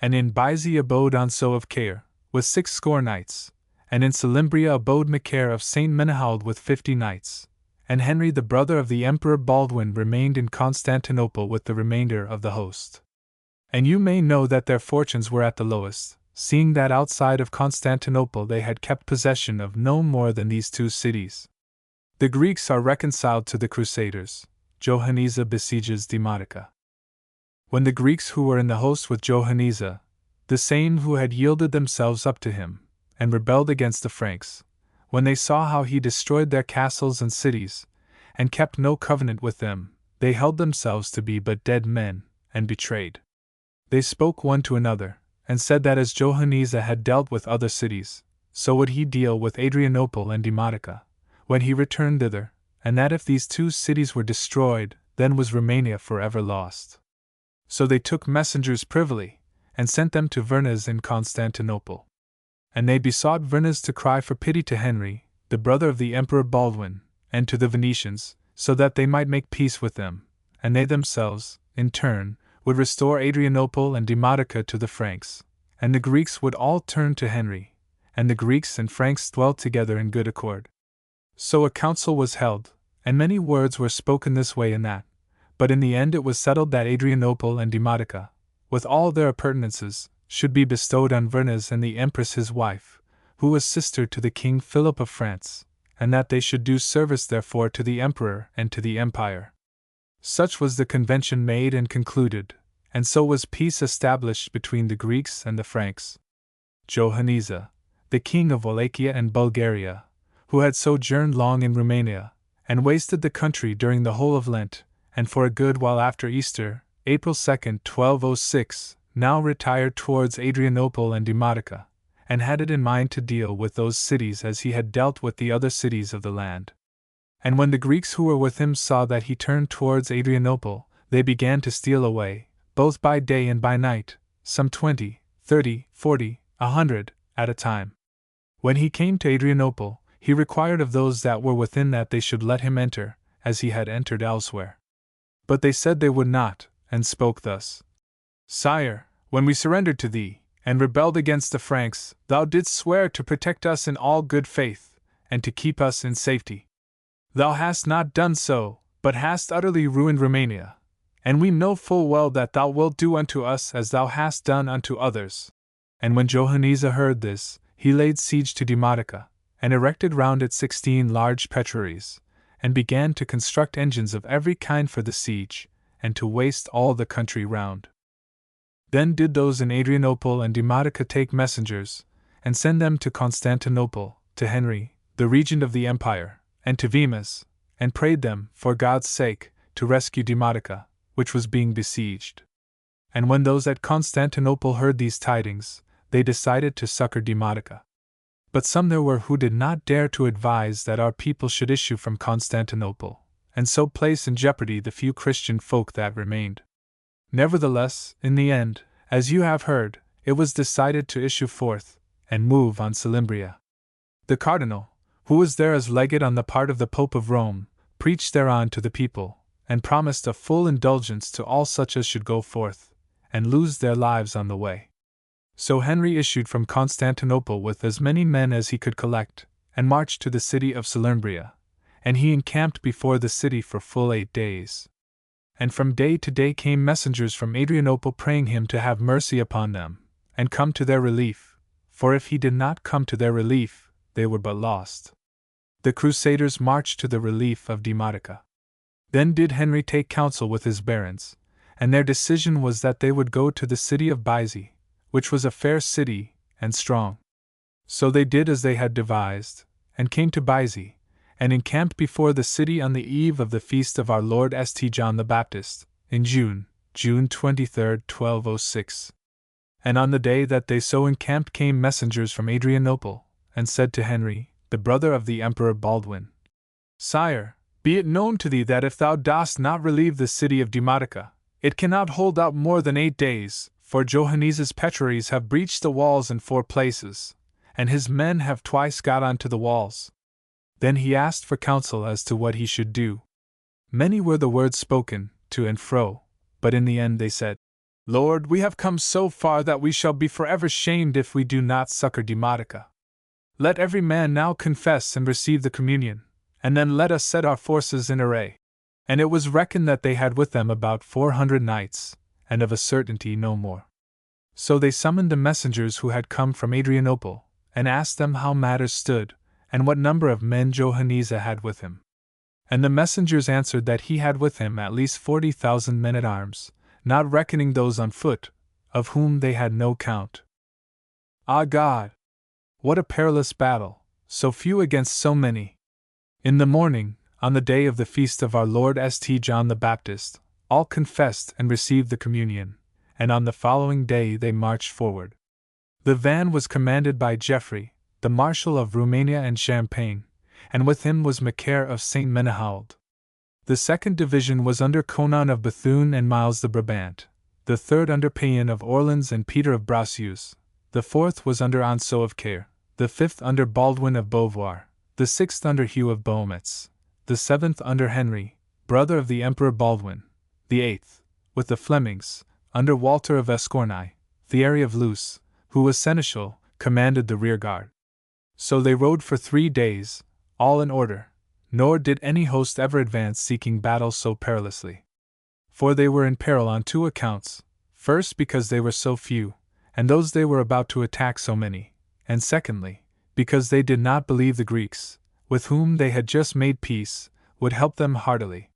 And in Byzee abode Anso of Caer, with 60 knights, and in Salimbria abode Macaire of St. Menehould with 50 knights, and Henry the brother of the Emperor Baldwin remained in Constantinople with the remainder of the host. And you may know that their fortunes were at the lowest, seeing that outside of Constantinople they had kept possession of no more than these 2 cities. The Greeks are reconciled to the Crusaders. Johanniza besieges Demotica. When the Greeks who were in the host with Johanniza, the same who had yielded themselves up to him, and rebelled against the Franks, when they saw how he destroyed their castles and cities, and kept no covenant with them, they held themselves to be but dead men, and betrayed. They spoke one to another, and said that as Johanniza had dealt with other cities, so would he deal with Adrianople and Demotica, when he returned thither, and that if these 2 cities were destroyed, then was Romania forever lost. So they took messengers privily, and sent them to Vernez in Constantinople. And they besought Vernez to cry for pity to Henry, the brother of the Emperor Baldwin, and to the Venetians, so that they might make peace with them, and they themselves, in turn, would restore Adrianople and Demotica to the Franks, and the Greeks would all turn to Henry, and the Greeks and Franks dwelt together in good accord. So a council was held, and many words were spoken this way and that, but in the end it was settled that Adrianople and Demotica, with all their appurtenances, should be bestowed on Vernez and the Empress his wife, who was sister to the King Philip of France, and that they should do service therefore to the Emperor and to the Empire. Such was the convention made and concluded, and so was peace established between the Greeks and the Franks. Johanniza, the king of Wallachia and Bulgaria, who had sojourned long in Romania, and wasted the country during the whole of Lent, and for a good while after Easter, April 2, 1206, now retired towards Adrianople and Demotica, and had it in mind to deal with those cities as he had dealt with the other cities of the land. And when the Greeks who were with him saw that he turned towards Adrianople, they began to steal away, both by day and by night, some 20, 30, 40, 100, at a time. When he came to Adrianople, he required of those that were within that they should let him enter, as he had entered elsewhere. But they said they would not, and spoke thus: Sire, when we surrendered to thee, and rebelled against the Franks, thou didst swear to protect us in all good faith, and to keep us in safety. Thou hast not done so, but hast utterly ruined Romania, and we know full well that thou wilt do unto us as thou hast done unto others. And when Johanniza heard this, he laid siege to Demotica, and erected round it 16 large petraries, and began to construct engines of every kind for the siege, and to waste all the country round. Then did those in Adrianople and Demotica take messengers, and send them to Constantinople, to Henry, the regent of the empire, and to Vimus, and prayed them, for God's sake, to rescue Demotica, which was being besieged. And when those at Constantinople heard these tidings, they decided to succor Demotica. But some there were who did not dare to advise that our people should issue from Constantinople, and so place in jeopardy the few Christian folk that remained. Nevertheless, in the end, as you have heard, it was decided to issue forth, and move on Salimbria. The Cardinal, who was there as legate on the part of the Pope of Rome, preached thereon to the people, and promised a full indulgence to all such as should go forth, and lose their lives on the way. So Henry issued from Constantinople with as many men as he could collect, and marched to the city of Salermbria, and he encamped before the city for full 8 days. And from day to day came messengers from Adrianople praying him to have mercy upon them, and come to their relief, for if he did not come to their relief, they were but lost. The Crusaders marched to the relief of Demotica. Then did Henry take counsel with his barons, and their decision was that they would go to the city of Byzee, which was a fair city, and strong. So they did as they had devised, and came to Byzee, and encamped before the city on the eve of the feast of our Lord St. John the Baptist, in June 23, 1206. And on the day that they so encamped came messengers from Adrianople, and said to Henry, the brother of the Emperor Baldwin, Sire, be it known to thee that if thou dost not relieve the city of Demotica, it cannot hold out more than 8 days, for Johannes's petraries have breached the walls in 4 places, and his men have twice got onto the walls. Then he asked for counsel as to what he should do. Many were the words spoken, to and fro, but in the end they said, Lord, we have come so far that we shall be forever shamed if we do not succor Demotica. Let every man now confess and receive the communion, and then let us set our forces in array. And it was reckoned that they had with them about 400 knights, and of a certainty no more. So they summoned the messengers who had come from Adrianople, and asked them how matters stood, and what number of men Johannesa had with him. And the messengers answered that he had with him at least 40,000 men-at-arms, not reckoning those on foot, of whom they had no count. Ah God! What a perilous battle, so few against so many! In the morning, on the day of the feast of our Lord St. John the Baptist, all confessed and received the communion, and on the following day they marched forward. The van was commanded by Geoffrey, the Marshal of Romania and Champagne, and with him was Macaire of St. Menehould. The second division was under Conan of Bethune and Miles de Brabant, the third under Payen of Orleans and Peter of Bracieux, the fourth was under Anseau of Caire, the fifth under Baldwin of Beauvoir, the sixth under Hugh of Beaumetz, the seventh under Henry, brother of the Emperor Baldwin, the eighth, with the Flemings, under Walter of Escornay, Thierry of Luce, who was seneschal, commanded the rearguard. So they rode for 3 days, all in order, nor did any host ever advance seeking battle so perilously. For they were in peril on 2 accounts, first because they were so few, and those they were about to attack so many, and secondly, because they did not believe the Greeks, with whom they had just made peace, would help them heartily.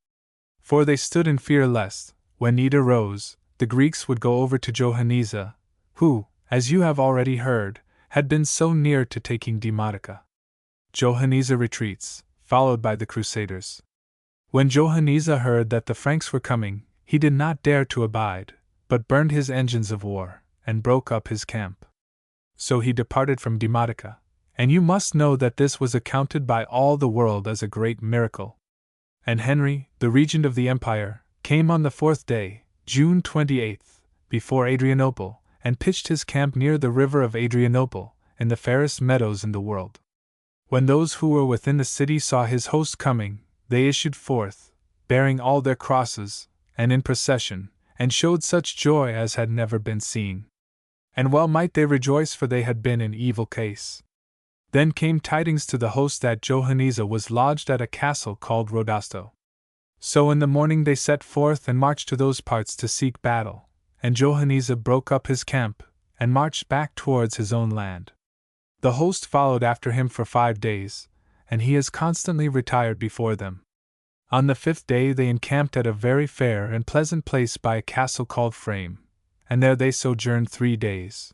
For they stood in fear lest, when need arose, the Greeks would go over to Johannesa, who, as you have already heard, had been so near to taking Demotica. Johannesa retreats, followed by the Crusaders. When Johannesa heard that the Franks were coming, he did not dare to abide, but burned his engines of war, and broke up his camp. So he departed from Demotica, and you must know that this was accounted by all the world as a great miracle. And Henry, the regent of the empire, came on the 4th day, June 28th, before Adrianople, and pitched his camp near the river of Adrianople, in the fairest meadows in the world. When those who were within the city saw his host coming, they issued forth, bearing all their crosses, and in procession, and showed such joy as had never been seen. And well might they rejoice, for they had been in evil case. Then came tidings to the host that Johannesa was lodged at a castle called Rodasto. So in the morning they set forth and marched to those parts to seek battle, and Johannesa broke up his camp, and marched back towards his own land. The host followed after him for 5 days, and he has constantly retired before them. On the 5th day they encamped at a very fair and pleasant place by a castle called Frame, and there they sojourned 3 days.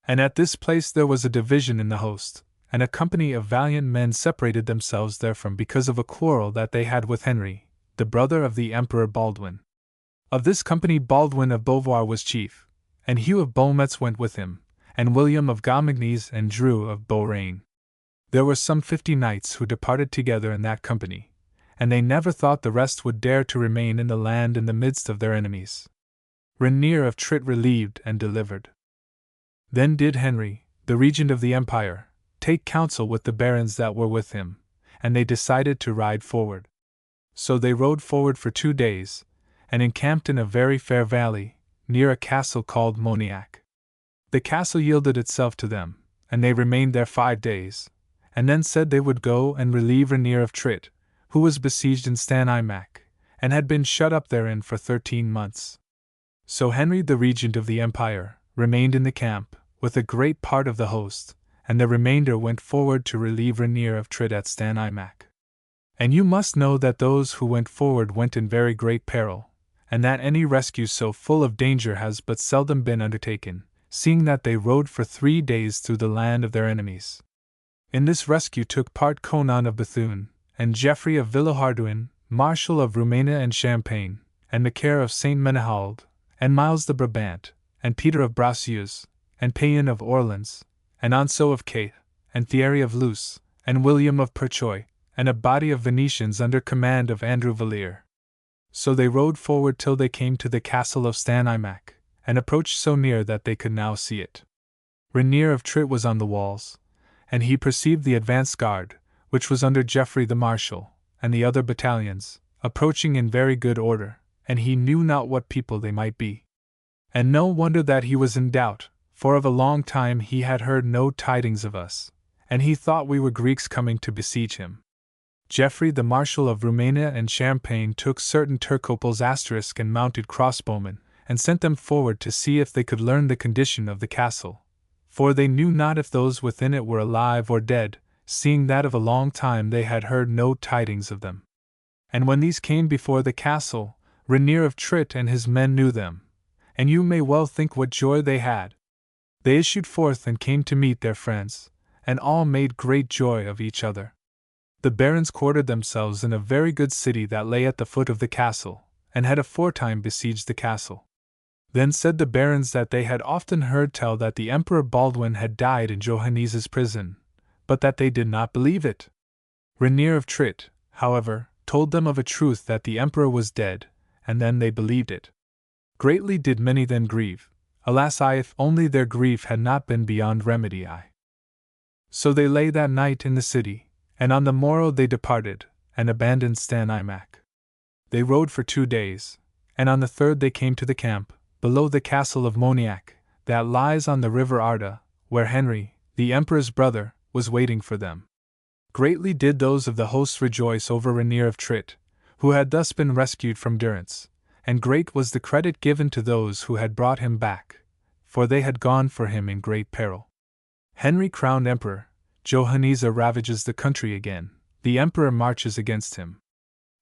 And at this place there was a division in the host, and a company of valiant men separated themselves therefrom because of a quarrel that they had with Henry, the brother of the Emperor Baldwin. Of this company Baldwin of Beauvoir was chief, and Hugh of Beaumetz went with him, and William of Gamagnes and Drew of Beaurain. There were some 50 knights who departed together in that company, and they never thought the rest would dare to remain in the land in the midst of their enemies. Rainier of Trit relieved and delivered. Then did Henry, the regent of the empire, take counsel with the barons that were with him, and they decided to ride forward. So they rode forward for 2 days, and encamped in a very fair valley, near a castle called Moniac. The castle yielded itself to them, and they remained there 5 days, and then said they would go and relieve Rainier of Trit, who was besieged in Stanimac, and had been shut up therein for 13 months. So Henry, the regent of the empire, remained in the camp, with a great part of the host, and the remainder went forward to relieve Rainier of Trit at Stanimac. And you must know that those who went forward went in very great peril, and that any rescue so full of danger has but seldom been undertaken, seeing that they rode for 3 days through the land of their enemies. In this rescue took part Conan of Bethune, and Geoffrey of Villehardouin, Marshal of Romania and Champagne, and Macaire of Saint Menehould, and Miles de Brabant, and Peter of Brassieux, and Payen of Orleans, and Anseau of Caith, and Thierry of Luce, and William of Perchois, and a body of Venetians under command of Andrew Villiers. So they rode forward till they came to the castle of Stanimac, and approached so near that they could now see it. Rainier of Trit was on the walls, and he perceived the advance guard, which was under Geoffrey the Marshal, and the other battalions, approaching in very good order, and he knew not what people they might be. And no wonder that he was in doubt, for of a long time he had heard no tidings of us, and he thought we were Greeks coming to besiege him. Geoffrey the Marshal of Romania and Champagne took certain Turcoples asterisk and mounted crossbowmen, and sent them forward to see if they could learn the condition of the castle, for they knew not if those within it were alive or dead, seeing that of a long time they had heard no tidings of them. And when these came before the castle, Rainier of Trit and his men knew them, and you may well think what joy they had. They issued forth and came to meet their friends, and all made great joy of each other. The barons quartered themselves in a very good city that lay at the foot of the castle, and had aforetime besieged the castle. Then said the barons that they had often heard tell that the Emperor Baldwin had died in Johannisa's prison, but that they did not believe it. Rainier of Trit, however, told them of a truth that the Emperor was dead, and then they believed it. Greatly did many then grieve, alas if only their grief had not been beyond remedy. So they lay that night in the city, and on the morrow they departed, and abandoned Stanimac. They rode for 2 days, and on the 3rd they came to the camp, below the castle of Moniac, that lies on the river Arda, where Henry, the Emperor's brother, was waiting for them. Greatly did those of the host rejoice over Rainier of Trit, who had thus been rescued from durance, and great was the credit given to those who had brought him back, for they had gone for him in great peril. Henry crowned emperor, Johannisa ravages the country again, the emperor marches against him.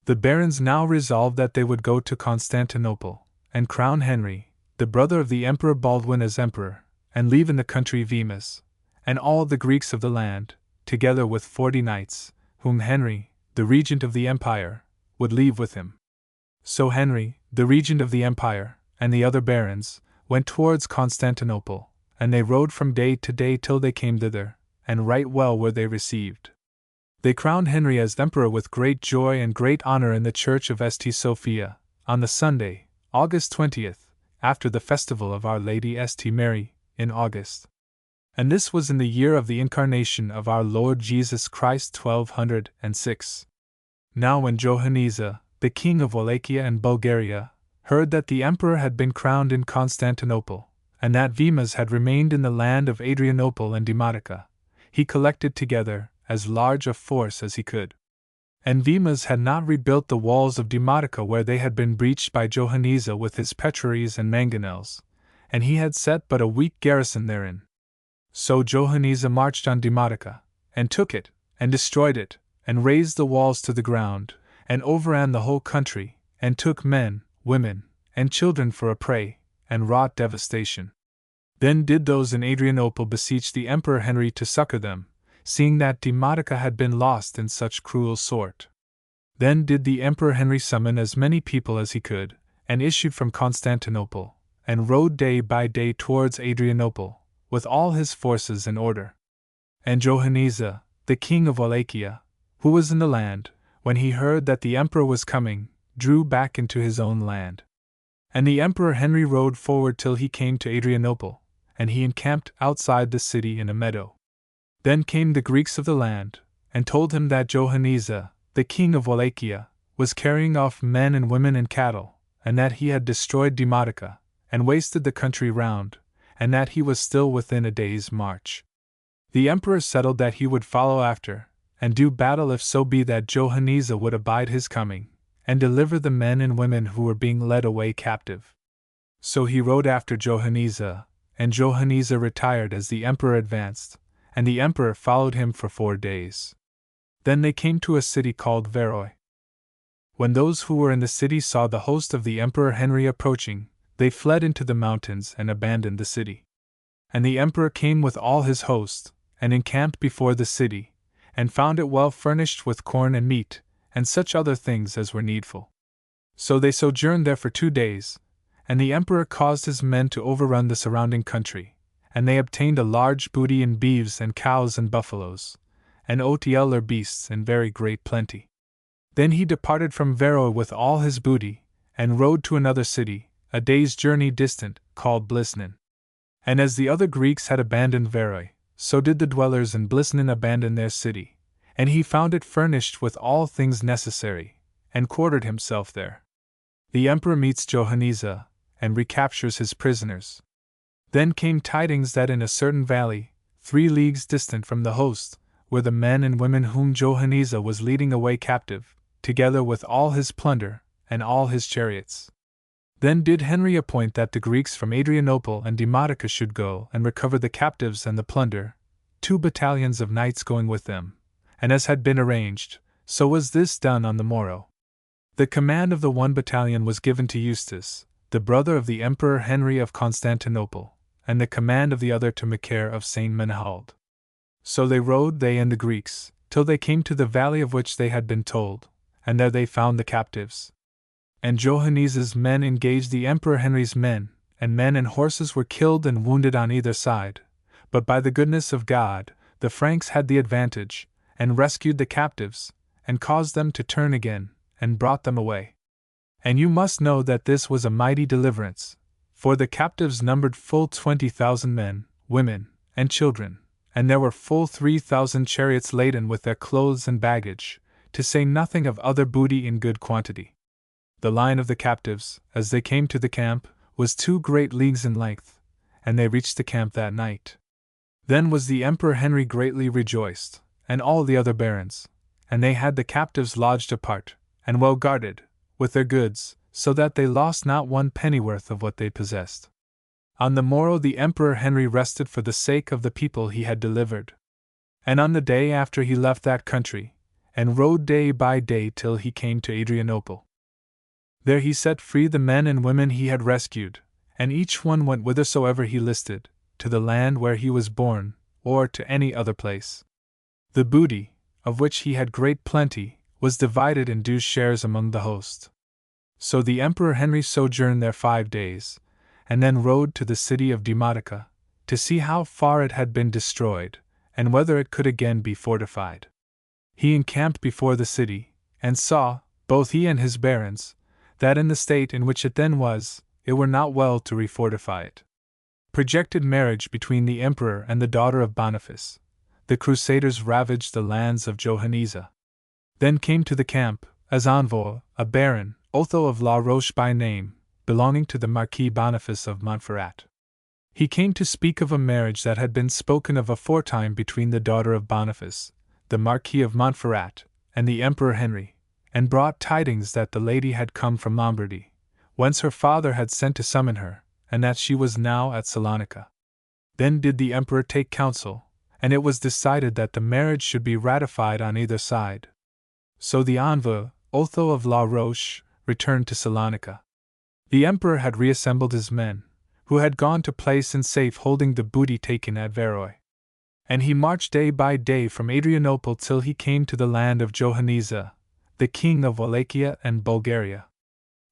The barons now resolved that they would go to Constantinople, and crown Henry, the brother of the Emperor Baldwin, as emperor, and leave in the country Vimus, and all the Greeks of the land, together with 40 knights, whom Henry, the regent of the empire, would leave with him. So Henry, the regent of the empire, and the other barons, went towards Constantinople, and they rode from day to day till they came thither, and right well were they received. They crowned Henry as emperor with great joy and great honor in the church of St. Sophia, on the Sunday, August 20th, after the festival of Our Lady St. Mary, in August. And this was in the year of the incarnation of our Lord Jesus Christ 1206. Now when Johannisa, the king of Wallachia and Bulgaria, heard that the emperor had been crowned in Constantinople, and that Vimus had remained in the land of Adrianople and Demotica, he collected together as large a force as he could. And Vimus had not rebuilt the walls of Demotica where they had been breached by Johannisa with his petraries and mangonels, and he had set but a weak garrison therein. So Johannisa marched on Demotica, and took it, and destroyed it, and razed the walls to the ground, and overran the whole country, and took men, women, and children for a prey, and wrought devastation. Then did those in Adrianople beseech the Emperor Henry to succor them, seeing that Demotica had been lost in such cruel sort. Then did the Emperor Henry summon as many people as he could, and issued from Constantinople, and rode day by day towards Adrianople, with all his forces in order. And Johannisa, the king of Wallachia, who was in the land, when he heard that the emperor was coming, drew back into his own land. And the Emperor Henry rode forward till he came to Adrianople, and he encamped outside the city in a meadow. Then came the Greeks of the land, and told him that Johannisa, the king of Wallachia, was carrying off men and women and cattle, and that he had destroyed Demotica, and wasted the country round, and that he was still within a day's march. The emperor settled that he would follow after, and do battle if so be that Johanniza would abide his coming, and deliver the men and women who were being led away captive. So he rode after Johanniza, and Johanniza retired as the emperor advanced, and the emperor followed him for 4 days. Then they came to a city called Veroi. When those who were in the city saw the host of the Emperor Henry approaching, they fled into the mountains and abandoned the city. And the emperor came with all his host, and encamped before the city, and found it well furnished with corn and meat, and such other things as were needful. So they sojourned there for 2 days, and the emperor caused his men to overrun the surrounding country, and they obtained a large booty in beeves and cows and buffaloes, and other beasts in very great plenty. Then he departed from Veroi with all his booty, and rode to another city, a day's journey distant, called Blisnin. And as the other Greeks had abandoned Veroi, so did the dwellers in Blisnin abandon their city, and he found it furnished with all things necessary, and quartered himself there. The emperor meets Johanniza, and recaptures his prisoners. Then came tidings that in a certain valley, 3 leagues distant from the host, were the men and women whom Johanniza was leading away captive, together with all his plunder, and all his chariots. Then did Henry appoint that the Greeks from Adrianople and Demotica should go and recover the captives and the plunder, 2 battalions of knights going with them, and as had been arranged, so was this done on the morrow. The command of the 1 battalion was given to Eustace, the brother of the Emperor Henry of Constantinople, and the command of the other to Macaire of St. Menahald. So they rode, they and the Greeks, till they came to the valley of which they had been told, and there they found the captives. And Johanniza's men engaged the Emperor Henry's men and horses were killed and wounded on either side, but by the goodness of God, the Franks had the advantage, and rescued the captives, and caused them to turn again, and brought them away. And you must know that this was a mighty deliverance, for the captives numbered full 20,000 men, women, and children, and there were full 3,000 chariots laden with their clothes and baggage, to say nothing of other booty in good quantity. The line of the captives, as they came to the camp, was 2 great leagues in length, and they reached the camp that night. Then was the Emperor Henry greatly rejoiced, and all the other barons, and they had the captives lodged apart, and well guarded, with their goods, so that they lost not 1 pennyworth of what they possessed. On the morrow the Emperor Henry rested for the sake of the people he had delivered. And on the day after he left that country, and rode day by day till he came to Adrianople. There he set free the men and women he had rescued, and each one went whithersoever he listed, to the land where he was born, or to any other place. The booty, of which he had great plenty, was divided in due shares among the host. So the Emperor Henry sojourned there 5 days, and then rode to the city of Demotica, to see how far it had been destroyed, and whether it could again be fortified. He encamped before the city, and saw, both he and his barons, that in the state in which it then was, it were not well to refortify it. Projected marriage between the emperor and the daughter of Boniface. The crusaders ravaged the lands of Johanniza. Then came to the camp, as envoy, a baron, Otho of La Roche by name, belonging to the Marquis Boniface of Montferrat. He came to speak of a marriage that had been spoken of aforetime between the daughter of Boniface, the Marquis of Montferrat, and the Emperor Henry, and brought tidings that the lady had come from Lombardy, whence her father had sent to summon her, and that she was now at Salonica. Then did the emperor take counsel, and it was decided that the marriage should be ratified on either side. So the envoy, Otho of La Roche, returned to Salonica. The emperor had reassembled his men, who had gone to place in safe holding the booty taken at Veroi. And he marched day by day from Adrianople till he came to the land of Johanniza, the king of Wallachia and Bulgaria.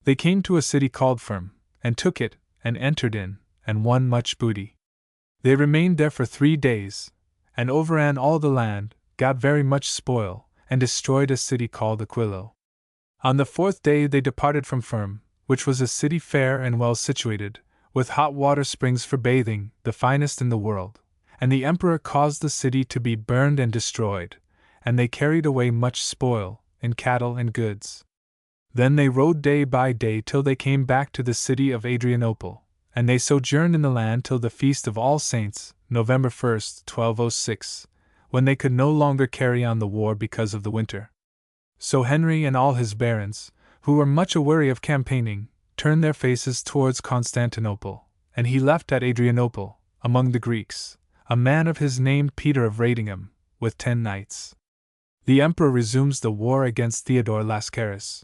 They came to a city called Firm, and took it, and entered in, and won much booty. They remained there for 3 days, and overran all the land, got very much spoil, and destroyed a city called Aquilo. On the 4th day they departed from Firm, which was a city fair and well situated, with hot water springs for bathing, the finest in the world, and the emperor caused the city to be burned and destroyed, and they carried away much spoil, in cattle and goods. Then they rode day by day till they came back to the city of Adrianople, and they sojourned in the land till the feast of All Saints, November 1st, 1206, when they could no longer carry on the war because of the winter. So Henry and all his barons, who were much aweary of campaigning, turned their faces towards Constantinople, and he left at Adrianople, among the Greeks, a man of his named Peter of Ratingham, with 10 knights. The emperor resumes the war against Theodore Lascaris.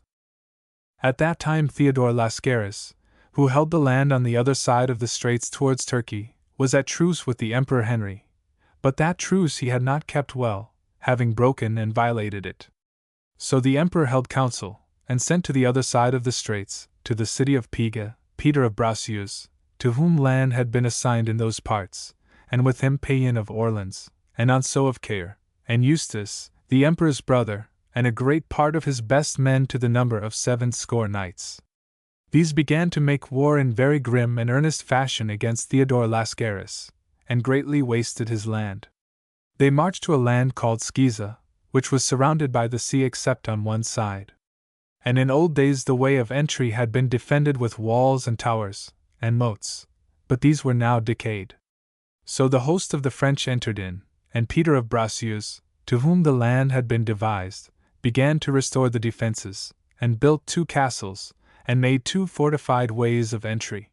At that time Theodore Lascaris, who held the land on the other side of the straits towards Turkey, was at truce with the Emperor Henry, but that truce he had not kept well, having broken and violated it. So the emperor held council, and sent to the other side of the straits, to the city of Pega, Peter of Bracieux, to whom land had been assigned in those parts, and with him Payan of Orleans, and Anso of Caer, and Eustace, the emperor's brother, and a great part of his best men to the number of 70 knights. These began to make war in very grim and earnest fashion against Theodore Lascaris, and greatly wasted his land. They marched to a land called Sciza, which was surrounded by the sea except on one side. And in old days the way of entry had been defended with walls and towers, and moats, but these were now decayed. So the host of the French entered in, and Peter of Bracieux, to whom the land had been devised, began to restore the defenses, and built 2 castles, and made 2 fortified ways of entry.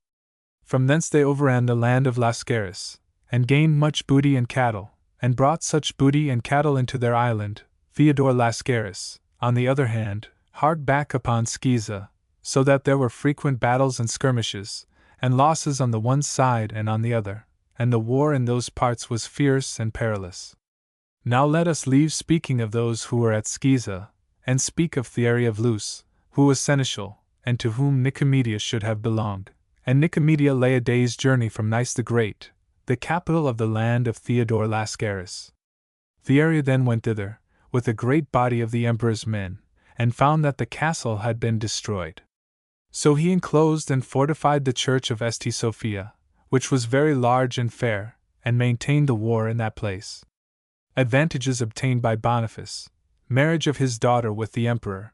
From thence they overran the land of Lascaris, and gained much booty and cattle, and brought such booty and cattle into their island. Theodore Lascaris, on the other hand, hard back upon Sciza, so that there were frequent battles and skirmishes, and losses on the one side and on the other, and the war in those parts was fierce and perilous. Now let us leave speaking of those who were at Sciza, and speak of Thierry of Luce, who was seneschal, and to whom Nicomedia should have belonged, and Nicomedia lay a day's journey from Nice the Great, the capital of the land of Theodore Lascaris. Thierry then went thither, with a great body of the emperor's men, and found that the castle had been destroyed. So he enclosed and fortified the church of St. Sophia, which was very large and fair, and maintained the war in that place. Advantages obtained by Boniface. Marriage of his daughter with the emperor.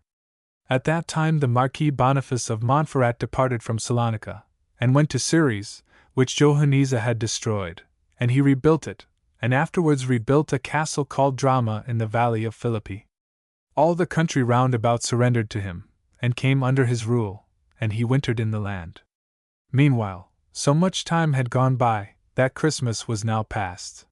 At that time the Marquis Boniface of Montferrat departed from Salonica, and went to Ceres, which Johanniza had destroyed, and he rebuilt it, and afterwards rebuilt a castle called Drama in the valley of Philippi. All the country round about surrendered to him, and came under his rule, and he wintered in the land. Meanwhile, so much time had gone by, that Christmas was now past.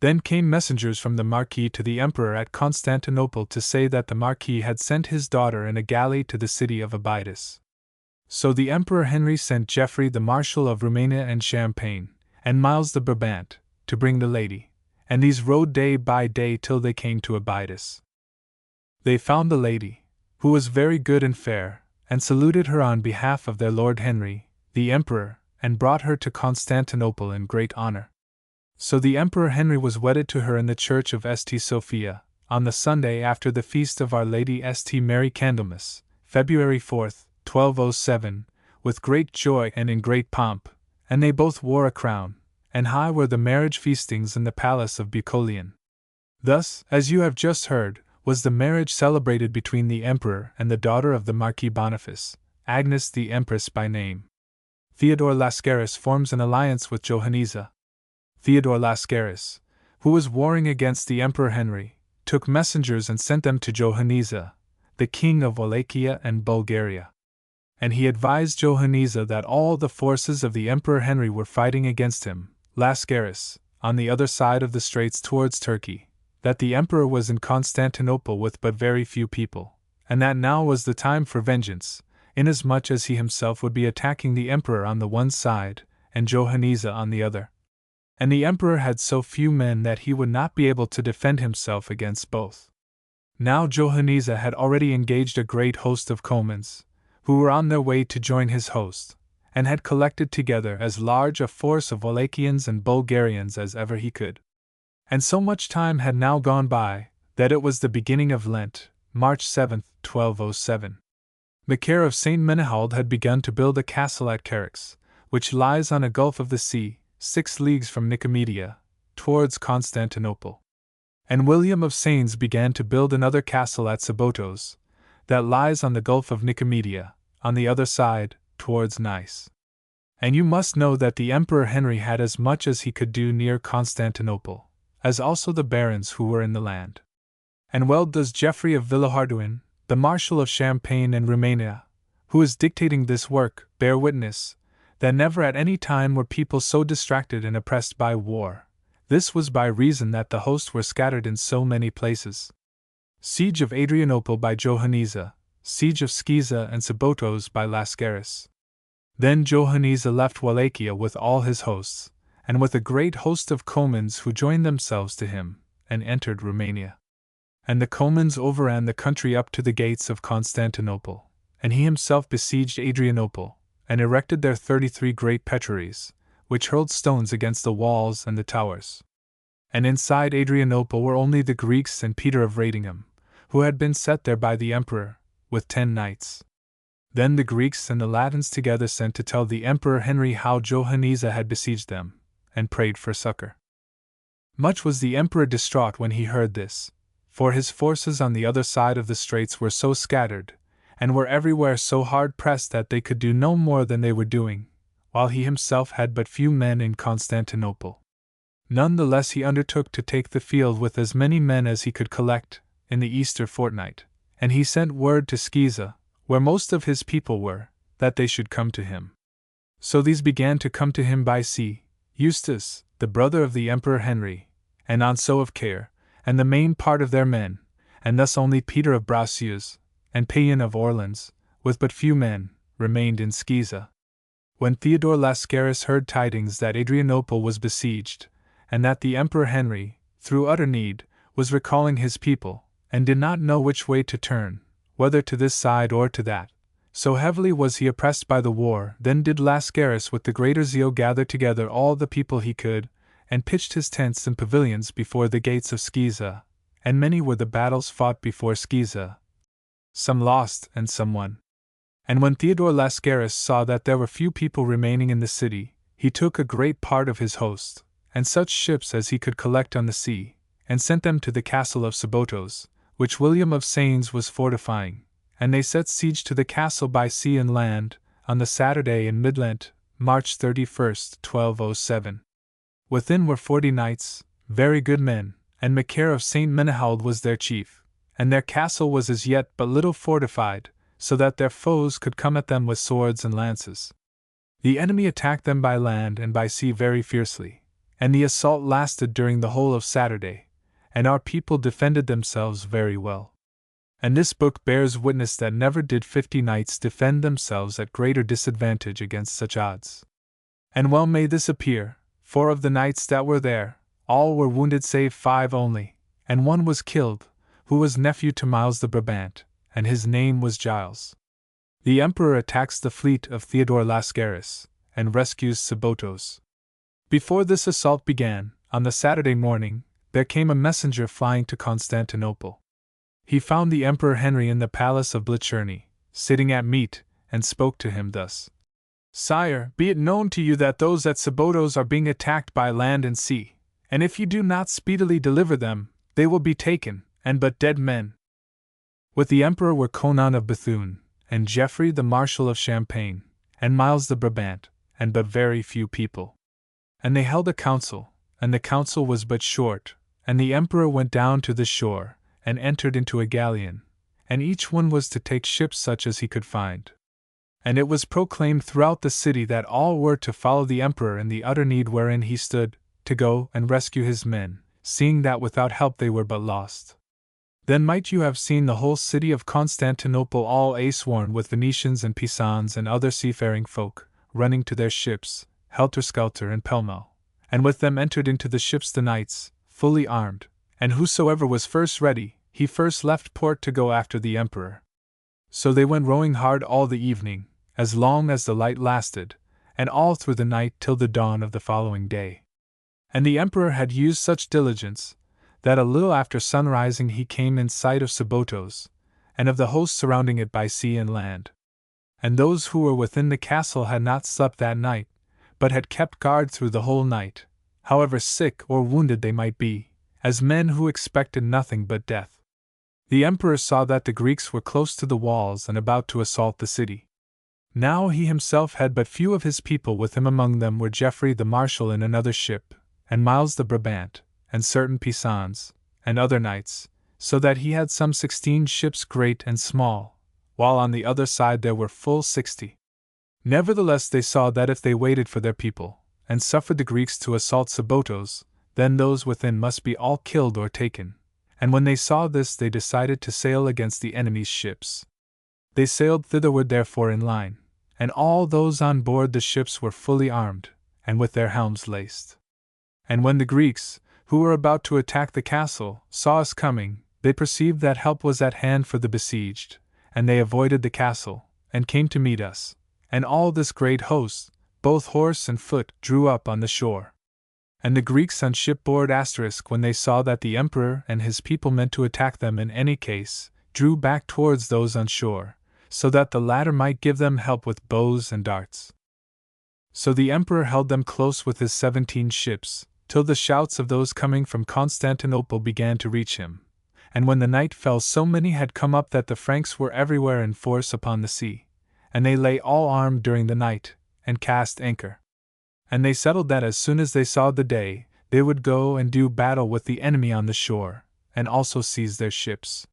Then came messengers from the Marquis to the Emperor at Constantinople to say that the Marquis had sent his daughter in a galley to the city of Abydos. So the Emperor Henry sent Geoffrey the Marshal of Romania and Champagne, and Miles the Brabant, to bring the lady, and these rode day by day till they came to Abydos. They found the lady, who was very good and fair, and saluted her on behalf of their Lord Henry, the Emperor, and brought her to Constantinople in great honor. So the Emperor Henry was wedded to her in the church of St. Sophia, on the Sunday after the feast of Our Lady St. Mary Candlemas, February 4th, 1207, with great joy and in great pomp, and they both wore a crown, and high were the marriage feastings in the palace of Bucolion. Thus, as you have just heard, was the marriage celebrated between the Emperor and the daughter of the Marquis Boniface, Agnes the Empress by name. Theodore Lascaris forms an alliance with Johanniza. Theodore Lascaris, who was warring against the Emperor Henry, took messengers and sent them to Johanniza, the king of Wallachia and Bulgaria. And he advised Johanniza that all the forces of the Emperor Henry were fighting against him, Lascaris, on the other side of the straits towards Turkey, that the Emperor was in Constantinople with but very few people, and that now was the time for vengeance, inasmuch as he himself would be attacking the Emperor on the one side, and Johanniza on the other. And the Emperor had so few men that he would not be able to defend himself against both. Now Johanniza had already engaged a great host of Comans, who were on their way to join his host, and had collected together as large a force of Wallachians and Bulgarians as ever he could. And so much time had now gone by, that it was the beginning of Lent, March 7, 1207. Macaire of St. Menehald had begun to build a castle at Carix, which lies on a gulf of the sea, 6 leagues from Nicomedia, towards Constantinople. And William of Sains began to build another castle at Sabotos, that lies on the Gulf of Nicomedia, on the other side, towards Nice. And you must know that the Emperor Henry had as much as he could do near Constantinople, as also the barons who were in the land. And well does Geoffrey of Villehardouin, the Marshal of Champagne and Romania, who is dictating this work, bear witness, that never at any time were people so distracted and oppressed by war. This was by reason that the hosts were scattered in so many places. Siege of Adrianople by Johanniza, Siege of Sciza and Sabotos by Lascaris. Then Johanniza left Wallachia with all his hosts, and with a great host of Comans who joined themselves to him, and entered Romania. And the Comans overran the country up to the gates of Constantinople, and he himself besieged Adrianople, and erected there 33 great petraries, which hurled stones against the walls and the towers. And inside Adrianople were only the Greeks and Peter of Ratingham, who had been set there by the emperor, with 10 knights. Then the Greeks and the Latins together sent to tell the Emperor Henry how Johanniza had besieged them, and prayed for succor. Much was the emperor distraught when he heard this, for his forces on the other side of the straits were so scattered, and were everywhere so hard pressed that they could do no more than they were doing, while he himself had but few men in Constantinople. None the less he undertook to take the field with as many men as he could collect, in the Easter fortnight, and he sent word to Sciza, where most of his people were, that they should come to him. So these began to come to him by sea, Eustace, the brother of the Emperor Henry, and Anso of Caer, and the main part of their men, and thus only Peter of Bracieux, and Payan of Orleans, with but few men, remained in Sciza. When Theodore Lascaris heard tidings that Adrianople was besieged, and that the Emperor Henry, through utter need, was recalling his people, and did not know which way to turn, whether to this side or to that, so heavily was he oppressed by the war, then did Lascaris with the greater zeal gather together all the people he could, and pitched his tents and pavilions before the gates of Sciza, and many were the battles fought before Sciza, some lost and some won. And when Theodore Lascaris saw that there were few people remaining in the city, he took a great part of his host, and such ships as he could collect on the sea, and sent them to the castle of Sabotos, which William of Sains was fortifying, and they set siege to the castle by sea and land, on the Saturday in Mid-Lent, March 31st, 1207. Within were 40 knights, very good men, and Macaire of St. Menehald was their chief, and their castle was as yet but little fortified, so that their foes could come at them with swords and lances. The enemy attacked them by land and by sea very fiercely, and the assault lasted during the whole of Saturday, and our people defended themselves very well. And this book bears witness that never did 50 knights defend themselves at greater disadvantage against such odds. And well may this appear, for of the knights that were there, all were wounded save 5 only, and one was killed, who was nephew to Miles de Brabant, and his name was Giles. The emperor attacks the fleet of Theodore Lascaris, and rescues Sabotos. Before this assault began, on the Saturday morning, there came a messenger flying to Constantinople. He found the Emperor Henry in the palace of Blicherny, sitting at meat, and spoke to him thus: "Sire, be it known to you that those at Sabotos are being attacked by land and sea, and if you do not speedily deliver them, they will be taken, and but dead men." With the emperor were Conan of Bethune, and Geoffrey the Marshal of Champagne, and Miles de Brabant, and but very few people. And they held a council, and the council was but short, and the emperor went down to the shore, and entered into a galleon, and each one was to take ships such as he could find. And it was proclaimed throughout the city that all were to follow the emperor in the utter need wherein he stood, to go and rescue his men, seeing that without help they were but lost. Then might you have seen the whole city of Constantinople all a-swarm with Venetians and Pisans and other seafaring folk, running to their ships, helter-skelter and pell-mell, and with them entered into the ships the knights, fully armed, and whosoever was first ready, he first left port to go after the emperor. So they went rowing hard all the evening, as long as the light lasted, and all through the night till the dawn of the following day. And the emperor had used such diligence, that a little after sunrising he came in sight of Sabotos, and of the host surrounding it by sea and land. And those who were within the castle had not slept that night, but had kept guard through the whole night, however sick or wounded they might be, as men who expected nothing but death. The emperor saw that the Greeks were close to the walls and about to assault the city. Now he himself had but few of his people with him. Among them were Geoffrey the Marshal in another ship, and Miles the Brabant, and certain pisans, and other knights, so that he had some 16 ships great and small, while on the other side there were full 60. Nevertheless they saw that if they waited for their people, and suffered the Greeks to assault Sabotos, then those within must be all killed or taken, and when they saw this they decided to sail against the enemy's ships. They sailed thitherward therefore in line, and all those on board the ships were fully armed, and with their helms laced. And when the Greeks, who were about to attack the castle, saw us coming, they perceived that help was at hand for the besieged, and they avoided the castle, and came to meet us, and all this great host, both horse and foot, drew up on the shore. And the Greeks on shipboard *, when they saw that the emperor and his people meant to attack them in any case, drew back towards those on shore, so that the latter might give them help with bows and darts. So the emperor held them close with his 17 ships, till the shouts of those coming from Constantinople began to reach him, and when the night fell so many had come up that the Franks were everywhere in force upon the sea, and they lay all armed during the night, and cast anchor. And they settled that as soon as they saw the day, they would go and do battle with the enemy on the shore, and also seize their ships.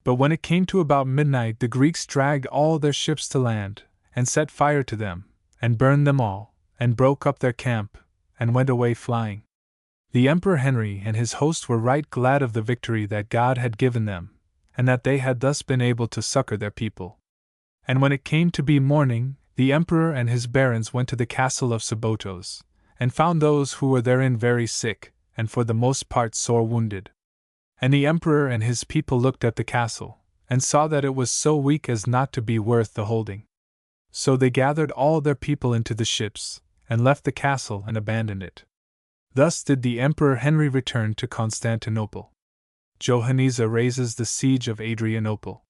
But when it came to about midnight the Greeks dragged all their ships to land, and set fire to them, and burned them all, and broke up their camp, and went away flying. The Emperor Henry and his host were right glad of the victory that God had given them, and that they had thus been able to succor their people. And when it came to be morning, the emperor and his barons went to the castle of Sabotos, and found those who were therein very sick, and for the most part sore wounded. And the emperor and his people looked at the castle, and saw that it was so weak as not to be worth the holding. So they gathered all their people into the ships, and left the castle and abandoned it. Thus did the Emperor Henry return to Constantinople. Johanniza raises the siege of Adrianople.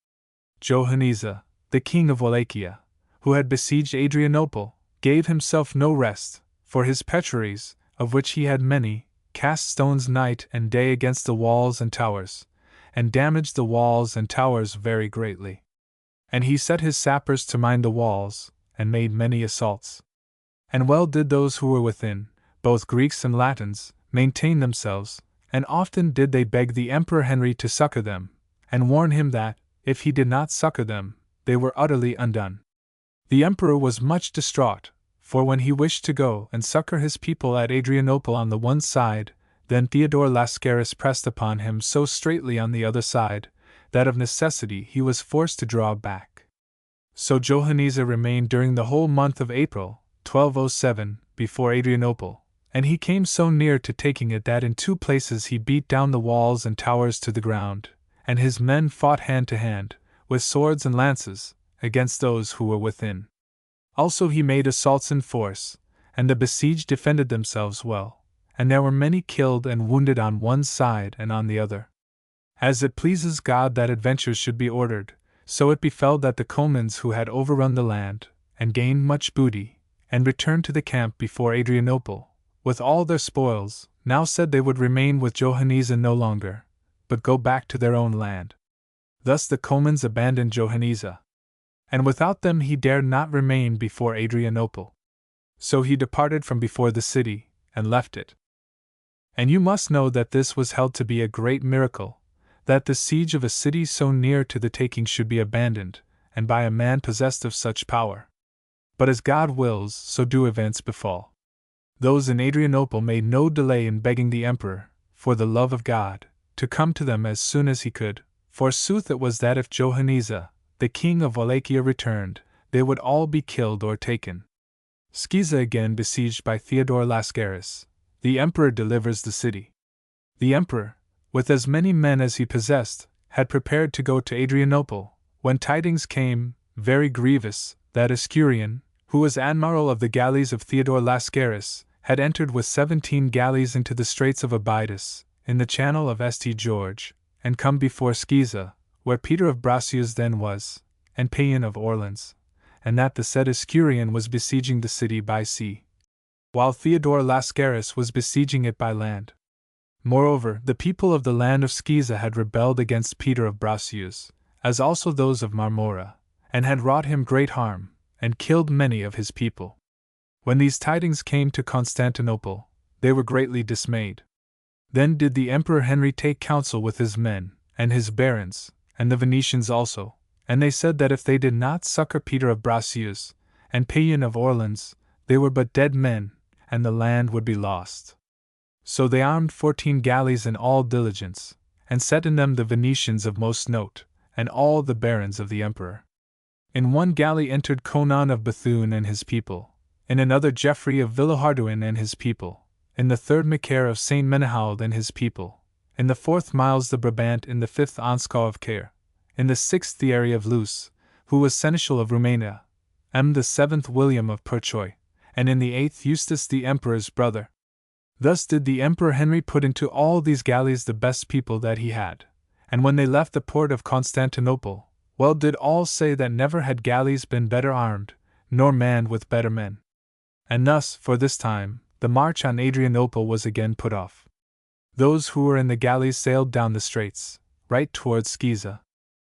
Johanniza, the king of Wallachia, who had besieged Adrianople, gave himself no rest, for his petraries, of which he had many, cast stones night and day against the walls and towers, and damaged the walls and towers very greatly. And he set his sappers to mine the walls, and made many assaults. And well did those who were within, both Greeks and Latins, maintain themselves, and often did they beg the Emperor Henry to succor them, and warn him that, if he did not succor them, they were utterly undone. The emperor was much distraught, for when he wished to go and succor his people at Adrianople on the one side, then Theodore Lascaris pressed upon him so straitly on the other side, that of necessity he was forced to draw back. So Johanniza remained during the whole month of April, 1207, before Adrianople, and he came so near to taking it that in 2 places he beat down the walls and towers to the ground, and his men fought hand to hand, with swords and lances, against those who were within. Also he made assaults in force, and the besieged defended themselves well, and there were many killed and wounded on one side and on the other. As it pleases God that adventures should be ordered, so it befell that the Comans who had overrun the land, and gained much booty, and returned to the camp before Adrianople, with all their spoils, now said they would remain with Johanniza no longer, but go back to their own land. Thus the Comans abandoned Johanniza, and without them he dared not remain before Adrianople. So he departed from before the city, and left it. And you must know that this was held to be a great miracle, that the siege of a city so near to the taking should be abandoned, and by a man possessed of such power. But as God wills, so do events befall. Those in Adrianople made no delay in begging the emperor, for the love of God, to come to them as soon as he could. Forsooth it was that if Johanniza, the king of Wallachia, returned, they would all be killed or taken. Sciza again besieged by Theodore Lascaris, the emperor delivers the city. The emperor, with as many men as he possessed, had prepared to go to Adrianople, when tidings came, very grievous, that Escurion, who was admiral of the galleys of Theodore Lascaris, had entered with 17 galleys into the Straits of Abydos, in the channel of St. George, and come before Sciza, where Peter of Bracius then was, and Payan of Orleans, and that the said Escurion was besieging the city by sea, while Theodore Lascaris was besieging it by land. Moreover, the people of the land of Sciza had rebelled against Peter of Bracius, as also those of Marmora, and had wrought him great harm, and killed many of his people. When these tidings came to Constantinople, they were greatly dismayed. Then did the Emperor Henry take counsel with his men, and his barons, and the Venetians also, and they said that if they did not succor Peter of Bracieux, and Payen of Orleans, they were but dead men, and the land would be lost. So they armed 14 galleys in all diligence, and set in them the Venetians of most note, and all the barons of the emperor. In one galley entered Conan of Bethune and his people, in another Geoffrey of Villehardouin and his people, in the third Macaire of Saint Menehould and his people, in the fourth Miles de Brabant, in the fifth Ansco of Caire, in the sixth Thierry of Luce, who was seneschal of Romania, the seventh William of Perchois, and in the eighth Eustace the emperor's brother. Thus did the Emperor Henry put into all these galleys the best people that he had, and when they left the port of Constantinople, well did all say that never had galleys been better armed, nor manned with better men. And thus, for this time, the march on Adrianople was again put off. Those who were in the galleys sailed down the straits, right towards Scytha.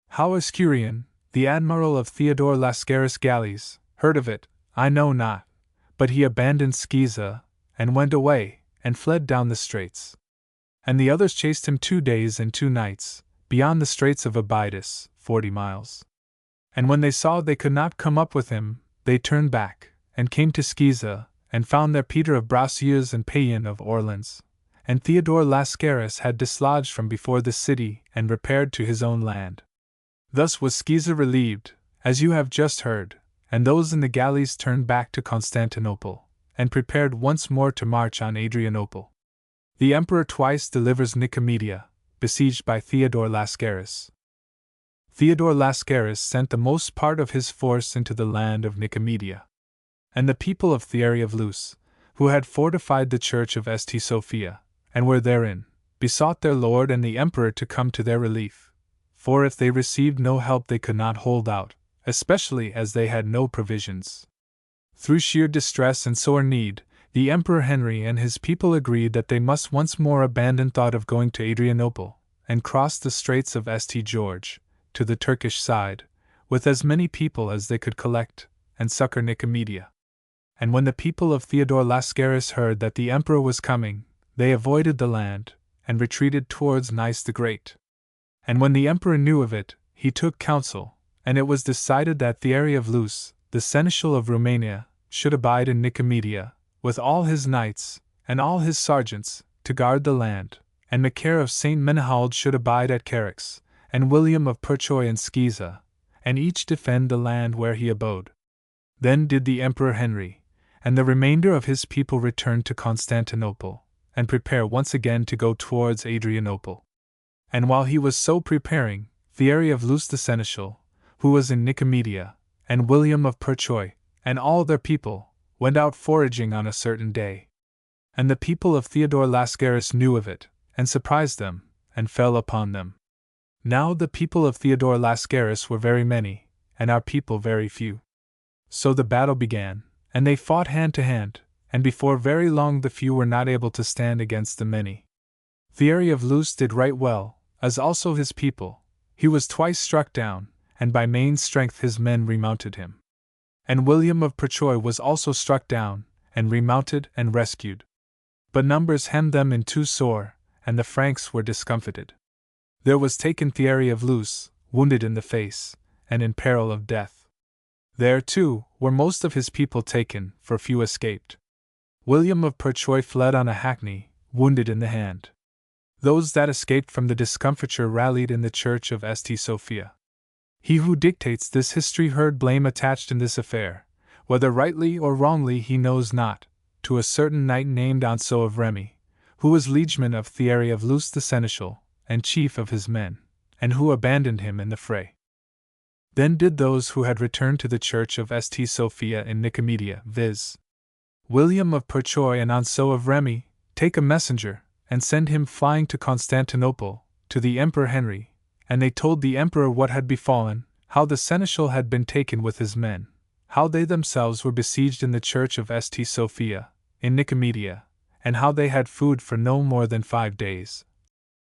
How Escurian, the admiral of Theodore Lascaris' galleys, heard of it, I know not, but he abandoned Scytha, and went away, and fled down the straits. And the others chased him 2 days and 2 nights, beyond the straits of Abydos, 40 miles. And when they saw they could not come up with him, they turned back, and came to Scytha, and found there Peter of Bracieux and Payen of Orleans. And Theodore Lascaris had dislodged from before the city, and repaired to his own land. Thus was Scytha relieved, as you have just heard, and those in the galleys turned back to Constantinople, and prepared once more to march on Adrianople. The emperor twice delivers Nicomedia, besieged by Theodore Lascaris. Theodore Lascaris sent the most part of his force into the land of Nicomedia. And the people of Thierry of Luce, who had fortified the church of St. Sophia, and were therein, besought their lord and the emperor to come to their relief, for if they received no help they could not hold out, especially as they had no provisions. Through sheer distress and sore need, the Emperor Henry and his people agreed that they must once more abandon thought of going to Adrianople, and cross the Straits of St. George, to the Turkish side, with as many people as they could collect, and succor Nicomedia. And when the people of Theodore Lascaris heard that the emperor was coming, they avoided the land, and retreated towards Nice the Great. And when the emperor knew of it, he took counsel, and it was decided that Thierry of Luce, the seneschal of Romania, should abide in Nicomedia, with all his knights, and all his sergeants, to guard the land, and Macaire of Saint Menehould should abide at Carix, and William of Perchois and Scytha, and each defend the land where he abode. Then did the Emperor Henry, and the remainder of his people return to Constantinople, and prepare once again to go towards Adrianople. And while he was so preparing, Thierry of Luce the seneschal, who was in Nicomedia, and William of Perchois, and all their people, went out foraging on a certain day. And the people of Theodore Lascaris knew of it, and surprised them, and fell upon them. Now the people of Theodore Lascaris were very many, and our people very few. So the battle began, and they fought hand to hand, and before very long the few were not able to stand against the many. Thierry of Luce did right well, as also his people. He was twice struck down, and by main strength his men remounted him. And William of Perchois was also struck down, and remounted and rescued. But numbers hemmed them in too sore, and the Franks were discomfited. There was taken Thierry of Luce, wounded in the face, and in peril of death. There, too, were most of his people taken, for few escaped. William of Perchois fled on a hackney, wounded in the hand. Those that escaped from the discomfiture rallied in the church of St. Sophia. He who dictates this history heard blame attached in this affair, whether rightly or wrongly he knows not, to a certain knight named Anso of Remy, who was liegeman of Thierry of Luce the seneschal, and chief of his men, and who abandoned him in the fray. Then did those who had returned to the church of St. Sophia in Nicomedia, viz. William of Perchois and Anso of Remy, take a messenger, and send him flying to Constantinople, to the Emperor Henry, and they told the emperor what had befallen, how the seneschal had been taken with his men, how they themselves were besieged in the church of St. Sophia, in Nicomedia, and how they had food for no more than 5 days.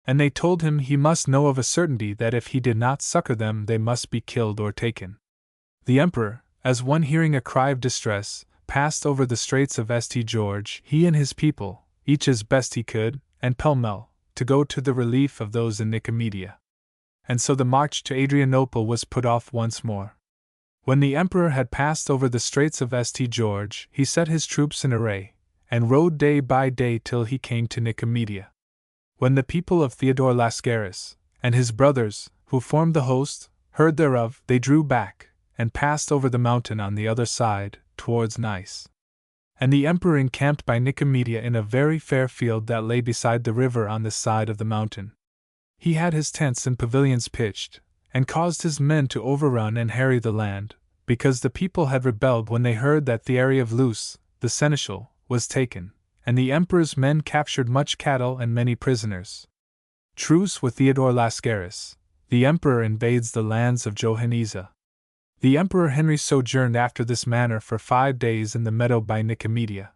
And they told him he must know of a certainty that if he did not succor them they must be killed or taken. The emperor, as one hearing a cry of distress, passed over the straits of St. George, he and his people, each as best he could, and pell-mell, to go to the relief of those in Nicomedia. And so the march to Adrianople was put off once more. When the emperor had passed over the straits of St. George, he set his troops in array, and rode day by day till he came to Nicomedia. When the people of Theodore Lascaris, and his brothers, who formed the host, heard thereof, they drew back, and passed over the mountain on the other side, towards Nice. And the emperor encamped by Nicomedia in a very fair field that lay beside the river on this side of the mountain. He had his tents and pavilions pitched, and caused his men to overrun and harry the land, because the people had rebelled when they heard that the area of Luce, the seneschal, was taken, and the emperor's men captured much cattle and many prisoners. Truce with Theodore Lascaris, the emperor invades the lands of Johannesa. The Emperor Henry sojourned after this manner for 5 days in the meadow by Nicomedia.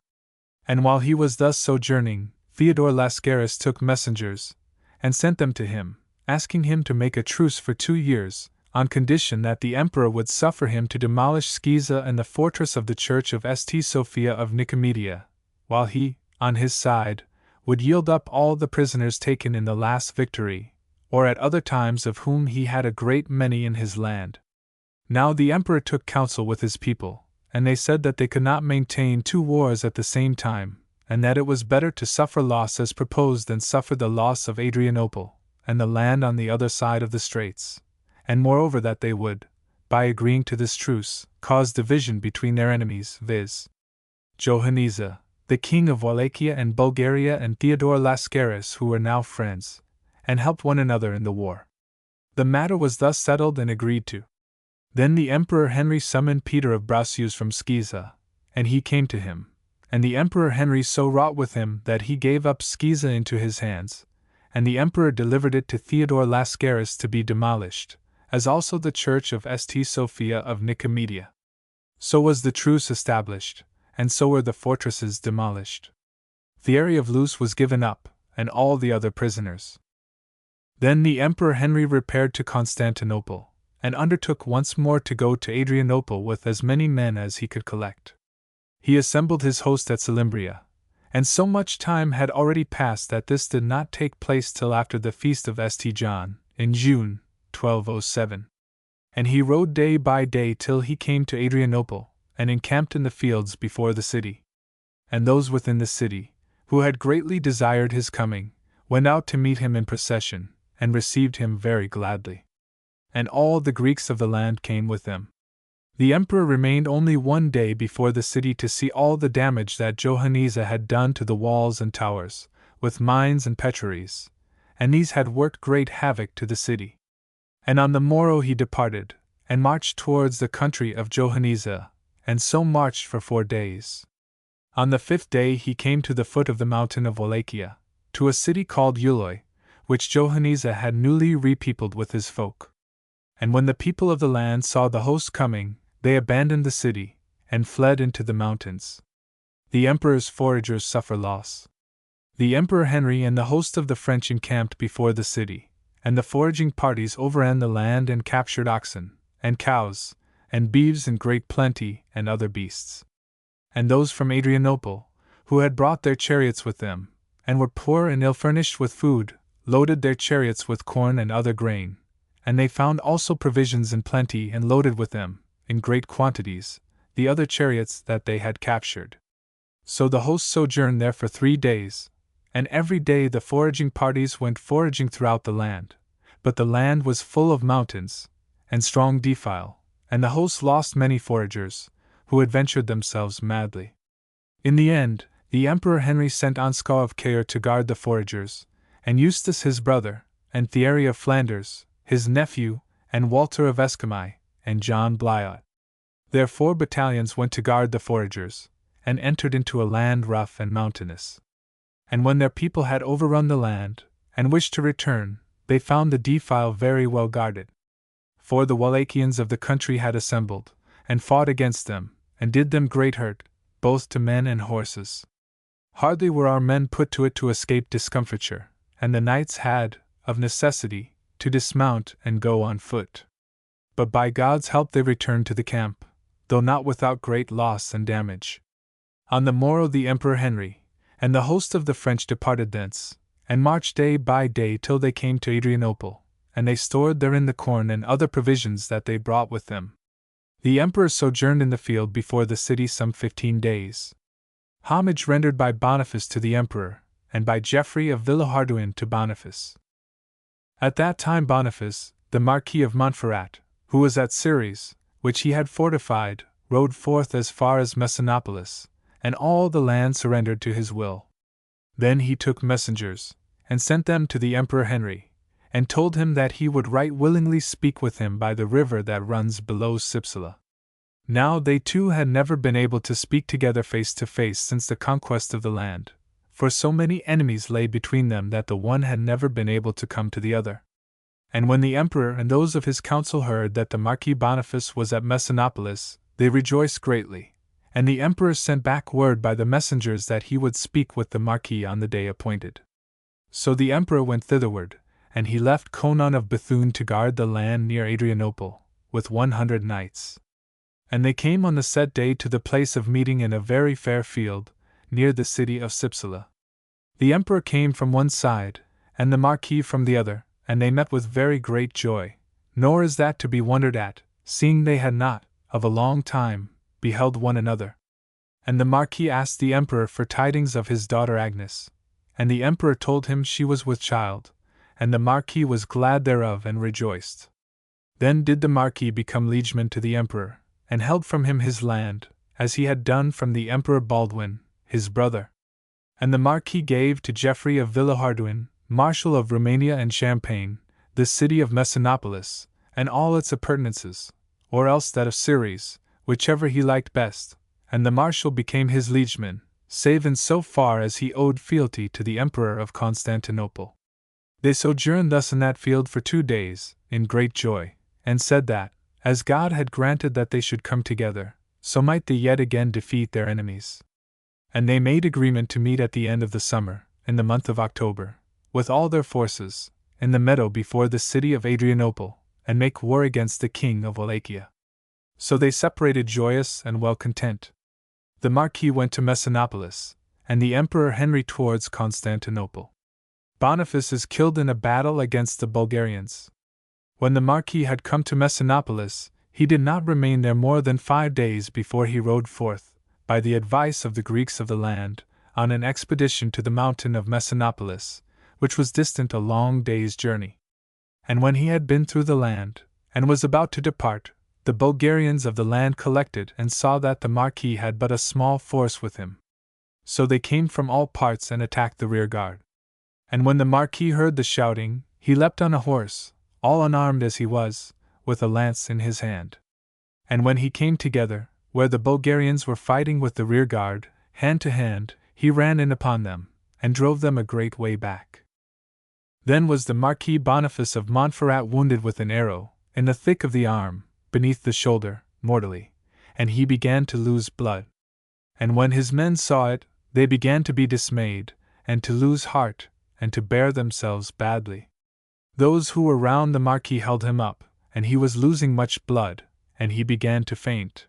And while he was thus sojourning, Theodore Lascaris took messengers, and sent them to him, asking him to make a truce for 2 years, on condition that the emperor would suffer him to demolish Scytha and the fortress of the church of St. Sophia of Nicomedia, while he, on his side, would yield up all the prisoners taken in the last victory, or at other times of whom he had a great many in his land. Now the emperor took counsel with his people, and they said that they could not maintain 2 wars at the same time, and that it was better to suffer loss as proposed than suffer the loss of Adrianople, and the land on the other side of the straits, and moreover that they would, by agreeing to this truce, cause division between their enemies, viz. Johannesa, the king of Wallachia and Bulgaria, and Theodore Lascaris, who were now friends, and helped one another in the war. The matter was thus settled and agreed to. Then the Emperor Henry summoned Peter of Bracieux from Scytha, and he came to him, and the Emperor Henry so wrought with him that he gave up Scytha into his hands, and the Emperor delivered it to Theodore Lascaris to be demolished, as also the church of St. Sophia of Nicomedia. So was the truce established, and so were the fortresses demolished. The area of Luce was given up, and all the other prisoners. Then the Emperor Henry repaired to Constantinople, and undertook once more to go to Adrianople with as many men as he could collect. He assembled his host at Salimbria, and so much time had already passed that this did not take place till after the feast of St. John, in June, 1207. And he rode day by day till he came to Adrianople, and encamped in the fields before the city. And those within the city, who had greatly desired his coming, went out to meet him in procession, and received him very gladly. And all the Greeks of the land came with them. The emperor remained only 1 day before the city to see all the damage that Johannesa had done to the walls and towers, with mines and petraries, and these had worked great havoc to the city. And on the morrow he departed, and marched towards the country of Johannesa, and so marched for 4 days. On the 5th day he came to the foot of the mountain of Wallachia, to a city called Uloi, which Johannesa had newly repeopled with his folk. And when the people of the land saw the host coming, they abandoned the city, and fled into the mountains. The emperor's foragers suffer loss. The Emperor Henry and the host of the French encamped before the city, and the foraging parties overran the land and captured oxen, and cows, and beeves in great plenty, and other beasts. And those from Adrianople, who had brought their chariots with them, and were poor and ill-furnished with food, loaded their chariots with corn and other grain, and they found also provisions in plenty and loaded with them, in great quantities, the other chariots that they had captured. So the host sojourned there for 3 days, and every day the foraging parties went foraging throughout the land, but the land was full of mountains, and strong defile, and the host lost many foragers, who adventured themselves madly. In the end, the Emperor Henry sent Ansgar of Caer to guard the foragers, and Eustace his brother, and Thierry of Flanders, his nephew, and Walter of Escamay, and John Bliot. Their 4 battalions went to guard the foragers, and entered into a land rough and mountainous. And when their people had overrun the land, and wished to return, they found the defile very well guarded. For the Wallachians of the country had assembled, and fought against them, and did them great hurt, both to men and horses. Hardly were our men put to it to escape discomfiture, and the knights had, of necessity, to dismount and go on foot. But by God's help they returned to the camp, though not without great loss and damage. On the morrow the Emperor Henry, and the host of the French departed thence, and marched day by day till they came to Adrianople, and they stored therein the corn and other provisions that they brought with them. The Emperor sojourned in the field before the city some 15 days. Homage rendered by Boniface to the Emperor, and by Geoffrey of Villehardouin to Boniface. At that time Boniface, the Marquis of Montferrat, who was at Ceres, which he had fortified, rode forth as far as Messinopolis, and all the land surrendered to his will. Then he took messengers, and sent them to the Emperor Henry, and told him that he would right willingly speak with him by the river that runs below Sipsila. Now they two had never been able to speak together face to face since the conquest of the land, for so many enemies lay between them that the one had never been able to come to the other. And when the Emperor and those of his council heard that the Marquis Boniface was at Messinopolis, they rejoiced greatly, and the Emperor sent back word by the messengers that he would speak with the Marquis on the day appointed. So the Emperor went thitherward, and he left Conon of Bethune to guard the land near Adrianople, with 100 knights. And they came on the set day to the place of meeting in a very fair field, near the city of Sipsila. The Emperor came from one side, and the Marquis from the other, and they met with very great joy, nor is that to be wondered at, seeing they had not, of a long time, beheld one another. And the Marquis asked the Emperor for tidings of his daughter Agnes, and the Emperor told him she was with child, and the Marquis was glad thereof and rejoiced. Then did the Marquis become liegeman to the Emperor, and held from him his land, as he had done from the Emperor Baldwin, his brother. And the Marquis gave to Geoffrey of Villehardouin, Marshal of Romania and Champagne, the city of Messinopolis, and all its appurtenances, or else that of Ceres, whichever he liked best, and the Marshal became his liegeman, save in so far as he owed fealty to the Emperor of Constantinople. They sojourned thus in that field for 2 days, in great joy, and said that, as God had granted that they should come together, so might they yet again defeat their enemies. And they made agreement to meet at the end of the summer, in the month of October, with all their forces, in the meadow before the city of Adrianople, and make war against the king of Wallachia. So they separated joyous and well content. The Marquis went to Messinopolis, and the Emperor Henry towards Constantinople. Boniface is killed in a battle against the Bulgarians. When the Marquis had come to Messinopolis, he did not remain there more than 5 days before he rode forth, by the advice of the Greeks of the land, on an expedition to the mountain of Messinopolis, which was distant a long day's journey. And when he had been through the land, and was about to depart, the Bulgarians of the land collected and saw that the Marquis had but a small force with him. So they came from all parts and attacked the rear guard. And when the Marquis heard the shouting, he leapt on a horse, all unarmed as he was, with a lance in his hand. And when he came together, where the Bulgarians were fighting with the rear guard, hand to hand, he ran in upon them, and drove them a great way back. Then was the Marquis Boniface of Montferrat wounded with an arrow, in the thick of the arm, beneath the shoulder, mortally, and he began to lose blood. And when his men saw it, they began to be dismayed, and to lose heart, and to bear themselves badly. Those who were round the Marquis held him up, and he was losing much blood, and he began to faint.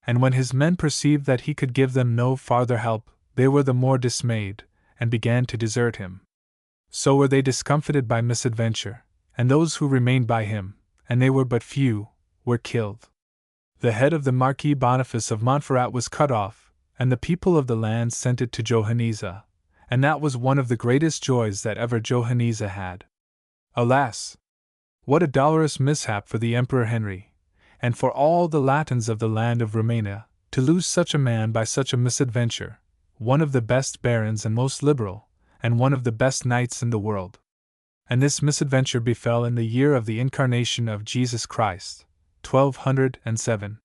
And when his men perceived that he could give them no farther help, they were the more dismayed, and began to desert him. So were they discomfited by misadventure, and those who remained by him, and they were but few, were killed. The head of the Marquis Boniface of Montferrat was cut off, and the people of the land sent it to Johannesa, and that was one of the greatest joys that ever Johannesa had. Alas! What a dolorous mishap for the Emperor Henry, and for all the Latins of the land of Romania, to lose such a man by such a misadventure, one of the best barons and most liberal, and one of the best knights in the world. And this misadventure befell in the year of the incarnation of Jesus Christ, 1207.